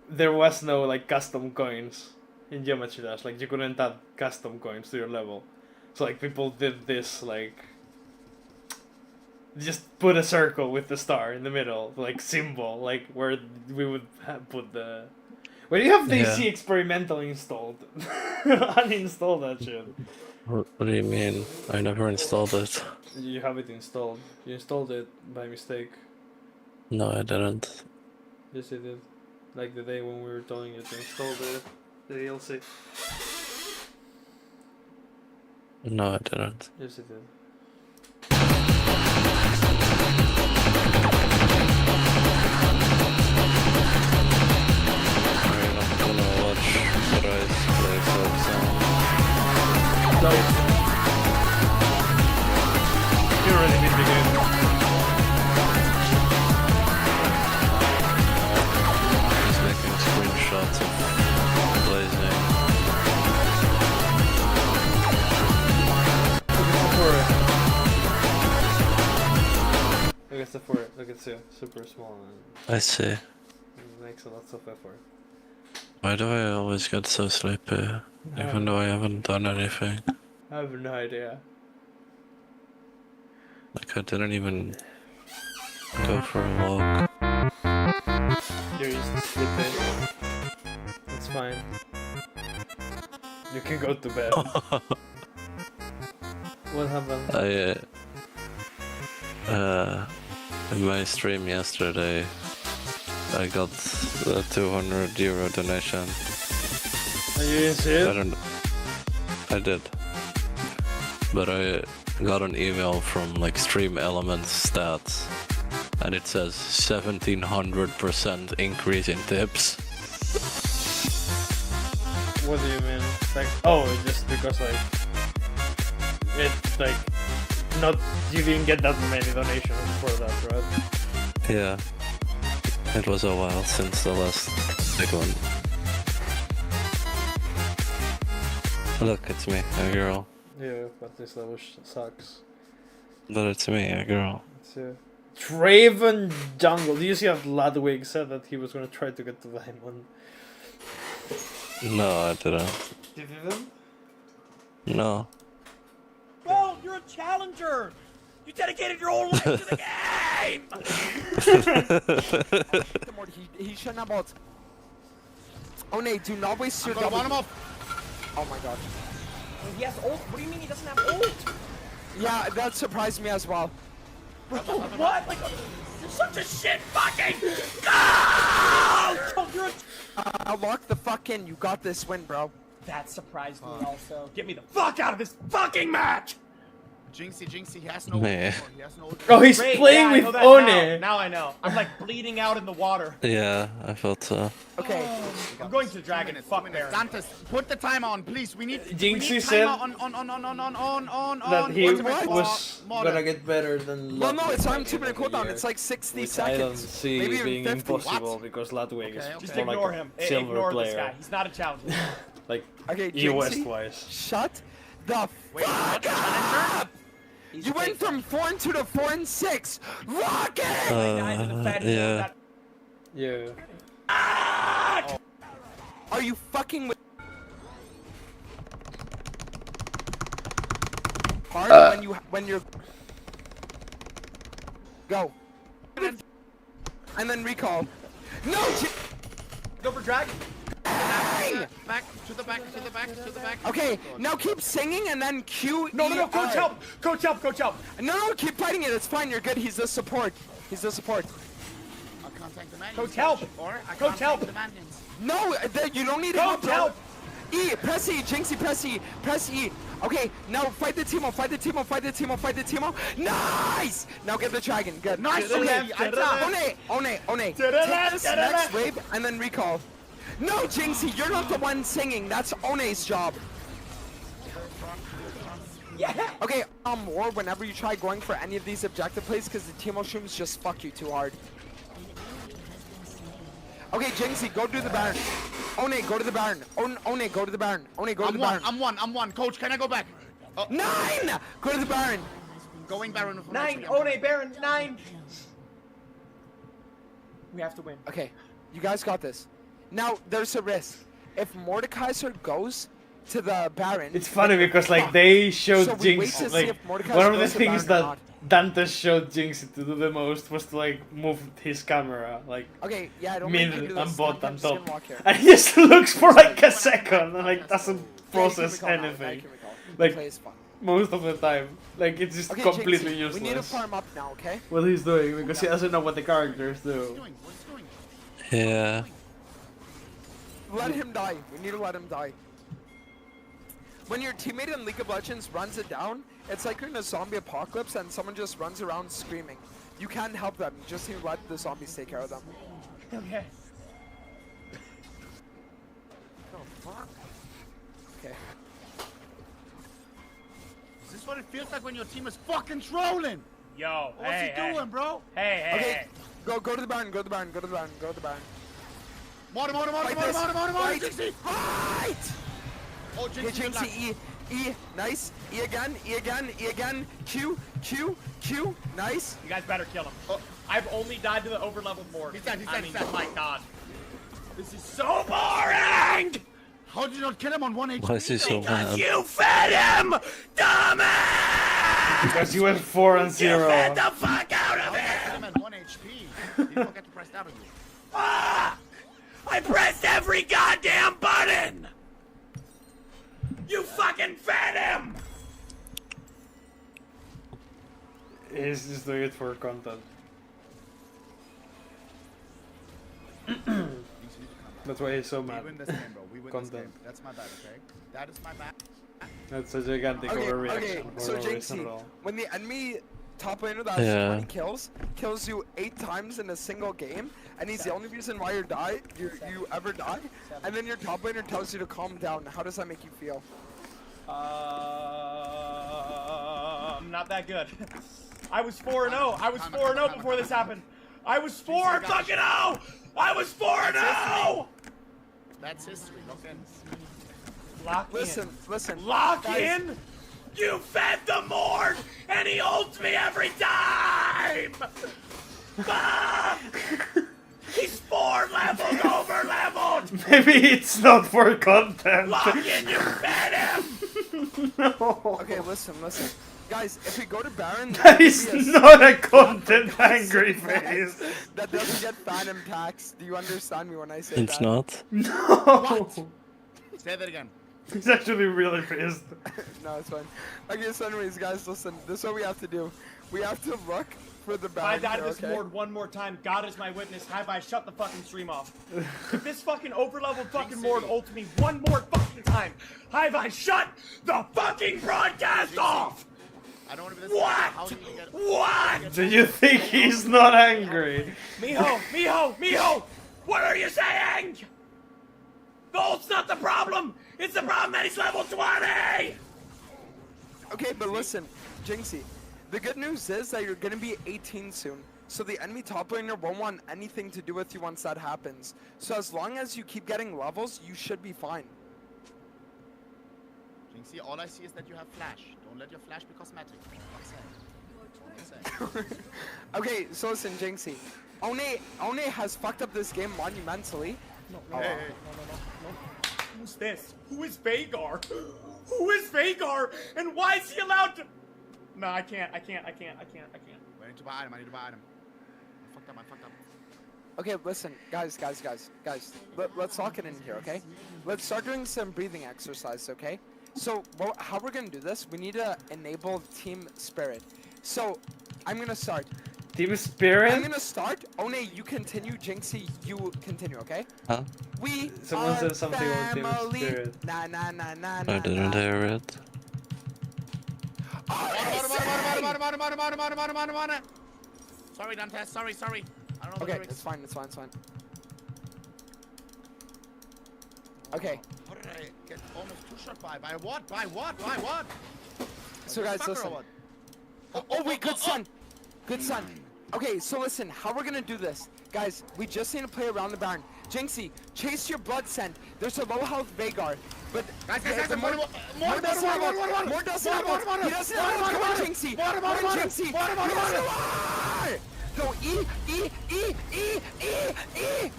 there was no like custom coins in Geometry Dash. Like you couldn't add custom coins to your level. So like people did this, like just put a circle with the star in the middle, like symbol, like where we would put the. When you have DC Experimental installed, uninstall that shit. What do you mean? I never installed it. You have it installed. You installed it by mistake. No, I didn't. Yes, you did. Like the day when we were telling you to install the DLC. No, I didn't. Yes, you did. No. You really beat me good. Just making screenshots of blazing. Look at Sephora. Look at Sue. Super small. I see. It makes a lot of effort. Why do I always get so sleepy? Even though I haven't done anything. I have no idea. Like I didn't even go for a walk. You're used to sleeping. That's fine. You can go to bed. What happened? In my stream yesterday, I got a €200 donation. And you didn't see it? I did. But got an email from like Stream Elements stats, and it says 1700% increase in tips. What do you mean? Like, oh, just because like it's like not you didn't get that many donations for that, right? Yeah, it was a while since the last big one. Look, it's me, a girl. Yeah, but this level sucks. But it's me, a girl. It's Traven Jungle. Do you see how Ludwig said that he was gonna try to get to Diamond? No, I didn't. You didn't? No. Well, you're a challenger. You dedicated your whole life to the game. He shouldn't have ult. Oh, Nate, do not waste your double. Oh my god. He has ult. What do you mean he doesn't have ult? Yeah, that surprised me as well. Bro, what? Like, you're such a shit fucking go! You're Lock the fuck in. You got this win, bro. That surprised me also. Get me the fuck out of this fucking match! Jinxie, he has no Man. he has no Oh, he's Great, playing yeah, I know with that One. Now I know. I'm like bleeding out in the water. Yeah, I felt so. Okay. I'm going to the dragon. Fuck Baron. Dantes, put the timer on, please. We need Jinxie said on. that he What? was gonna get better than Well, no, Ludwig it's by on the 2 end minute of the cooldown. year, It's like 60 which seconds. I don't see Maybe even being 50. impossible because Ludwig is Just more ignore like him. a silver Ignore player. this guy. He's not a challenger. Like Okay, US Jinxie, wise. shut the fuck up! You went from 4-2 to 4-6. Rocket! Yeah. Yeah. Are you fucking with? Hard when you're go and then recall. No. Go for dragon. Back to the back. Okay, now keep singing and then Q. No, coach help! Coach help! No, keep fighting it. It's fine. You're good. He's the support. I can't tank the minions. Coach help! Or I Coach can't help! tank the minions. No, you don't need Coach help! E, press E, Jinxie, press E. Okay, now fight the Teemo. Nice! Now get the dragon. Good. Nice, Okay, One. To Take the left, this to the next left. wave and then recall. No, Jinxie, you're not the one singing. That's One's job. Yeah. Okay, or whenever you try going for any of these objective plays, because the Teemo shrooms just fuck you too hard. Okay, Jinxie, go do the Baron. One, go to the Baron. One, go to the Baron. One, go to the Baron. I'm one. Coach, can I go back? 9! Go to the Baron. Going Baron. 9. One Baron. 9. We have to win. Okay, you guys got this. Now, there's a risk. If Mordekaiser goes to the Baron... It's funny because like they showed So we wait Jinx, to see like if Mordekaiser one of the goes to things Baron or that Dante showed Jinx to do the most was to like move his camera like Okay, yeah, I don't mid think you do and this. bot I'm and just top, gonna walk here. and he just looks for like a second and like doesn't process recall now, anything. can recall. Like Play is fun. most of the time, like it's just Okay, completely Jinxie, useless. we need to farm up now, okay? What he's doing because he doesn't know what the characters do. Yeah. Let him die. We need to let him die. When your teammate in League of Legends runs it down, it's like you're in a zombie apocalypse and someone just runs around screaming. You can't help them. You just need to let the zombies take care of them. Okay. Oh, fuck. Okay. Is this what it feels like when your team is fucking trolling? Yo, What's he doing, bro? Hey. Okay, go to the Baron, go to the Baron. More, Fight. Jinxie. Fight! Oh, Okay, Jinxie, Jinxie, E, nice. E again. Q, nice. You guys better kill him. I've only died to the overleveled board. He's dead. My god. This is so boring! How did you not kill him on 1 HP? Why is he so mad? You fed him! Dumbass! Because you went 4-0. Get the fuck out of Him here! at 1 HP. You forget to press W. Ah! I pressed every goddamn button! You fucking fed him! He's just doing it for content. That's why he's so We mad. win this game, bro. We win this Content. game. That's my bad, okay? That is my bad. That's a gigantic overreaction for so no reason Jinxie, at all. when the enemy top laner that has Yeah. 20 kills you 8 times in a single game, and he's the only reason why you ever die, and then your top laner tells you to calm down. How does that make you feel? Not that good. I was 4-0. I was 4-0 before this happened. I was 4-0. I was 4-0. That's history. Lock in. Lock Listen. Lock guys. in. You fed the Mord, and he ults me every time. Fuck! He's 4 levels over leveled. Maybe it's not for content. Lock in. You fed him. No. Okay, listen. Guys, if we go to Baron, That is not a content angry face. that doesn't get phantom tax. Do you understand me when I say It's that? not. No. Say that again. He's actually really pissed. No, it's fine. Okay, so anyways, guys, listen. This is what we have to do. We have to look for the If I Baron die to here, this okay? Mord one more time, God is my witness. Have I shut the fucking stream off? If this fucking overleveled fucking Mord ults me one more fucking time, have I shut the fucking broadcast off? I don't want to be this. What? How do you get? What? Do you think he's not angry? Miho, what are you saying? The ult's not the problem. It's the problem that he's level 20. Okay, but listen, Jinxie. The good news is that you're gonna be 18 soon, so the enemy top laner won't want anything to do with you once that happens. So as long as you keep getting levels, you should be fine. Jinxie, all I see is that you have flash. Don't let your flash be cosmetic. I'm saying. Okay, so listen, Jinxie. One has fucked up this game monumentally. No. Who's this? Who is Vagar? Who is Vagar? And why is he allowed to? No, I can't. I need to buy item. I fucked up. Okay, listen, guys. Let's lock it in here, okay? Let's start doing some breathing exercise, okay? So, how we're gonna do this? We need to enable team spirit. So, I'm gonna start. Team spirit? I'm gonna start. One, you continue. Jinxie, you continue, okay? Huh? We Someone are said something about team family. spirit. Na na na na I didn't hear it. Sorry, Dante. Sorry. I don't know the Okay, lyrics. it's fine. Okay. How did I get almost 2-shot by what? So guys, Fucker or listen. what? Oh wait, good son. Okay, so listen, how we're gonna do this. Guys, we just need to play around the Baron. Jinxie, chase your blood scent. There's a low health Vagar. But Guys, more doesn't have it. More doesn't have it. He doesn't have it. Come on, Jinxie. Come on, Jinxie. Go E.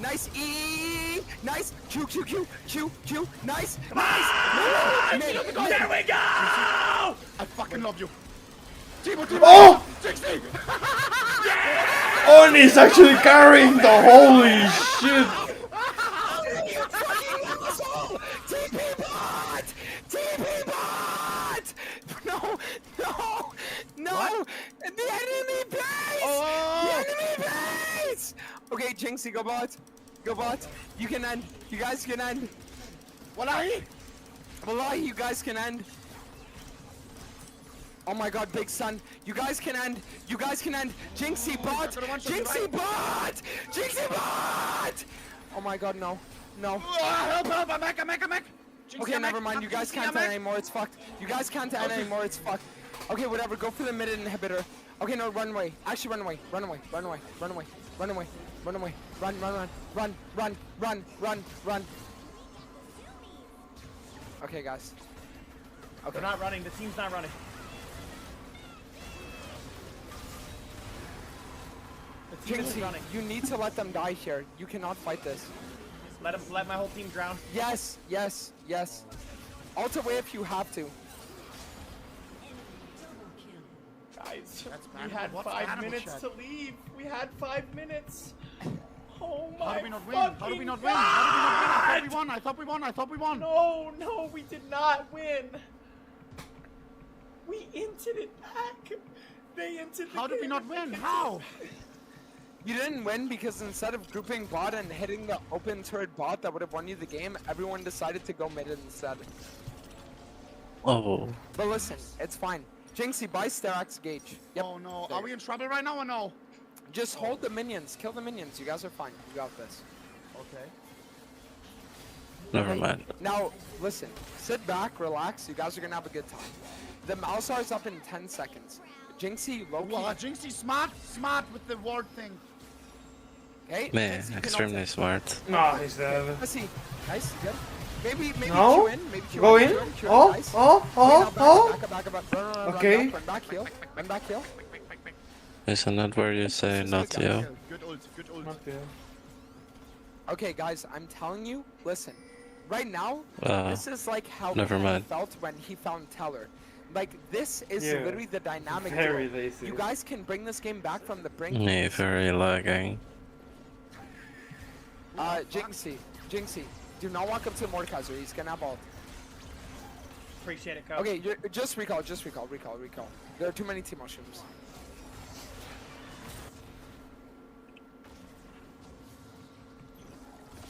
Nice E. Nice. Q. Nice. There we go! I fucking love you. Oh! Jinxie! Oni's actually carrying the holy shit! TP bot! No! The enemy base! The enemy base! Okay, Jinxie, go bot. You can end. You guys can end. Wallahi, you guys can end. Oh my god, big son. You guys can end. Jinxie bot! Jinxie bot! Oh my god, no. Help! I'm back. Okay, never mind. You guys can't end anymore. It's fucked. It's fucked. Okay, whatever. Go for the mid inhibitor. Okay, no, run away. Actually, run away. Run. Okay, guys. Okay. They're not running. The team's not running. The team is Jinxie, running. you need to let them die here. You cannot fight this. Let my whole team drown. Yes. Ult away if you have to. Guys, That's we bad. had What's 5 animal minutes chat? to leave. We had 5 minutes. Oh my How do we not win? fucking How do we not God. win? I thought we won. No, we did not win. We inted it back. They inted the How did we game not and win? they How? You didn't win because instead of grouping bot and hitting the open turret bot that would have won you the game, everyone decided to go mid instead. Oh. But listen, it's fine. Jinxie, buy Sterax Gauge. Yep. Oh no, are we in trouble right now or no? Just hold the minions, kill the minions. You guys are fine. You got this. Okay. Never mind. Now, listen. Sit back, relax. You guys are gonna have a good time. The Malzar is up in 10 seconds. Jinxie, low key. Well, Jinxie smart with the ward thing. Okay. Man, Jinxie, you can extremely ult. smart. No, he's dead. Let's see. Nice, good. Maybe No? Q in. Maybe Q Go in. in? Q in, Oh, nice. oh, Wait, oh, now oh. back up. Run Okay. back, heal. Run back, heal. Isn't that where you say not you? Good ult, good ult. Okay, guys, I'm telling you, listen. Right now, Uh, this is like how never Ken mind. felt when he found Teller. Like, this is Yeah. literally the dynamic Very duo. lazy. You guys can bring this game back from the brink. Yeah, very lagging. Jinxie, do not walk up to Mordekaiser. He's gonna have ult. Appreciate it, coach. Okay, just recall. There are too many team mushrooms.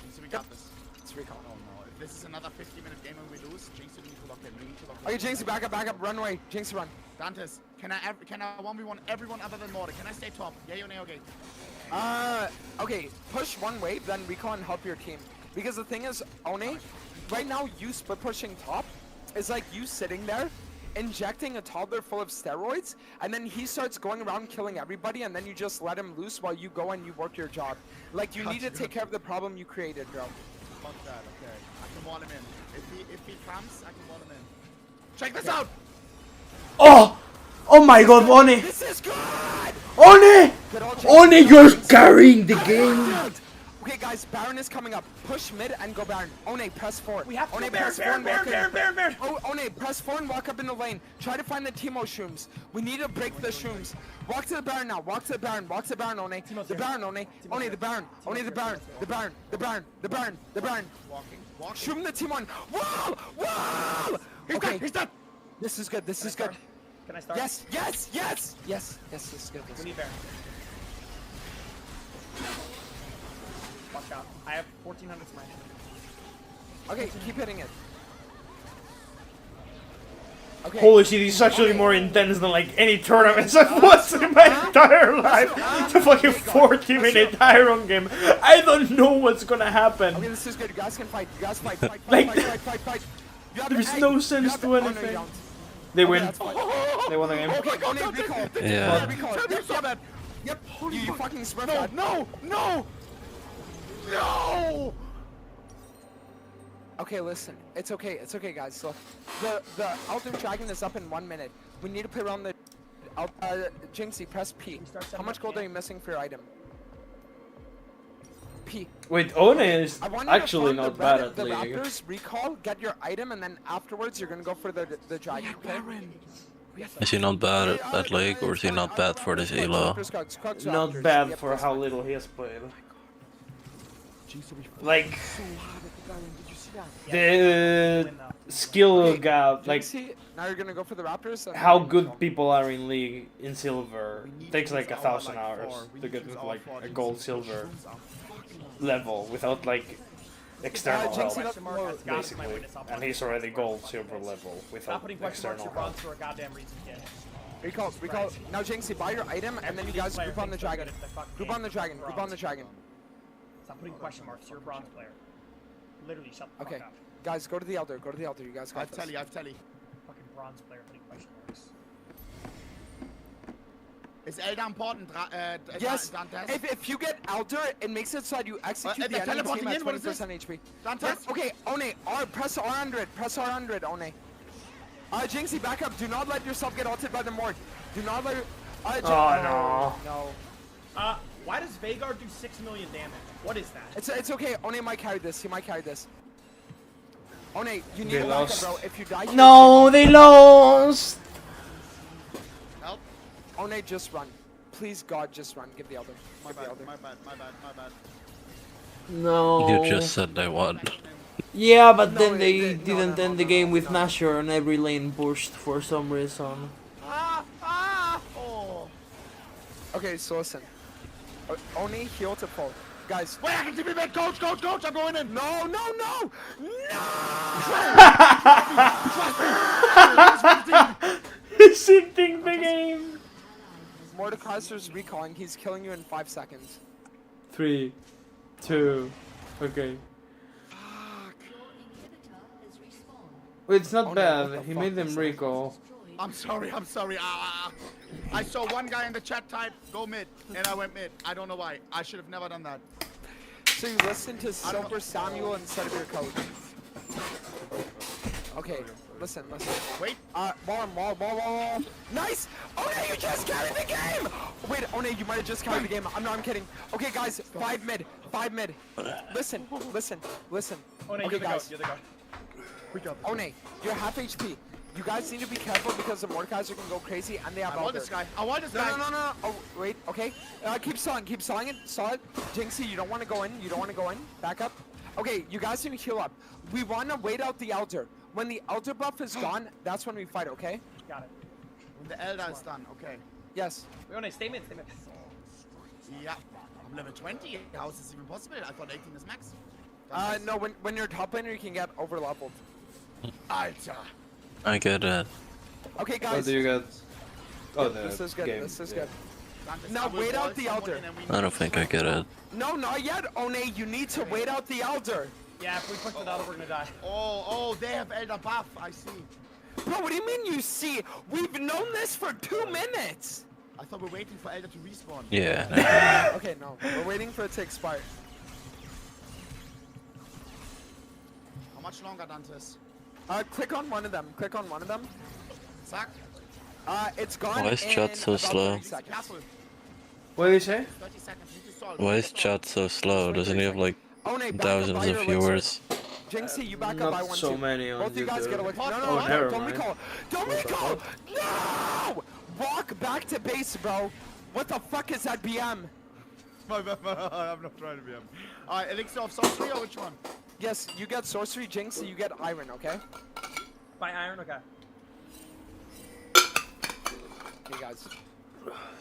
Jinxie, we got this. Let's recall. Oh no, if this is another 50-minute game and we lose, Jinxie, we need to lock in. We need to lock in. Okay, Jinxie, back up, run away. Jinxie, run. Dantes, can I 1v1 everyone other than Morde? Can I stay top? Yay or nay, okay? Okay, push one wave, then recall and help your team. Because the thing is, One, right now you split pushing top is like you sitting there, injecting a toddler full of steroids, and then he starts going around killing everybody, and then you just let him loose while you go and you work your job. Like, you need to take care of the problem you created, bro. Fuck that, okay. I can wall him in. If he comes, I can wall him in. Check this out! Oh! Oh my god, Oni! This is good! Oni! Oni, you're carrying the game! Okay, guys, Baron is coming up. Push mid and go Baron. One, press forward. We have to One, go press Baron, forward. Baron. Oh, One, press forward and walk up in the lane. Try to find the Teemo shrooms. We need to break the shrooms. Walk to the Baron now. Walk to the Baron, One. The Baron, One. The Baron. One, the Baron. The Baron. Walking. Shroom the team on. Wall! He's dead, he's dead! This is good, this is good. Can I start? Yes, this is good. We need Baron. Watch out. I have 1400 smash. Okay, keep hitting it. Okay. Holy shit, this is actually more intense than like any tournaments I've watched in my entire life. It's a fucking 40-minute Iron game. I don't know what's gonna happen. Okay, this is good. You guys can fight. You guys fight. Fight. There's no sense to anything. They win. They won the game. Okay, go name recall. Yeah. Recall. Yep. You fucking smurf that. No! Okay, listen. It's okay, guys. So, the Elder Dragon is up in 1 minute. We need to play around the... Jinxie, press P. How much gold are you missing for your item? P. Wait, One is I want you to actually farm not the bad at the league. Raptors, recall, get your item, and then afterwards you're gonna go for the dragon. Okay? Is he not bad at league, or is he not bad for this elo? Not bad for how little he has played. Like, the skill gap, like, now you're gonna go for the Raptors. how good people are in league in silver takes like 1,000 hours to get to like a gold silver level without like external help, basically. And he's already gold silver level Stop without putting question marks external your help. bronze for a goddamn reason, kid. Recall. Now, Jinxie, buy your item, and then you guys group on the dragon. Group on the dragon. Stop putting question marks. You're a bronze player. Literally, shut the Okay, fuck up. guys, go to the Elder. You guys got I've this. tell you. Fucking bronze player putting question marks. Is Elder important? Yes. Dantes? If you get Elder, it makes it so that you execute the enemy team at 20% HP. Dantes? Okay, One, press R100. Press R100, One. Jinxie, back up. Do not let yourself get ulted by the Mord. Do not let. Oh no. Why does Veigar do 6 million damage? What is that? It's okay. One might carry this. He might carry this. One, you need They to back up, lost. bro. If you die, No, they lost! Help. One, just run. Please, God, just run. Give the Elder. My bad. No. You just said they won. Yeah, but No, then they it- no, didn't no, end the no, game no, with no. Nashor and every lane pushed for some reason. Oh. Okay, so listen. Only heal to full. Guys. Wait, I can TP mid. Coach, I'm going in. No, no, no! He's shifting the game. Mordekaiser's recalling. He's killing you in 5 seconds. 3, 2, okay. Wait, it's not bad. He made them recall. I'm sorry. I saw one guy in the chat type, go mid, and I went mid. I don't know why. I should have never done that. So you listen to Silver Samuel instead of your coach. Okay, listen. Wait. Wall. Nice! Oh, no, you just carried the game! Wait, oh, no, you might have just carried the game. I'm kidding. Okay, guys, 5 mid. Listen. Oh, no, Okay, you're the guys. goat. You're the goat. We got this. Oh, no, you're half HP. You guys need to be careful because the Mordekaiser can go crazy and they have I want this guy. No. Oh, wait, okay. Keep sawing it. Saw it. Jinxie, you don't want to go in. Back up. Okay, you guys need to heal up. We want to wait out the Elder. When the Elder buff is gone, that's when we fight, okay? Got it. When the Elder is done, okay. Yes. Wait, no, stay mid. Yeah. I'm level 20. How is this even possible? I thought 18 is max. No, when you're top laner, you can get over leveled. Alter. I get it. Okay, guys. What do you get? Oh, this is good. game. This is good. Now wait out the Elder. I don't think I get it. No, not yet. One, you need to wait out the Elder. Yeah, if we push the Elder, we're gonna die. Oh, they have Elder buff. I see. Bro, what do you mean you see? We've known this for 2 minutes. I thought we're waiting for Elder to respawn. Yeah. Okay, no. We're waiting for it to expire. How much longer, Dantes? Click on one of them. Zack. It's gone. Why is chat so in about slow? 30 seconds. What did you say? 30 seconds. Need to solve. Why is chat so slow? Doesn't he have like Oh, no, back up thousands by of your viewers? Jinxie, you back up Not by one so too. many on Both you guys YouTube. get away. No, Oh, never don't mind. recall. Don't recall! No! Walk back to base, bro. What the fuck is that BM? I'm not trying to be him. Alright, Elixir of Sorcery or which one? Yes, you get Sorcery, Jinxie, you get Iron, okay? By iron, okay. Okay, guys.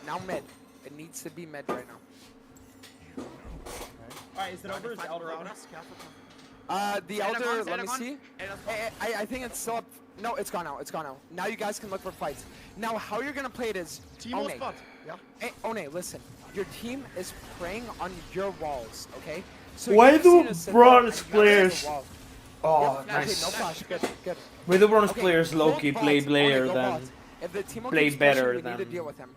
Now mid. It needs to be mid right now. Alright, is it over? Is the Elder over? The Elder, let me see. I think it's still up. No, it's gone out. Now you guys can look for fights. Now, how you're gonna play it is Teemo spot. Yeah. Hey, One, listen. Your team is preying on your walls, okay? So Why you do just need to sit bronze there and you gotta hit players- the wall. Oh, Yep, nice. Okay, no flash. Good. Why do bronze Okay, players low-key both play bots. better Go than bots. If the Teemo play keeps better pushing, we need to than deal with him.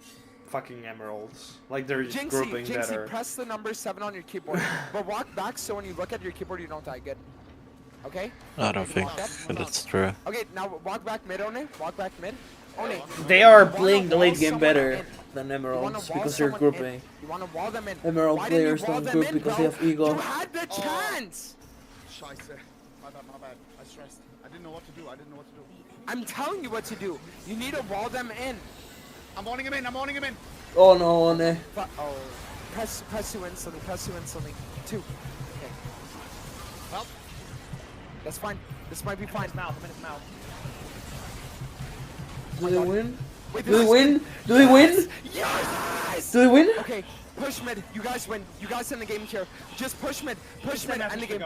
fucking emeralds? Like they're just grouping Jinxie, better. press the number 7 on your keyboard. But walk back so when you look at your keyboard, you don't die. Good. Okay? I don't think that's true. Okay, now walk back mid, One. Walk back mid. One. They are You wanna playing the wall late game someone better in. than You wanna emeralds wall because they're someone in. grouping. You want to wall them in. Emerald Why didn't you players wall don't them group in, because bro? they have ego. You had the chance! Scheiße. My bad. I stressed. I didn't know what to do. I'm telling you what to do. You need to wall them in. I'm warning him in. Oh no, One. Oh. Press you instantly. 2. Okay. Well. That's fine. This might be fine. I'm in his mouth. Do they win? Wait, Do they win? Do they win? Yes! Do they win? Okay, push mid. You guys win. You guys in the game here. Just push mid. Push mid. End the game.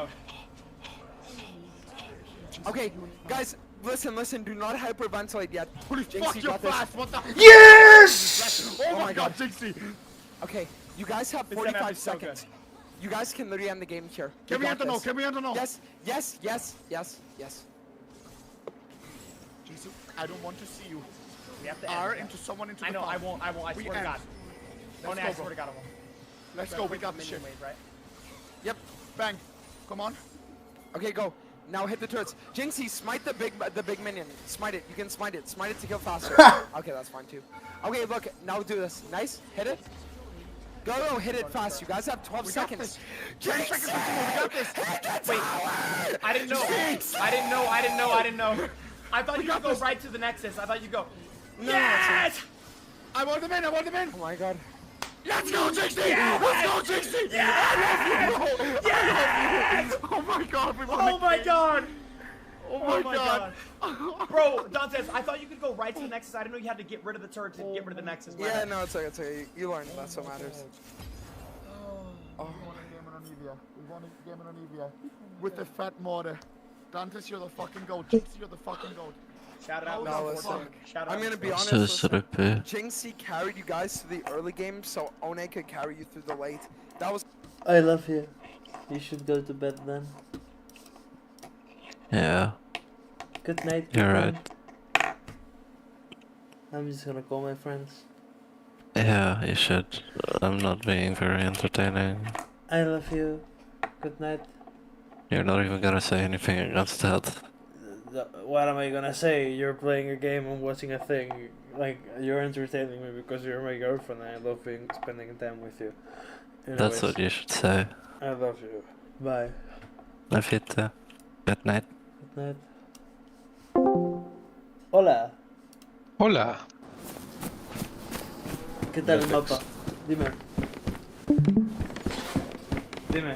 Okay, guys, listen. Do not hyperventilate yet. Holy fuck, you're fast. What the? Yes! Oh my god, Jinxie. Okay, you guys have This 45 MF is so seconds. You guys can literally end the game here. Can we enter now? Yes. Jinxie, I don't want to see you. We have to R end. into someone into I the know, I farm. won't. I We swear to end. God. Let's I go, swear bro. to God I won't. Let's go. We got this shit. Minion wave, right? Yep. Bang. Come on. Okay, go. Now hit the turrets. Jinxie, smite the big minion. Smite it. You can smite it. Smite it to kill faster. Okay, that's fine too. Okay, look. Now do this. Nice. Hit it. Go, hit it fast. You guys have 12 seconds. Jinxie! We got this. Wait, I didn't know. I didn't know. I thought you could go right to the Nexus. I thought you'd go. No, Yes! I want them in. Oh my god. Let's go, Jinxie! Yes! Let's go, Jinxie! Yes! I love you, bro! Yes! Oh my god, we won Oh the my game. god! Oh my god. Bro, Dantes, I thought you could go right to the Nexus. I didn't know you had to get rid of the turret to get rid of the Nexus. Yeah, no, it's okay. You learned. That's what matters. Evia. We won a game on Evia. With the fat mortar. Dantes, you're the fucking goat. Jinx, you're the fucking goat. Shout out. No, listen. I'm gonna be honest. So Listen, stupid. Jinxie carried you guys to the early game, so One could carry you through the late. That was. I love you. You should go to bed then. Yeah. Good night. You're man. right. I'm just gonna call my friends. Yeah, you should. I'm not being very entertaining. I love you. Good night. You're not even gonna say anything against that. What am I gonna say? You're playing a game and watching a thing. Like, you're entertaining me because you're my girlfriend and I love spending time with you. That's what you should say. I love you. Bye. Love you too. Good night. Good night. Hola. Hola. ¿Qué tal el mapa? Dime. Dime.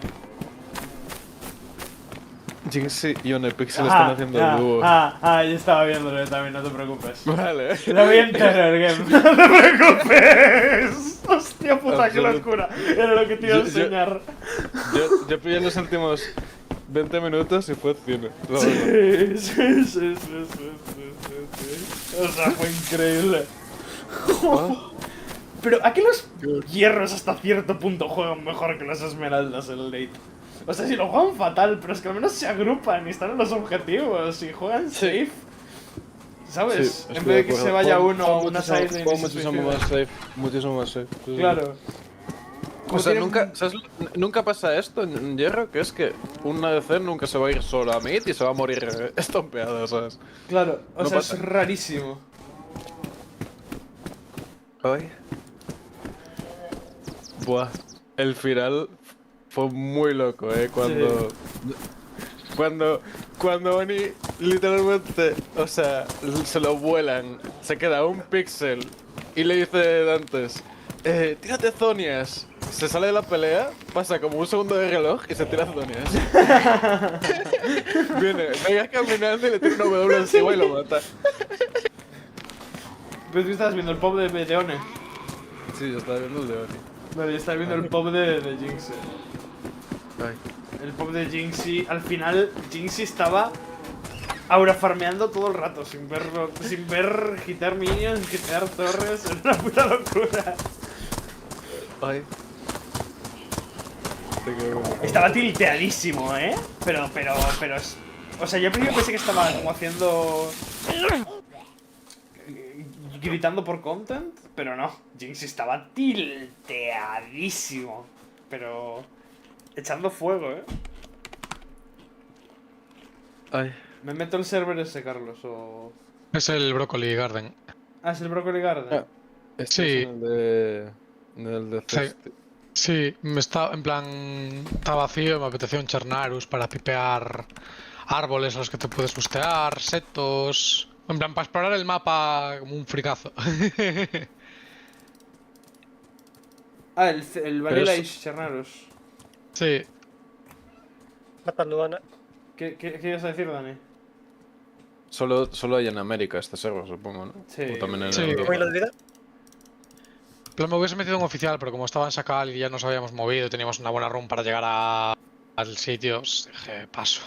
Jinxie y Onepixel están haciendo el dúo. Yo estaba viéndolo también, no te preocupes. Vale. Lo vi entero el game, no te preocupes. Hostia puta, qué locura. Era lo que te iba a enseñar. Yo pillé los últimos 20 minutos y fue cine. Sí. O sea, fue increíble. Pero aquí los hierros hasta cierto punto juegan mejor que las esmeraldas en el late. O sea, si lo juegan fatal, pero es que al menos se agrupan y están en los objetivos y juegan safe. ¿Sabes? Sí, en vez de que se vaya uno a una side y muchísimo más safe. Muchísimo más safe. Claro. O sea, nunca pasa esto en hierro, que es que un ADC nunca se va a ir solo a mid y se va a morir estompeado, ¿sabes? Claro, o No sea, pasa. es rarísimo. Ay. Buah, el final fue muy loco, Cuando Oni literalmente, o sea, se lo vuelan, se queda un píxel y le dice Dantes, tírate zonias. Se sale de la pelea, pasa como un segundo de reloj y se tira zonias. Venga caminando y le tira una W encima y lo mata. Pero tú estabas viendo el pop de One. Sí, yo estaba viendo el de Oni. Vale, yo estaba viendo el pop de Jinx. Ay. El pop de Jinxie, al final Jinxie estaba aura farmeando todo el rato, sin ver hitar minions, hitar torres, era una puta locura. Ay. Estaba tilteadísimo, pero o sea, yo primero pensé que estaba como haciendo gritando por content, pero no, Jinxie estaba tilteadísimo, pero echando fuego, Ay. ¿Me meto el server ese, Carlos, o...? Es el Broccoli Garden. Ah, ¿es el Broccoli Garden? Sí. Es el de Festi. Sí, está vacío, me apeteció un Charnarus para pipear árboles a los que te puedes bustear, setos... En plan, para explorar el mapa como un fricazo. Ah, el Vanilla Ice Charnarus. Sí. ¿Qué ibas a decir, Dani? Solo hay en América este server, supongo, ¿no? Sí. O también en Sí. Europa. Pero me hubiese metido en oficial, pero como estaba en Sacal y ya nos habíamos movido y teníamos una buena run para llegar al sitio, pues dije, paso.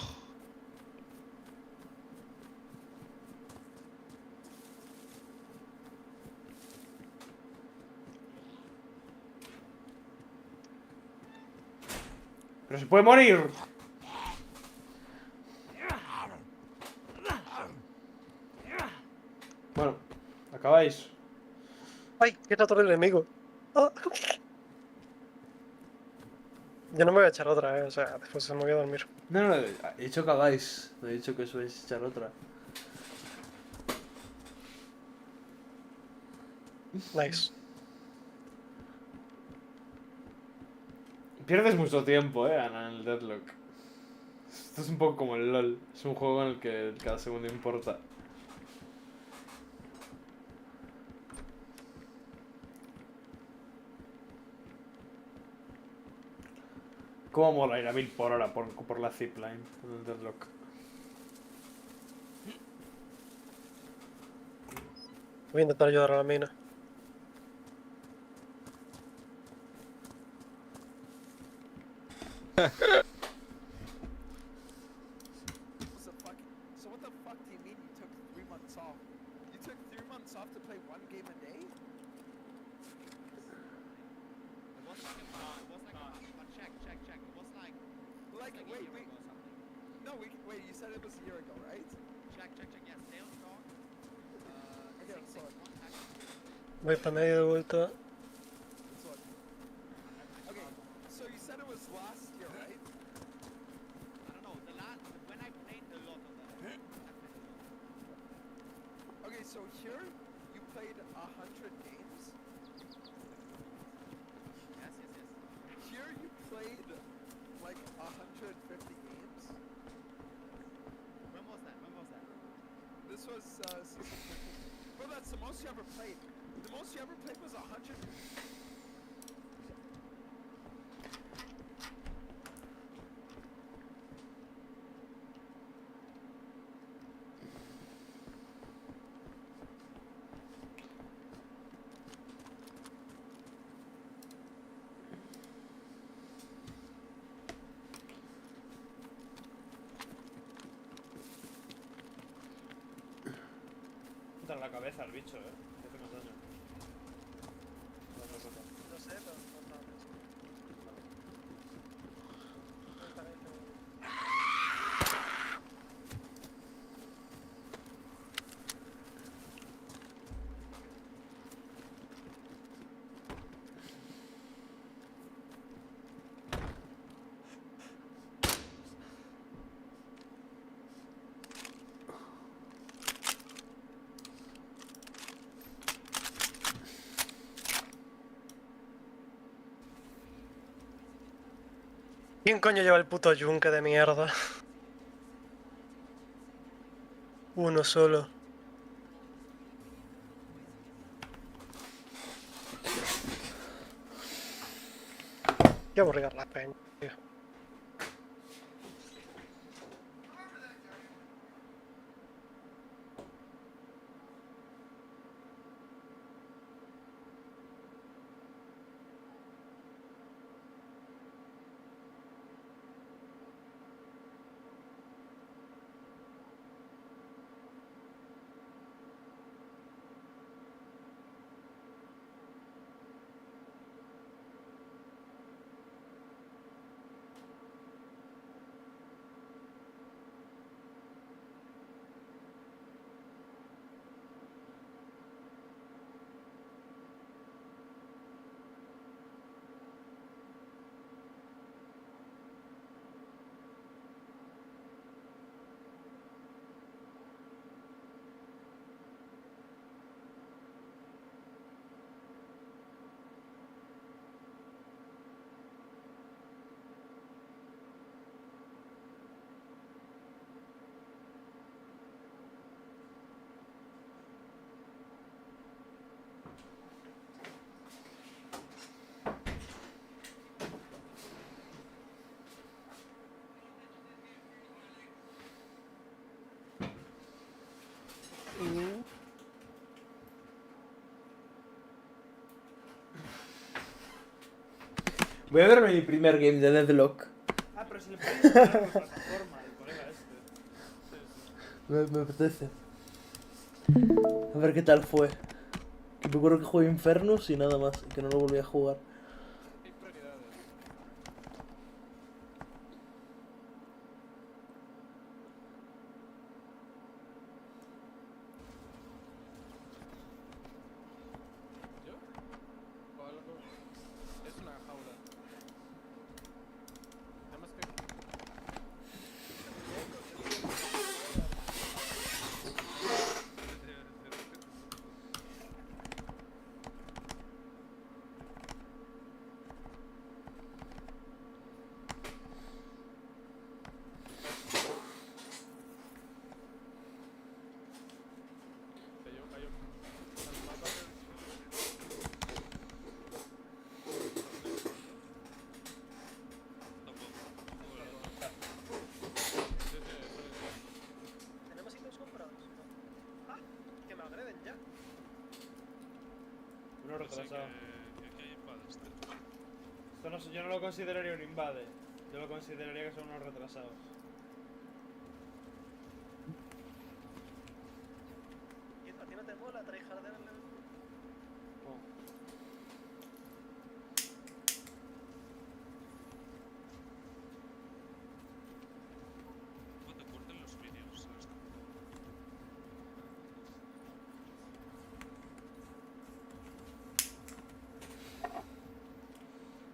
¡Pero se puede morir! Bueno, acabáis. ¡Ay! ¡Qué la torre del enemigo! ¡Ah! Yo no me voy a echar otra, o sea, después me voy a dormir. No, he dicho que hagáis. No he dicho que os vais a echar otra. Nice. Pierdes mucho tiempo, Ana, en el Deadlock. Esto es un poco como el LoL. Es un juego en el que cada segundo importa. ¿Cómo mola ir a 1000 por hora por la zipline en el Deadlock? Voy a intentar ayudar a la mina. So what the fuck do you mean you took 3 months off? You took 3 months off to play 1 game a day? It was like check. It was like Wait. No, wait, you said it was a year ago, right? check. Yes, sales talk. Okay, so Voy para medio de vuelta. okay, so you said it was last year, right? I don't know, when I played a lot of that. Okay, so here you played 100 games. Yes. Here you played like 150 games. When was that? This was season 15. Bro, that's the most you ever played. The most you ever played was 100. Entra en la cabeza el bicho, que hace más daño. No sé, pero no estaba pensando. ¿Quién coño lleva el puto yunque de mierda? Uno solo. Qué aburrida la peña, tío. Voy a verme mi primer game de Deadlock. Ah, pero si le pones en la plataforma al colega este. Me apetece. A ver qué tal fue. Que me acuerdo que jugué Infernus y nada más, y que no lo volví a jugar. Es una jaula. Además que... ¿Tenemos ítems comprados? Ah, que me agreden ya. Uno retrasado. Esto no, yo no lo consideraría un invade. Yo Yo lo consideraría que son unos retrasados. ¿Y a ti no te mola tryhardear en level? ¿Cómo te curten los vídeos?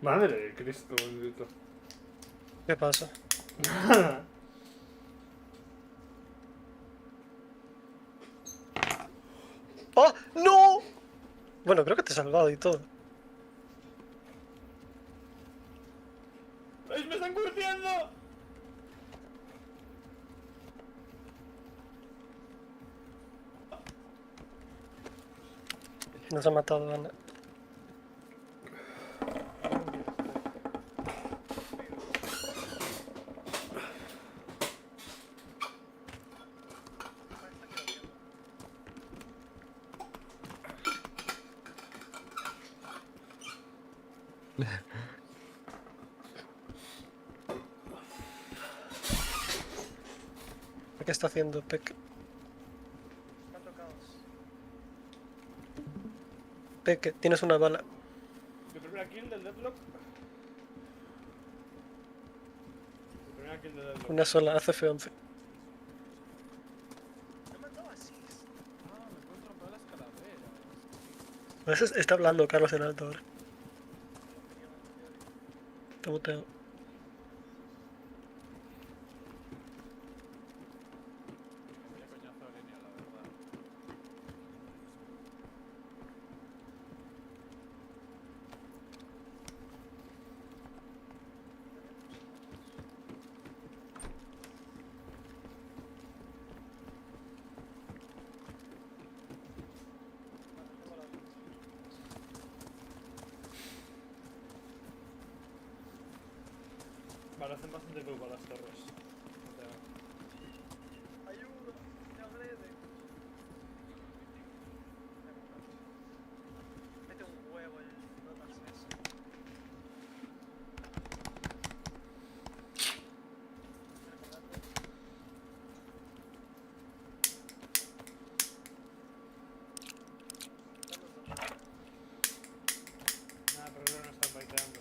Madre de Cristo, bendito. ¿Qué pasa? Nada. ¡Oh! ¡No! Bueno, creo que te he salvado y todo. ¡Me están curtiendo! Nos ha matado Ana. ¿Qué está haciendo Peck? Peck, tienes una bala. Mi primera kill del Deadlock. Mi primera kill del Deadlock. Una sola, hace F11. Está hablando Carlos en alto ahora. Te muteo. Vale, hacen bastante grupo las torres. Ayuda, me agrede. Mete un huevo el notas eso. Nada, pero no están baiteando.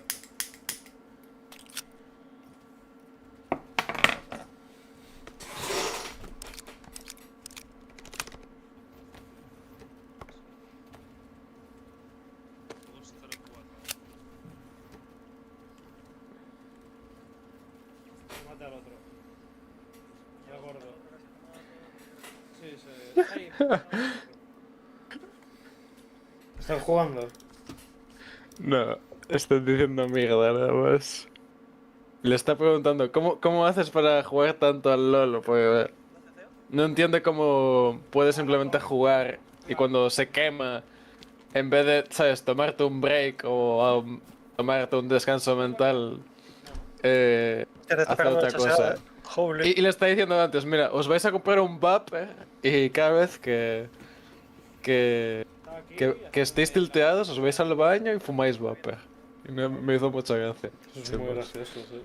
Mate al otro. El gordo. Sí, sí. Ahí. ¿Están jugando? No, están diciendo mierda nada más. Le está preguntando, ¿cómo haces para jugar tanto al LoL? Pues no entiende cómo puedes simplemente jugar y cuando se quema, en vez de, ¿sabes?, tomarte un break o tomarte un descanso mental, hacer otra cosa. Y le está diciendo antes, mira, os vais a comprar un vapor y cada vez que estéis tilteados os vais al baño y fumáis vapor. Y me hizo mucha gracia. Eso es muy gracioso, sí.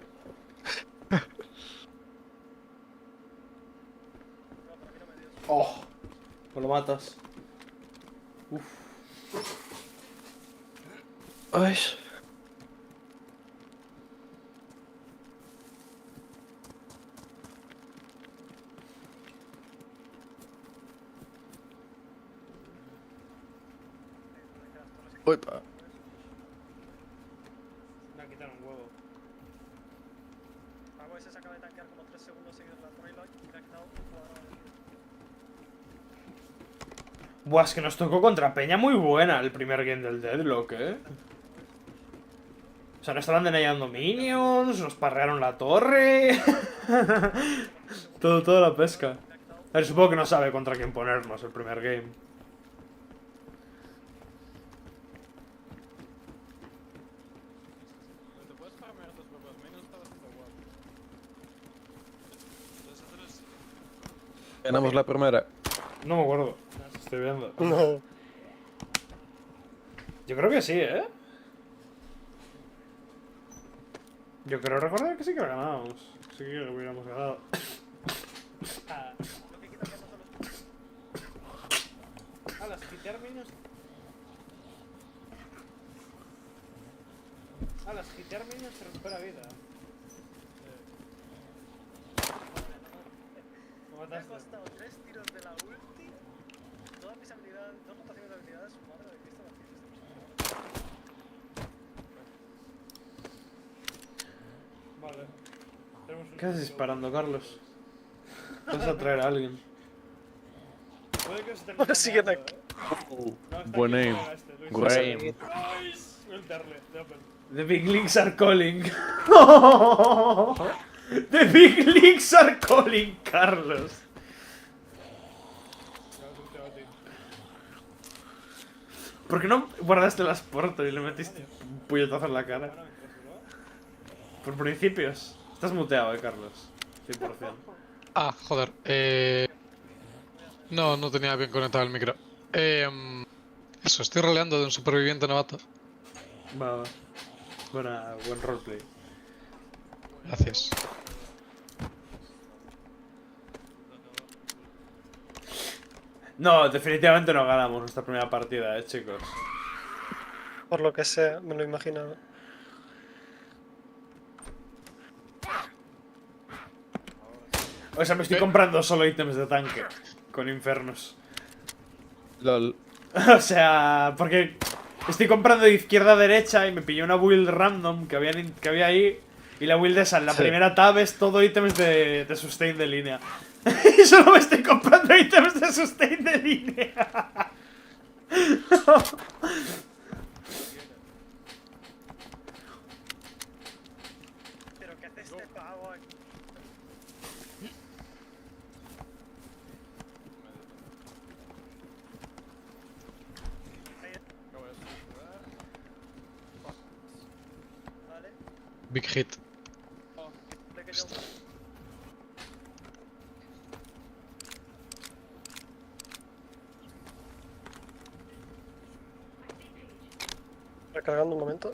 Oh, pues lo matas. Uf. Ay. Uy, Me ha quitado un huevo. Vamos, ese se acaba de tanquear como 3 segundos seguidos en la Twilight y le ha quitado un cuadrado de vida. Buah, es que nos tocó contra Peña muy buena el primer game del Deadlock, O sea, nos estaban denayando minions, nos parrearon la torre. Toda la pesca. A ver, supongo que no sabe contra quién ponernos el primer game. ganamos la primera. No me acuerdo. Estoy viendo. No. Yo creo que sí, Yo creo recordar que sí que ganábamos. Sí que hubiéramos ganado. Lo que quita que no son los... A las términos. A las términos se recupera vida. Me ha costado 3 tiros de la ulti. Todas mis habilidades, 2 rotaciones de habilidades. Madre de Cristo, la tienes. Vale. ¿Qué haces disparando, Carlos? Vas a traer a alguien. Puede que se termine. Ahora siguen aquí. Buen aim. Great aim. The big links are calling. The big links are calling, Carlos. ¿Por qué no guardaste las puertas y le metiste un puñetazo en la cara? Por principios. Estás muteado, Carlos. 100%. Ah, joder. No, no tenía bien conectado el micro. Eso, estoy roleando de un superviviente novato. Va. Buen roleplay. Gracias. No, definitivamente no ganamos nuestra primera partida, chicos. Por lo que sea, me lo imaginaba. O sea, me estoy comprando solo ítems de tanque. Con infernos. LOL. O sea, porque estoy comprando de izquierda a derecha y me pillé una build random que había ahí. Y la build esa, en la primera tab es todo ítems de sustain de línea. Y solo me estoy comprando ítems de sustain de línea. Pero ¿qué hace este pavo aquí? Vale. Big hit. Recargando un momento.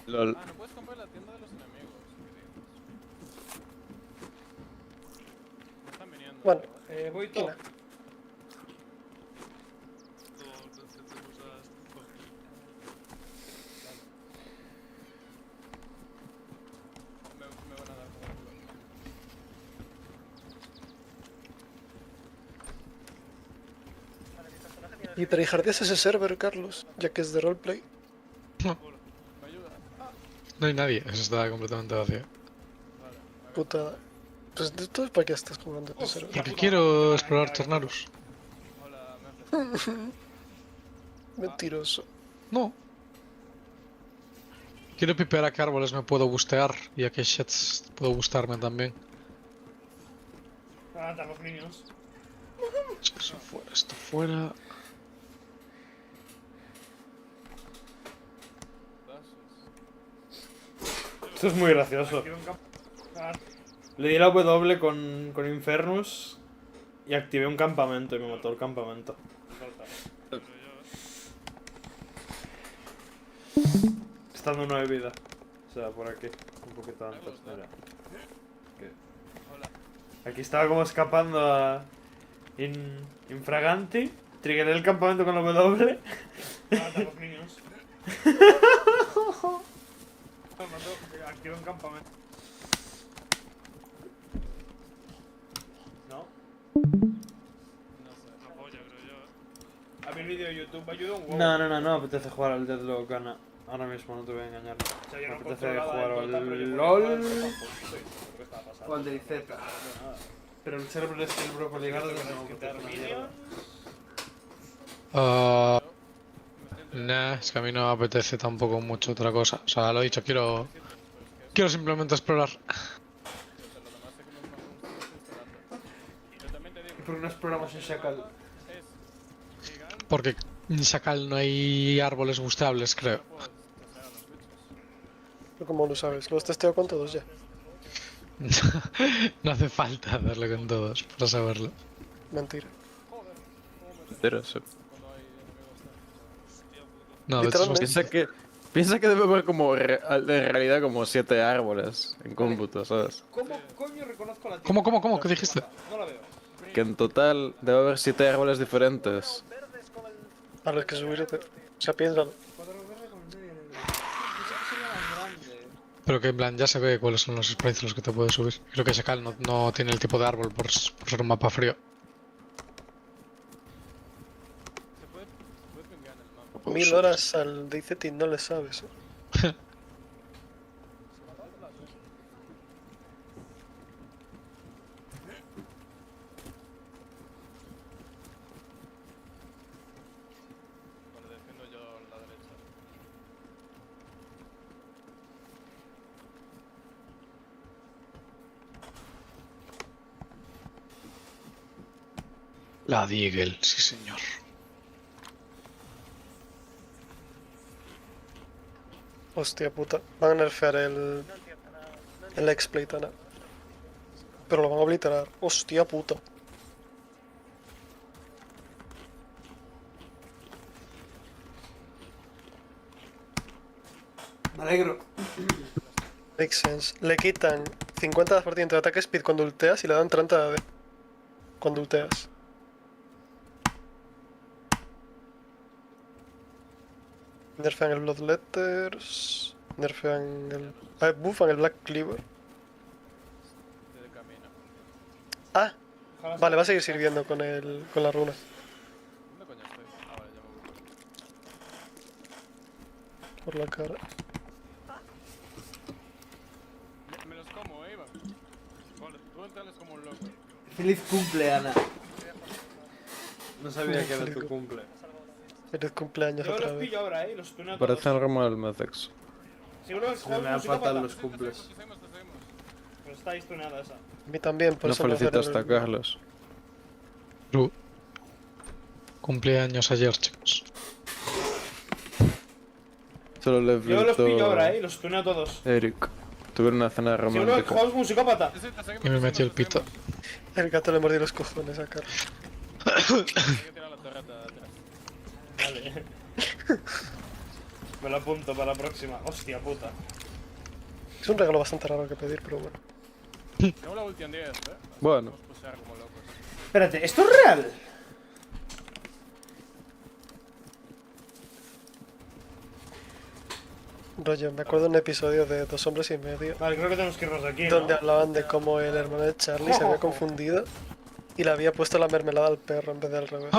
LOL. Ah, no puedes comprar la tienda de los enemigos. No están viniendo. Bueno, voy todo. Me van a dar como culo. ¿Y tryhardeas ese server, Carlos? Ya que es de roleplay. No hay nadie, eso está completamente vacío. Puta. Pues entonces, ¿para qué estás jugando ese server? Porque quiero explorar Chernarus. Mentiroso. No. Quiero pipear a qué árboles me puedo bustear y a qué sheds puedo bustearme también. Matar los minions. Eso fuera, esto fuera. Esto es muy gracioso. Le di la W con Infernus y activé un campamento y me mató el campamento. Estando 9 vida. O sea, por aquí. Un poquito antes, mira. Aquí estaba como escapando a Infraganti. Triggeré el campamento con la W. Mata a los niños. Activé un campamento. ¿No? No sé, la polla, creo yo. A mi vídeo de YouTube ayuda un huevo. No me apetece jugar al Deadlock, Ana. Ahora mismo, no te voy a engañar. O sea, yo me no apetece controlaba jugar el al portal, pero yo LOL. O al de Z. Pero el server es que el bro por llegar Tengo desde que quitar minions. Ah, nah, es que a mí no me apetece tampoco mucho otra cosa. O sea, lo he dicho, quiero simplemente explorar. ¿Y por qué no exploramos en Shakal? Porque en Sakal no hay árboles busteables, creo. ¿Pero cómo lo sabes? ¿Lo has testeado con todos ya? No hace falta hacerlo con todos para saberlo. Mentira. Entero, sí. No, de hecho, Piensa que debe haber como en realidad como 7 árboles en cómputo, ¿sabes? ¿Cómo coño reconozco la ¿Cómo? ¿Qué dijiste? No la veo. Que en total debe haber 7 árboles diferentes. A los que subirte. O sea, piénsalo. Pero que en plan ya se ve cuáles son los sprites a los que te puedes subir. Creo que Sakal no tiene el tipo de árbol por ser un mapa frío. 1000 horas al DayZ no le sabes. La Deagle, sí señor. Hostia puta. Van a nerfear el X-Plate, Ana. Pero lo van a obliterar. Hostia puta. Me alegro. Makes sense. Le quitan 50% de ataque speed cuando ulteas y le dan 30 de AD cuando ulteas. Nerfean el Bloodletters. Nerfean el... buffan el Black Cleaver. Ah, vale, va a seguir sirviendo con la runa. Por la cara. Me los como, Iván. Vale, tú entrales como un loco. Feliz cumple, Ana. No sabía que era tu cumple. Feliz cumpleaños Yo otra los vez. pillo ahora, los tuneo todos. Parece algo mal el Methex. Seguro que Me dan fatal los cumples. Pero estáis tuneada esa. A mí también, por No eso me felicitas a hacen el- Carlos. Cumpleaños ayer, chicos. Solo le Yo los pillo felicito ahora, los tuneo todos. Eric. Tuvieron una cena Seguro que romántica. jugamos con un psicópata. Y me metió el pito. El gato le mordió los cojones a Carlos. Vale. Me lo apunto para la próxima. Hostia puta. Es un regalo bastante raro que pedir, pero bueno. Tengo la ulti en 10, Bueno. Vamos a pusear como locos. Espérate, ¿esto es real? Rollo, me acuerdo de un episodio de 2 hombres y medio. Vale, creo que tenemos que irnos de aquí, Donde ¿no? hablaban de cómo el hermano de Charlie se había confundido y le había puesto la mermelada al perro en vez de al revés.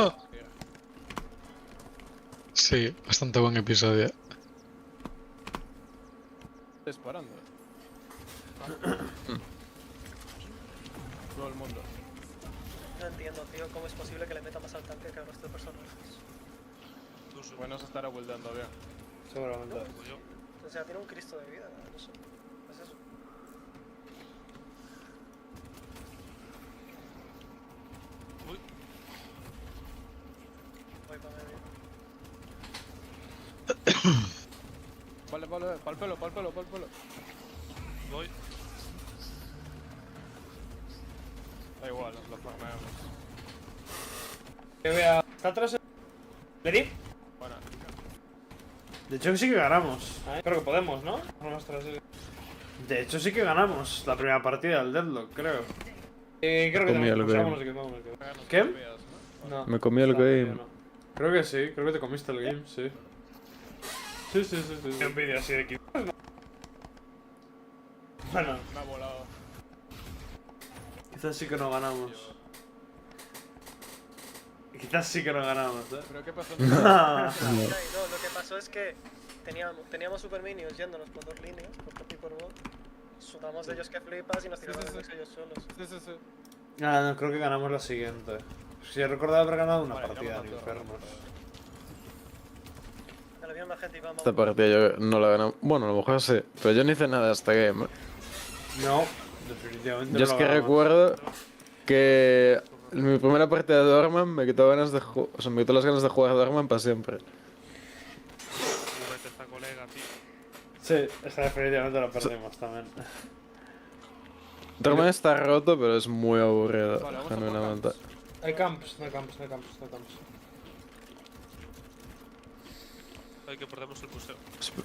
Sí, bastante buen episodio. Disparando. Todo el mundo. No entiendo, tío, cómo es posible que le meta más al tanque que al resto de personajes. Bueno, se estará buildando bien. Seguramente. O sea, tiene un Cristo de vida, no sé. Es eso. Voy para medio. Vale, pa'l pelo. Voy. Da igual, nos lo farmeamos. Que vea. ¿Está atrás? ¿Lerí? Bueno. De hecho, sí que ganamos. Creo que podemos, ¿no? De hecho, sí que ganamos la primera partida del Deadlock, creo. Creo que Comí el game. vámonos. ¿Qué? No. Me comí el game. Creo que sí, creo que te comiste el game, sí. Sí. Un vídeo así de aquí. Bueno, Me ha volado. quizás sí que no ganamos. Quizás sí que no ganamos, ¿Pero qué pasó? No, lo que pasó es que teníamos super minions yéndonos por 2 líneas, por top y por bot. Sudamos de ellos que flipas y nos tiramos de ellos solos. Sí. Ah, no, creo que ganamos la siguiente. Si recordaba haber ganado una Vale, partida tiramos en la torre, Infernos. A la misma gente iba Esta partida yo no la ganamos. Bueno, a lo mejor sí, pero yo no hice nada hasta game. No, definitivamente Yo es no lo que ganamos. recuerdo que en mi primera partida de Dorman me quitó ganas de o sea, me quitó las ganas de jugar a Dorman para siempre. Vete esta colega, tío. Sí, esa definitivamente la perdimos también. Dorman está roto, pero es muy aburrido, Vale, vamos a genuinamente. Hay camps, no hay camps, no hay camps, no hay camps. Hay que perdemos el museo.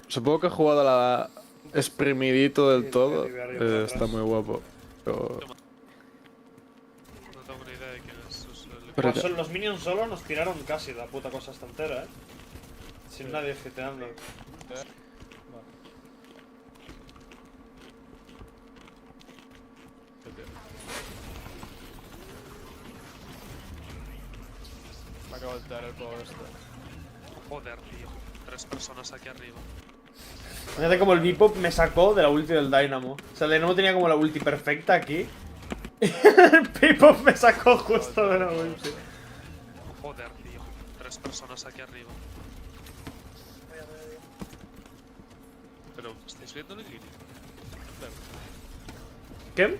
Supongo que he jugado a la exprimidito del todo. arriba, arriba, Está muy guapo. Pero... No tengo ni idea de quién es. Pero Pues los minions solo nos tiraron casi la puta cosa esta entera, sin nadie hiteando. Me acabo de dar el juego este. Joder, tío. 3 personas aquí arriba. Fíjate como el Bebop me sacó de la ulti del Dynamo. O sea, el Dynamo tenía como la ulti perfecta aquí. El Bebop me sacó justo de la ulti. Joder, tío. 3 personas aquí arriba. Pero, ¿estáis viendo el guiri? ¿Qué?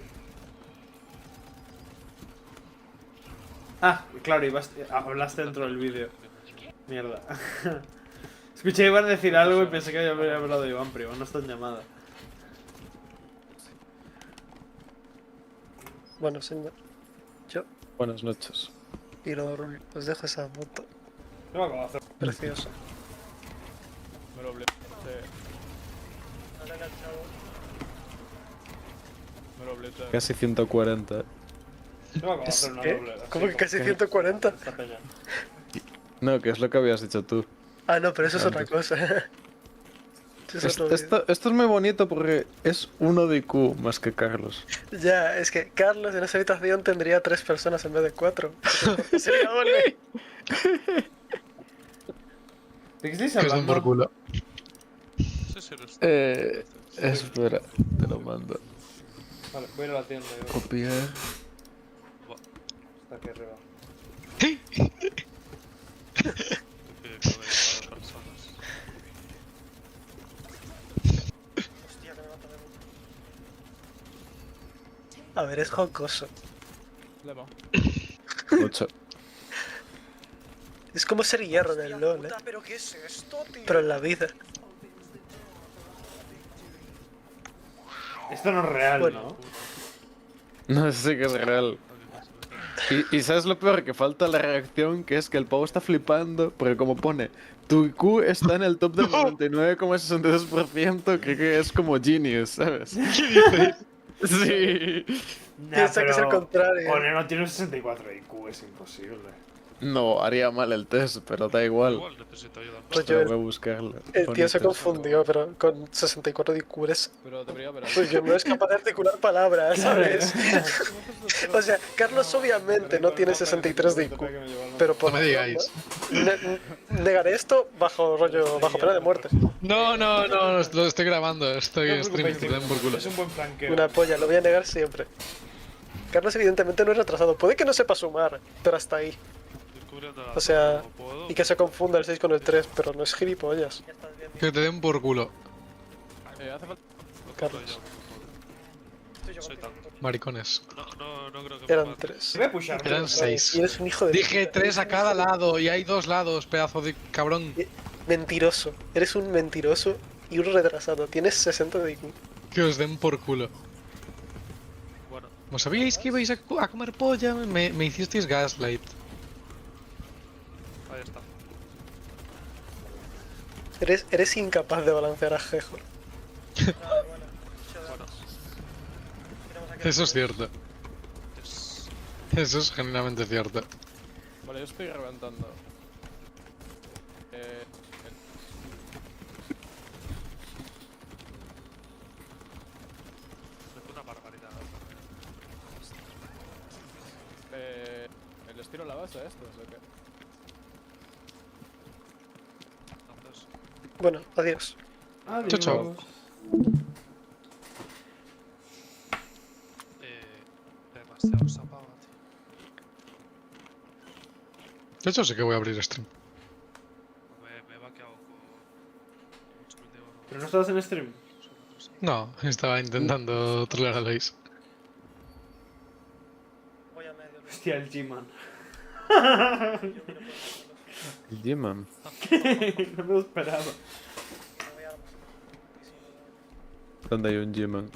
Ah, claro, hablaste dentro del vídeo. Mierda. Escuché que iban a decir algo y pensé que había hablado de Iván, pero Iván no está en llamada. Bueno, señor. Yo. Buenas noches. Y luego os dejo esa moto. ¿Qué me acabo de hacer? Preciosa. Me lo hablé. Me lo hablé. Casi 140. ¿Qué me acabo de hacer una doble? ¿Cómo que casi 140? No, que es lo que habías dicho tú. Ah, no, pero eso es otra cosa. Esto es muy bonito porque es uno de IQ más que Carlos. Ya, es que Carlos en esa habitación tendría 3 personas en vez de 4. Sería doble. ¿De qué estáis Que os den hablando? por culo. Espera, te lo mando. Vale, voy a ir a la tienda. Copiar. Está aquí arriba. A ver, es jocoso. Leva. 8. Es como ser hierro en el LoL, ¿Pero qué es esto, tío? pero en la vida. Esto no es real, Bueno. ¿no? No, sí que es real. Y ¿sabes lo peor? Que falta la reacción, que es que el pavo está flipando, porque como pone, tu IQ está en el top del 99,62%, que es como genius, ¿sabes? ¿Qué dices? Sí. Piensa que es el contrario. Poner no tiene un 64 de IQ, es imposible. No, haría mal el test, pero da igual. Igual necesito ayuda. Pues Pero yo, voy a buscarlo. el tío se Bonitos. confundió, pero con 64 de IQ eres... Pero debería haber. Pues yo no es capaz de articular palabras, ¿sabes? O sea, Carlos obviamente no tiene 63 de IQ, pero por No me digáis. negaré esto bajo pena de muerte. No, lo estoy grabando. Estoy en stream, te den por culo. Es un buen flanqueo. Una polla, lo voy a negar siempre. Carlos evidentemente no es retrasado. Puede que no sepa sumar, pero hasta ahí. O sea, y que se confunda el 6 con el 3, pero no es gilipollas. Que te den por culo. Hace falta. Carlos. Soy tan. Maricones. No creo que Eran 3. Voy a pushar. Eran 6. Y eres un hijo de... Dije 3 a cada lado y hay 2 lados, pedazo de cabrón. Mentiroso. Eres un mentiroso y un retrasado. Tienes 60 de IQ. Que os den por culo. Bueno. ¿Como sabíais que ibais a comer polla? Me hicisteis gaslight. Ahí está. Eres incapaz de balancear a Gejor. Eso es cierto. Eso es genuinamente cierto. Vale, yo estoy reventando. Es una barbaridad. ¿Les tiro la base a estos o qué? Entonces, Bueno, adiós. Adiós. Chao. demasiado sapado, tío. De hecho, sí que voy a abrir stream. Me he vaqueado con ¿Pero no estabas en stream? No, estaba intentando trolear a Lois. Hostia, el G-Man. El G-Man. No me lo esperaba. ¿Dónde hay un G-Man?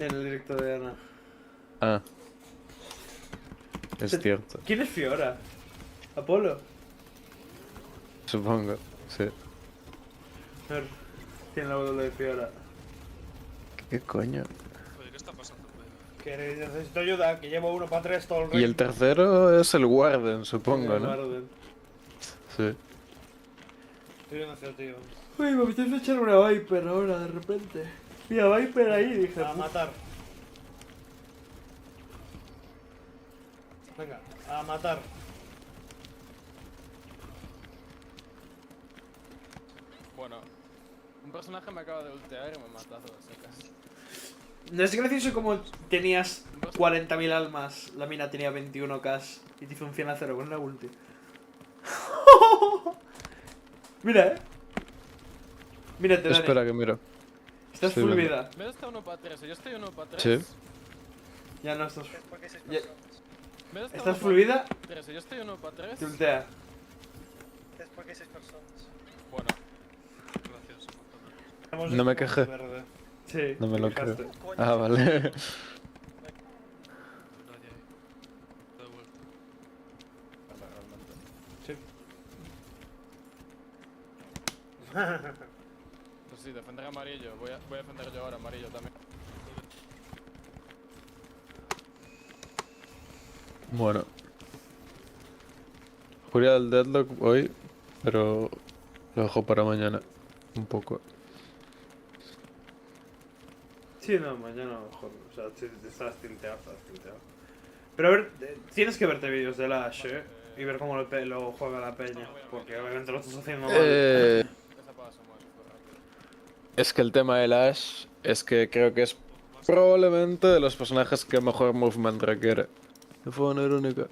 En el directo de Ana. Ah. Es cierto. ¿Quién es Fiora? ¿Apolo? Supongo, sí. A ver, tiene la bola de Fiora. ¿Qué coño? Oye, ¿qué está pasando? Que necesito ayuda, que llevo 1 para 3 todo el Y rato. el tercero es el Warden, supongo, ¿no? Warden. Sí. Estoy viendo hacia tío. Uy, me apetece echar una Viper ahora, de repente. Mira, Viper ahí, dije. A matar. Venga, a matar. Bueno, un personaje me acaba de ultear y me mata a todas secas. No es gracioso como tenías 40.000 almas, la mina tenía 21k y te hizo un 100 a 0 con la ulti. Mira, Mírate, Dani. Espera que miro. Estás Estoy full viendo. vida. Me está 1 para 3, yo estoy 1 para 3. Sí. Ya no estás. Ya. ¿Estás full vida? Yo estoy 1 para 3. Te ultea. Es porque hay 6 personas. Bueno. Gracias. No me quejé. Verde. Sí, No me lo te creo. quejaste. Ah, vale. Sí. Pues sí, defender amarillo. Voy a defender yo ahora amarillo también. Bueno. Juría del Deadlock hoy, pero lo dejo para mañana. Un poco. Sí, no, mañana mejor. O sea, si estás tilteado, estás tilteado. Pero a ver, tienes que verte vídeos de Lash, y ver cómo lo juega la peña. Porque obviamente lo estás haciendo mal. Es que el tema de Lash es que creo que es probablemente de los personajes que mejor movement requiere. De forma irónica.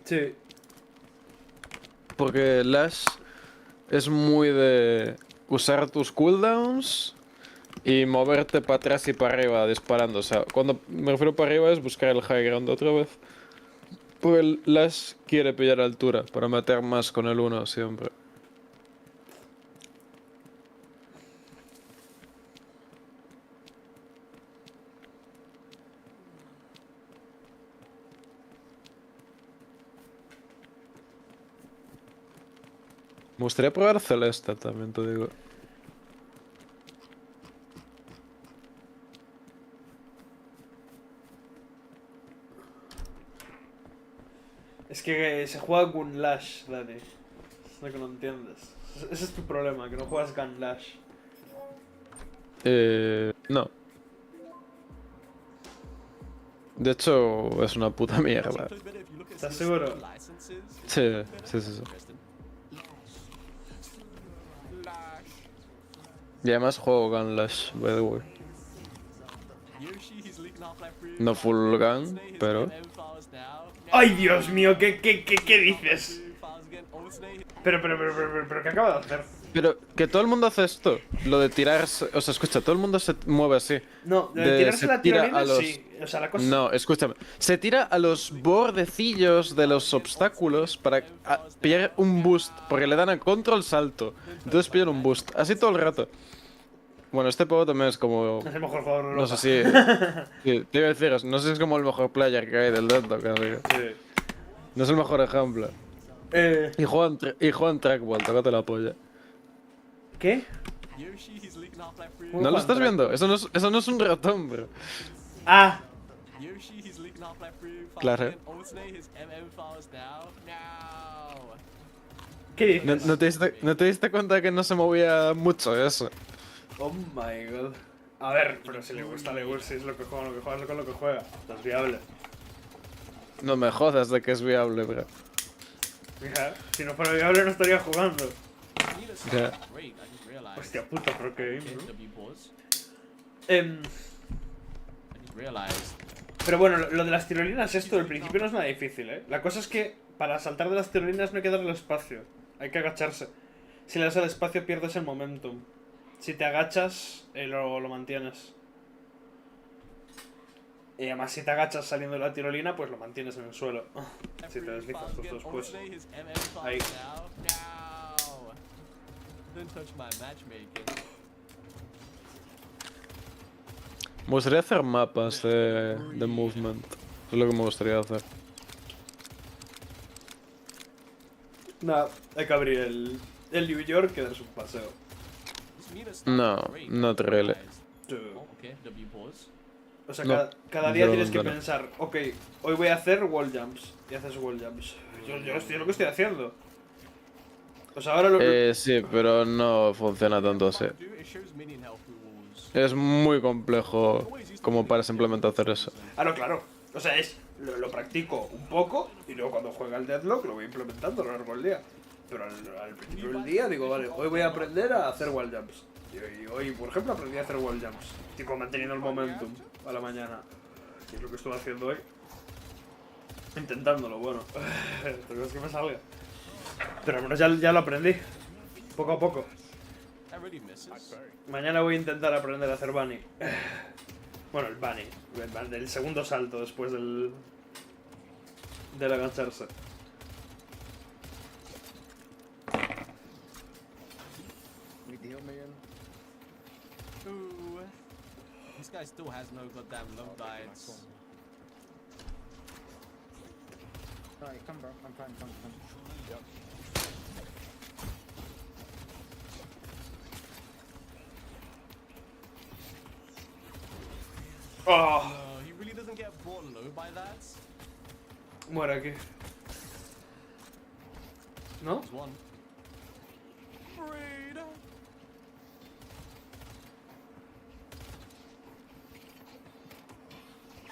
Sí. Porque Lash es muy de usar tus cooldowns y moverte para atrás y para arriba disparando. O sea, cuando me refiero para arriba es buscar el high ground otra vez. Porque el Lash quiere pillar altura para meter más con el 1 siempre. Me gustaría probar Celeste también, te digo. Es que se juega con Lash, Dani. Es lo que no entiendes. Ese es tu problema, que no juegas con Lash. No. De hecho, es una puta mierda. ¿Estás seguro? Sí, sí, sí, sí. Y además juego Gun Lash, by the way. No full gun, pero... ¡Ay, Dios mío! ¿Qué dices? Pero, ¿qué acaba de hacer? Pero que todo el mundo hace esto, lo de tirarse... O sea, escucha, todo el mundo se mueve así. No, de tirarse la tirolina sí. O sea, la cosa... No, escúchame. Se tira a los bordecillos de los obstáculos para pillar un boost, porque le dan a control salto. Entonces pillan un boost, así todo el rato. Bueno, este pavo también es como... Es el mejor jugador de No Europa. sé si... Sí, te iba a decir, no sé si es como el mejor player que hay del Deadlock, Sí. No es el mejor ejemplo. Y juega en trackball, tócate la polla. ¿Qué? ¿No lo estás viendo? Eso no es un ratón, bro. Ah. Claro. ¿Qué dices? ¿No te diste cuenta que no se movía mucho eso? Oh my god. A ver, pero si le gusta, si es lo que juega, es con lo que juega. Esto es viable. No me jodas de que es viable, bro. Mira, si no fuera viable no estaría jugando. Ya. Hostia puta, pero qué game, ¿no? Pero bueno, lo de las tirolinas, esto al principio no es nada difícil, ¿eh? La cosa es que para saltar de las tirolinas no hay que darle espacio. Hay que agacharse. Si le das al espacio pierdes el momentum. Si te agachas, lo mantienes. Y además si te agachas saliendo de la tirolina, pues lo mantienes en el suelo. Si te deslizas justo después. Ahí. Me gustaría hacer mapas de movement. Es lo que me gustaría hacer. Nada, hay que abrir el New York y darse un paseo. No, not really. O sea, No, cada día yo tienes que no. pensar, ok, hoy voy a hacer wall jumps. Y haces wall jumps. Yo estoy lo que estoy haciendo. O sea, ahora Sí, pero no funciona tanto así. Es muy complejo como para simplemente hacer eso. Ah, no, claro. O sea, lo practico un poco y luego cuando juega al Deadlock lo voy implementando a lo largo del día. Pero al principio del día digo, vale, hoy voy a aprender a hacer wall jumps. Y hoy, por ejemplo, aprendí a hacer wall jumps. Tipo, manteniendo el momentum a la mañana. Y es lo que estuve haciendo hoy. Intentándolo, bueno. Pero es que me salga. Pero al menos ya lo aprendí. Poco a poco. Mañana voy a intentar aprender a hacer bunny. Bueno, el bunny. El segundo salto después del agacharse. Ooh, this guy still has no goddamn love bites. Alright, come bro, I'm fine, come. Yep. Oh. No, he really doesn't get brought low by that. Muere aquí. ¿No? There's one.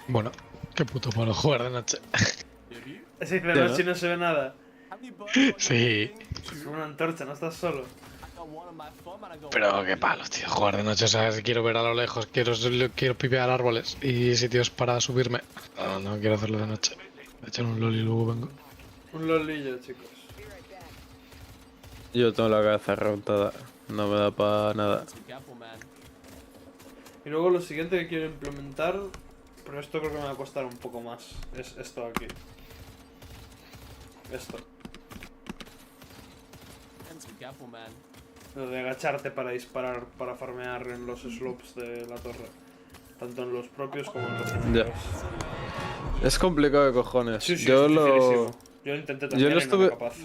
Bueno, qué puto palo jugar de noche. Sí, de noche no se ve nada. Sí. Es una antorcha, no estás solo. Pero qué palos, tío, jugar de noche. O sea, si quiero ver a lo lejos, quiero pipear árboles y sitios para subirme. No quiero hacerlo de noche. Voy a echar un lol y luego vengo. Un lolillo, chicos. Yo tengo la cabeza reventada. No me da para nada. Y luego lo siguiente que quiero implementar, pero esto creo que me va a costar un poco más, es esto aquí. Esto. Lo de agacharte para disparar, para farmear en los slopes de la torre. Tanto en los propios como en los enemigos. Ya. Es complicado de cojones. Sí, yo es lo dificilísimo. Yo lo intenté también y no era capaz.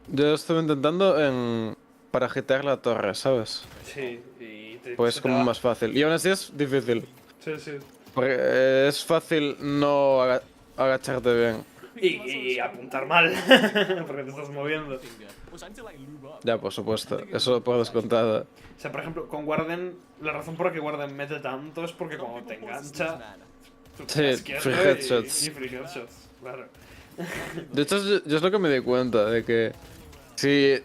Yo lo estuve intentando para hitear la torre, ¿sabes? Sí, y Pues se te como va. más fácil. Y aún así es difícil. Sí, sí. Porque es fácil no agacharte bien. Y apuntar mal, porque te estás moviendo. Ya, por supuesto. Eso por descontado. O sea, por ejemplo, con Warden, la razón por la que Warden mete tanto es porque cuando te engancha, tú te das Sí, quieto free headshots. y free headshots, claro. De hecho, yo es lo que me di cuenta, de que si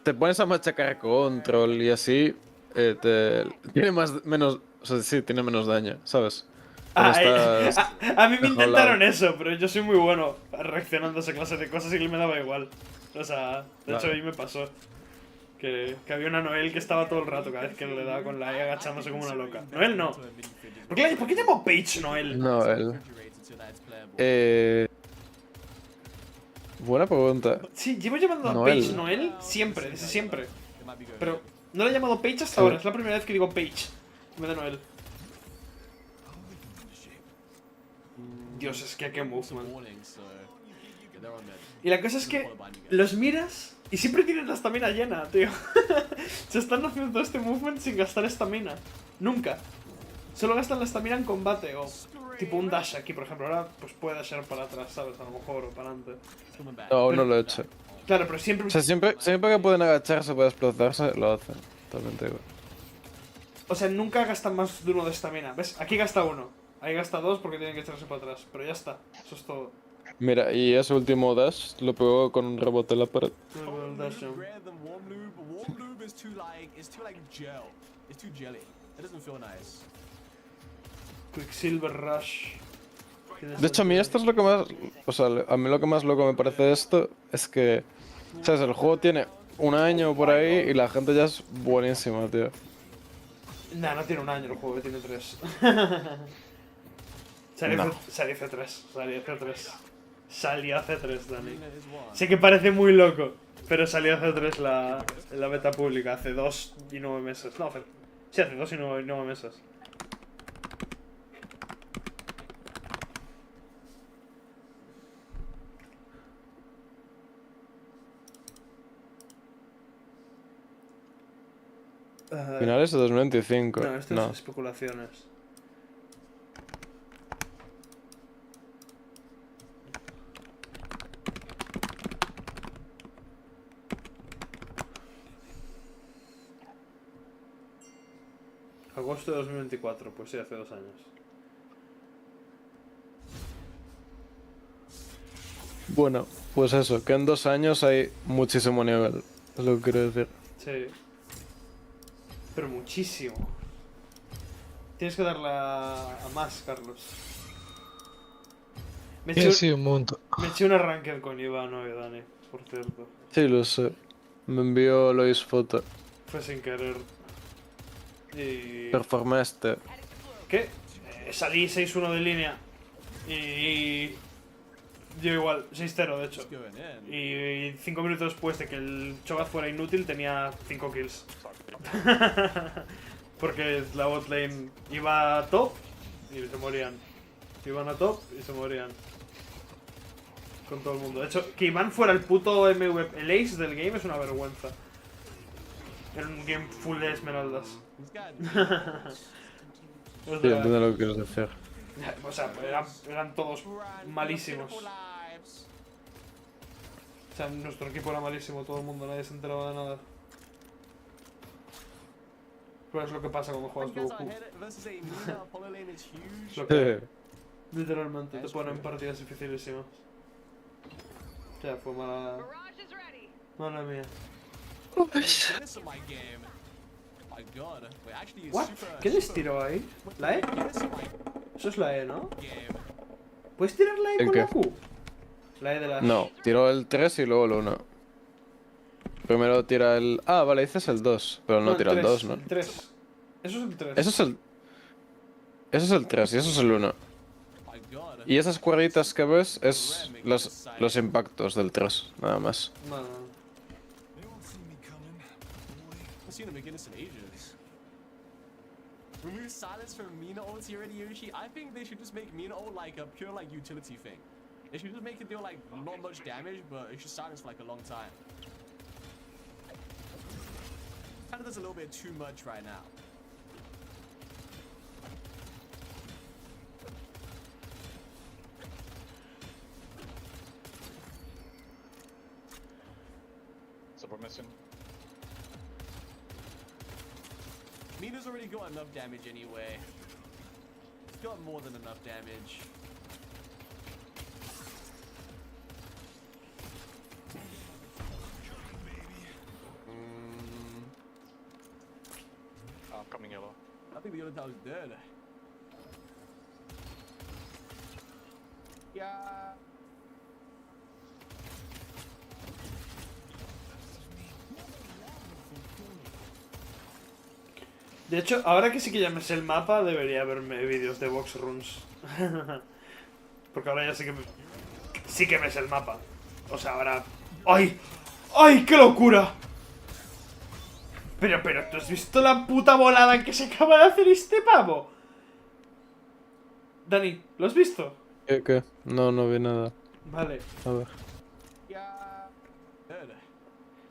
te pones a machacar control y así, tiene menos, o sea, sí, tiene menos daño, ¿sabes? Cuando estás A mí me enjaulado. intentaron eso, pero yo soy muy bueno reaccionando a esa clase de cosas y me daba igual. O sea, de hecho Vale. a mí me pasó que había una Noel que estaba todo el rato cada vez que le daba con la E agachándose como una loca. Noel no. ¿Por qué llamo Paige Noel? No, él. Buena pregunta. Sí, llevo llamando a Noel. Paige Noel siempre, desde siempre. Pero no le he llamado Paige hasta ahora, es la primera vez que digo Paige en vez de Noel. Dios, es que qué movement. Y la cosa es que los miras y siempre tienen la estamina llena, tío. Se están haciendo todo este movement sin gastar estamina. Nunca. Solo gastan la estamina en combate o tipo un dash aquí, por ejemplo. Ahora pues puede dashear para atrás, ¿sabes? A lo mejor o para adelante. No, aún no lo he hecho. Claro, pero siempre... O sea, siempre que pueden agacharse para desplazarse, lo hacen. Totalmente igual. O sea, nunca gastan más de uno de estamina. ¿Ves? Aquí gasta uno. Ahí gasta dos porque tienen que echarse para atrás. Pero ya está. Eso es todo. Mira, y ese último dash lo pegó con un rebote en la pared. El dash jump. Warm lube is too like gel. It's too jelly. It doesn't feel nice. Quicksilver Rush. De hecho, a mí esto es lo que más... O sea, a mí lo que más loco me parece de esto es que... ¿Sabes? El juego tiene un año por ahí y la gente ya es buenísima, tío. Nah, no tiene un año el juego, tiene 3. No. Salió hace 3. Salió hace 3, Dani. Sé que parece muy loco, pero salió hace 3 la beta pública, hace 2 y 9 meses. No, sí, hace 2 y 9 meses. Finales de 2025. No, esto es especulaciones. Agosto de 2024, pues sí, hace 2 años. Bueno, pues eso, que en 2 años hay muchísimo nivel. Es lo que quiero decir. Sí. Pero muchísimo. Tienes que darle a más, Carlos. Sí, un montón. Me eché un arranque con Ivano y Dani, por cierto. Sí, lo sé. Me envió Lois foto. Fue sin querer. Y... Performaste. ¿Qué? Salí 6-1 de línea. Y... Yo igual, 6-0 de hecho. Y 5 minutos después de que el Cho'Gath fuera inútil tenía 5 kills. Porque la botlane iba a top y se morían. Iban a top y se morían. Con todo el mundo. De hecho, que Iván fuera el puto MVP, el ace del game es una vergüenza. Era un game full de esmeraldas. Sí, entiendo lo que quieres decir. O sea, eran todos malísimos. O sea, nuestro equipo era malísimo, todo el mundo, nadie se enteraba de nada. Pero es lo que pasa cuando juegas tu Goku. Es lo que literalmente te ponen partidas dificilísimas. O sea, fue mala... Mala mía. What? ¿Qué les tiró ahí? ¿La E? Eso es la E, ¿no? ¿Puedes tirar la E con la Q? La E de la... No, tiró el 3 y luego el 1. Primero tira el... Ah, vale, dices el 2, pero no tira el 2, ¿no? El 3. Eso es el 3. Eso es el... Eso es el 3 y eso es el 1. Y esas cuadritas que ves es los impactos del 3, nada más. No. Remove silence from Mina ulti already, Yoshi. I think they should just make Mina ult like a pure like utility thing. They should just make it do like not much damage, but it should silence for like a long time. Kinda does a little bit too much right now. Support mission. Mina's already got enough damage anyway. He's got more than enough damage. I'm coming yellow. I think the other tower's dead. Yeah. De hecho, ahora que sí que ya me sé el mapa, debería verme vídeos de box runs. Porque ahora ya sí que me sé el mapa. O sea, ahora... ¡Ay! ¡Ay, qué locura! Pero, ¿tú has visto la puta volada que se acaba de hacer este pavo? Dani, ¿lo has visto? ¿Qué? No, no vi nada. Vale. A ver.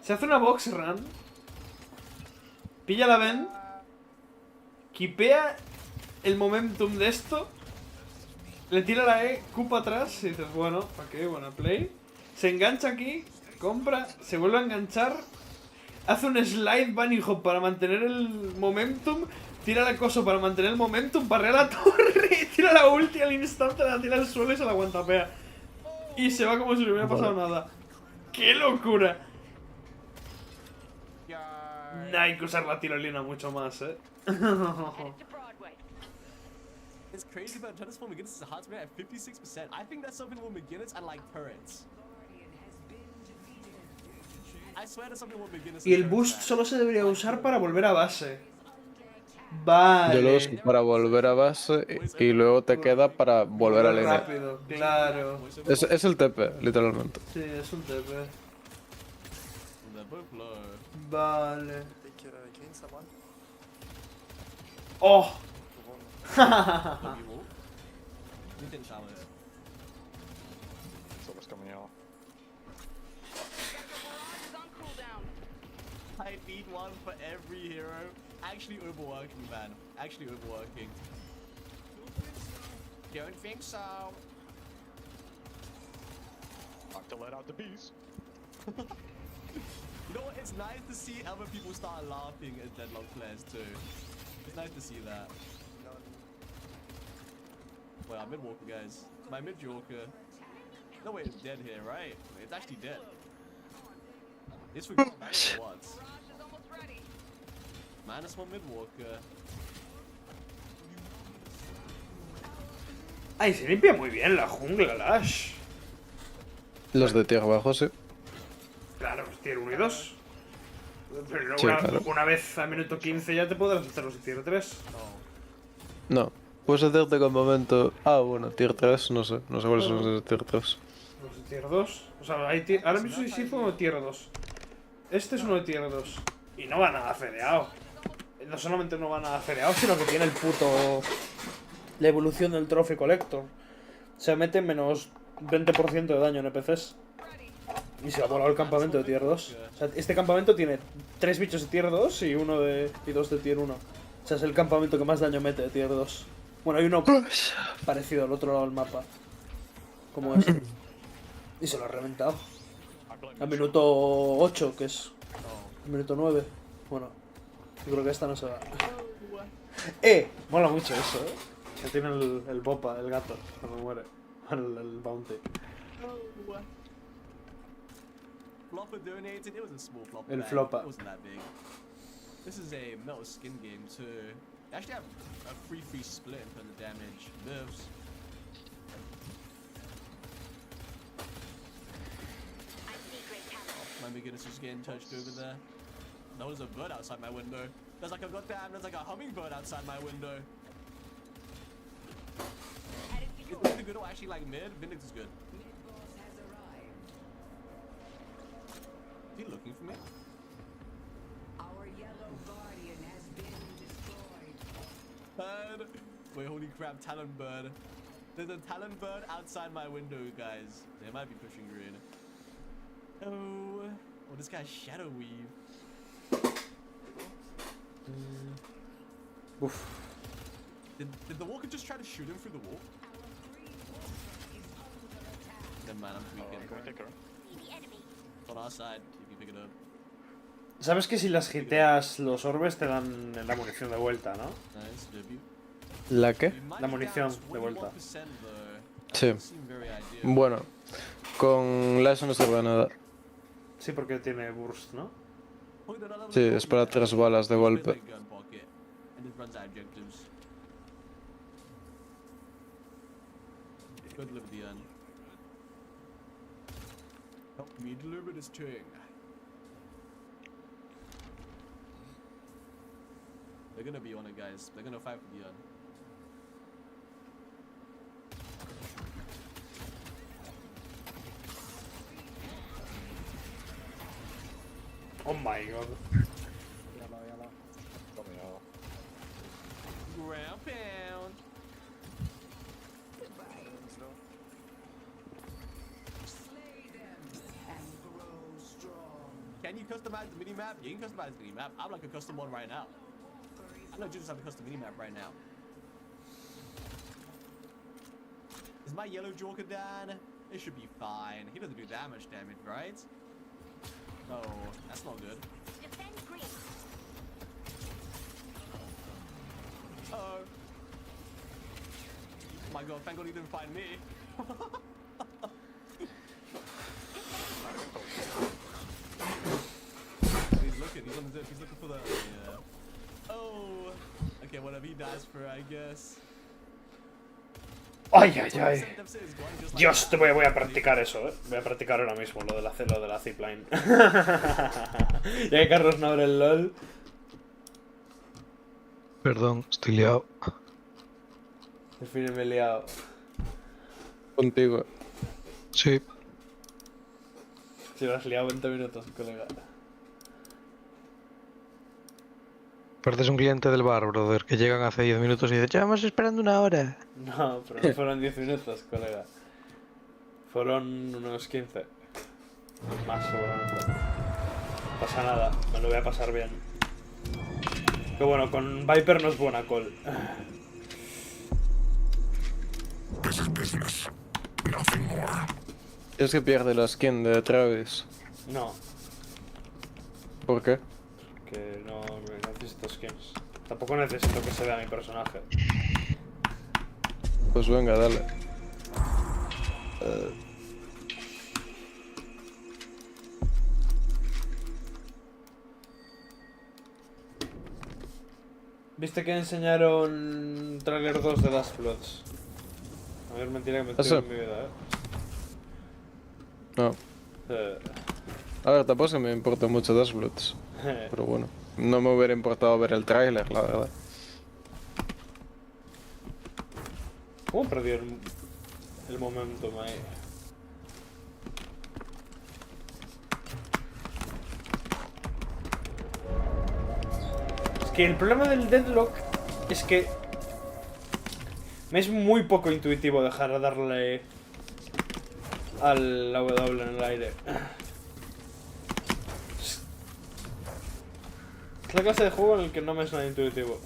Se hace una box run. Pilla la Ven. Kipea el momentum de esto. Le tira la E, Q para atrás. Y dices, bueno, ok, buena play. Se engancha aquí, compra, se vuelve a enganchar. Hace un slide bunny hop para mantener el momentum. Tira el acoso para mantener el momentum. Barrea la torre. Tira la ulti al instante, la tira al suelo y se la aguantapea. Y se va como si no hubiera pasado nada. ¡Qué locura! No hay que usar la tirolina mucho más, It's crazy, but Transform McGinnis is a hot rate at 56%. I think that's something with McGinnis and like turrets. I swear that's something with McGinnis. Y el boost solo se debería usar para volver a base. Vale. Yo lo uso para volver a base y luego te queda para volver a línea. Rápido, claro. Es el TP, literalmente. Sí, es un TP. Vale. ¡Oh! I need one for every hero. Actually overworking, man. Actually overworking. Don't think so. Have to let out the bees. You know what? It's nice to see other people start laughing at deadlock players too. It's nice to see that. Wait, I'm mid-walker, guys. My mid-joker. No way, it's dead here, right? It's actually dead. It's for what? Minus one mid-walker. Ay, se limpia muy bien la jungla, Lash. Los de tierra abajo, sí. Claro, pues tier 1 y 2. Pero Sí, claro. una vez a minuto 15 ya te podrás hacer los tier 3. No. Puedes hacerte campamento. Ah, bueno, tier 3, no sé. No sé cuáles son los de tier 3. Los de tier 2. O sea, hay ahora mismo sí fue uno de tier 2. Este es uno de tier 2. Y no va nada fedeado. No solamente no va nada fedeado, sino que tiene el puto... La evolución del Trophy Collector. Se mete menos 20% de daño en NPCs. Y se ha volado el campamento de tier 2. O sea, este campamento tiene 3 bichos de tier 2 y 2 de tier 1. O sea, es el campamento que más daño mete de tier 2. Bueno, hay uno parecido al otro lado del mapa. Como este. Y se lo ha reventado. A minuto 8, que es... A minuto 9. Bueno, yo creo que esta no se va. Mola mucho eso, Que tiene el bopa, el gato, cuando muere. El bounty. Flopper donated. It was a small flopper. El bag. flopper. It wasn't that big. This is a metal skin game too. They actually have a free split for the damage. Nerves. My goodness, just getting touched over there. That was a bird outside my window. There's like a hummingbird outside my window. Is Vindic good or actually like mid? Vindic is good. Is he looking for me? Our yellow guardian has been destroyed. Bird. Wait, holy crap, Talon bird. There's a Talon bird outside my window, guys. They might be pushing green. Oh, this guy's Shadow Weave. Oof. Did the walker just try to shoot him through the wall? Never mind, I'm tweaking. It's on our side, if you pick it up. ¿Sabes que si las hiteas los orbes te dan la munición de vuelta, no? Nice, W. ¿La qué? La munición de vuelta. Sí. Bueno, con la eso no sirve de nada. Sí, porque tiene burst, ¿no? Sí, es para 3 balas de golpe. Help me deliver this thing. They're gonna be on it, guys. They're gonna fight for the gun. Oh my god. Ground pound. Can you customize the minimap? Yeah, you can customize the minimap. I'd like a custom one right now. I know you just have a custom minimap right now. Is my yellow Joker down? It should be fine. He doesn't do that much damage, right? Oh, that's not good. Uh-oh. My god, thank god he didn't find me. He's on the zip, he's looking for the... Yeah. Oh! Okay, whatever he dies for, I guess. Ay, ay, ay. Dios, voy a practicar eso, Voy a practicar ahora mismo lo de la zipline. Ya que Carlos no abre el LOL. Perdón, estoy liado. Al fin me he liado. Contigo. Sí. Si lo has liado 20 minutos, colega. Pareces un cliente del bar, brother, que llegan hace 10 minutos y dicen, llevamos esperando una hora. No, pero no fueron 10 minutos, colega. Fueron unos 15. Más seguramente. No pasa nada, me lo voy a pasar bien. Que bueno, con Viper no es buena call. Es que pierde la skin de Travis. No, ¿Por qué? que no necesito skins. Tampoco necesito que se vea mi personaje. Pues venga, dale. ¿Viste que enseñaron trailer 2 de Last Bloods? A ver, mentira que me ¿Eso? estoy en mi vida, No. A ver, tampoco es que me importa mucho Dashbloods. Pero bueno, no me hubiera importado ver el tráiler, la verdad. ¿Cómo perdí el momentum ahí? Es que el problema del deadlock es que me es muy poco intuitivo dejar de darle a la W en el aire. Es la clase de juego en el que no me es nada intuitivo.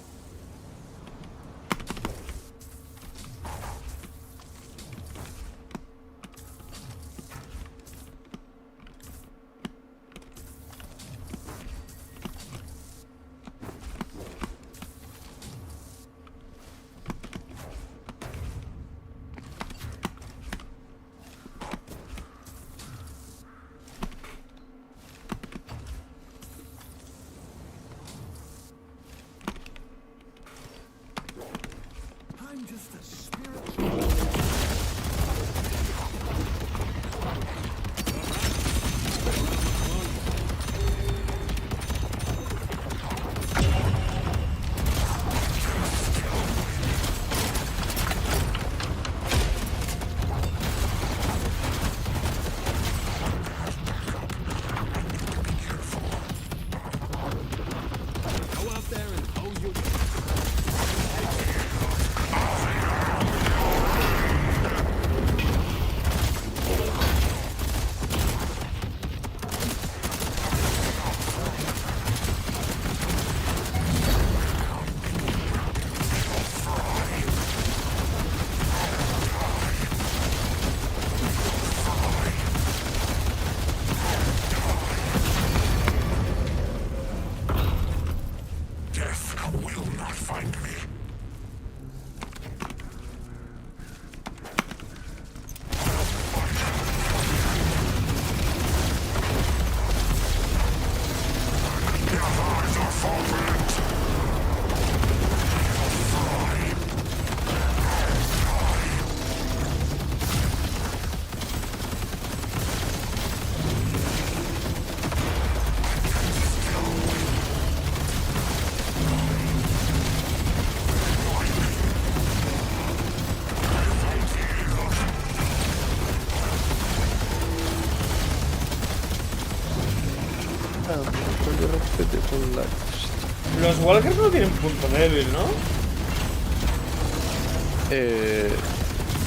Los Walkers no tienen punto débil, ¿no?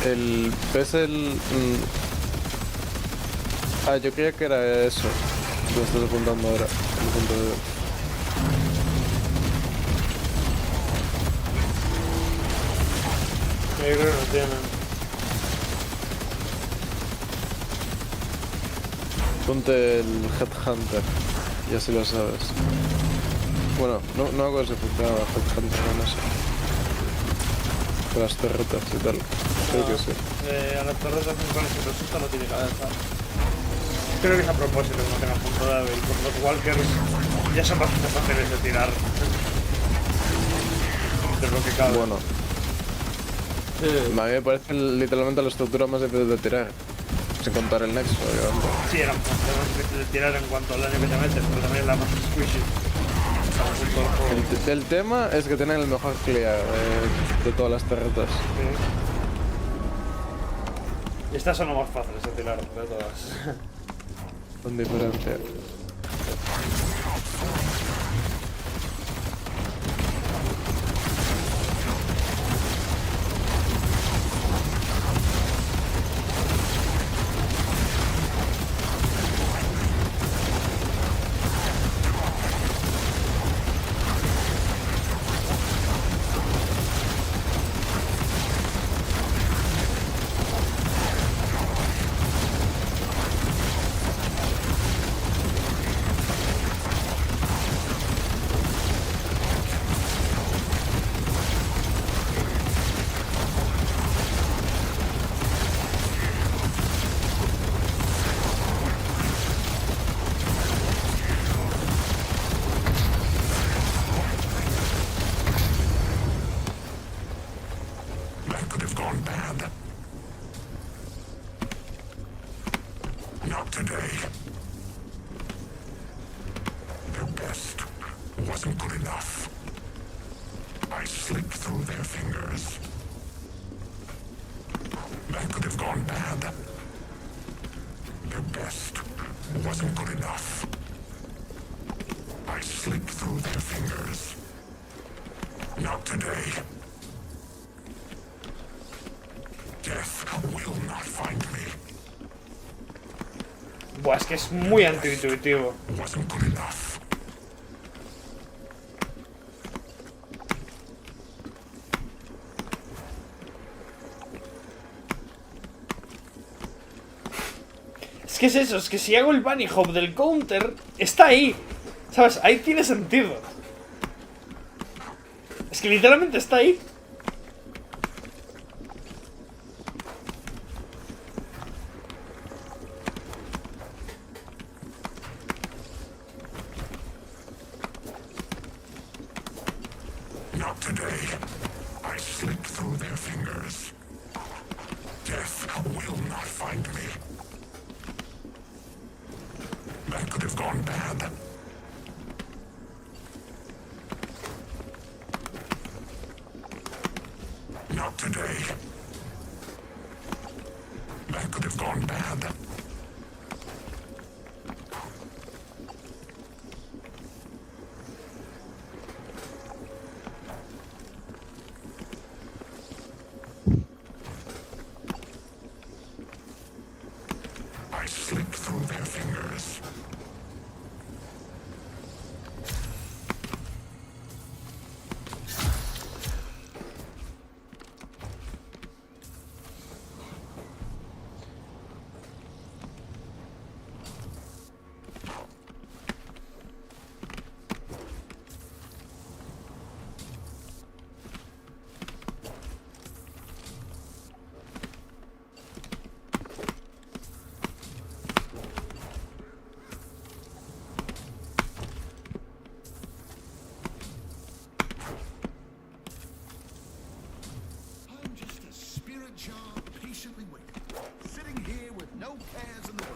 El ¿ves el...? Ah, yo creía que era eso. Lo estoy apuntando ahora. El punto de... Yo creo que no tienen. Ponte el Headhunter, y así lo sabes. Bueno, no hago si funcionaba el Headhunter con eso. Con las torretas y tal. Creo que sí. A las torretas con ese resulta no tiene cabeza. Creo que es a propósito que no tenga punto débil, porque los Walkers ya son bastante fáciles de tirar. De lo que cabe. Bueno. A mí me parece literalmente la estructura más difícil de tirar. Sin contar el nexo, obviamente. Sí, era más difícil de tirar en cuanto al daño que te metes, pero también es la más squishy. Para el juego. El tema es que tienen el mejor clear de todas las terretas. Y estas son las más fáciles de tirar de todas. Con diferencia. Not today. Their best wasn't good enough. I slipped through their fingers. That could have gone bad. Their best wasn't good enough. I slipped through their fingers. Not today. Death will not find me. Buah, es que es muy antiintuitivo. Wasn't good enough. Es que es eso, es que si hago el bunny hop del counter, está ahí. ¿Sabes? Ahí tiene sentido. Es que literalmente está ahí. Not today. I slipped through their fingers. Death will not find me. That could have gone bad. Not today. That could have gone bad. I slipped through their fingers. I'm just a spirit jar patiently waiting, sitting here with no cares in the world.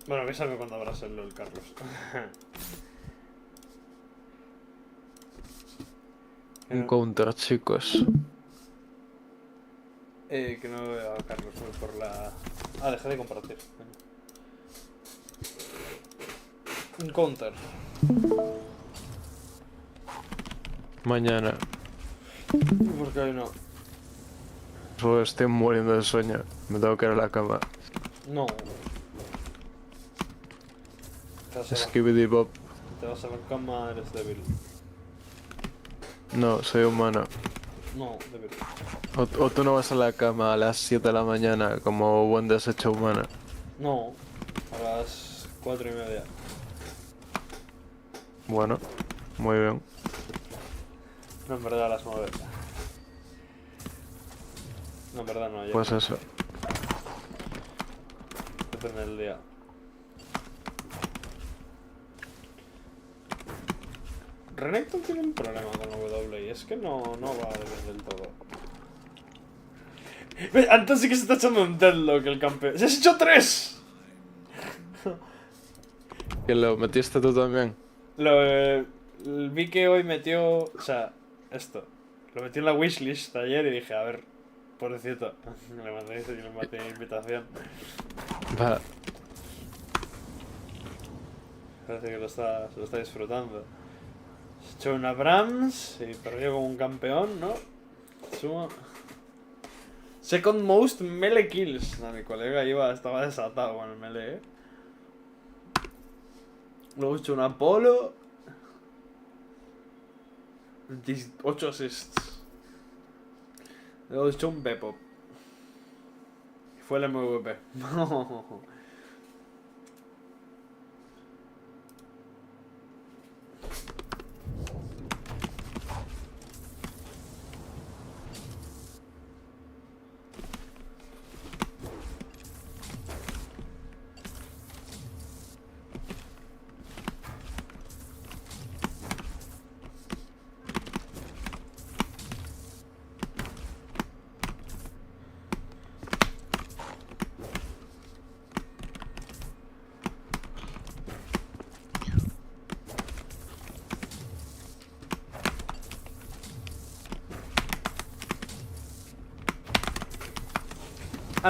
Bueno, avísame cuando abras el LOL, Carlos. Un counter, chicos. Que no veo a Carlos, voy por la... Ah, dejé de compartir. Un counter. Mañana. ¿Por qué hoy no? Pues estoy muriendo de sueño. Me tengo que ir a la cama. No. Skibidi Bob. Te vas a la cama, eres débil. No, soy humano. No, débil. O tú no vas a la cama a las 7 de la mañana como buen desecho humano. No, a las 4:30. Bueno, muy bien. No, en verdad a las 9. No, en verdad no, ayer. Pues eso. Depende del día. Renekton tiene un problema con W y es que no va bien del todo. Anton sí que se está echando un deadlock el campeón. ¡Se has hecho 3! ¿Que lo metiste tú también? Vi que hoy metió... O sea, esto. Lo metió en la wishlist ayer y dije, a ver, pobrecito. Le mandé invitación. Va. Parece que se lo está disfrutando. Se echó una Brahms y perdió como un campeón, ¿no? Suma. Second most melee kills. No, mi colega estaba desatado con el melee, ¿eh? Luego he hecho un Apolo. 8 assists. Luego he hecho un Bepop. Y fue el MVP.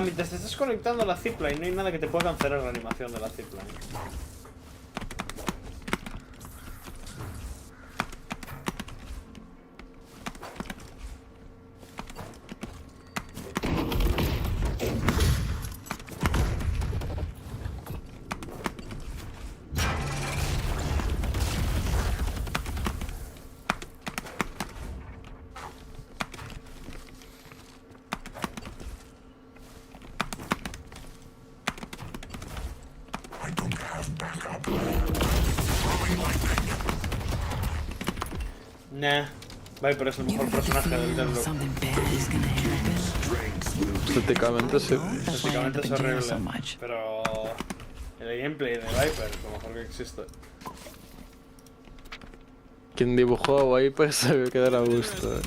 Mientras te estás conectando a la zipline, no hay nada que te pueda cancelar la animación de la zipline. Nah, Viper es el mejor personaje del Deadlock. Estéticamente sí. Estéticamente es horrible, pero el gameplay de Viper es lo mejor que existe. Quien dibujó a Viper se ve quedar a gusto.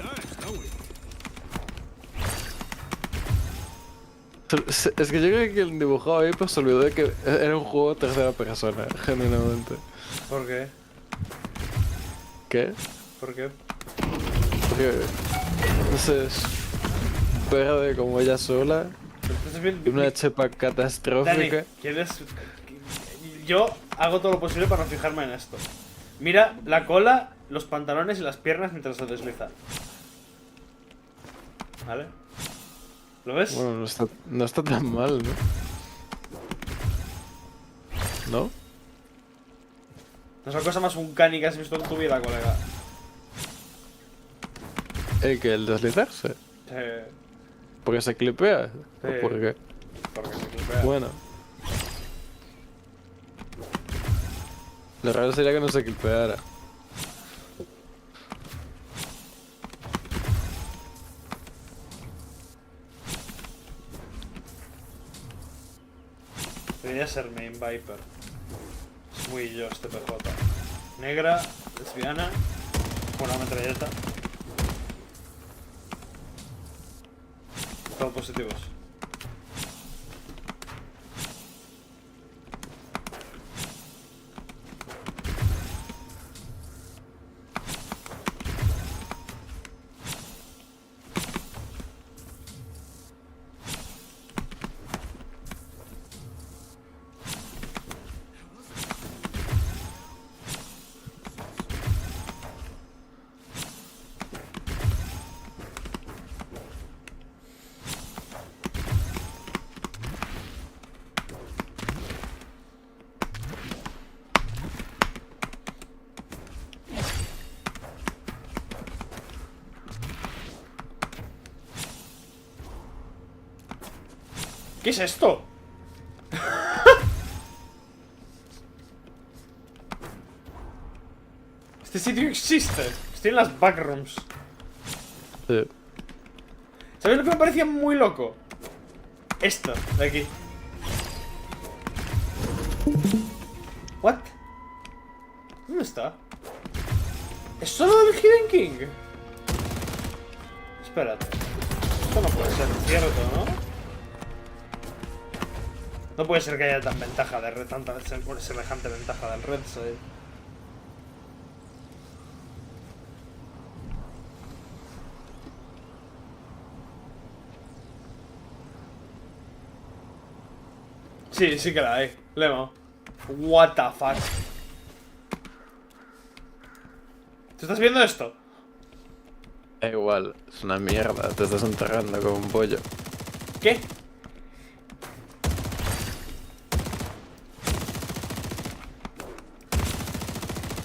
Es que yo creo que quien dibujó a Viper se olvidó de que era un juego de tercera persona, genuinamente. ¿Por qué? ¿Qué? ¿Por qué? Porque, no sé, pierde como ella sola y una chepa catastrófica. Dani, ¿quieres...? Yo hago todo lo posible para no fijarme en esto. Mira la cola, los pantalones y las piernas mientras se desliza. ¿Vale? ¿Lo ves? Bueno, no está tan mal, ¿no? ¿No? No es la cosa más uncanny que has visto en tu vida, colega. ¿El deslizarse? Sí. ¿Porque se clipea? Sí. ¿O por qué? Porque se clipea. Bueno. Lo raro sería que no se clipeara. Debería ser main Viper. Es muy yo este PJ. Negra, lesbiana, con una metralleta. Todos positivos. ¿Qué es esto? Este sitio existe. Estoy en las backrooms. Sí. ¿Sabéis lo que me parecía muy loco? Esto, de aquí. ¿What? ¿Dónde está? ¿Es solo del Hidden King? Espérate. Esto no puede ser cierto, ¿no? No puede ser que haya tan ventaja de red, tanta semejante ventaja del red side. Sí, sí que la hay. Lemo. What the fuck. ¿Tú estás viendo esto? Da igual, es una mierda, te estás enterrando como un pollo. ¿Qué?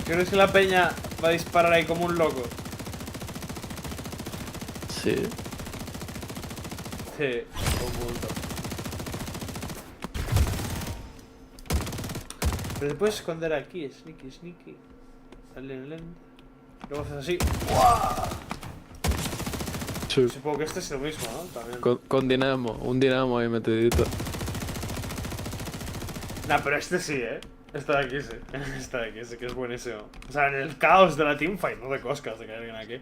¿Crees que la peña va a disparar ahí como un loco? Sí. Sí, un punto. Pero te puedes esconder aquí, sneaky, sneaky. Luego haces así. ¡Wow! Sí. Supongo que este es lo mismo, ¿no? También. Con dinamo, un dinamo ahí metidito. Nah, pero este sí, ¿eh? Este de aquí sí. Este de aquí sí que es buenísimo. O sea, en el caos de la teamfight, no de coscas de que hay alguien aquí.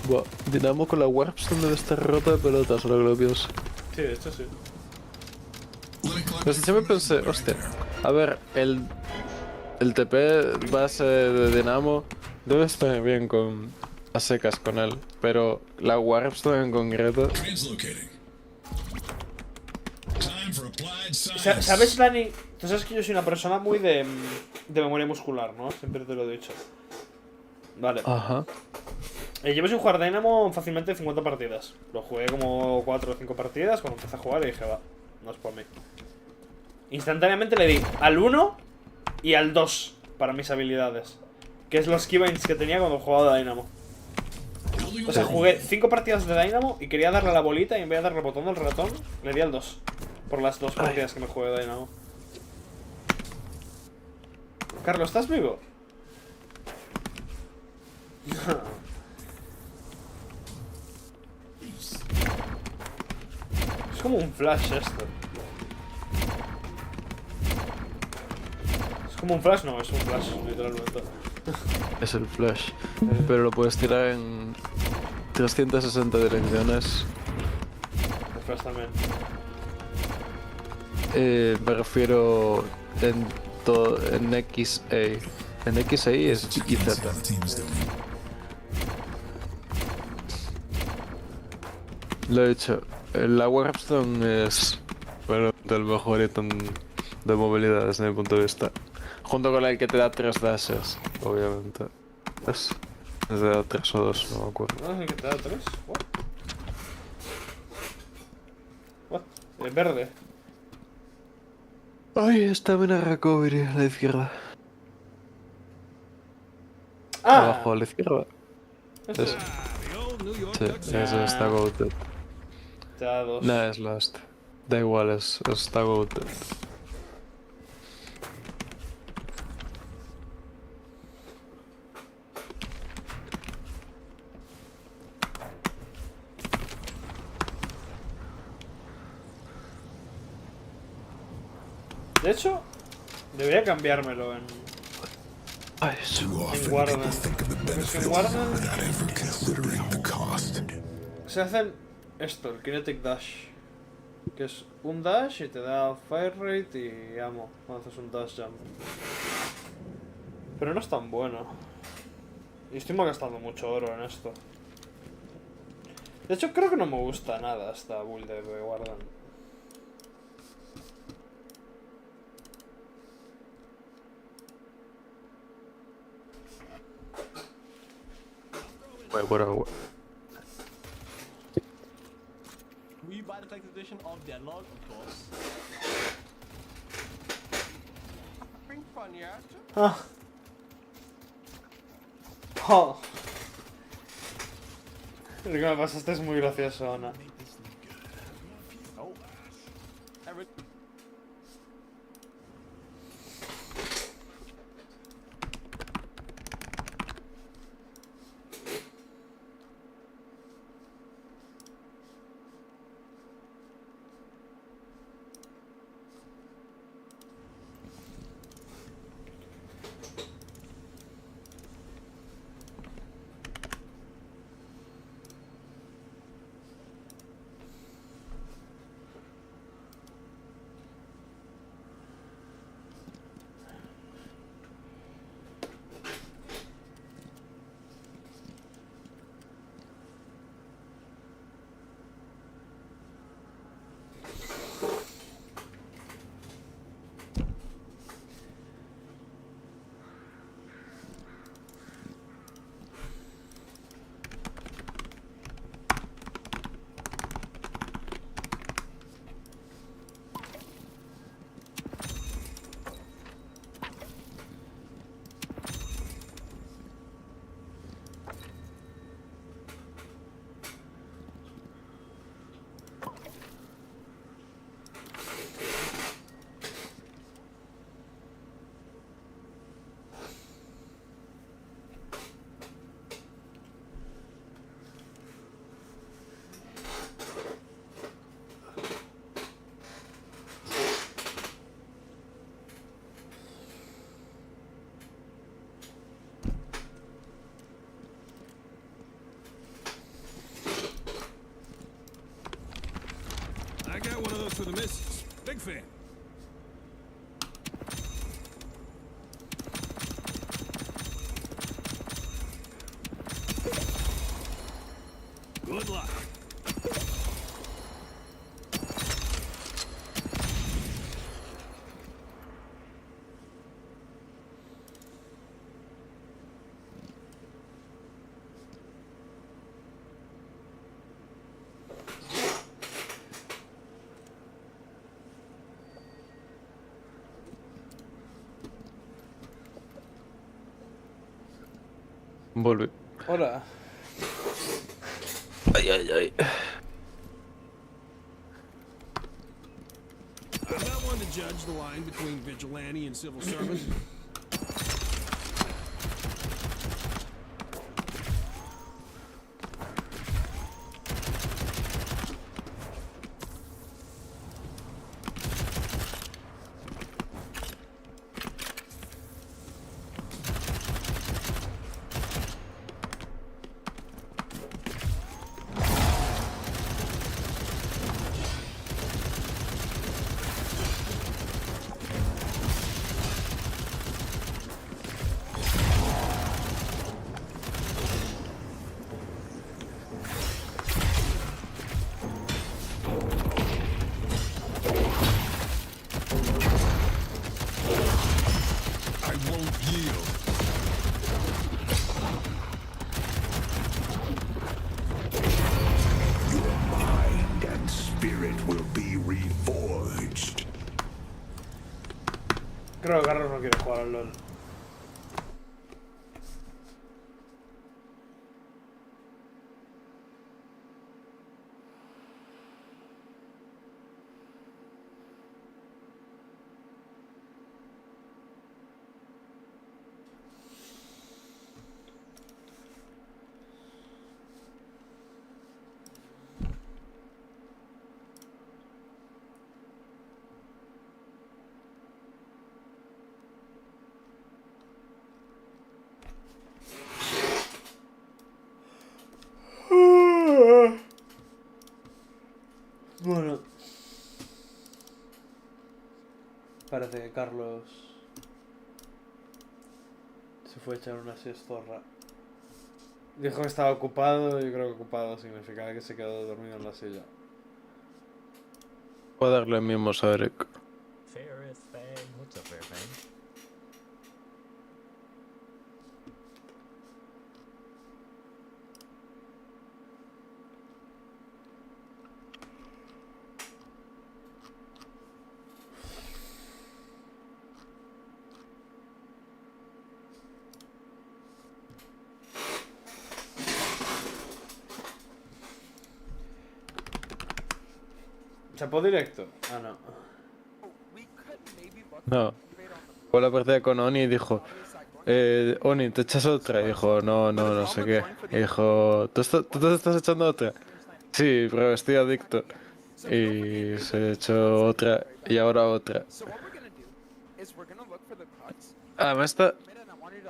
Buah, dinamo con la Warpstone debe estar rota de pelotas, ahora que lo pienso. Sí, de hecho sí. Pues siempre pensé, hostia, a ver, el TP base de dinamo debe estar bien con a secas con él, pero la Warpstone en concreto. ¿Sabes, Dani? Tú sabes que yo soy una persona muy de memoria muscular, ¿no? Siempre te lo he dicho. Vale. Ajá. Llevo sin jugar Dynamo fácilmente 50 partidas. Lo jugué como 4 o 5 partidas cuando empecé a jugar y dije, va, no es por mí. Instantáneamente le di al 1 y al 2 para mis habilidades. Que es los keybinds que tenía cuando jugaba de Dynamo. O sea, jugué 5 partidas de Dynamo y quería darle a la bolita y en vez de darle al botón del ratón, le di al 2. Por las 2 partidas que me jugué de Dynamo. Carlos, ¿estás vivo? Es como un flash esto. ¿Es como un flash? No, es un flash, literalmente. Es el flash, pero lo puedes tirar en 360 direcciones. El flash también. Me refiero en todo, en XA. En XA es y Z. Lo he dicho. La Warpstone es probablemente el mejor ítem de movilidad desde mi punto de vista. Junto con el que te da 3 dashes, obviamente. Es de 3 o 2, no me acuerdo. ¿No es el que te da 3? What? El verde. Ay, estamina recovery a la izquierda. Ah. Abajo a la izquierda. Eso. Sí, eso está goated. Te da 2. Nah, es last. Da igual, está goated. De hecho, debería cambiármelo en Warden. Porque es que en Warden se hacen esto, el Kinetic Dash. Que es un dash y te da fire rate y ammo cuando haces un dash jump. Pero no es tan bueno. Y estoy gastando mucho oro en esto. De hecho, creo que no me gusta nada esta build de Warden. Wait, what are Will you buy the collector's edition of Deadlock? Of course. Ah. Oh. Lo que me pasaste es muy gracioso, Ana. for the missus. Big fan. Good luck. Volví. Hola. Ay, ay, ay. I'm not one to judge the line between vigilante and civil servant. I won't yield. Your mind and spirit will be reforged. Creo que Carlos no quiere jugar al LOL. Bueno. Parece que Carlos se fue a echar una siestorra. Dijo que estaba ocupado y creo que ocupado significaba que se quedó dormido en la silla. Voy a darle mimos a Eric. Ferris Fang. What's up, Ferris Fang? ¿Chapó directo? Ah, no. No. Fue la partida con Oni y dijo, Oni, ¿te echas otra? Y dijo, no sé qué. Y dijo, ¿tú te estás echando otra? Sí, pero estoy adicto. Y se echó otra y ahora otra. Además está...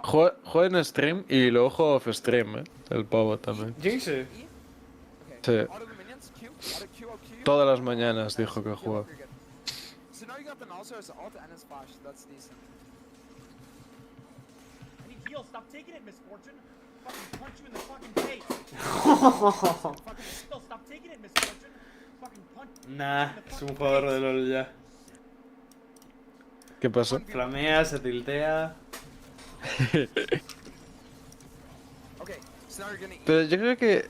Juega en stream y luego juega off stream, el pavo también. Jinxie. Sí. Todas las mañanas dijo que juega. So now you got the Nalzar's ult and his flash. That's decent. I need heal. Stop taking it, Misfortune. Fucking punch you in the fucking face. Fucking heal. Stop taking it, Misfortune. Fucking punch. Nah, es un jugador de LOL ya. ¿Qué pasó? Flamea, se tiltea. Pero yo creo que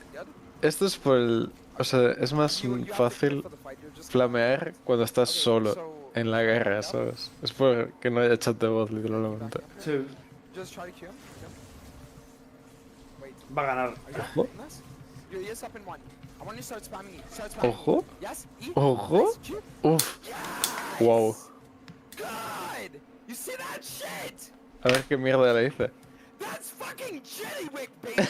esto es por el... O sea, es más fácil flamear cuando estás solo en la guerra, ¿sabes? Es porque no haya chat de voz, literalmente. Sí. Va a ganar. Ojo. Ojo. Uf. Wow. A ver qué mierda le hice. That's fucking Jellywick, baby.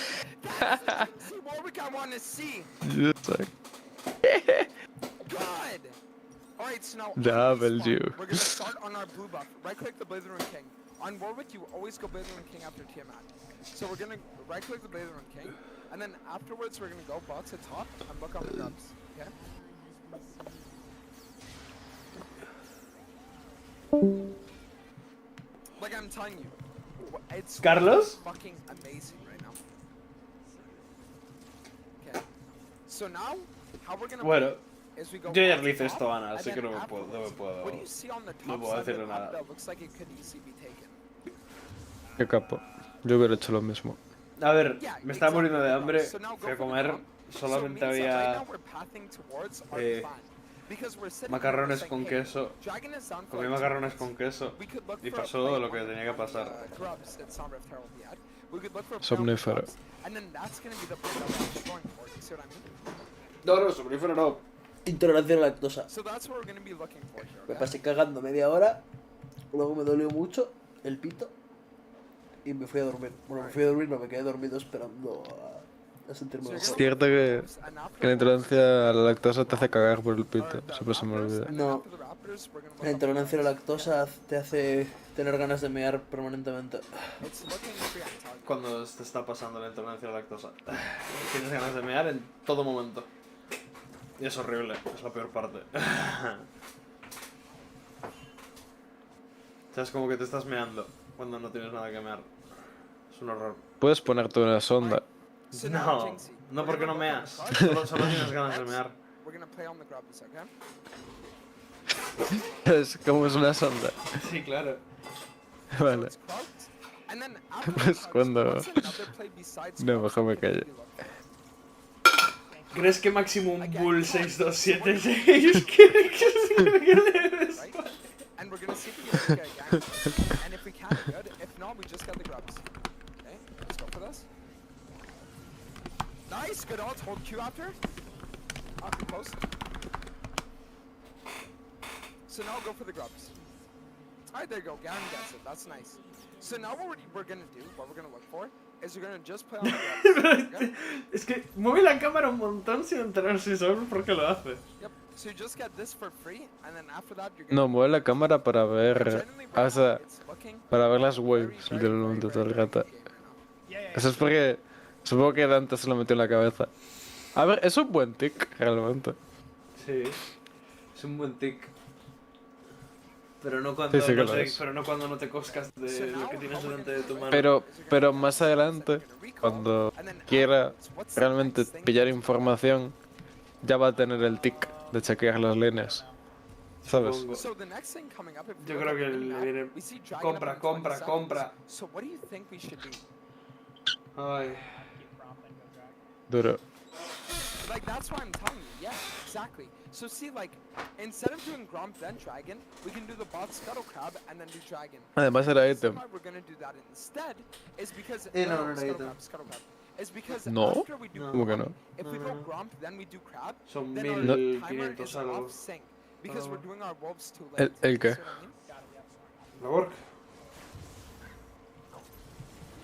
That's the Warwick I want to see. Good. Alright, so now W. We're gonna start on our blue buff. Right click the Blazer Rune King. On Warwick, you always go Blazer Rune King after Tiamat. So we're gonna right click the Blazer Rune King, and then afterwards we're gonna go box at top and look on the grubs. Okay? Like I'm telling you, it's Carlos? fucking amazing right now. Okay. So now, how we're gonna Bueno, play is we go yo ya on le hice top, esto a Ana, and así que then no me puedo, what do you see on the no top puedo side of decirle the map nada. that looks like it could easily be taken? Qué capo. Yo hubiera hecho lo mismo. A ver, Yeah, me estaba muriendo de hambre, So now fui a go for the comer, ground. So it solamente means that right había now we're pathing towards our plan. Because we're sitting here, we're macarrones saying, con hey, queso. Dragon is down for Comí like 2 macarrones minutes. con queso We could look y for a pasó play lo que on- tenía que on the, pasar. grubs. It's not very terrible yet. We could look for a play on the Somnífero. grubs, and then that's gonna be the play that we're actually going for. You see what I mean? No, somnífero no. Intolerancia a la lactosa. So that's what we're gonna be looking for here. Me Okay? pasé cagando media hora, luego me dolió mucho el pito y me fui a dormir. Bueno, me fui a dormir, no, me quedé dormido esperando a sentirme Es mejor. cierto que la intolerancia a la lactosa te hace cagar por el pito. Siempre se me olvida. No, la intolerancia a la lactosa te hace tener ganas de mear permanentemente. Cuando te está pasando la intolerancia a la lactosa. Tienes ganas de mear en todo momento. Y es horrible, es la peor parte. O sea, es como que te estás meando cuando no tienes nada que mear. Es un horror. Puedes ponerte una sonda. No, no porque no meas. Solo tienes ganas de mear. We're gonna play on the grubs, okay? Es como es una sonda. Sí, claro. Vale. And then after Pues cuando... what's another play besides No, mejor me callo. ¿Crees que Maximum Bull 6276 quiere que se regale esto? And we're gonna see if we can get a gang. And if we can, good. If not, we just get the grubs. Okay, let's go for this. Nice, good ult. Hold Q after. After post. So now go for the grubs. Alright, there you go. Garen gets it. That's nice. So now what we're gonna do, what we're gonna look for, is we're gonna just play on the grubs. Okay? Es que mueve la cámara un montón sin enterarse solo porque lo hace. Yep. So you just get this for free, and then after that you're No, mueve la cámara para ver... O sea, para ver las waves, literalmente, todo el rato. Eso es porque... Supongo que Dante se lo metió en la cabeza. A ver, es un buen tic, realmente. Sí, es un buen tic. Pero no cuando, Sí, sí que no lo te, es. pero no cuando no te coscas de lo que tienes delante de tu mano. Pero más adelante, cuando quiera realmente pillar información, ya va a tener el tic de chequear las líneas. ¿Sabes? Supongo. Yo creo que le viene... Compra, compra, compra. So what do you think we should do? Ay. Duro. Like that's why I'm telling you, yeah, exactly. So see, like, instead of doing Gromp then Dragon, we can do the bot Scuttle Crab and then do Dragon. Además era The reason ítem. why we're gonna do that instead is because no, no era Scuttle ítem. Crab, Scuttle Crab. Is because No. after we do ¿Cómo que no? if we go Gromp then we do Crab, Son then our 1500 timer is algo. off sync because we're doing our wolves too late. ¿El qué? See what I mean? La work.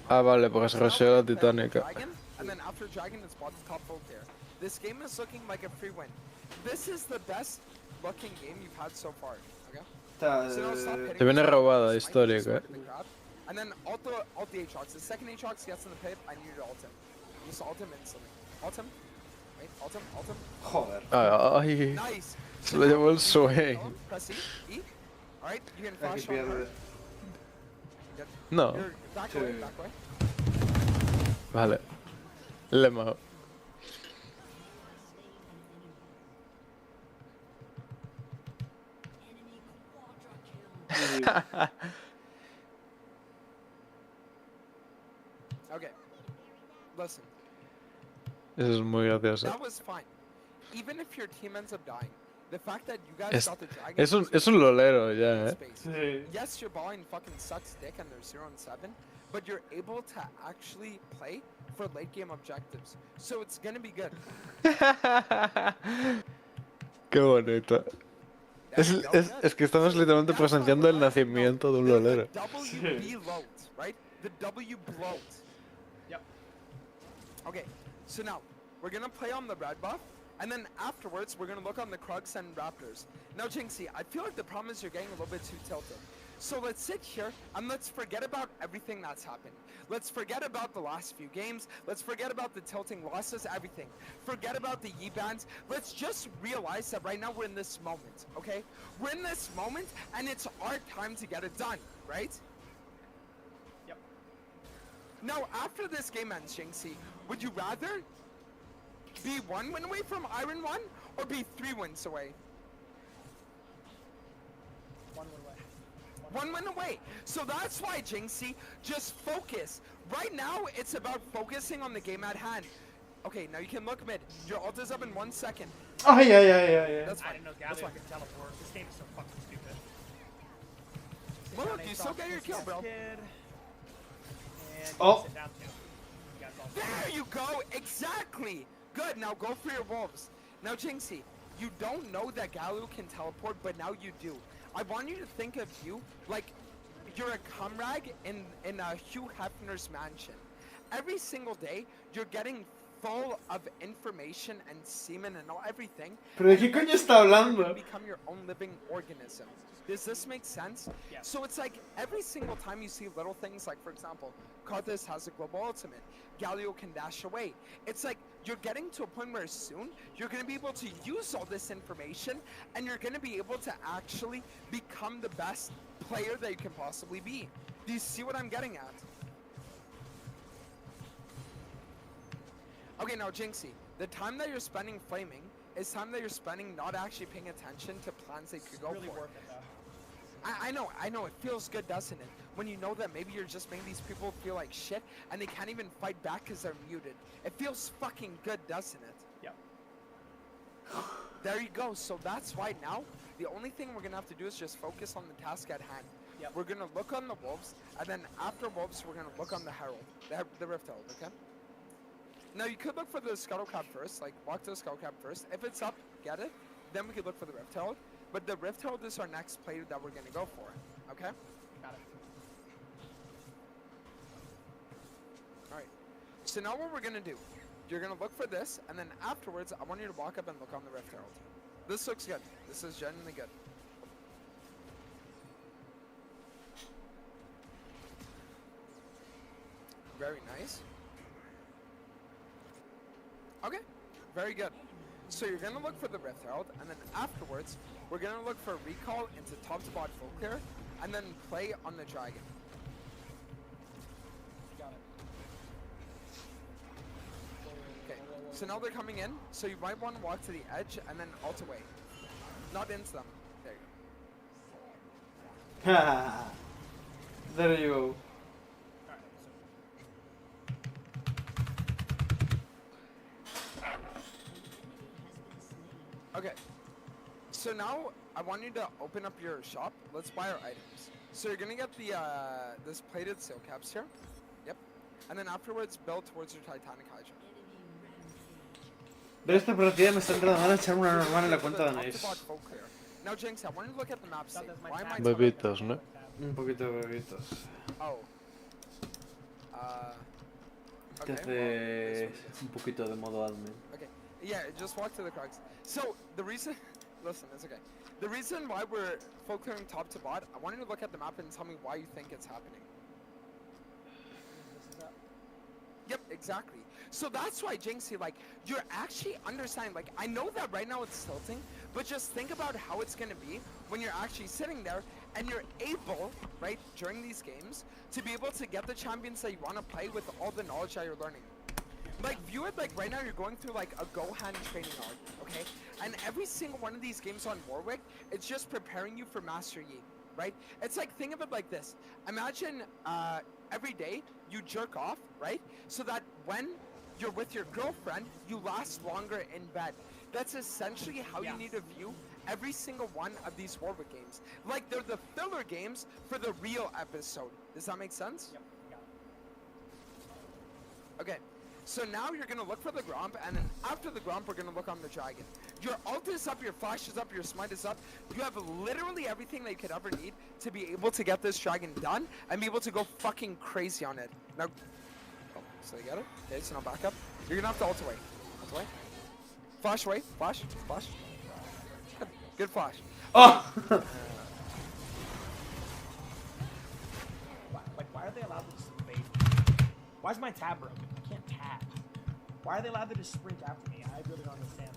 Ah, vale, porque se roseó la titánica. Dragon, and then after Dragon, it's bot top full tier. This game is looking like a free win. This is the best looking game you've had so far. Okay. So now stop hitting Te viene yourself, robada just histórica. smack the crowd. And then ult the Aatrox. The second Aatrox gets in the pit, I need you to ult him. Just ult him instantly. Ult him. Wait, ult him, ult him. Joder. Ay, Nice. se lo llevó el sway. Press E. E. Alright, you can Aquí flash on her. pierde. Good. No. You're back away, back away. Vale. Lema. Okay. Listen. Eso es muy gracioso. That was fine. Even if your team ends up dying, the fact that you guys got the dragon. Es un lolero ya, space. Yes, your balling fucking sucks dick and they're 0 and 7, but you're able to actually play for late game objectives. So it's gonna be good. Qué bonito. Es que estamos literalmente presenciando el nacimiento de un lolero. WB load, right? The W bloat. Yep. Okay, so now we're gonna play on the red buff, and then afterwards we're gonna look on the Krugs and Raptors. Now, Jinxie, I feel like the problem is you're getting a little bit too tilted. So let's sit here and let's forget about everything that's happened. Let's forget about the last few games. Let's forget about the tilting losses, everything. Forget about the E-bans. Let's just realize that right now we're in this moment, okay? We're in this moment and it's our time to get it done, right? Yep. Now, after this game ends, Jinxie, would you rather be 1 win away from Iron 1 or be 3 wins away? 1 win away. 1 win away. So that's why, Jinxie, just focus. Right now, it's about focusing on the game at hand. Okay, now you can look mid. Your ult is up in 1 second. Oh, yeah. That's I fine. didn't know That's Galio fine. could teleport. This game is so fucking stupid. Well, look, you still get your kill, bro. And Oh. sit down too. You guys all There you go. Exactly. Good. Now go for your wolves. Now, Jinxie, you don't know that Galio can teleport, but now you do. I want you to think of you like you're a comrade in Hugh Hefner's mansion. Every single day, you're getting full of information and semen and all everything. ¿Pero de qué coño está hablando? You become your own living organism. Does this make sense? Yes. So it's like every single time you see little things, like for example, Karthus has a global ultimate, Galio can dash away. It's like you're getting to a point where soon you're going to be able to use all this information and you're going to be able to actually become the best player that you can possibly be. Do you see what I'm getting at? Okay, now Jinxie, the time that you're spending flaming is time that you're spending not actually paying attention to plans that you could go really for. worth it though. I know, it feels good, doesn't it? When you know that maybe you're just making these people feel like shit and they can't even fight back because they're muted. It feels fucking good, doesn't it? Yep. There you go. So that's why now, the only thing we're going to have to do is just focus on the task at hand. Yep. We're going to look on the wolves, and then after wolves, we're going to look on the herald, the rift herald, okay? Now, you could look for the scuttle cap first, like walk to the scuttle cap first. If it's up, get it. Then we could look for the rift herald. But the rift herald is our next play that we're going to go for, okay? Got it. Alright. So now what we're going to do, you're going to look for this, and then afterwards, I want you to walk up and look on the rift herald. This looks good. This is genuinely good. Very nice. Okay, very good. So you're gonna look for the Rift Herald, and then afterwards, we're gonna look for recall into top to bot full clear, and then play on the dragon. Got it. Okay, so now they're coming in, so you might want to walk to the edge and then ult away. Not into them. There you go. There you go. Okay, so now I want you to open up your shop. Let's buy our items. So you're gonna get the this plated sail caps here. Yep. And then afterwards build towards your Titanic Hydra. De esta partida me está entrando a echar una normal en la cuenta de Nice. Now Jinx, I want you to look at the map state. Why am I Bebitos, ¿no? Un poquito de bebitos. Oh. Te hace un poquito de modo admin. Okay. Yeah, just walk to the crugs. So the reason, listen, it's okay. The reason why we're full clearing top to bot, I want you to look at the map and tell me why you think it's happening. This is up. Yep, exactly. So that's why, Jinxie, like, you're actually understanding, like, I know that right now it's tilting, but just think about how it's gonna be when you're actually sitting there and you're able, right, during these games, to be able to get the champions that you want to play with all the knowledge that you're learning. Like, view it like right now you're going through like a Gohan training arc, okay? And every single one of these games on Warwick, it's just preparing you for Master Yi, right? It's like, think of it like this. Imagine every day you jerk off, right? So that when you're with your girlfriend, you last longer in bed. That's essentially how you need to view every single one of these Warwick games. Like, they're the filler games for the real episode. Does that make sense? Yep, got it. Okay. So now you're gonna look for the Gromp, and then after the Gromp, we're gonna look on the Dragon. Your ult is up, your flash is up, your smite is up. You have literally everything that you could ever need to be able to get this Dragon done and be able to go fucking crazy on it. Now, oh, so you got it? Okay, so now back up. You're gonna have to ult away. Ult away. Flash away. Flash. Flash. Good flash. Oh! Why is my tab broken? I can't tab. Why are they allowed to just sprint after me? I really don't understand.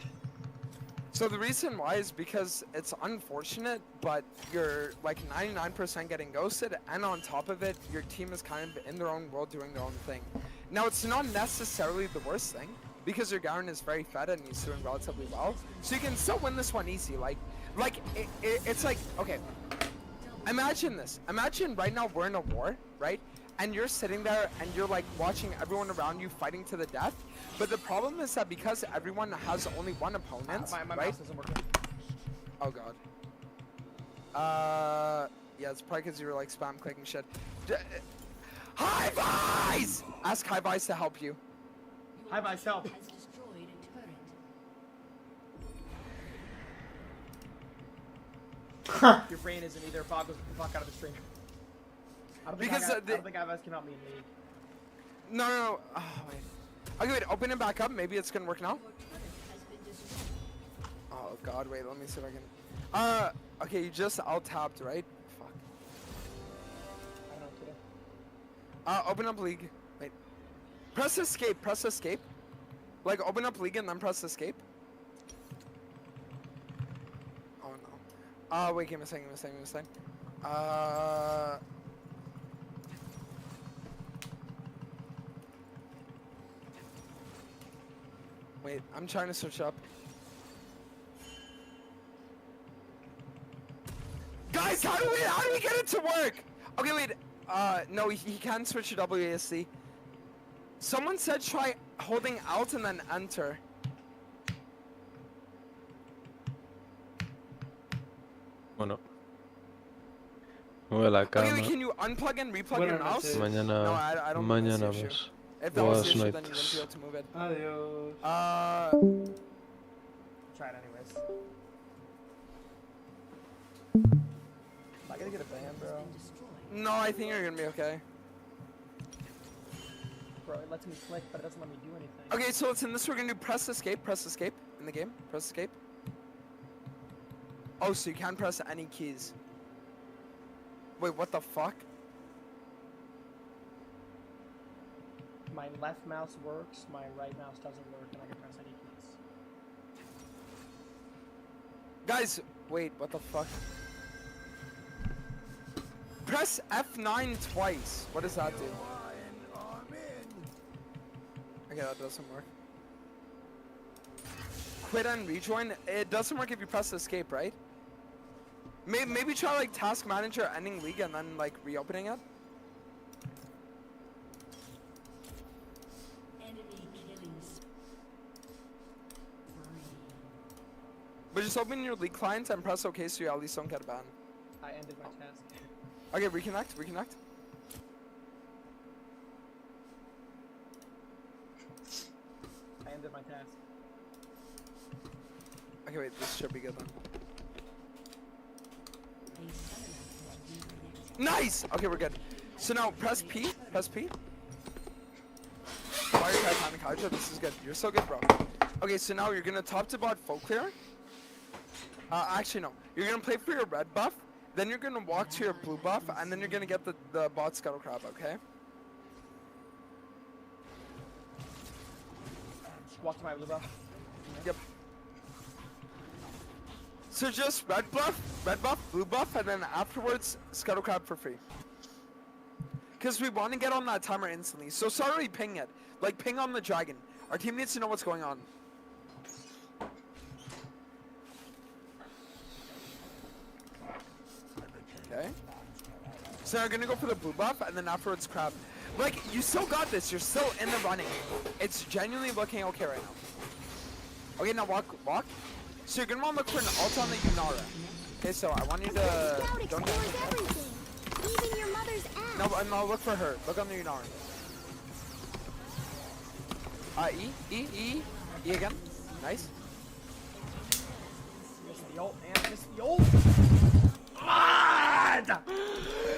So the reason why is because it's unfortunate, but you're like 99% getting ghosted, and on top of it, your team is kind of in their own world doing their own thing. Now, it's not necessarily the worst thing, because your Garen is very fed and he's doing relatively well, so you can still win this one easy. It's like, okay, imagine this. Imagine right now we're in a war, right? And you're sitting there and you're like watching everyone around you fighting to the death. But the problem is that because everyone has only one opponent, My right? mouse isn't working. Oh god. Yeah, it's probably because you were like spam clicking shit. Hi Vice! Ask Hi Vice to help you. Hi, myself. Your brain isn't either. Bob goes the fuck out of the stream. I don't think I don't think guys can help me in League. No. Oh, wait. Okay, wait, open it back up. Maybe it's gonna work now. Oh god, wait, let me see if I can. Okay, you just alt-tabbed, right? Fuck. I don't know what to do. Open up League. Wait. Press escape, press escape. Like, open up League and then press escape. Oh no. Wait, give me a second. Wait, I'm trying to switch up. Guys, how do we get it to work? Okay, wait. No, he can't switch to WASD. Someone said try holding Alt and then Enter. Bueno. Mueve la cama. Okay, wait, can you unplug and replug your mouse? Mañana, No, I don't think mañana that's the issue. ves. If that was the Buenas issue, then you wouldn't noites. be able to move it. Adios. Try it anyways. Am I gonna get a ban, bro? No, I think you're gonna be okay. Bro, it lets me click, but it doesn't let me do anything. Okay, so it's in this. We're gonna do press escape in the game. Press escape. Oh, so you can't press any keys. Wait, what the fuck? My left mouse works, my right mouse doesn't work, and I can press any keys. Guys, wait, what the fuck? Press F9 twice. What does that do? Okay, that doesn't work. Quit and rejoin. It doesn't work if you press escape, right? Maybe try like task manager ending league and then like reopening it. But just open your league client and press OK so you at least don't get a ban. I ended my task. Okay, reconnect. I ended my task. Okay, wait, this should be good then. Nice! Okay, we're good. So now press P. Fire Titanic Hydra, this is good. You're so good, bro. Okay, so now you're gonna top to bot full clear. Actually no. You're gonna play for your red buff, then you're gonna walk to your blue buff, and then you're gonna get the bot Scuttle Crab, okay? Walk to my blue buff. Yep. So just red buff, blue buff, and then afterwards Scuttle Crab for free. Because we want to get on that timer instantly. So sorry, ping it. Like ping on the dragon. Our team needs to know what's going on. Okay. So now we're gonna go for the blue buff and then afterwards crab. Like, you still got this. You're still in the running. It's genuinely looking okay right now. Okay, now walk. So you're gonna want to look for an ult on the Yunara. Okay, so I want you to don't get Even your mother's ass. No, look for her. Look on the Yunara. E again. Nice. Miss the ult, man. Miss the ult. God!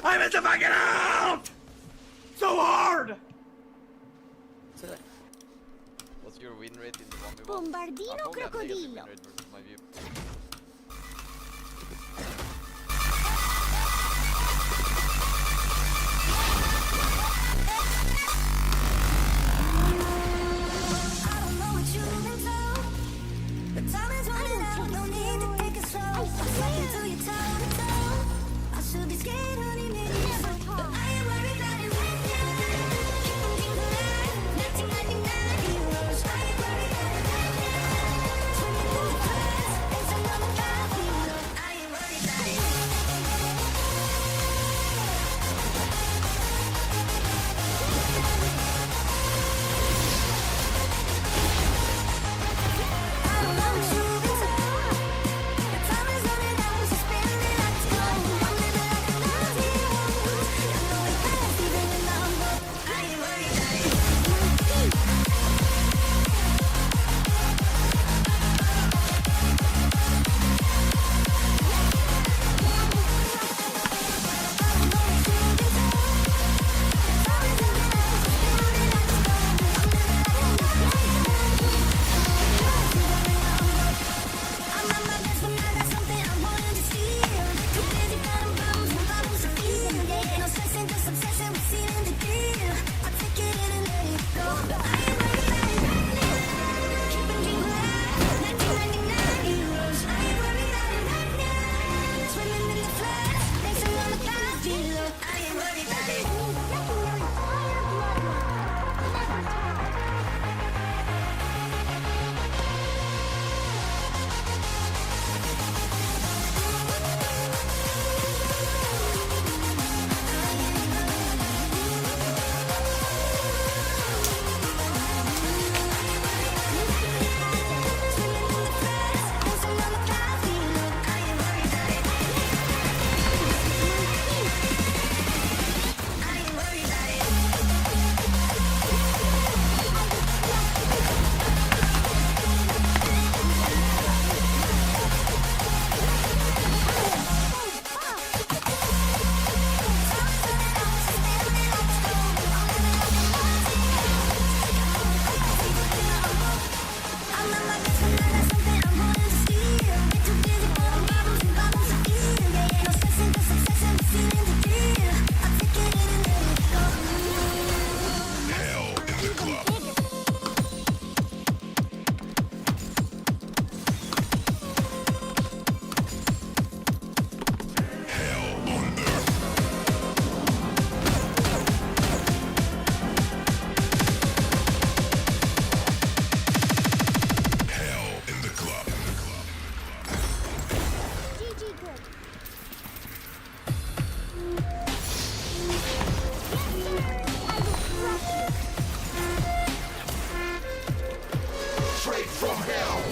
I missed the fucking ult! So hard! What's your win rate in the 1v1? Bombardino crocodilo. My view. Straight from hell.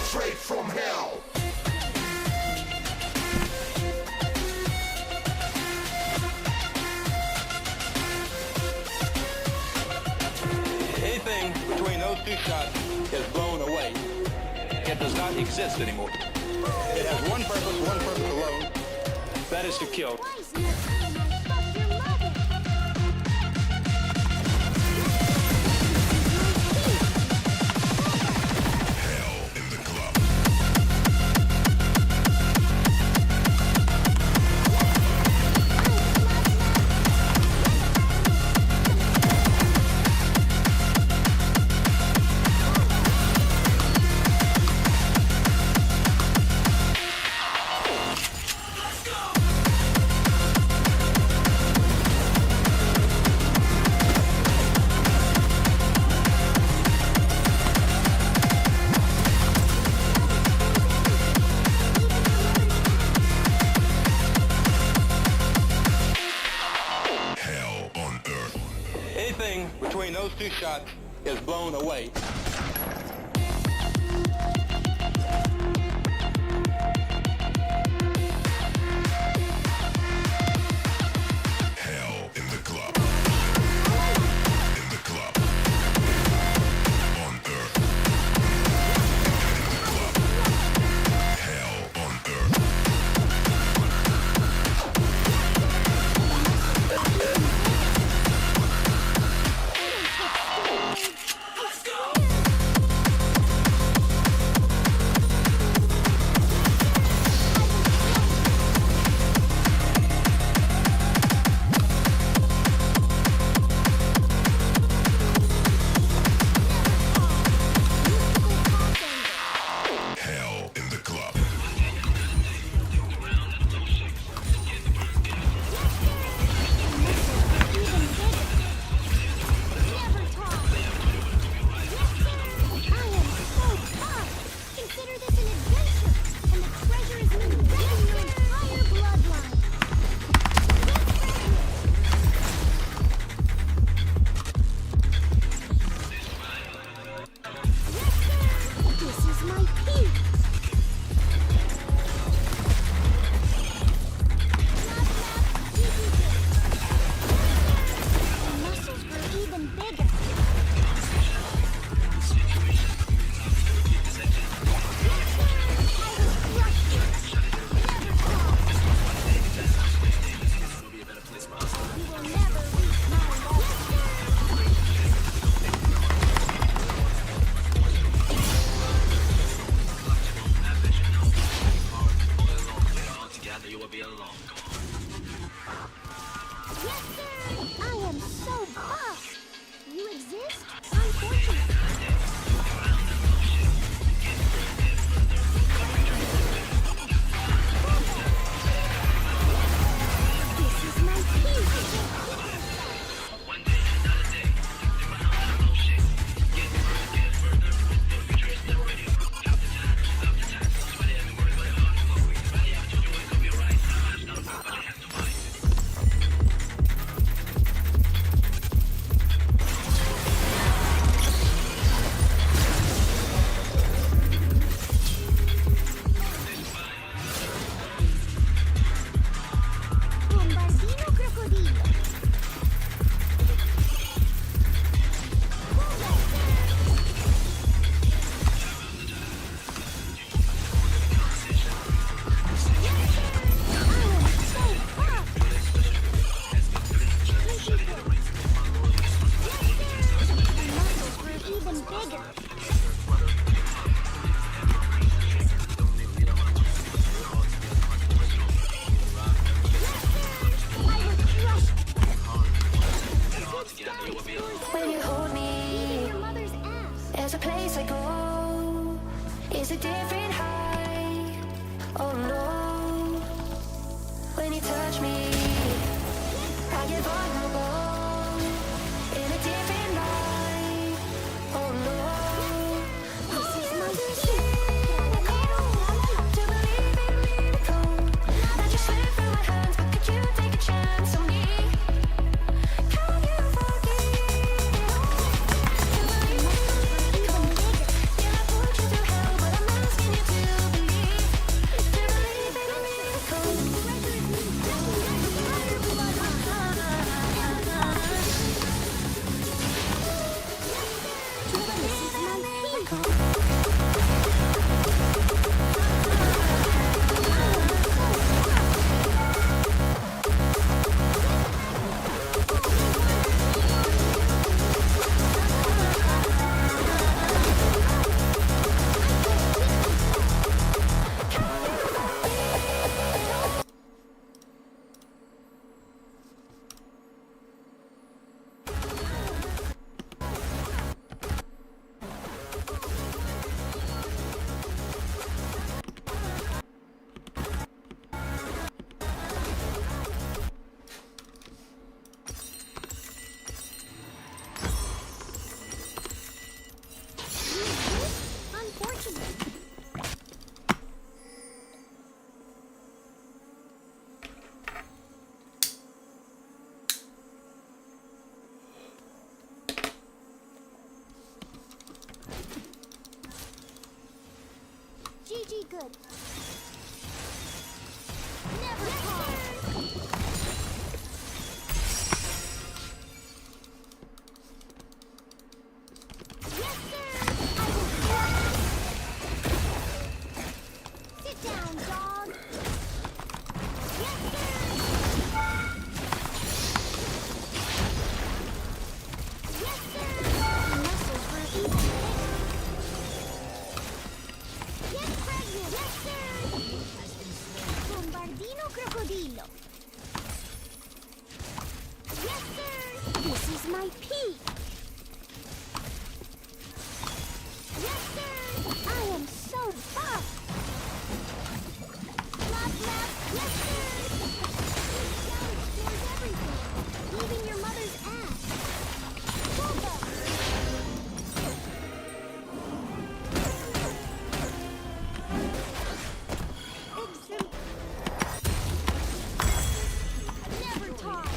Straight from hell. Anything between those two shots is blown away. It does not exist anymore. It has one purpose alone. That is to kill. Anything between those two shots is blown away. Hell in the club. In the club. On earth. In the club. Hell on earth. Hell in the club. Consider this an adventure, and the treasure is me wrecking your entire bloodline. This is my peak. The muscles grew even bigger. Yes, sir! I am so buff! You exist? Unfortunately. This is my peak! place I go is a different high. Oh no, when you touch me, I get vulnerable in a different light. Oh no, this is my to believe in a miracle. Not just slip through my hands, but could you take a chance on me? Can you forgive it all? To believe in a miracle. Yeah, I put you through hell, but I'm asking you to believe. To believe in a miracle. Unfortunate. GG good. Never Yes, sir. Sit down, dog. Yes, sir. Yes, sir. Muscles were even bigger. Get pregnant. Yes, sir. Bombardino crocodilo. Yes, sir. This is my peak. Yes, sir. I am so buff. Lap, lap. Yes, sir. There's everything, even your mother's ass. Boba. Never talk.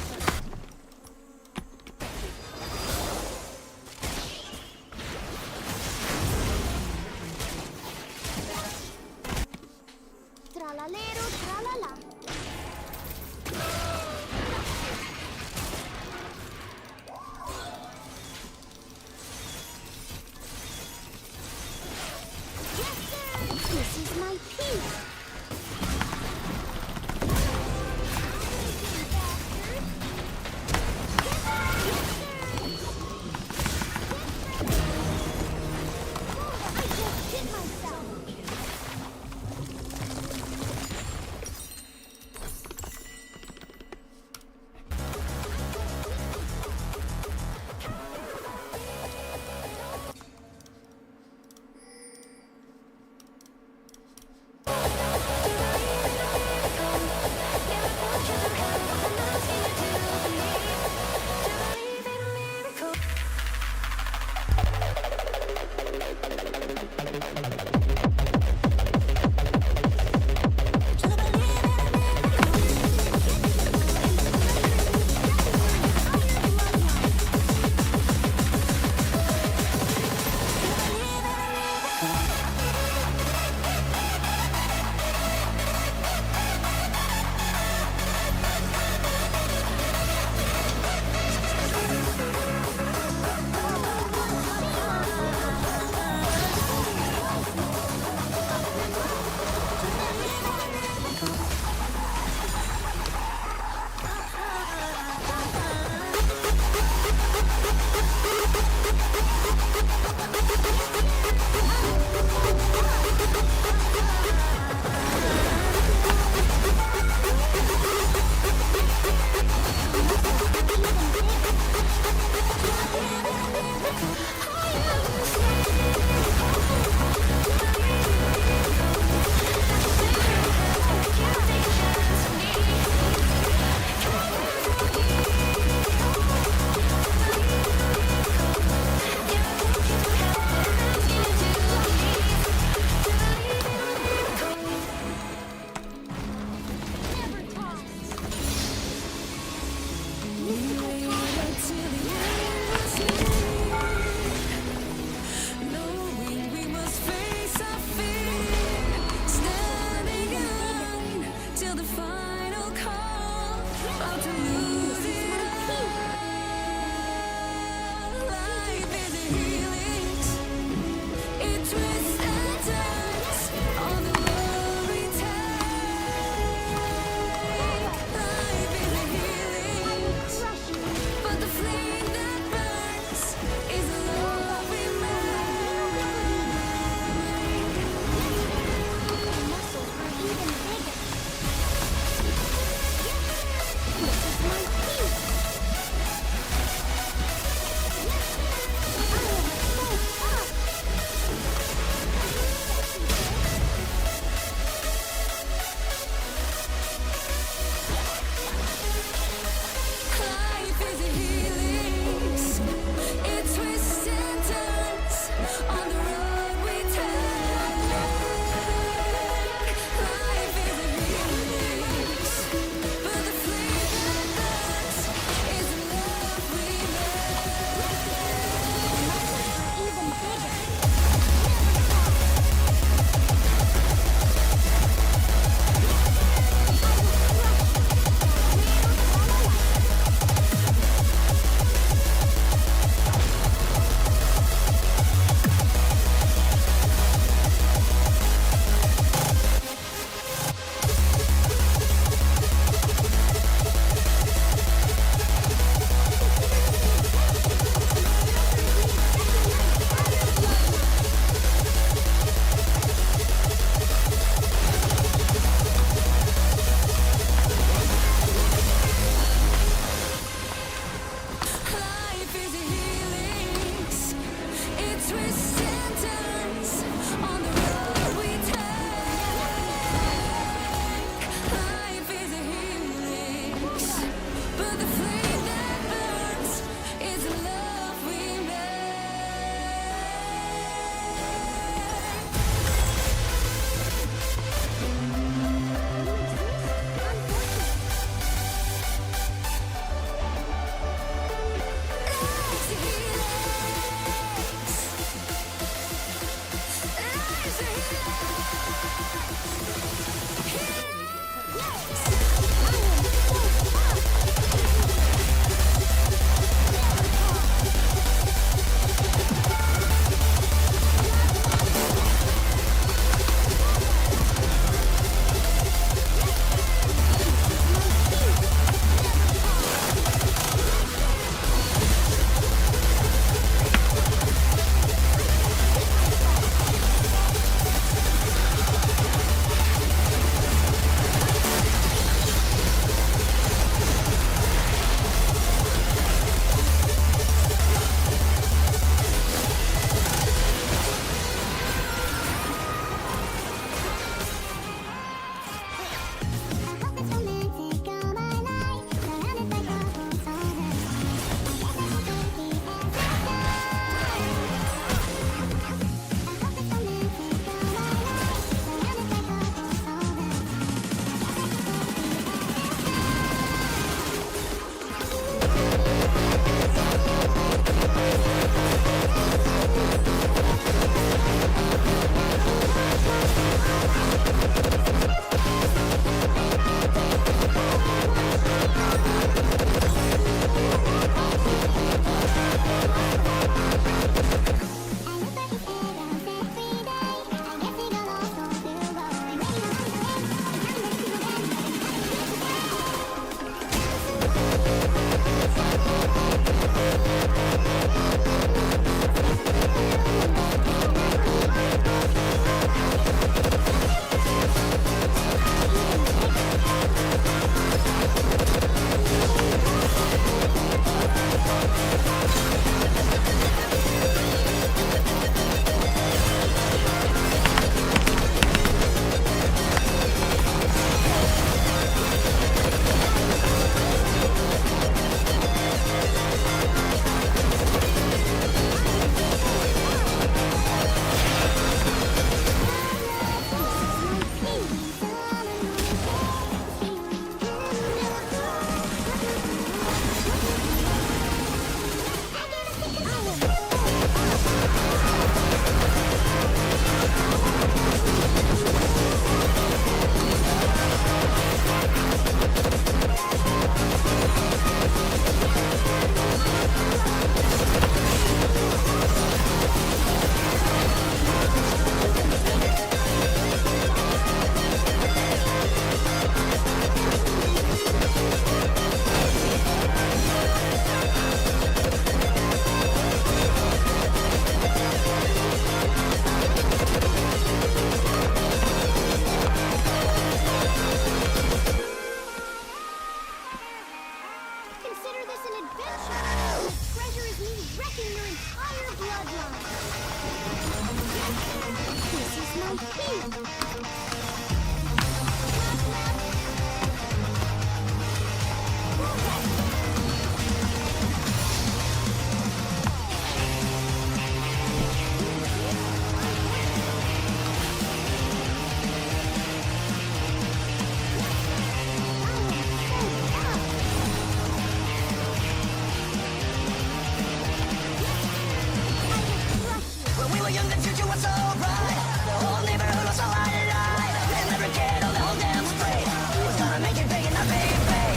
was so bright. The whole neighborhood was so lighted up. And every kid on the whole damn street was gonna make it big and not be big.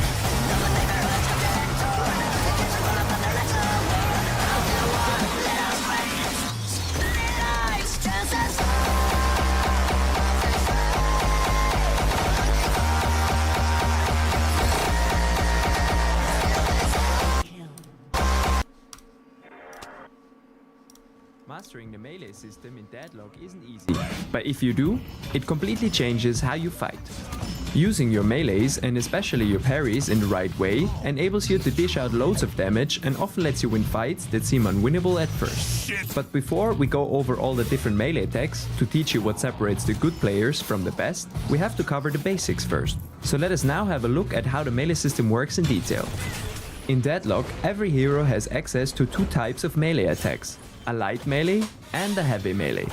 Now the neighborhood's got dead torn. The kids are gonna put their legs on board. I'll do one, let us wait. Split lights, chances. Mastering the melee system in Deadlock isn't easy, but if you do, it completely changes how you fight. Using your melees, and especially your parries, in the right way enables you to dish out loads of damage and often lets you win fights that seem unwinnable at first. But before we go over all the different melee attacks, to teach you what separates the good players from the best, we have to cover the basics first. So let us now have a look at how the melee system works in detail. In Deadlock, every hero has access to two types of melee attacks: a light melee and a heavy melee.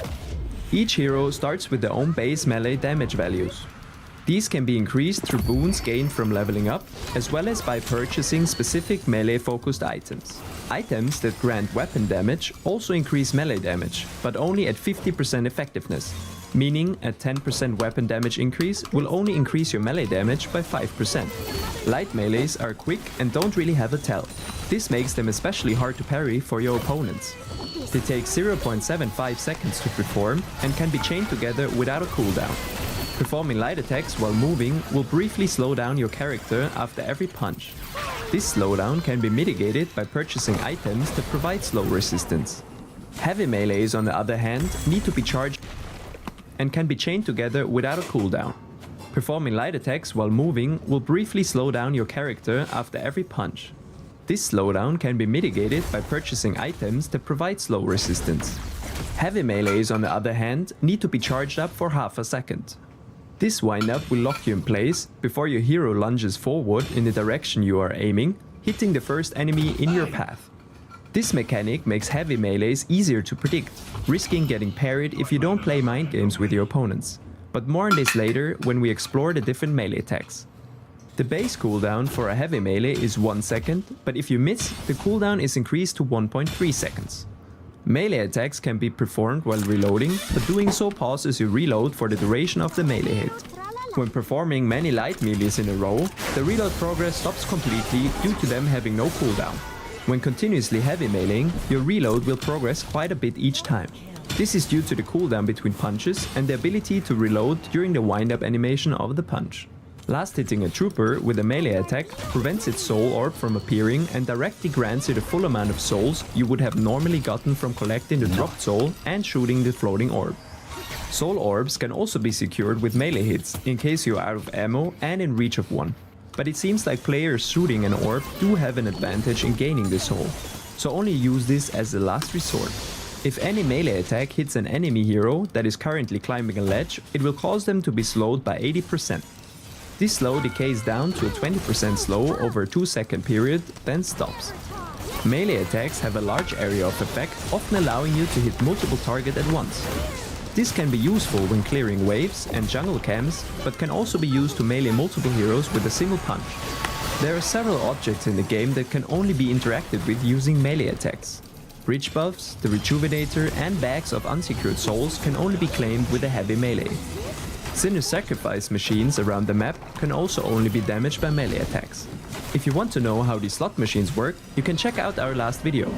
Each hero starts with their own base melee damage values. These can be increased through boons gained from leveling up, as well as by purchasing specific melee-focused items. Items that grant weapon damage also increase melee damage, but only at 50% effectiveness, meaning a 10% weapon damage increase will only increase your melee damage by 5%. Light melees are quick and don't really have a tell. This makes them especially hard to parry for your opponents. They take 0.75 seconds to perform and can be chained together without a cooldown. Performing light attacks while moving will briefly slow down your character after every punch. This slowdown can be mitigated by purchasing items that provide slow resistance. Heavy melees, on the other hand, need to be charged and can be chained together without a cooldown. Performing light attacks while moving will briefly slow down your character after every punch. This slowdown can be mitigated by purchasing items that provide slow resistance. Heavy melees, on the other hand, need to be charged up for half a second. This wind-up will lock you in place before your hero lunges forward in the direction you are aiming, hitting the first enemy in your path. This mechanic makes heavy melees easier to predict, risking getting parried if you don't play mind games with your opponents. But more on this later when we explore the different melee attacks. The base cooldown for a heavy melee is 1 second, but if you miss, the cooldown is increased to 1.3 seconds. Melee attacks can be performed while reloading, but doing so pauses your reload for the duration of the melee hit. When performing many light melees in a row, the reload progress stops completely due to them having no cooldown. When continuously heavy meleeing, your reload will progress quite a bit each time. This is due to the cooldown between punches and the ability to reload during the wind-up animation of the punch. Last hitting a trooper with a melee attack prevents its soul orb from appearing and directly grants you the full amount of souls you would have normally gotten from collecting the dropped soul and shooting the floating orb. Soul orbs can also be secured with melee hits in case you are out of ammo and in reach of one. But it seems like players shooting an orb do have an advantage in gaining the soul, so only use this as a last resort. If any melee attack hits an enemy hero that is currently climbing a ledge, it will cause them to be slowed by 80%. This slow decays down to a 20% slow over a 2-second period, then stops. Melee attacks have a large area of effect, often allowing you to hit multiple targets at once. This can be useful when clearing waves and jungle camps, but can also be used to melee multiple heroes with a single punch. There are several objects in the game that can only be interacted with using melee attacks. Bridge buffs, the Rejuvenator and bags of unsecured souls can only be claimed with a heavy melee. Sinner sacrifice machines around the map can also only be damaged by melee attacks. If you want to know how these slot machines work, you can check out our last video.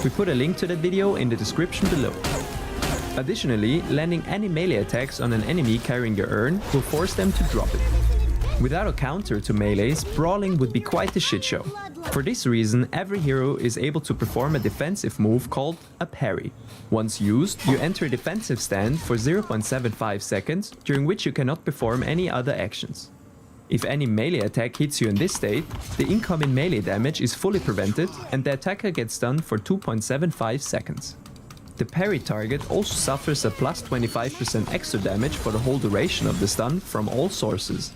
We put a link to that video in the description below. Additionally, landing any melee attacks on an enemy carrying your urn will force them to drop it. Without a counter to melees, brawling would be quite a shit show. For this reason, every hero is able to perform a defensive move called a parry. Once used, you enter a defensive stand for 0.75 seconds, during which you cannot perform any other actions. If any melee attack hits you in this state, the incoming melee damage is fully prevented and the attacker gets stunned for 2.75 seconds. The parry target also suffers a plus 25% extra damage for the whole duration of the stun from all sources.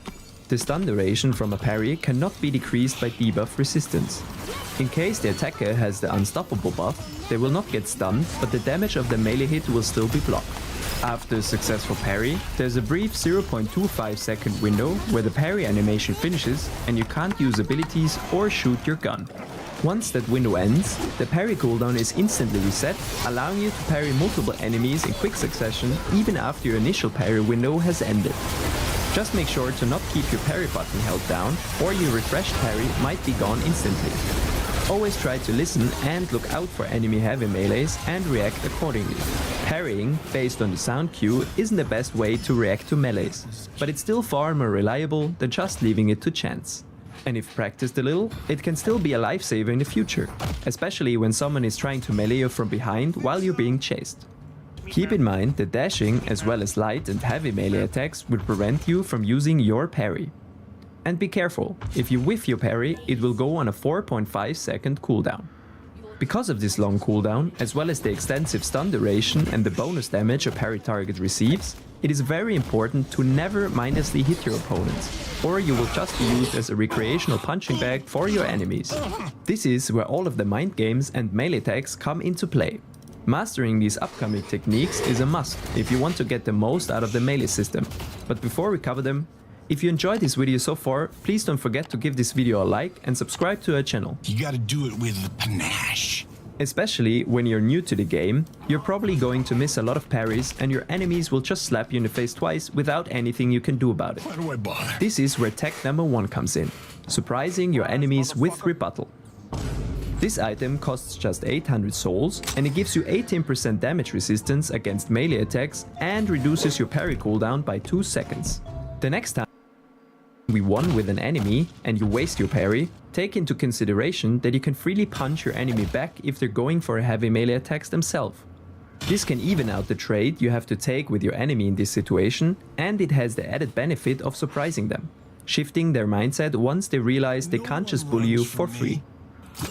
The stun duration from a parry cannot be decreased by debuff resistance. In case the attacker has the unstoppable buff, they will not get stunned, but the damage of the melee hit will still be blocked. After a successful parry, there's a brief 0.25 second window where the parry animation finishes and you can't use abilities or shoot your gun. Once that window ends, the parry cooldown is instantly reset, allowing you to parry multiple enemies in quick succession even after your initial parry window has ended. Just make sure to not keep your parry button held down, or your refreshed parry might be gone instantly. Always try to listen and look out for enemy heavy melees and react accordingly. Parrying, based on the sound cue, isn't the best way to react to melees, but it's still far more reliable than just leaving it to chance. And if practiced a little, it can still be a lifesaver in the future, especially when someone is trying to melee you from behind while you're being chased. Keep in mind that dashing, as well as light and heavy melee attacks, will prevent you from using your parry. And be careful, if you whiff your parry, it will go on a 4.5 second cooldown. Because of this long cooldown, as well as the extensive stun duration and the bonus damage a parry target receives, it is very important to never mindlessly hit your opponents, or you will just be used as a recreational punching bag for your enemies. This is where all of the mind games and melee attacks come into play. Mastering these upcoming techniques is a must if you want to get the most out of the melee system. But before we cover them, if you enjoyed this video so far, please don't forget to give this video a like and subscribe to our channel. You gotta do it with panache. Especially when you're new to the game, you're probably going to miss a lot of parries and your enemies will just slap you in the face twice without anything you can do about it. Why do I bother? This is where tech number 1 comes in, surprising your enemies with rebuttal. This item costs just 800 souls and it gives you 18% damage resistance against melee attacks and reduces your parry cooldown by 2 seconds. The next time we won with an enemy and you waste your parry, take into consideration that you can freely punch your enemy back if they're going for a heavy melee attacks themselves. This can even out the trade you have to take with your enemy in this situation, and it has the added benefit of surprising them, shifting their mindset once they realize they can't just bully you for free.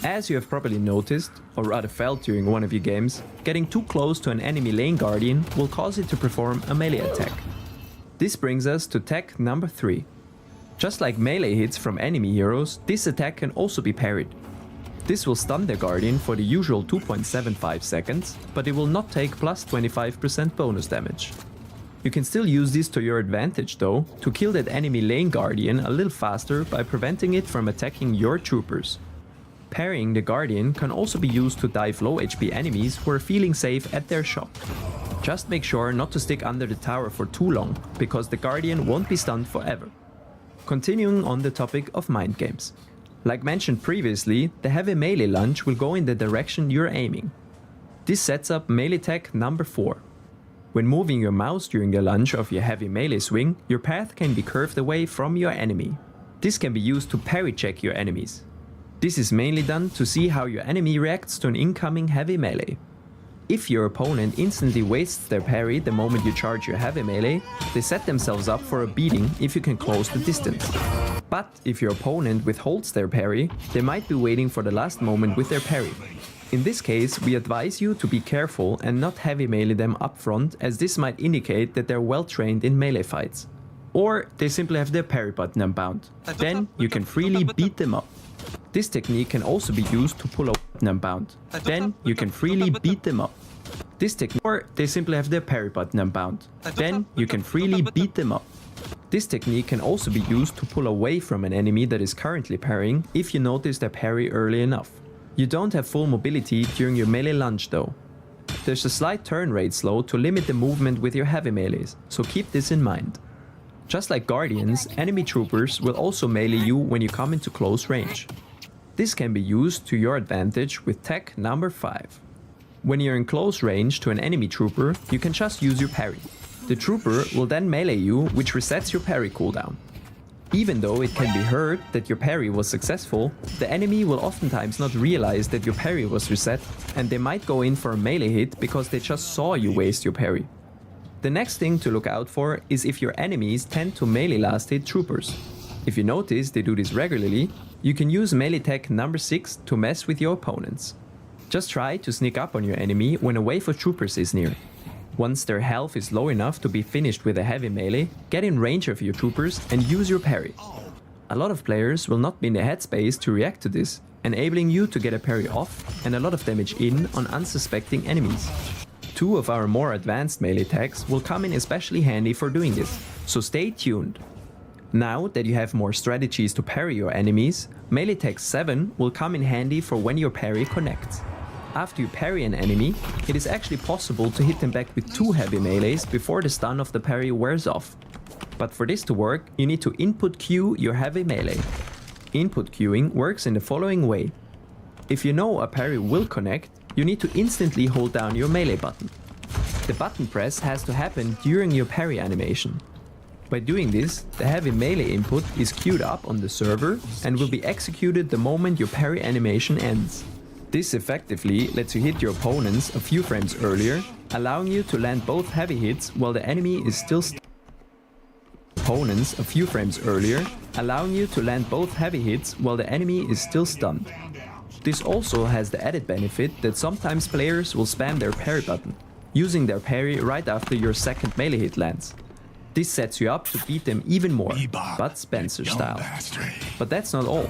As you have probably noticed, or rather felt during one of your games, getting too close to an enemy lane guardian will cause it to perform a melee attack. This brings us to tech number 3. Just like melee hits from enemy heroes, this attack can also be parried. This will stun the guardian for the usual 2.75 seconds, but it will not take plus 25% bonus damage. You can still use this to your advantage though, to kill that enemy lane guardian a little faster by preventing it from attacking your troopers. Parrying the guardian can also be used to dive low HP enemies who are feeling safe at their shop. Just make sure not to stick under the tower for too long, because the guardian won't be stunned forever. Continuing on the topic of mind games. Like mentioned previously, the heavy melee lunge will go in the direction you're aiming. This sets up melee tech number 4. When moving your mouse during the lunge of your heavy melee swing, your path can be curved away from your enemy. This can be used to parry check your enemies. This is mainly done to see how your enemy reacts to an incoming heavy melee. If your opponent instantly wastes their parry the moment you charge your heavy melee, they set themselves up for a beating if you can close the distance. But if your opponent withholds their parry, they might be waiting for the last moment with their parry. In this case, we advise you to be careful and not heavy melee them up front, as this might indicate that they're well trained in melee fights. Or they simply have their parry button unbound. Then you can freely beat them up. This technique can also be used to pull a button unbound. Then you can freely beat them up. This technique, or they simply have their parry button unbound. Then you can freely beat them up. This technique can also be used to pull away from an enemy that is currently parrying if you notice their parry early enough. You don't have full mobility during your melee lunge though. There's a slight turn rate slow to limit the movement with your heavy melees, so keep this in mind. Just like guardians, enemy troopers will also melee you when you come into close range. This can be used to your advantage with tech number 5. When you're in close range to an enemy trooper, you can just use your parry. The trooper will then melee you, which resets your parry cooldown. Even though it can be heard that your parry was successful, the enemy will oftentimes not realize that your parry was reset, and they might go in for a melee hit because they just saw you waste your parry. The next thing to look out for is if your enemies tend to melee last hit troopers. If you notice they do this regularly, you can use melee tech number 6 to mess with your opponents. Just try to sneak up on your enemy when a wave of troopers is near. Once their health is low enough to be finished with a heavy melee, get in range of your troopers and use your parry. A lot of players will not be in the headspace to react to this, enabling you to get a parry off and a lot of damage in on unsuspecting enemies. 2 of our more advanced melee attacks will come in especially handy for doing this, so stay tuned. Now that you have more strategies to parry your enemies, melee tech 7 will come in handy for when your parry connects. After you parry an enemy, it is actually possible to hit them back with 2 heavy melees before the stun of the parry wears off. But for this to work, you need to input queue your heavy melee. Input queuing works in the following way. If you know a parry will connect, you need to instantly hold down your melee button. The button press has to happen during your parry animation. By doing this, the heavy melee input is queued up on the server and will be executed the moment your parry animation ends. This effectively lets you hit your opponents a few frames earlier, allowing you to land both heavy hits while the enemy is still stunned. This also has the added benefit that sometimes players will spam their parry button, using their parry right after your second melee hit lands. This sets you up to beat them even more, but Spencer style. But that's not all.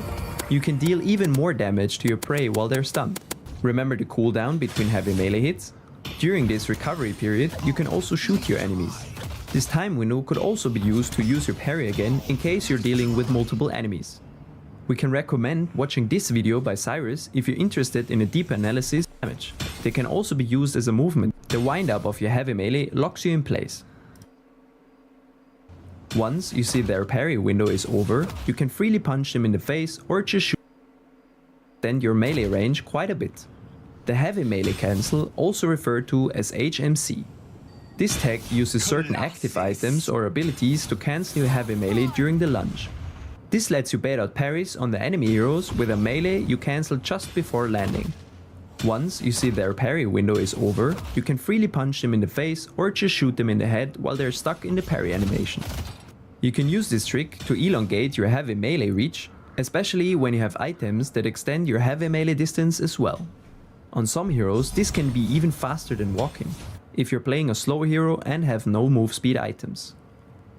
You can deal even more damage to your prey while they're stunned. Remember the cooldown between heavy melee hits? During this recovery period, you can also shoot your enemies. This time window could also be used to use your parry again in case you're dealing with multiple enemies. We can recommend watching this video by Cyrus if you're interested in a deep analysis of damage. They can also be used as a movement. The wind up of your heavy melee locks you in place. Once you see their parry window is over, you can freely punch them in the face or just shoot. Extend your melee range quite a bit. The heavy melee cancel, also referred to as HMC. This tech uses certain active items or abilities to cancel your heavy melee during the lunge. This lets you bait out parries on the enemy heroes with a melee you cancel just before landing. Once you see their parry window is over, you can freely punch them in the face or just shoot them in the head while they're stuck in the parry animation. You can use this trick to elongate your heavy melee reach, especially when you have items that extend your heavy melee distance as well. On some heroes, this can be even faster than walking, if you're playing a slower hero and have no move speed items.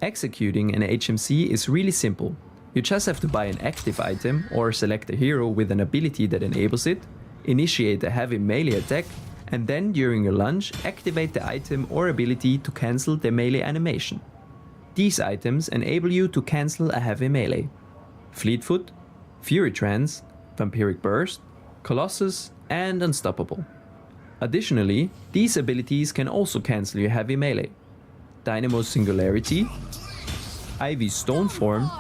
Executing an HMC is really simple. You just have to buy an active item or select a hero with an ability that enables it, initiate a heavy melee attack, and then during your lunge activate the item or ability to cancel the melee animation. These items enable you to cancel a heavy melee. Fleetfoot, Fury Trance, Vampiric Burst, Colossus, and Unstoppable. Additionally, these abilities can also cancel your heavy melee. Dynamo's Singularity, Ivy's Stone Form,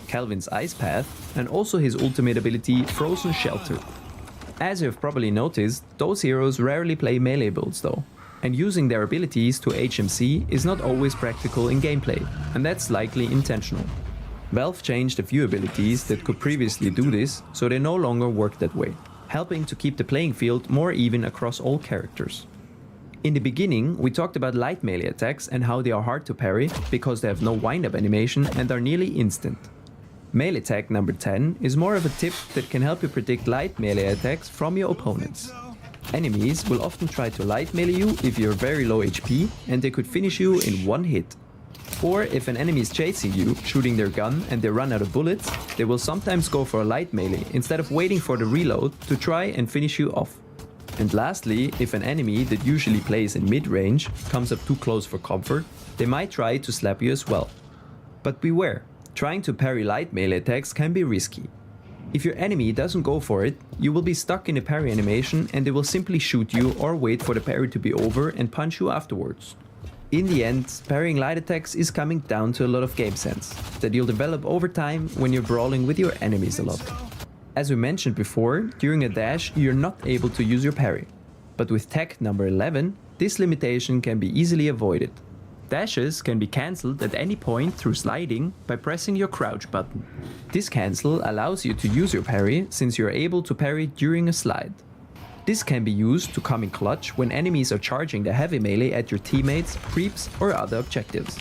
Calvin's Ice Path, and also his ultimate ability Frozen Shelter. As you've probably noticed, those heroes rarely play melee builds though, and using their abilities to HMC is not always practical in gameplay, and that's likely intentional. Valve changed a few abilities that could previously do this, so they no longer work that way, helping to keep the playing field more even across all characters. In the beginning, we talked about light melee attacks and how they are hard to parry because they have no wind-up animation and are nearly instant. Melee tech number 10 is more of a tip that can help you predict light melee attacks from your opponents. Enemies will often try to light melee you if you're very low HP and they could finish you in one hit. Or if an enemy is chasing you, shooting their gun and they run out of bullets, they will sometimes go for a light melee instead of waiting for the reload to try and finish you off. And lastly, if an enemy that usually plays in mid-range comes up too close for comfort, they might try to slap you as well. But beware, trying to parry light melee attacks can be risky. If your enemy doesn't go for it, you will be stuck in the parry animation and they will simply shoot you or wait for the parry to be over and punch you afterwards. In the end, parrying light attacks is coming down to a lot of game sense that you'll develop over time when you're brawling with your enemies a lot. As we mentioned before, during a dash you're not able to use your parry. But with tech number 11, this limitation can be easily avoided. Dashes can be cancelled at any point through sliding by pressing your crouch button. This cancel allows you to use your parry since you're able to parry during a slide. This can be used to come in clutch when enemies are charging the heavy melee at your teammates, creeps or other objectives.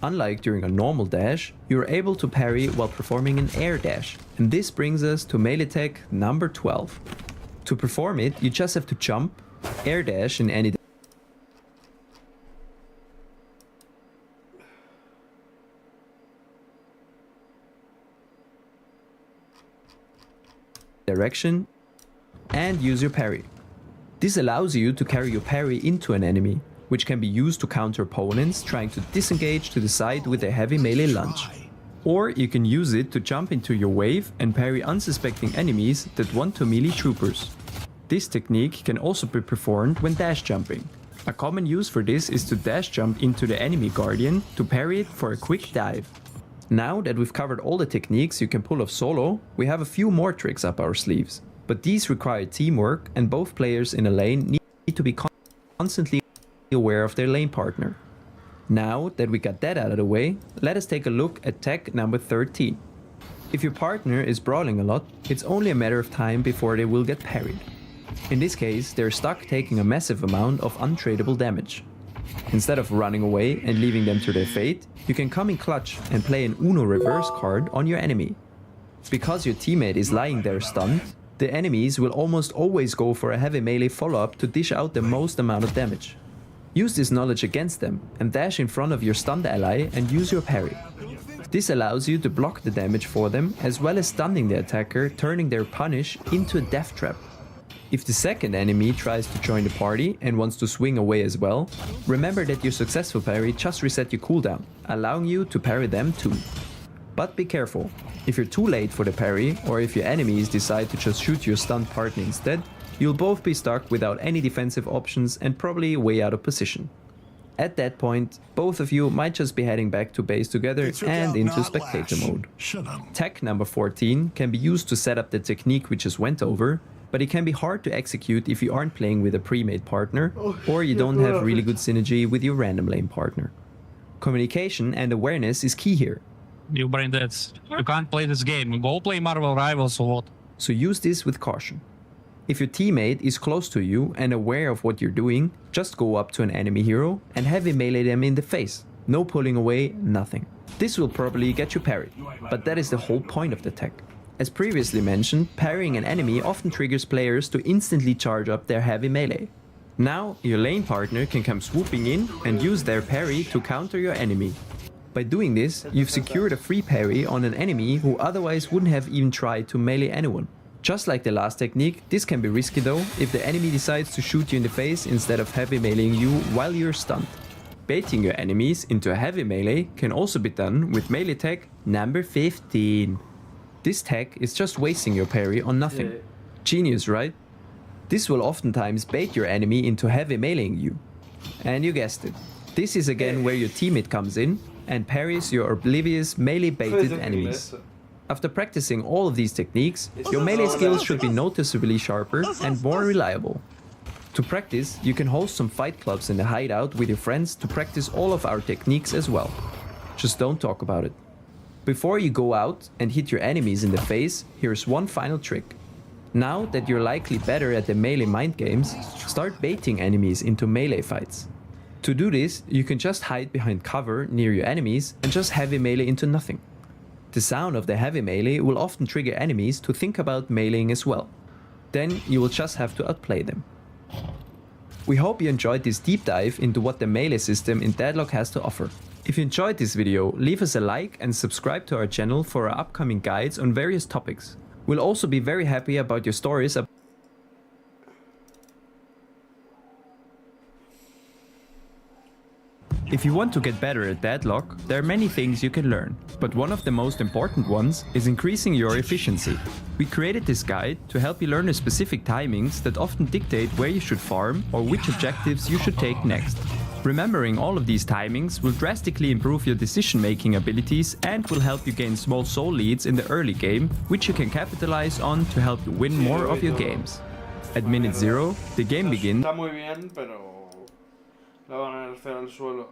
Unlike during a normal dash, you're able to parry while performing an air dash, and this brings us to melee tech number 12. To perform it, you just have to jump, air dash in any direction and use your parry. This allows you to carry your parry into an enemy, which can be used to counter opponents trying to disengage to the side with a heavy melee lunge. Or you can use it to jump into your wave and parry unsuspecting enemies that want to melee troopers. This technique can also be performed when dash jumping. A common use for this is to dash jump into the enemy guardian to parry it for a quick dive. Now that we've covered all the techniques you can pull off solo, we have a few more tricks up our sleeves. But these require teamwork, and both players in a lane need to be constantly aware of their lane partner. Now that we got that out of the way, let us take a look at tech number 13. If your partner is brawling a lot, it's only a matter of time before they will get parried. In this case, they're stuck taking a massive amount of untradeable damage. Instead of running away and leaving them to their fate, you can come in clutch and play an Uno reverse card on your enemy. Because your teammate is lying there stunned, the enemies will almost always go for a heavy melee follow-up to dish out the most amount of damage. Use this knowledge against them and dash in front of your stunned ally and use your parry. This allows you to block the damage for them as well as stunning the attacker, turning their punish into a death trap. If the second enemy tries to join the party and wants to swing away as well, remember that your successful parry just reset your cooldown, allowing you to parry them too. But be careful, if you're too late for the parry or if your enemies decide to just shoot your stunned partner instead, you'll both be stuck without any defensive options and probably way out of position. At that point, both of you might just be heading back to base together and into spectator mode. Tech number 14 can be used to set up the technique we just went over, but it can be hard to execute if you aren't playing with a pre-made partner or you don't have really good synergy with your random lane partner. Communication and awareness is key here. You brain dead. You can't play this game. Go play Marvel Rivals or what? So use this with caution. If your teammate is close to you and aware of what you're doing, just go up to an enemy hero and heavy melee them in the face. No pulling away, nothing. This will probably get you parried, but that is the whole point of the tech. As previously mentioned, parrying an enemy often triggers players to instantly charge up their heavy melee. Now, your lane partner can come swooping in and use their parry to counter your enemy. By doing this, you've secured a free parry on an enemy who otherwise wouldn't have even tried to melee anyone. Just like the last technique, this can be risky though if the enemy decides to shoot you in the face instead of heavy meleeing you while you're stunned. Baiting your enemies into a heavy melee can also be done with melee tech number 15. This tech is just wasting your parry on nothing. Genius, right? This will oftentimes bait your enemy into heavy meleeing you. And you guessed it. This is again where your teammate comes in and parries your oblivious melee baited enemies. After practicing all of these techniques, your melee skills should be noticeably sharper and more reliable. To practice, you can host some fight clubs in the hideout with your friends to practice all of our techniques as well. Just don't talk about it. Before you go out and hit your enemies in the face, here's one final trick. Now that you're likely better at the melee mind games, start baiting enemies into melee fights. To do this, you can just hide behind cover near your enemies and just heavy melee into nothing. The sound of the heavy melee will often trigger enemies to think about meleeing as well. Then you will just have to outplay them. We hope you enjoyed this deep dive into what the melee system in Deadlock has to offer. If you enjoyed this video, leave us a like and subscribe to our channel for our upcoming guides on various topics. We'll also be very happy about your stories about If you want to get better at Deadlock, there are many things you can learn, but one of the most important ones is increasing your efficiency. We created this guide to help you learn the specific timings that often dictate where you should farm or which objectives you should take next. Remembering all of these timings will drastically improve your decision-making abilities and will help you gain small soul leads in the early game, which you can capitalize on to help you win more of your games. At minute 0, the game begins. Está muy bien, pero la van a nerfear al suelo.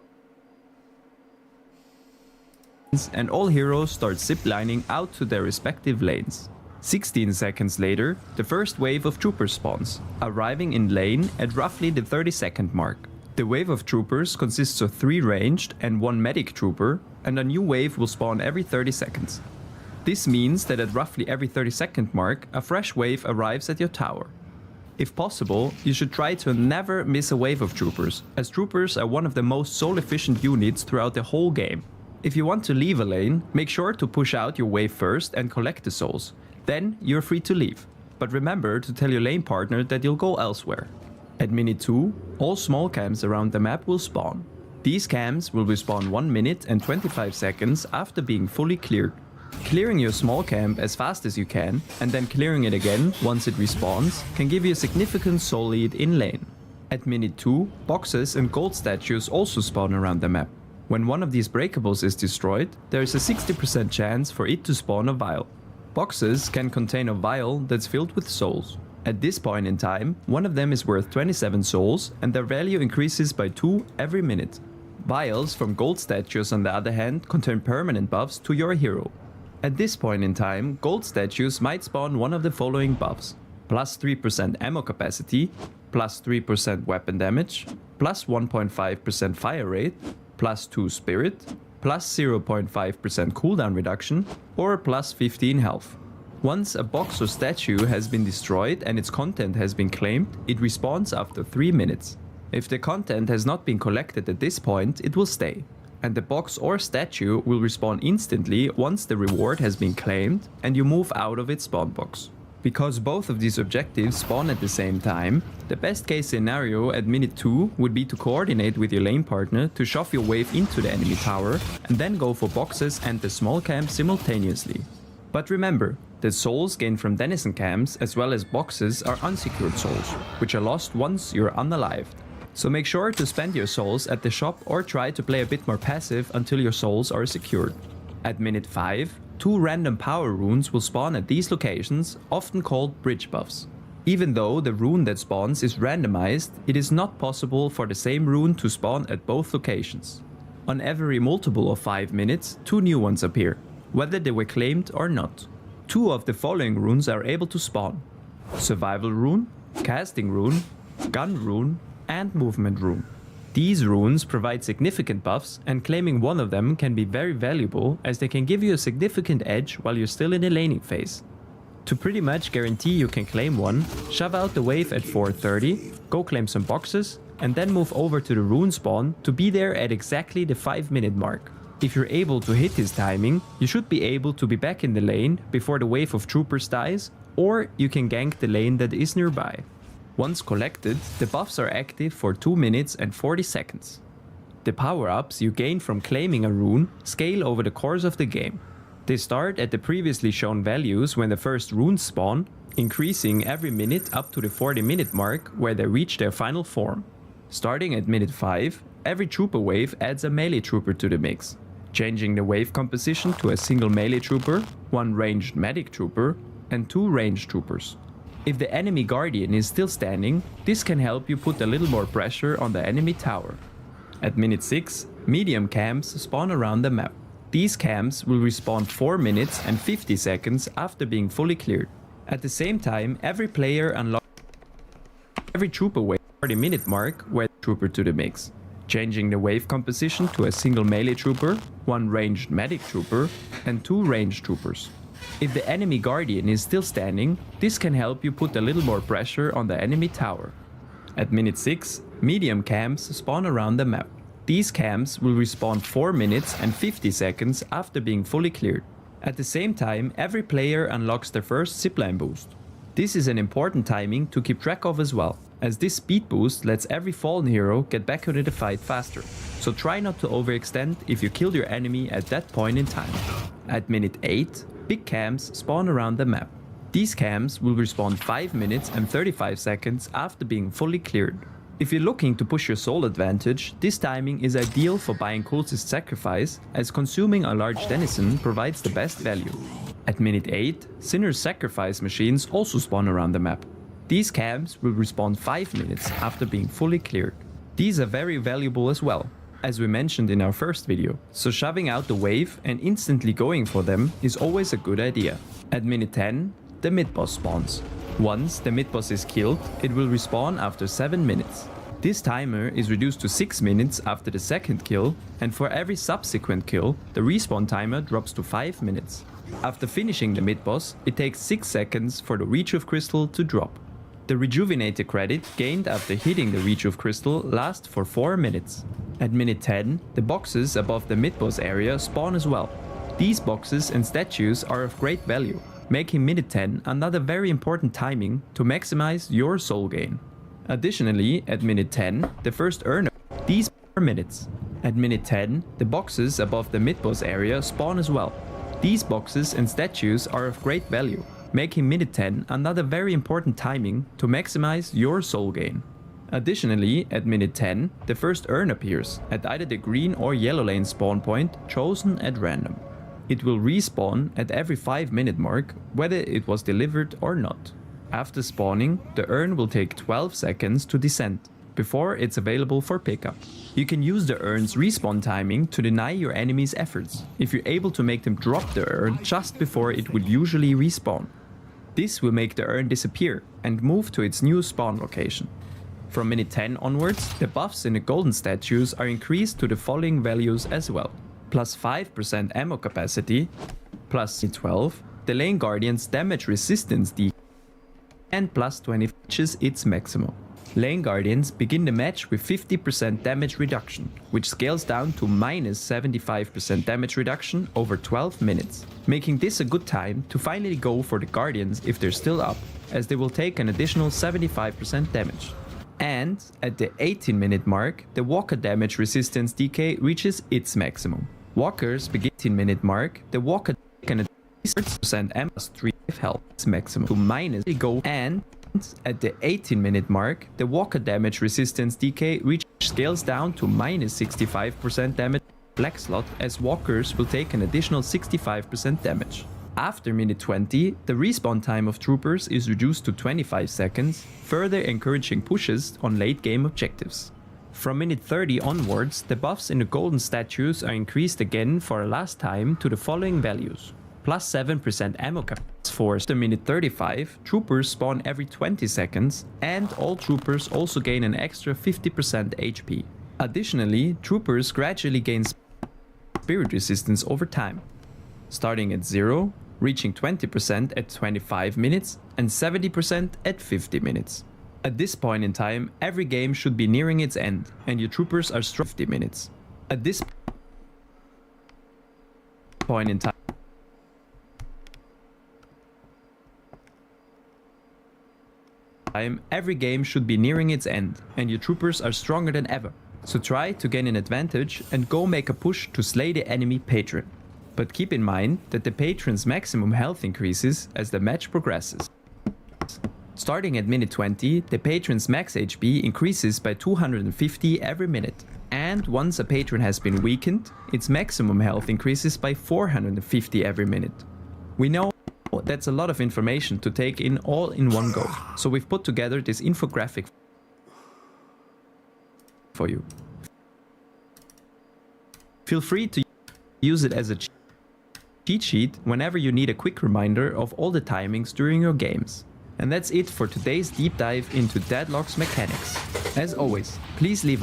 And all heroes start ziplining out to their respective lanes. 16 seconds later, the first wave of troopers spawns, arriving in lane at roughly the 30-second mark. The wave of troopers consists of 3 ranged and 1 medic trooper, and a new wave will spawn every 30 seconds. This means that at roughly every 30-second mark, a fresh wave arrives at your tower. If possible, you should try to never miss a wave of troopers, as troopers are one of the most soul-efficient units throughout the whole game. If you want to leave a lane, make sure to push out your wave first and collect the souls. Then you're free to leave. But remember to tell your lane partner that you'll go elsewhere. At minute 2, all small camps around the map will spawn. These camps will respawn 1 minute and 25 seconds after being fully cleared. Clearing your small camp as fast as you can, and then clearing it again once it respawns, can give you a significant soul lead in lane. At minute 2, boxes and gold statues also spawn around the map. When one of these breakables is destroyed, there is a 60% chance for it to spawn a vial. Boxes can contain a vial that's filled with souls. At this point in time, one of them is worth 27 souls, and their value increases by 2 every minute. Vials from gold statues, on the other hand, contain permanent buffs to your hero. At this point in time, gold statues might spawn one of the following buffs: plus 3% ammo capacity, plus 3% weapon damage, plus 1.5% fire rate, plus 2 spirit, plus 0.5% cooldown reduction, or plus 15 health. Once a box or statue has been destroyed and its content has been claimed, it respawns after 3 minutes. If the content has not been collected at this point, it will stay, and the box or statue will respawn instantly once the reward has been claimed and you move out of its spawn box. Because both of these objectives spawn at the same time, the best case scenario at minute 2 would be to coordinate with your lane partner to shove your wave into the enemy tower and then go for boxes and the small camp simultaneously. But remember, that souls gained from denizen camps as well as boxes are unsecured souls, which are lost once you're unalived. So make sure to spend your souls at the shop or try to play a bit more passive until your souls are secured. At minute 5, 2 random power runes will spawn at these locations, often called bridge buffs. Even though the rune that spawns is randomized, it is not possible for the same rune to spawn at both locations. On every multiple of 5 minutes, 2 new ones appear, whether they were claimed or not. 2 of the following runes are able to spawn: Survival Rune, Casting Rune, Gun Rune, and Movement Rune. These runes provide significant buffs, and claiming one of them can be very valuable as they can give you a significant edge while you're still in the laning phase. To pretty much guarantee you can claim one, shove out the wave at 4:30, go claim some boxes, and then move over to the rune spawn to be there at exactly the 5-minute mark. If you're able to hit this timing, you should be able to be back in the lane before the wave of troopers dies, or you can gank the lane that is nearby. Once collected, the buffs are active for 2 minutes and 40 seconds. The power-ups you gain from claiming a rune scale over the course of the game. They start at the previously shown values when the first runes spawn, increasing every minute up to the 40-minute mark where they reach their final form. Starting at minute 5, every trooper wave adds a melee trooper to the mix, changing the wave composition to a single melee trooper, 1 ranged medic trooper, and 2 ranged troopers. If the enemy guardian is still standing, this can help you put a little more pressure on the enemy tower. At minute 6, medium camps spawn around the map. These camps will respawn 4 minutes and 50 seconds after being fully cleared. At the same time, every player unlocks every trooper wave 40-minute mark where trooper to the mix, changing the wave composition to a single melee trooper, 1 ranged medic trooper, and 2 ranged troopers. If the enemy guardian is still standing, this can help you put a little more pressure on the enemy tower. At minute 6, medium camps spawn around the map. These camps will respawn 4 minutes and 50 seconds after being fully cleared. At the same time, every player unlocks their first zipline boost. This is an important timing to keep track of as well, as this speed boost lets every fallen hero get back into the fight faster, so try not to overextend if you killed your enemy at that point in time. At minute 8, big camps spawn around the map. These camps will respawn 5 minutes and 35 seconds after being fully cleared. If you're looking to push your soul advantage, this timing is ideal for buying Cultist Sacrifice, as consuming a large denizen provides the best value. At minute 8, Sinner's Sacrifice machines also spawn around the map. These camps will respawn 5 minutes after being fully cleared. These are very valuable as well, as we mentioned in our first video, so shoving out the wave and instantly going for them is always a good idea. At minute 10, the mid-boss spawns. Once the mid-boss is killed, it will respawn after 7 minutes. This timer is reduced to 6 minutes after the second kill, and for every subsequent kill, the respawn timer drops to 5 minutes. After finishing the mid-boss, it takes 6 seconds for the Reach of Crystal to drop. The Rejuvenator credit gained after hitting the Reach of Crystal lasts for 4 minutes. At minute 10, the boxes above the mid-boss area spawn as well. These boxes and statues are of great value, making minute 10 another very important timing to maximize your soul gain. Additionally, at minute 10, the first urn. These are minutes. At minute 10, the boxes above the mid-boss area spawn as well. These boxes and statues are of great value, making minute 10 another very important timing to maximize your soul gain. Additionally, at minute 10, the first urn appears at either the green or yellow lane spawn point chosen at random. It will respawn at every 5-minute mark, whether it was delivered or not. After spawning, the urn will take 12 seconds to descend, before it's available for pickup. You can use the urn's respawn timing to deny your enemies' efforts, if you're able to make them drop the urn just before it would usually respawn. This will make the urn disappear and move to its new spawn location. From minute 10 onwards, the buffs in the golden statues are increased to the following values as well. Plus 5% ammo capacity, plus 12, the lane guardian's damage resistance decrease, and plus 20 reaches its maximum. Lane Guardians begin the match with 50% damage reduction, which scales down to minus 75% damage reduction over 12 minutes, making this a good time to finally go for the Guardians if they're still up, as they will take an additional 75% damage. And at the 18-minute mark, the Walker damage resistance decay reaches its maximum. Walkers begin 18-minute mark, the Walker can 30% and plus 3 health maximum to minus go, and at the 18-minute mark, the Walker damage resistance decay scales down to minus 65% damage black slot, as walkers will take an additional 65% damage. After minute 20, the respawn time of troopers is reduced to 25 seconds, further encouraging pushes on late game objectives. From minute 30 onwards, the buffs in the golden statues are increased again for a last time to the following values. Plus 7% ammo capacity. For the minute 35, troopers spawn every 20 seconds, and all troopers also gain an extra 50% HP. Additionally, troopers gradually gain spirit resistance over time, starting at 0, reaching 20% at 25 minutes, and 70% at 50 minutes. At this point in time, every game should be nearing its end, and your troopers are 50 minutes. At this point in time, every game should be nearing its end, and your troopers are stronger than ever. So try to gain an advantage and go make a push to slay the enemy patron. But keep in mind that the patron's maximum health increases as the match progresses. Starting at minute 20, the patron's max HP increases by 250 every minute. And once a patron has been weakened, its maximum health increases by 450 every minute. We know that's a lot of information to take in all in one go, so we've put together this infographic for you. Feel free to use it as a cheat sheet whenever you need a quick reminder of all the timings during your games. And that's it for today's deep dive into Deadlock's mechanics. As always, please leave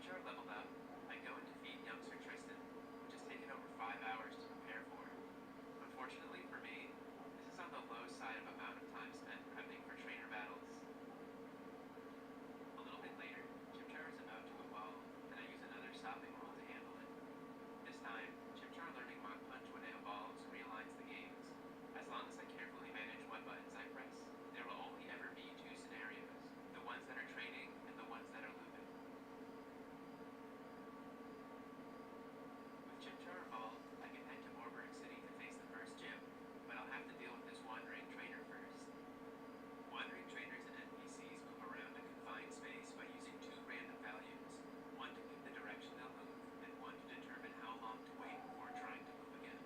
Chimchar leveled up, I go and defeat youngster Tristan, which has taken over 5 hours to prepare for. Unfortunately for me, this is on the low side of amount of time spent prepping for trainer battles. A little bit later, Chimchar is about to evolve, and I use another stopping roll to handle it. This time, Chimchar learning Mach Punch when it evolves realigns the games. As long as I carefully manage what buttons I press, there will only ever be 2 scenarios, the ones that are training and the ones that are looping. With Chimchar evolved, I can head to Orberg City to face the first gym, but I'll have to deal with this wandering trainer first. Wandering trainers and NPCs move around a confined space by using 2 random values, one to pick the direction they'll move, and one to determine how long to wait before trying to move again.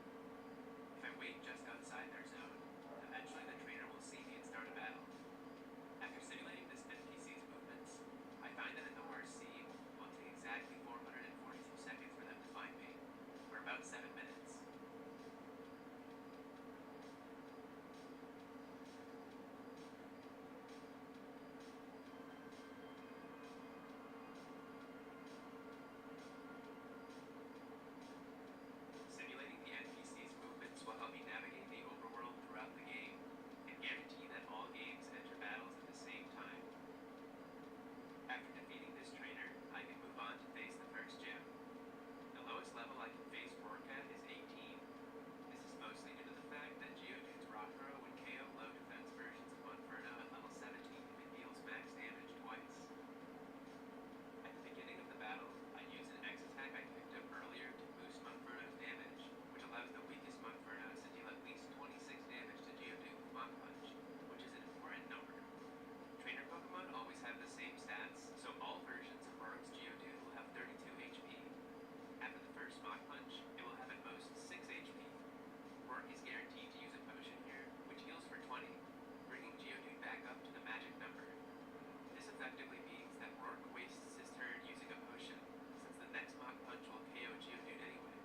If I wait just outside their zone, eventually the trainer will see me and start a battle. After simulating this NPC's movements, I find that in the worst scene, it will take exactly 442 seconds for them to find me, or about 7 minutes. Simulating the NPC's movements will help me navigate the overworld throughout the game, and guarantee that all games enter battles at the same time. After defeating this trainer, I can move on to face the first gym. The lowest level I can face Rourke at is 18. This is mostly due to the fact that Geodude's Rock Throw would KO low defense versions of Monferno at level 17 if it deals max damage twice. At the beginning of the battle, I use an X attack I picked up earlier to boost Monferno's damage, which allows the weakest Monfernos to deal at least 26 damage to Geodude with Mach Punch, which is an important number. Trainer Pokemon always have the same stats, so all versions of Rourke's Geodude will have 32 HP. After the first Mach Punch, it will have at most 6 HP. Rourke is guaranteed to use a potion here, which heals for 20, bringing Geodude back up to the magic number. This effectively means that Rourke wastes his turn using a potion, since the next Mach Punch will KO Geodude anyway.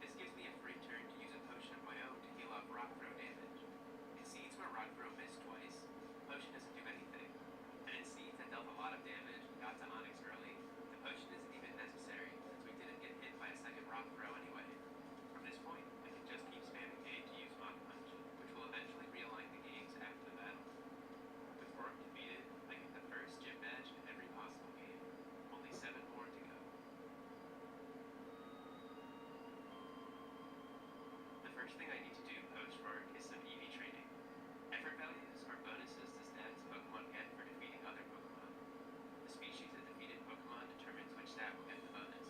This gives me a free turn to use a potion of my own to heal off Rock Throw damage. In scenes where Rock Throw missed twice, the potion doesn't do anything. And in scenes that dealt a lot of damage and got to Onyx early, the potion isn't even necessary, since we didn't get hit by a second Rock Throw anyway. From this point, I can just keep spamming A to use Mach Punch, which will eventually realign the games after the battle. With Rourke defeated, I get the first gym badge in every possible game. Only 7 more to go. The first thing I need to do post-Rourke is some EV training. Effort values are bonuses to stats Pokemon get for defeating other Pokemon. The species that defeated Pokemon determines which stat will get the bonus.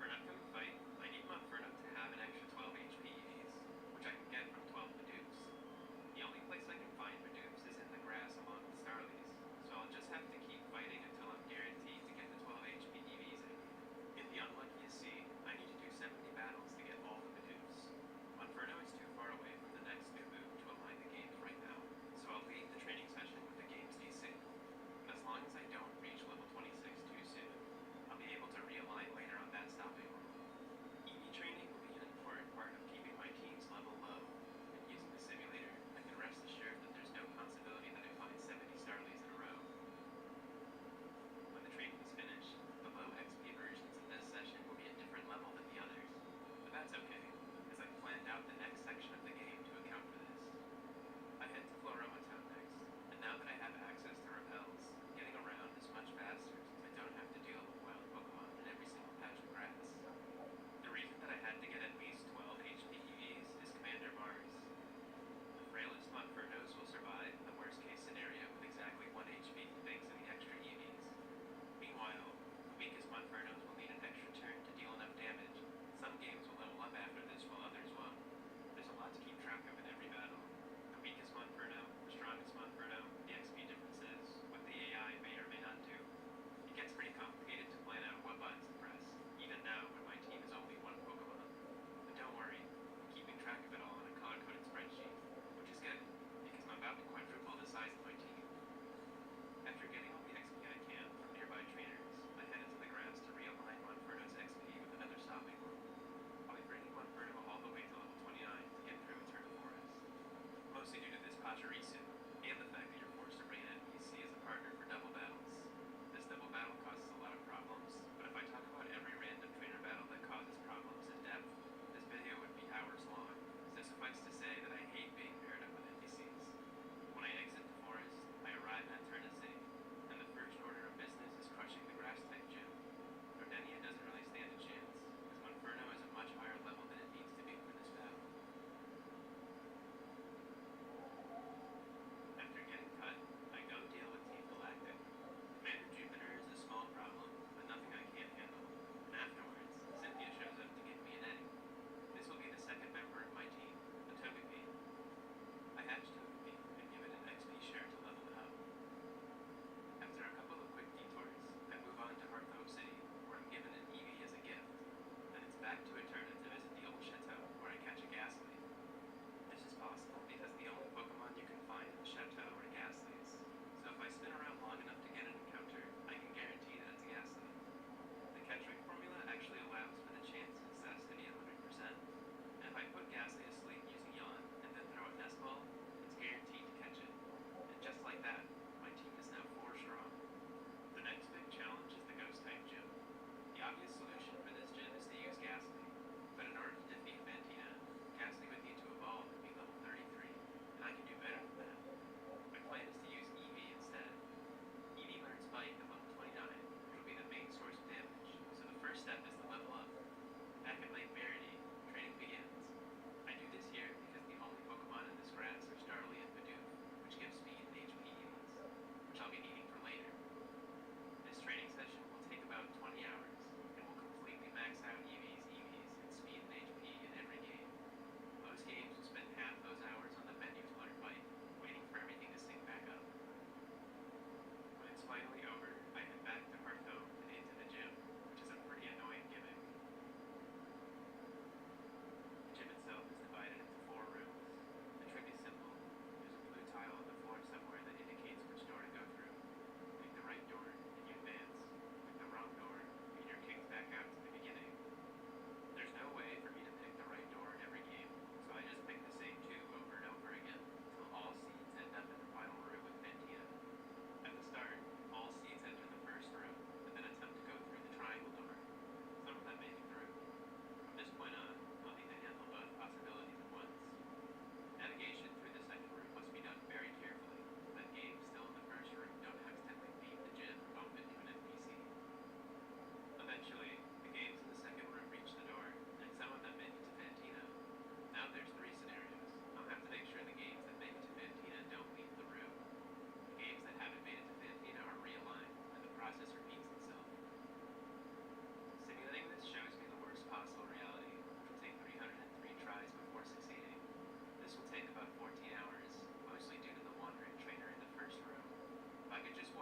For an upcoming fight, I need Monferno to have an extra 12 HP EVs, which I can get from 12 Bidoops. The only place I can find Bidoops is in the grass along with Starlies, so I'll just have to keep fighting until I'm guaranteed to get the 12 HP EVs I need. In the unluckiest scene, I need to do 70 battles to get all the Bidoops. Monferno is too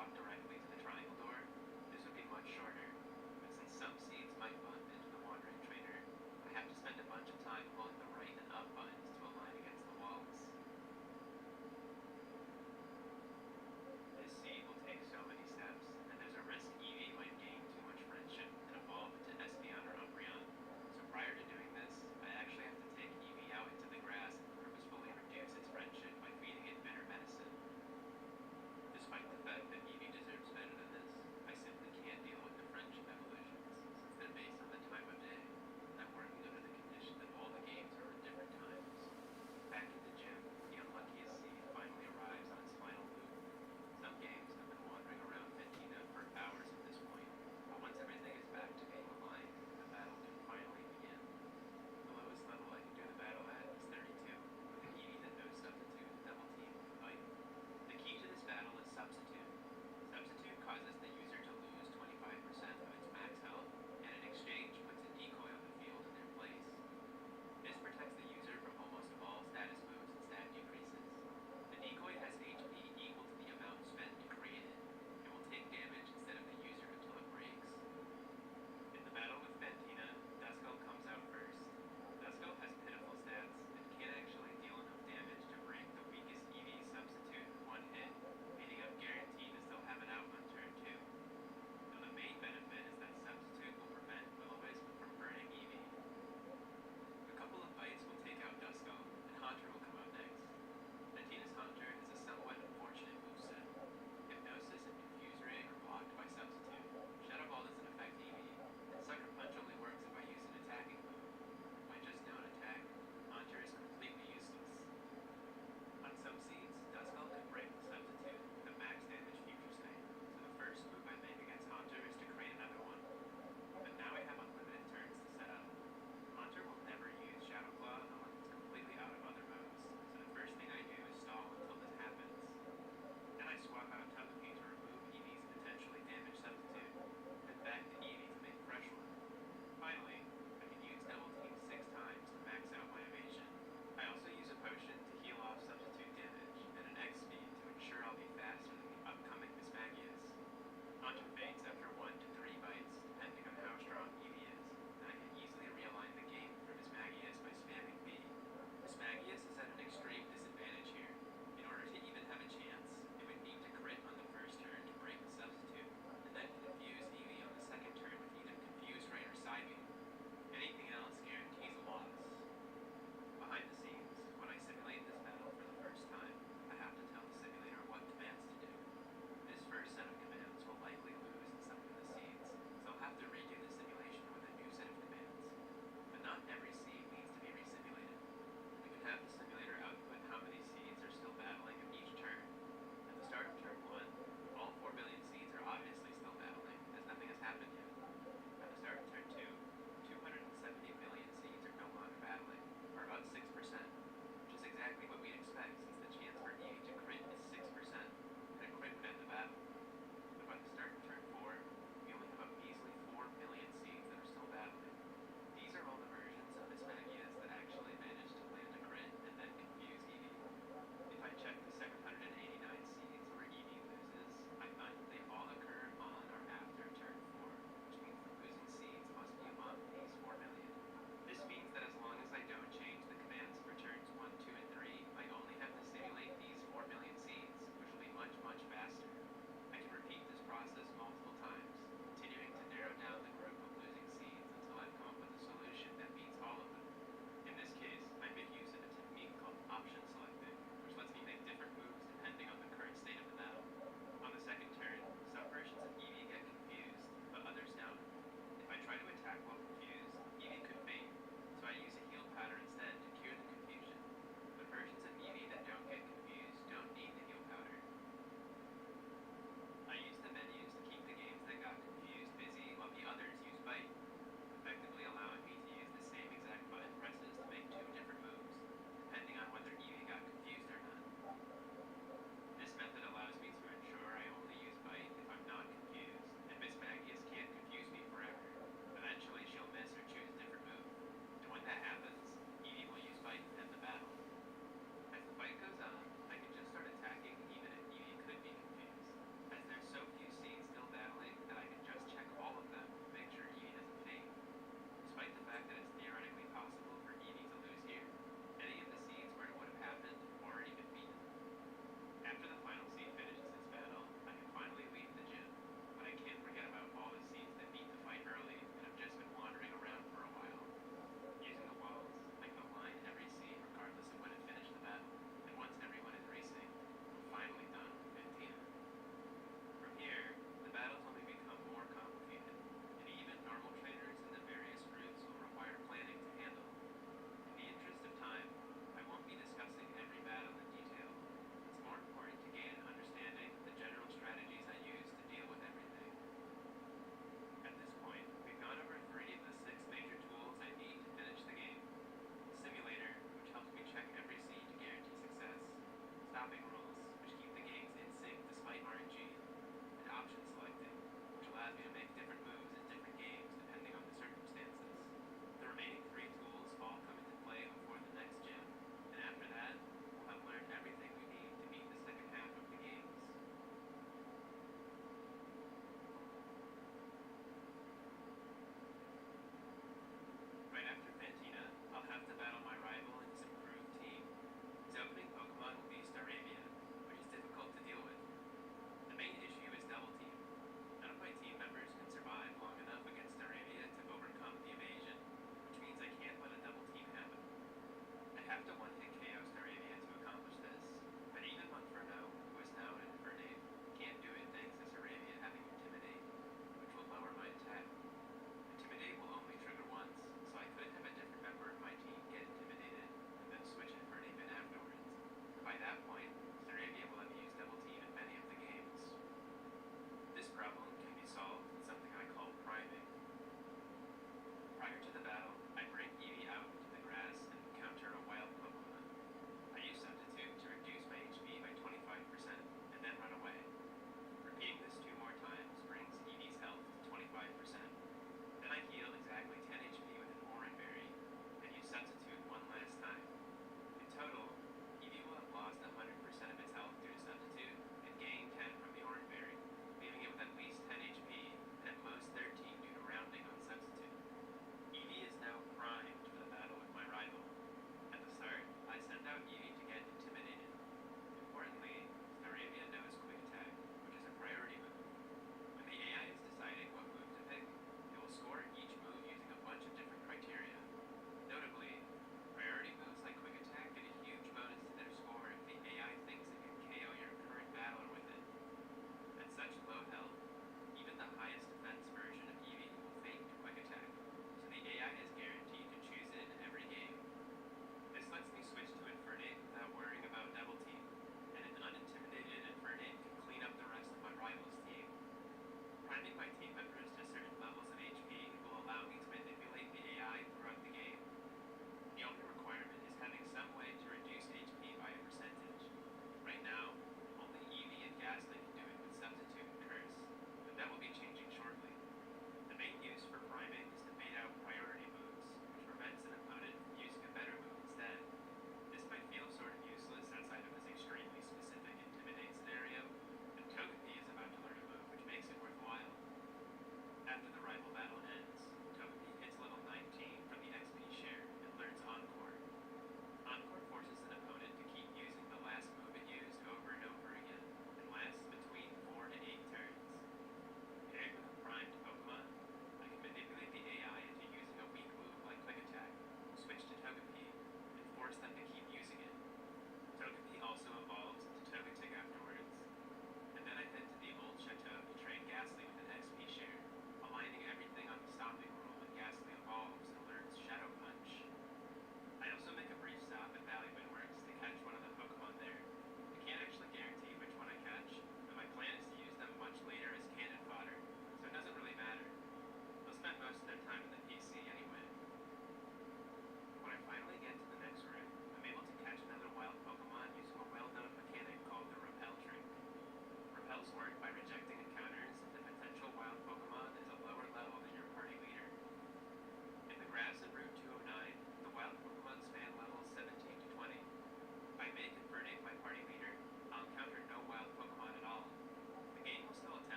walk directly to the triangle door, this would be much shorter. But since some seeds might bump into the wandering trainer, I have to spend a bunch of time holding the right and up buttons to align against the walls. This seed will take so many steps, and there's a risk Eevee might gain too much friendship and evolve into Espeon or Umbreon. So prior to doing this, I actually have to take Eevee out into the grass and purposefully reduce its friendship by feeding it bitter medicine. Despite the fact that Eevee deserves better than this, I simply can't deal with the friendship evolutions, since they're based on the time of day, and I'm working under the condition that all the games are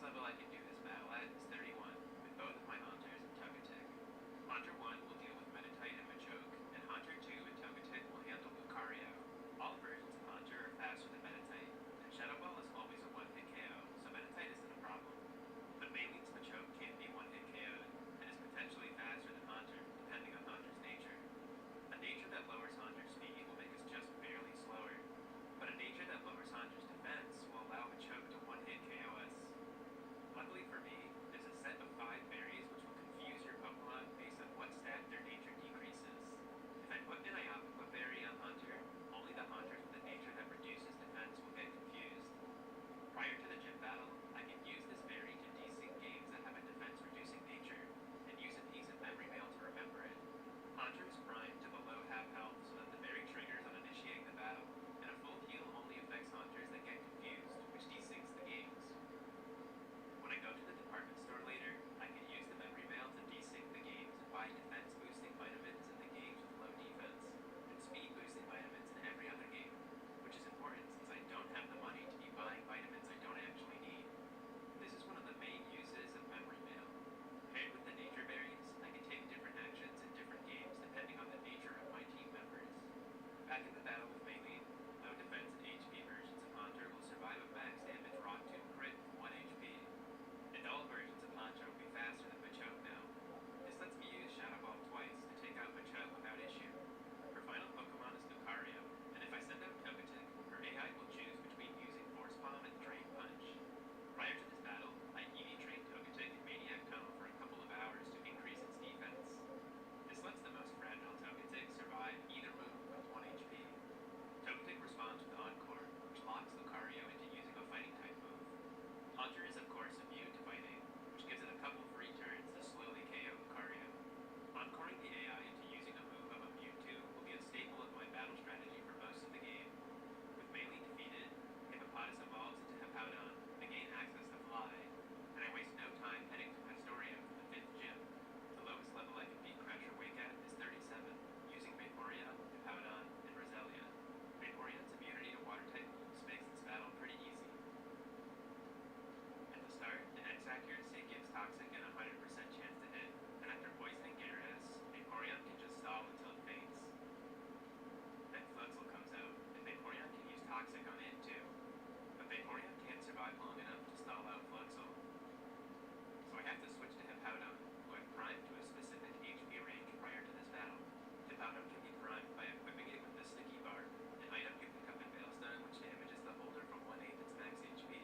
lowest level I can do this battle at is 31, with both of my Hunters and Togetic. Hunter 1 will deal with Meditite and Machoke, and Hunter 2 and Togetic will handle Lucario. All versions of Hunter are faster than Meditite, and Shadow Ball is always a one-hit KO, so Meditite isn't a problem. But Maylene's Machoke can't be one-hit KO'd, and is potentially faster than Hunter, depending on Hunter's nature. A nature that lowers Hunter's speed will make us just barely slower, but a nature that lowers Hunter's defense will allow Machoke to one-hit KO us. Luckily for me, there's a set of 5 berries which will confuse your Pokemon based on what stat their nature decreases. If I put an Iapapa berry on Hunter, only the Hunters with a nature that reduces defense will get confused. Prior to the gym battle, I can use this berry to desync games that have a defense-reducing nature, and use a piece of memory mail to remember it. Hunter is primed to below half health so that the berry triggers on initiating the battle, and a full heal only affects Hunters that get confused, which desyncs the games. When I go to the department store later, I can use the memory mail to desync the games and buy defense-boosting vitamins in the games with low defense, and speed-boosting vitamins in every other game, which is important since I don't have the money to be buying vitamins I don't actually need. This is one of the main uses of memory mail. Paired with the nature berries, I can take different actions in different games depending on the nature of my team members. Back in the battle with Maylene, low defense and HP versions of Hunter will survive a max damage Rock Tomb crit with 1 HP. And all versions of Hunter will be faster than Machoke now. This lets me use Shadow Ball twice to take out Machoke without issue. Her final Pokemon is Lucario, and if I send out Togetic, her AI will choose between using Force Palm and Drain Punch. Prior to this battle, I EV trained Togetic in Maniac Tunnel for a couple of hours to increase its defense. This lets the most fragile Togetic survive either move with 1 HP. Togetic responds with Encore, which locks Lucario into using a fighting type move. Hunter is of course immune to fighting, which gives it a couple free turns to slowly KO Lucario. Encoring the AI into using a move I'm immune to will be a staple of my battle strategy for most of the game. With Maylene defeated, Hippopotas evolves into Hippowdon and gain access to Fly, and I waste no time heading to Pastoria for the 5th gym. The lowest level I can beat Crasher Wake at is 37, using Vaporeon, Hippowdon, and Roselia. Vaporeon's immunity to water type moves makes this battle pretty easy. At the start, an X accuracy gives Toxic an 100% chance to hit, and after poisoning Gyarados, Vaporeon can just stall until it faints. Then Fluxel comes out, and Vaporeon can use Toxic on it too. But Vaporeon can't survive long enough to stall out Fluxel. So I have to switch to Hippowdon, who I've primed to a specific HP range prior to this battle. Hippowdon can be primed by equipping it with the Sticky Bar, an item you pick up in Veilstone which damages the holder from 1/8 its max HP.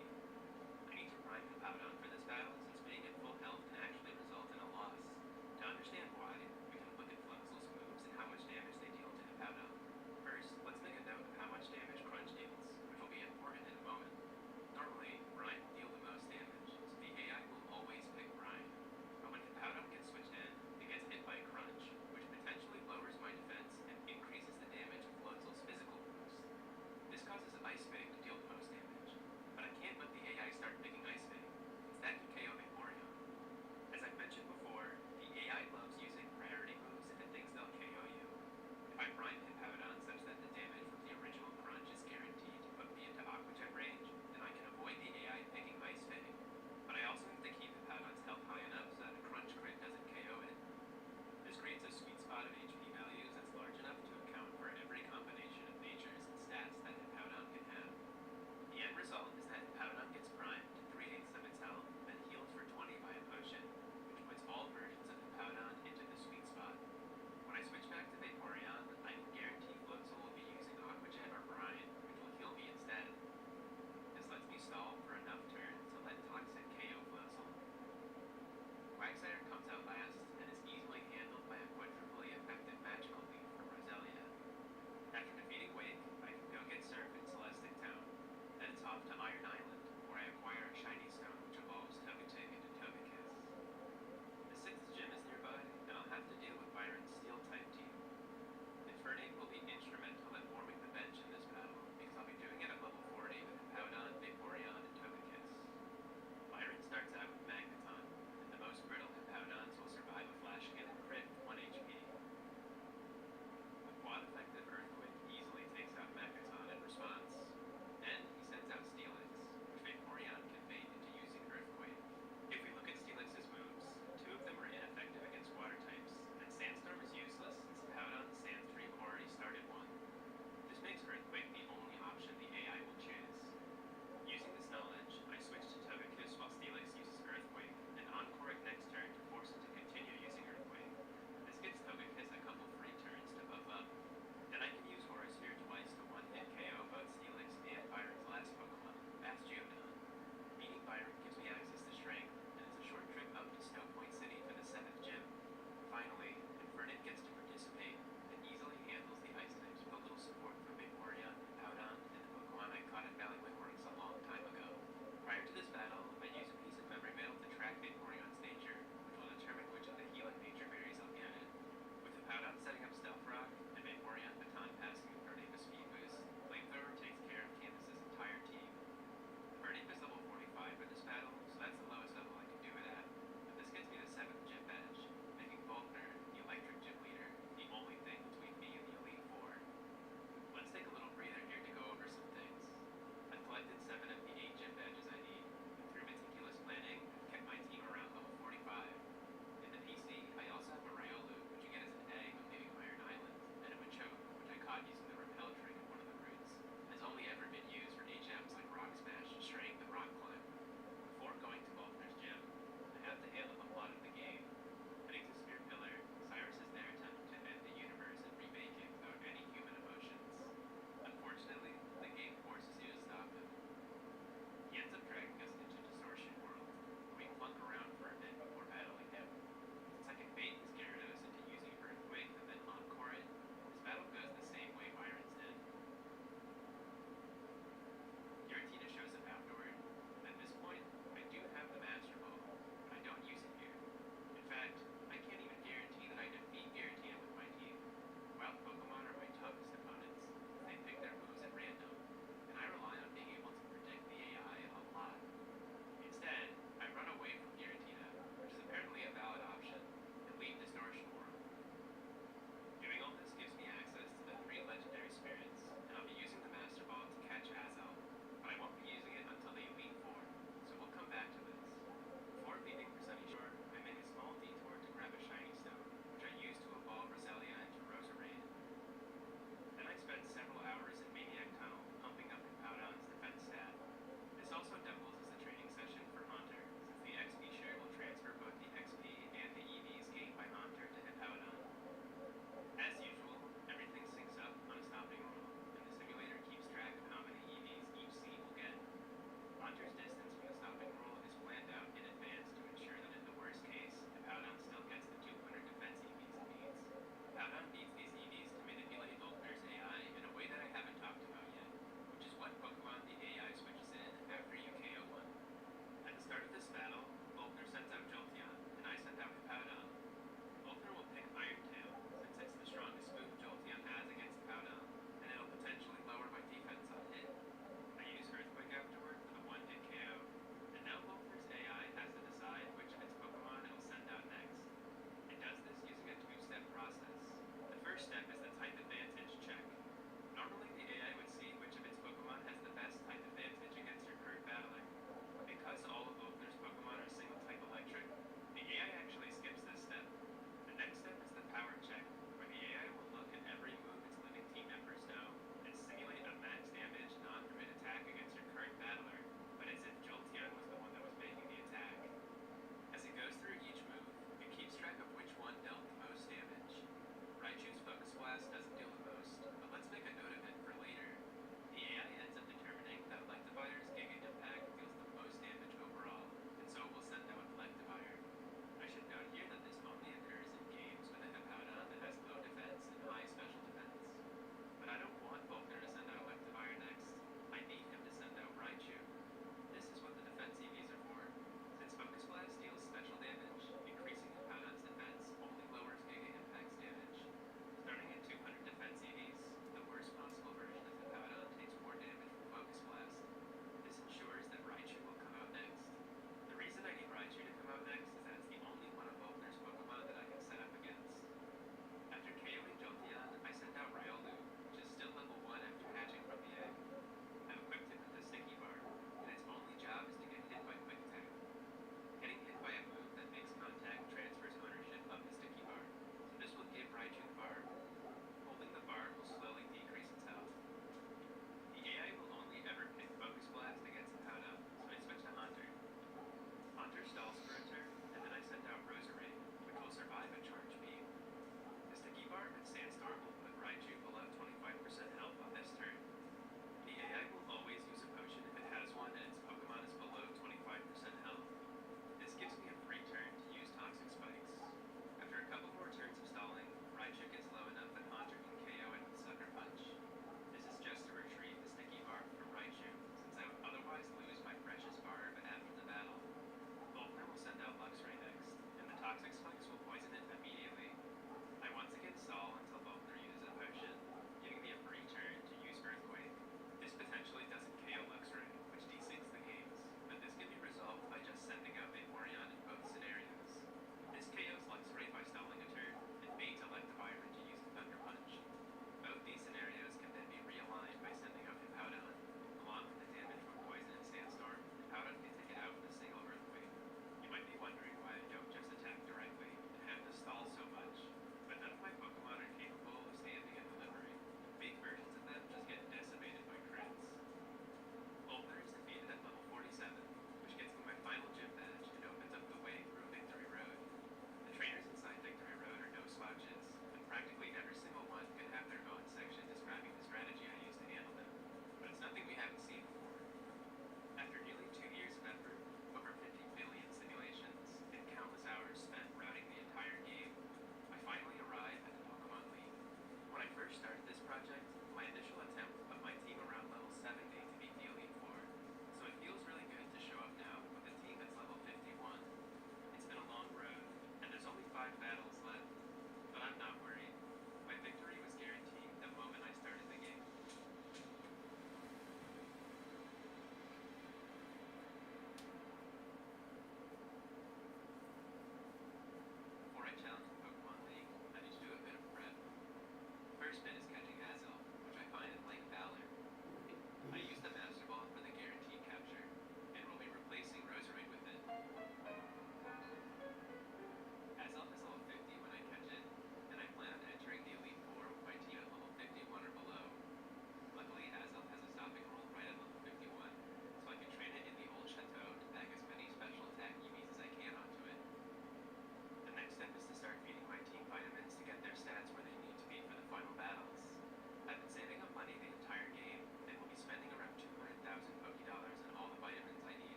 I need to prime Hippowdon for this battle since being at full health can actually result in a loss. To understand why, we can look at Fluxel's moves and how much damage they deal to Hippowdon. First, let's make a note of how much damage Crunch deals, which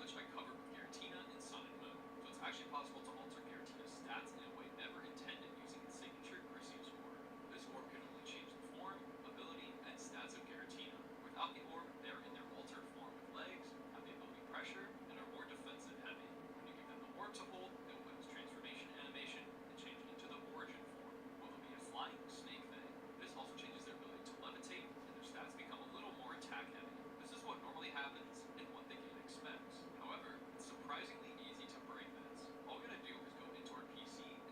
which I covered with Giratina in Sun and Moon. So it's actually possible to alter Giratina's stats in a way never intended using its signature Perseus orb. This orb can only change the form, ability, and stats of Giratina. Without the orb, they are in their altered form with legs, have the ability pressure, and are more defensive heavy. When you give them the orb to hold, they will put its transformation animation and change into the origin form, where they'll be a flying snake thing. This also changes their ability to levitate, and their stats become a little more attack heavy. This is what normally happens and what the game expects. However, it's surprisingly easy to break this. All we gotta do is go into our PC,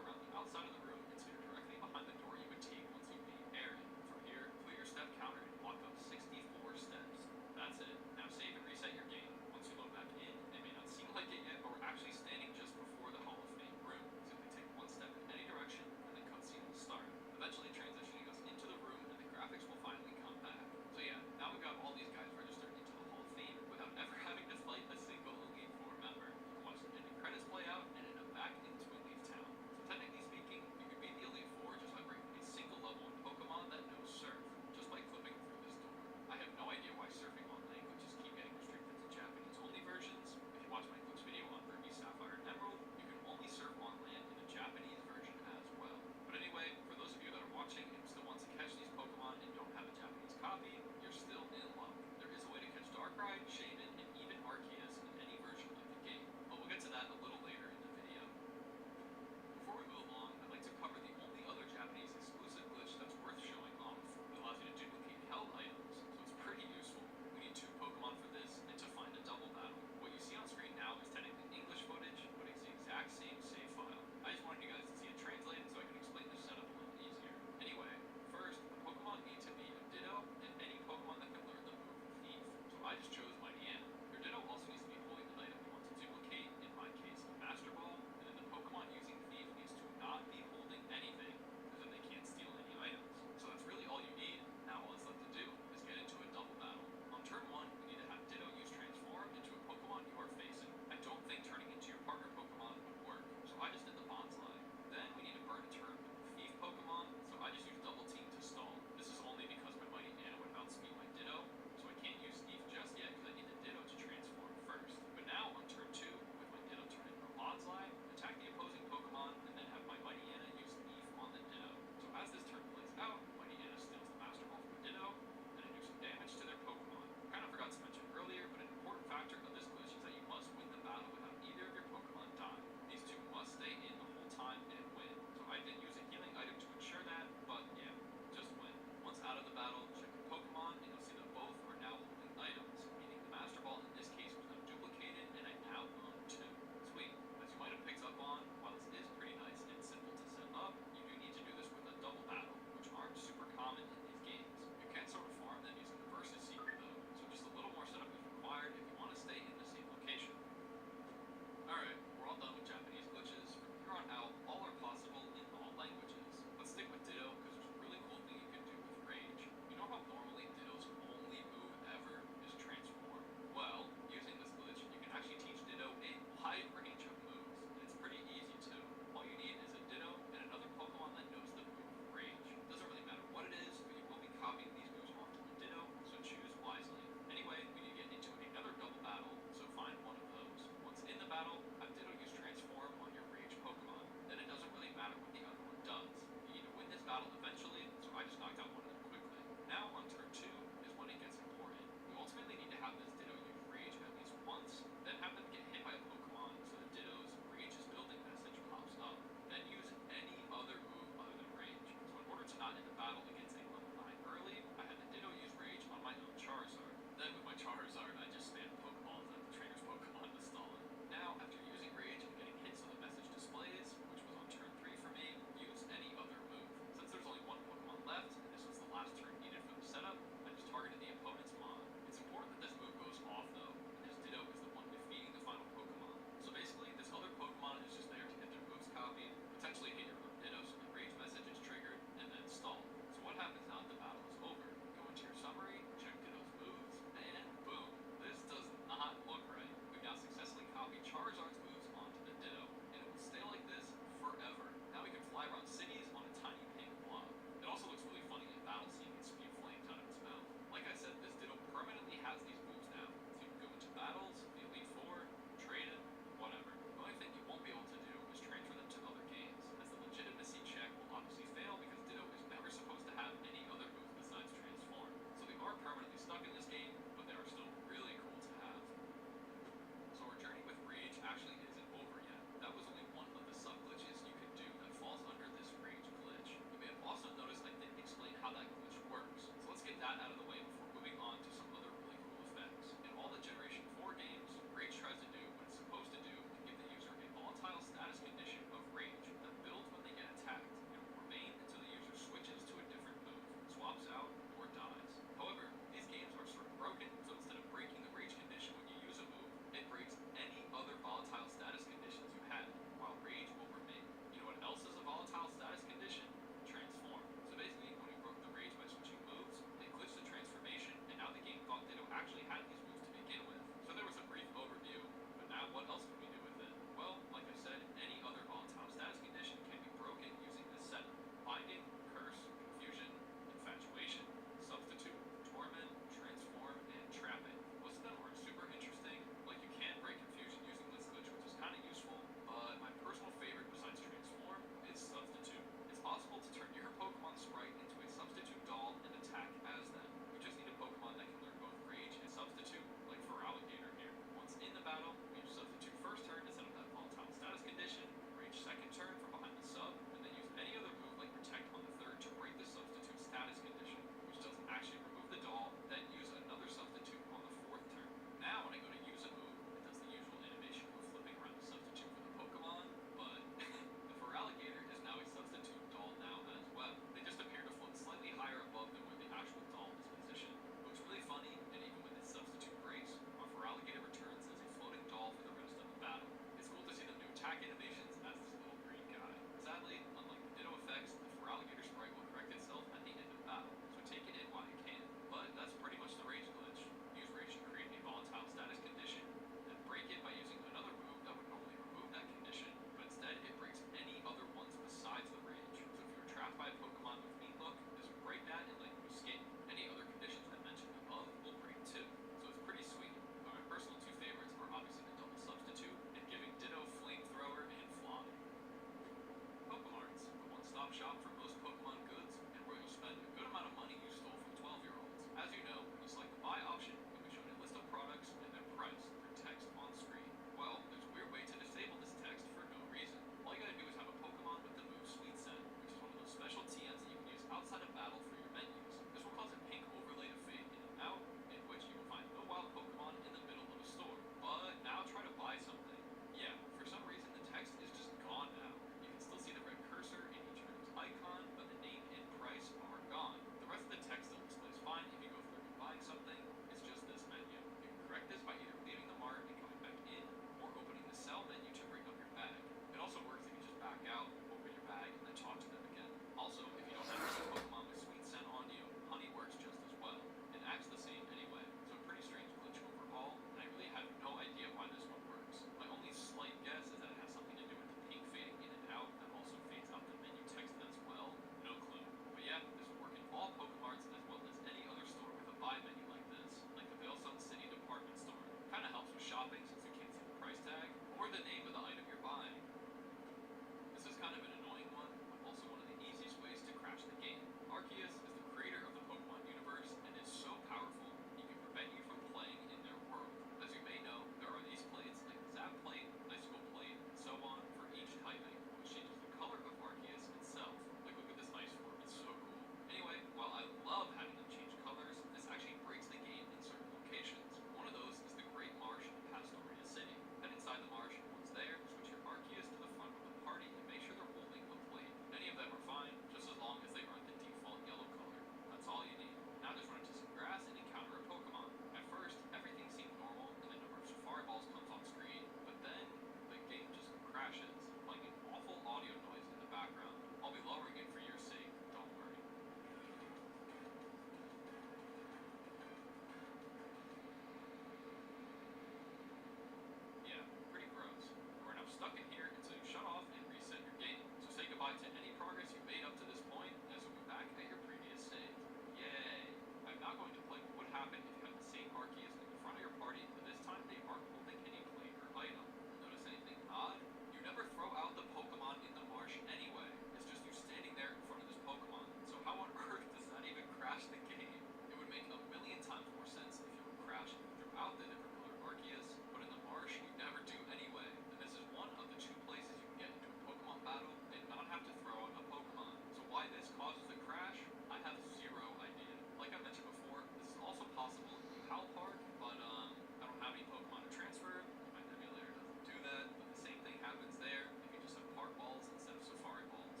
causes the crash, I have zero idea. Like I mentioned before, this is also possible in Hal Park, but I don't have any Pokemon to transfer. My emulator doesn't do that, but the same thing happens there if you just have park balls instead of safari balls.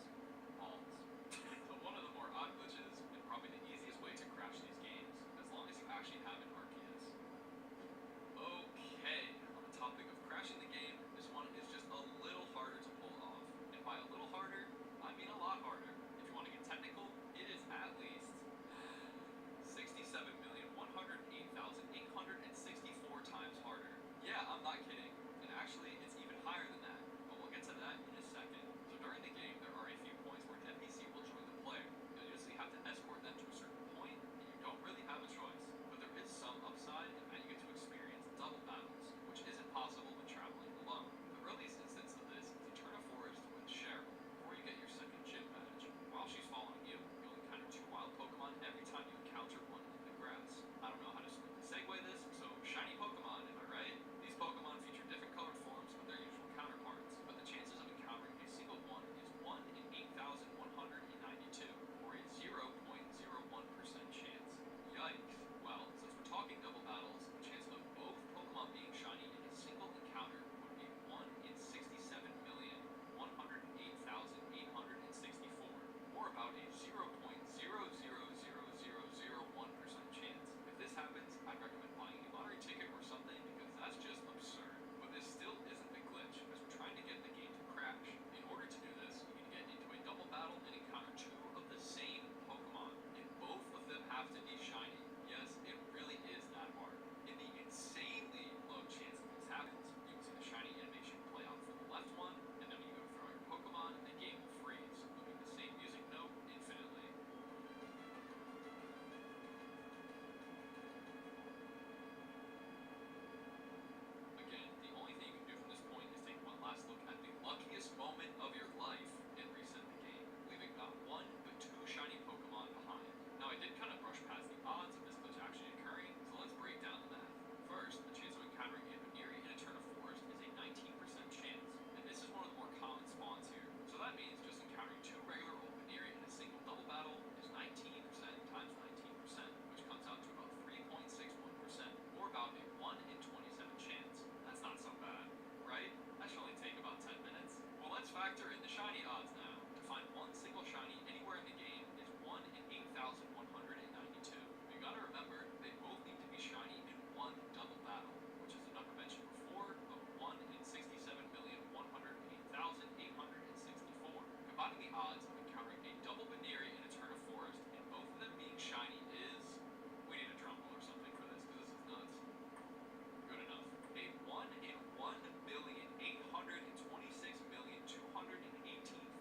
So one of the more odd glitches, and probably the easiest way to crash these games, as long as you actually have an Arceus. Okay, on the topic of crashing the game, this one is just a little harder to pull off. And by a little harder, I mean a lot harder. If you want to get technical, it is at least 67,108,864 times harder. Yeah, I'm not kidding. And actually, it's even higher than that. But we'll get to that in a second. So during the game, there are a few points where an NPC will join the player. You'll usually have to escort them to a certain point, and you don't really have a choice. But there is some upside in that you get to experience double battles, which isn't possible when traveling alone. The earliest instance of this is Eterna Forest with Cheryl, before you get your second gym badge. While she's following you, you'll encounter 2 wild Pokemon every time you encounter one in the grass. I don't know how to smoothly segue this, so shiny Pokemon, am I right? These Pokemon feature different colored forms of their usual counterparts, but the chances of encountering a single one is 1 in 8,192, or a 0.01% chance. Yikes. Well, since we're talking double battles, the chance of both Pokemon being shiny in a single encounter would be 1 in 67,108,864, or about a 0.000001% chance. If this happens, I'd recommend buying a lottery ticket or something because that's just absurd. But this still isn't a glitch, as we're trying to get the game to crash. In order to do this, you need to get into a double battle and encounter 2 of the same Pokemon, and both of them have to be shiny. Yes, it really is that hard. In the insanely low chance that this happens, you can see the shiny animation play out for the left one, and then when you go to throw your Pokemon, the game will freeze, looping the same music note infinitely. Again, the only thing you can do from this point is take one last look at the luckiest moment of your life and reset the game, leaving not 1 but 2 shiny Pokemon behind. Now I did kind of brush past the odds of this glitch actually occurring, so let's break down the math. First, the chance of encountering a Baneri in Eterna Forest is a 19% chance, and this is one of the more common spawns here. So that means just encountering 2 regular old Baneri in a single double battle is 19% times 19%, which comes out to about 3.61%, or about a 1 in 27 chance. That's not so bad, right? That should only take about 10 minutes. Well, let's factor in the shiny odds now. To find one single shiny anywhere in the game is 1 in 8,192. You gotta remember, they both need to be shiny in one double battle, which is the number mentioned before of 1 in 67,108,864. Combining the odds of encountering a double Baneri in Eterna Forest and both of them being shiny is... We need a drum roll or something for this, because this is nuts. Good enough. A 1 in 1,826,218,400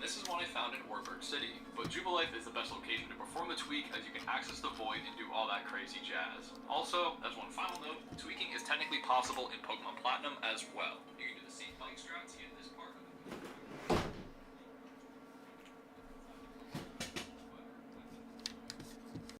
This is one I found in Warburg City, but Jubilife is the best location to perform the tweak as you can access the void and do all that crazy jazz. Also, as one final note, tweaking is technically possible in Pokemon Platinum as well. You can do the same like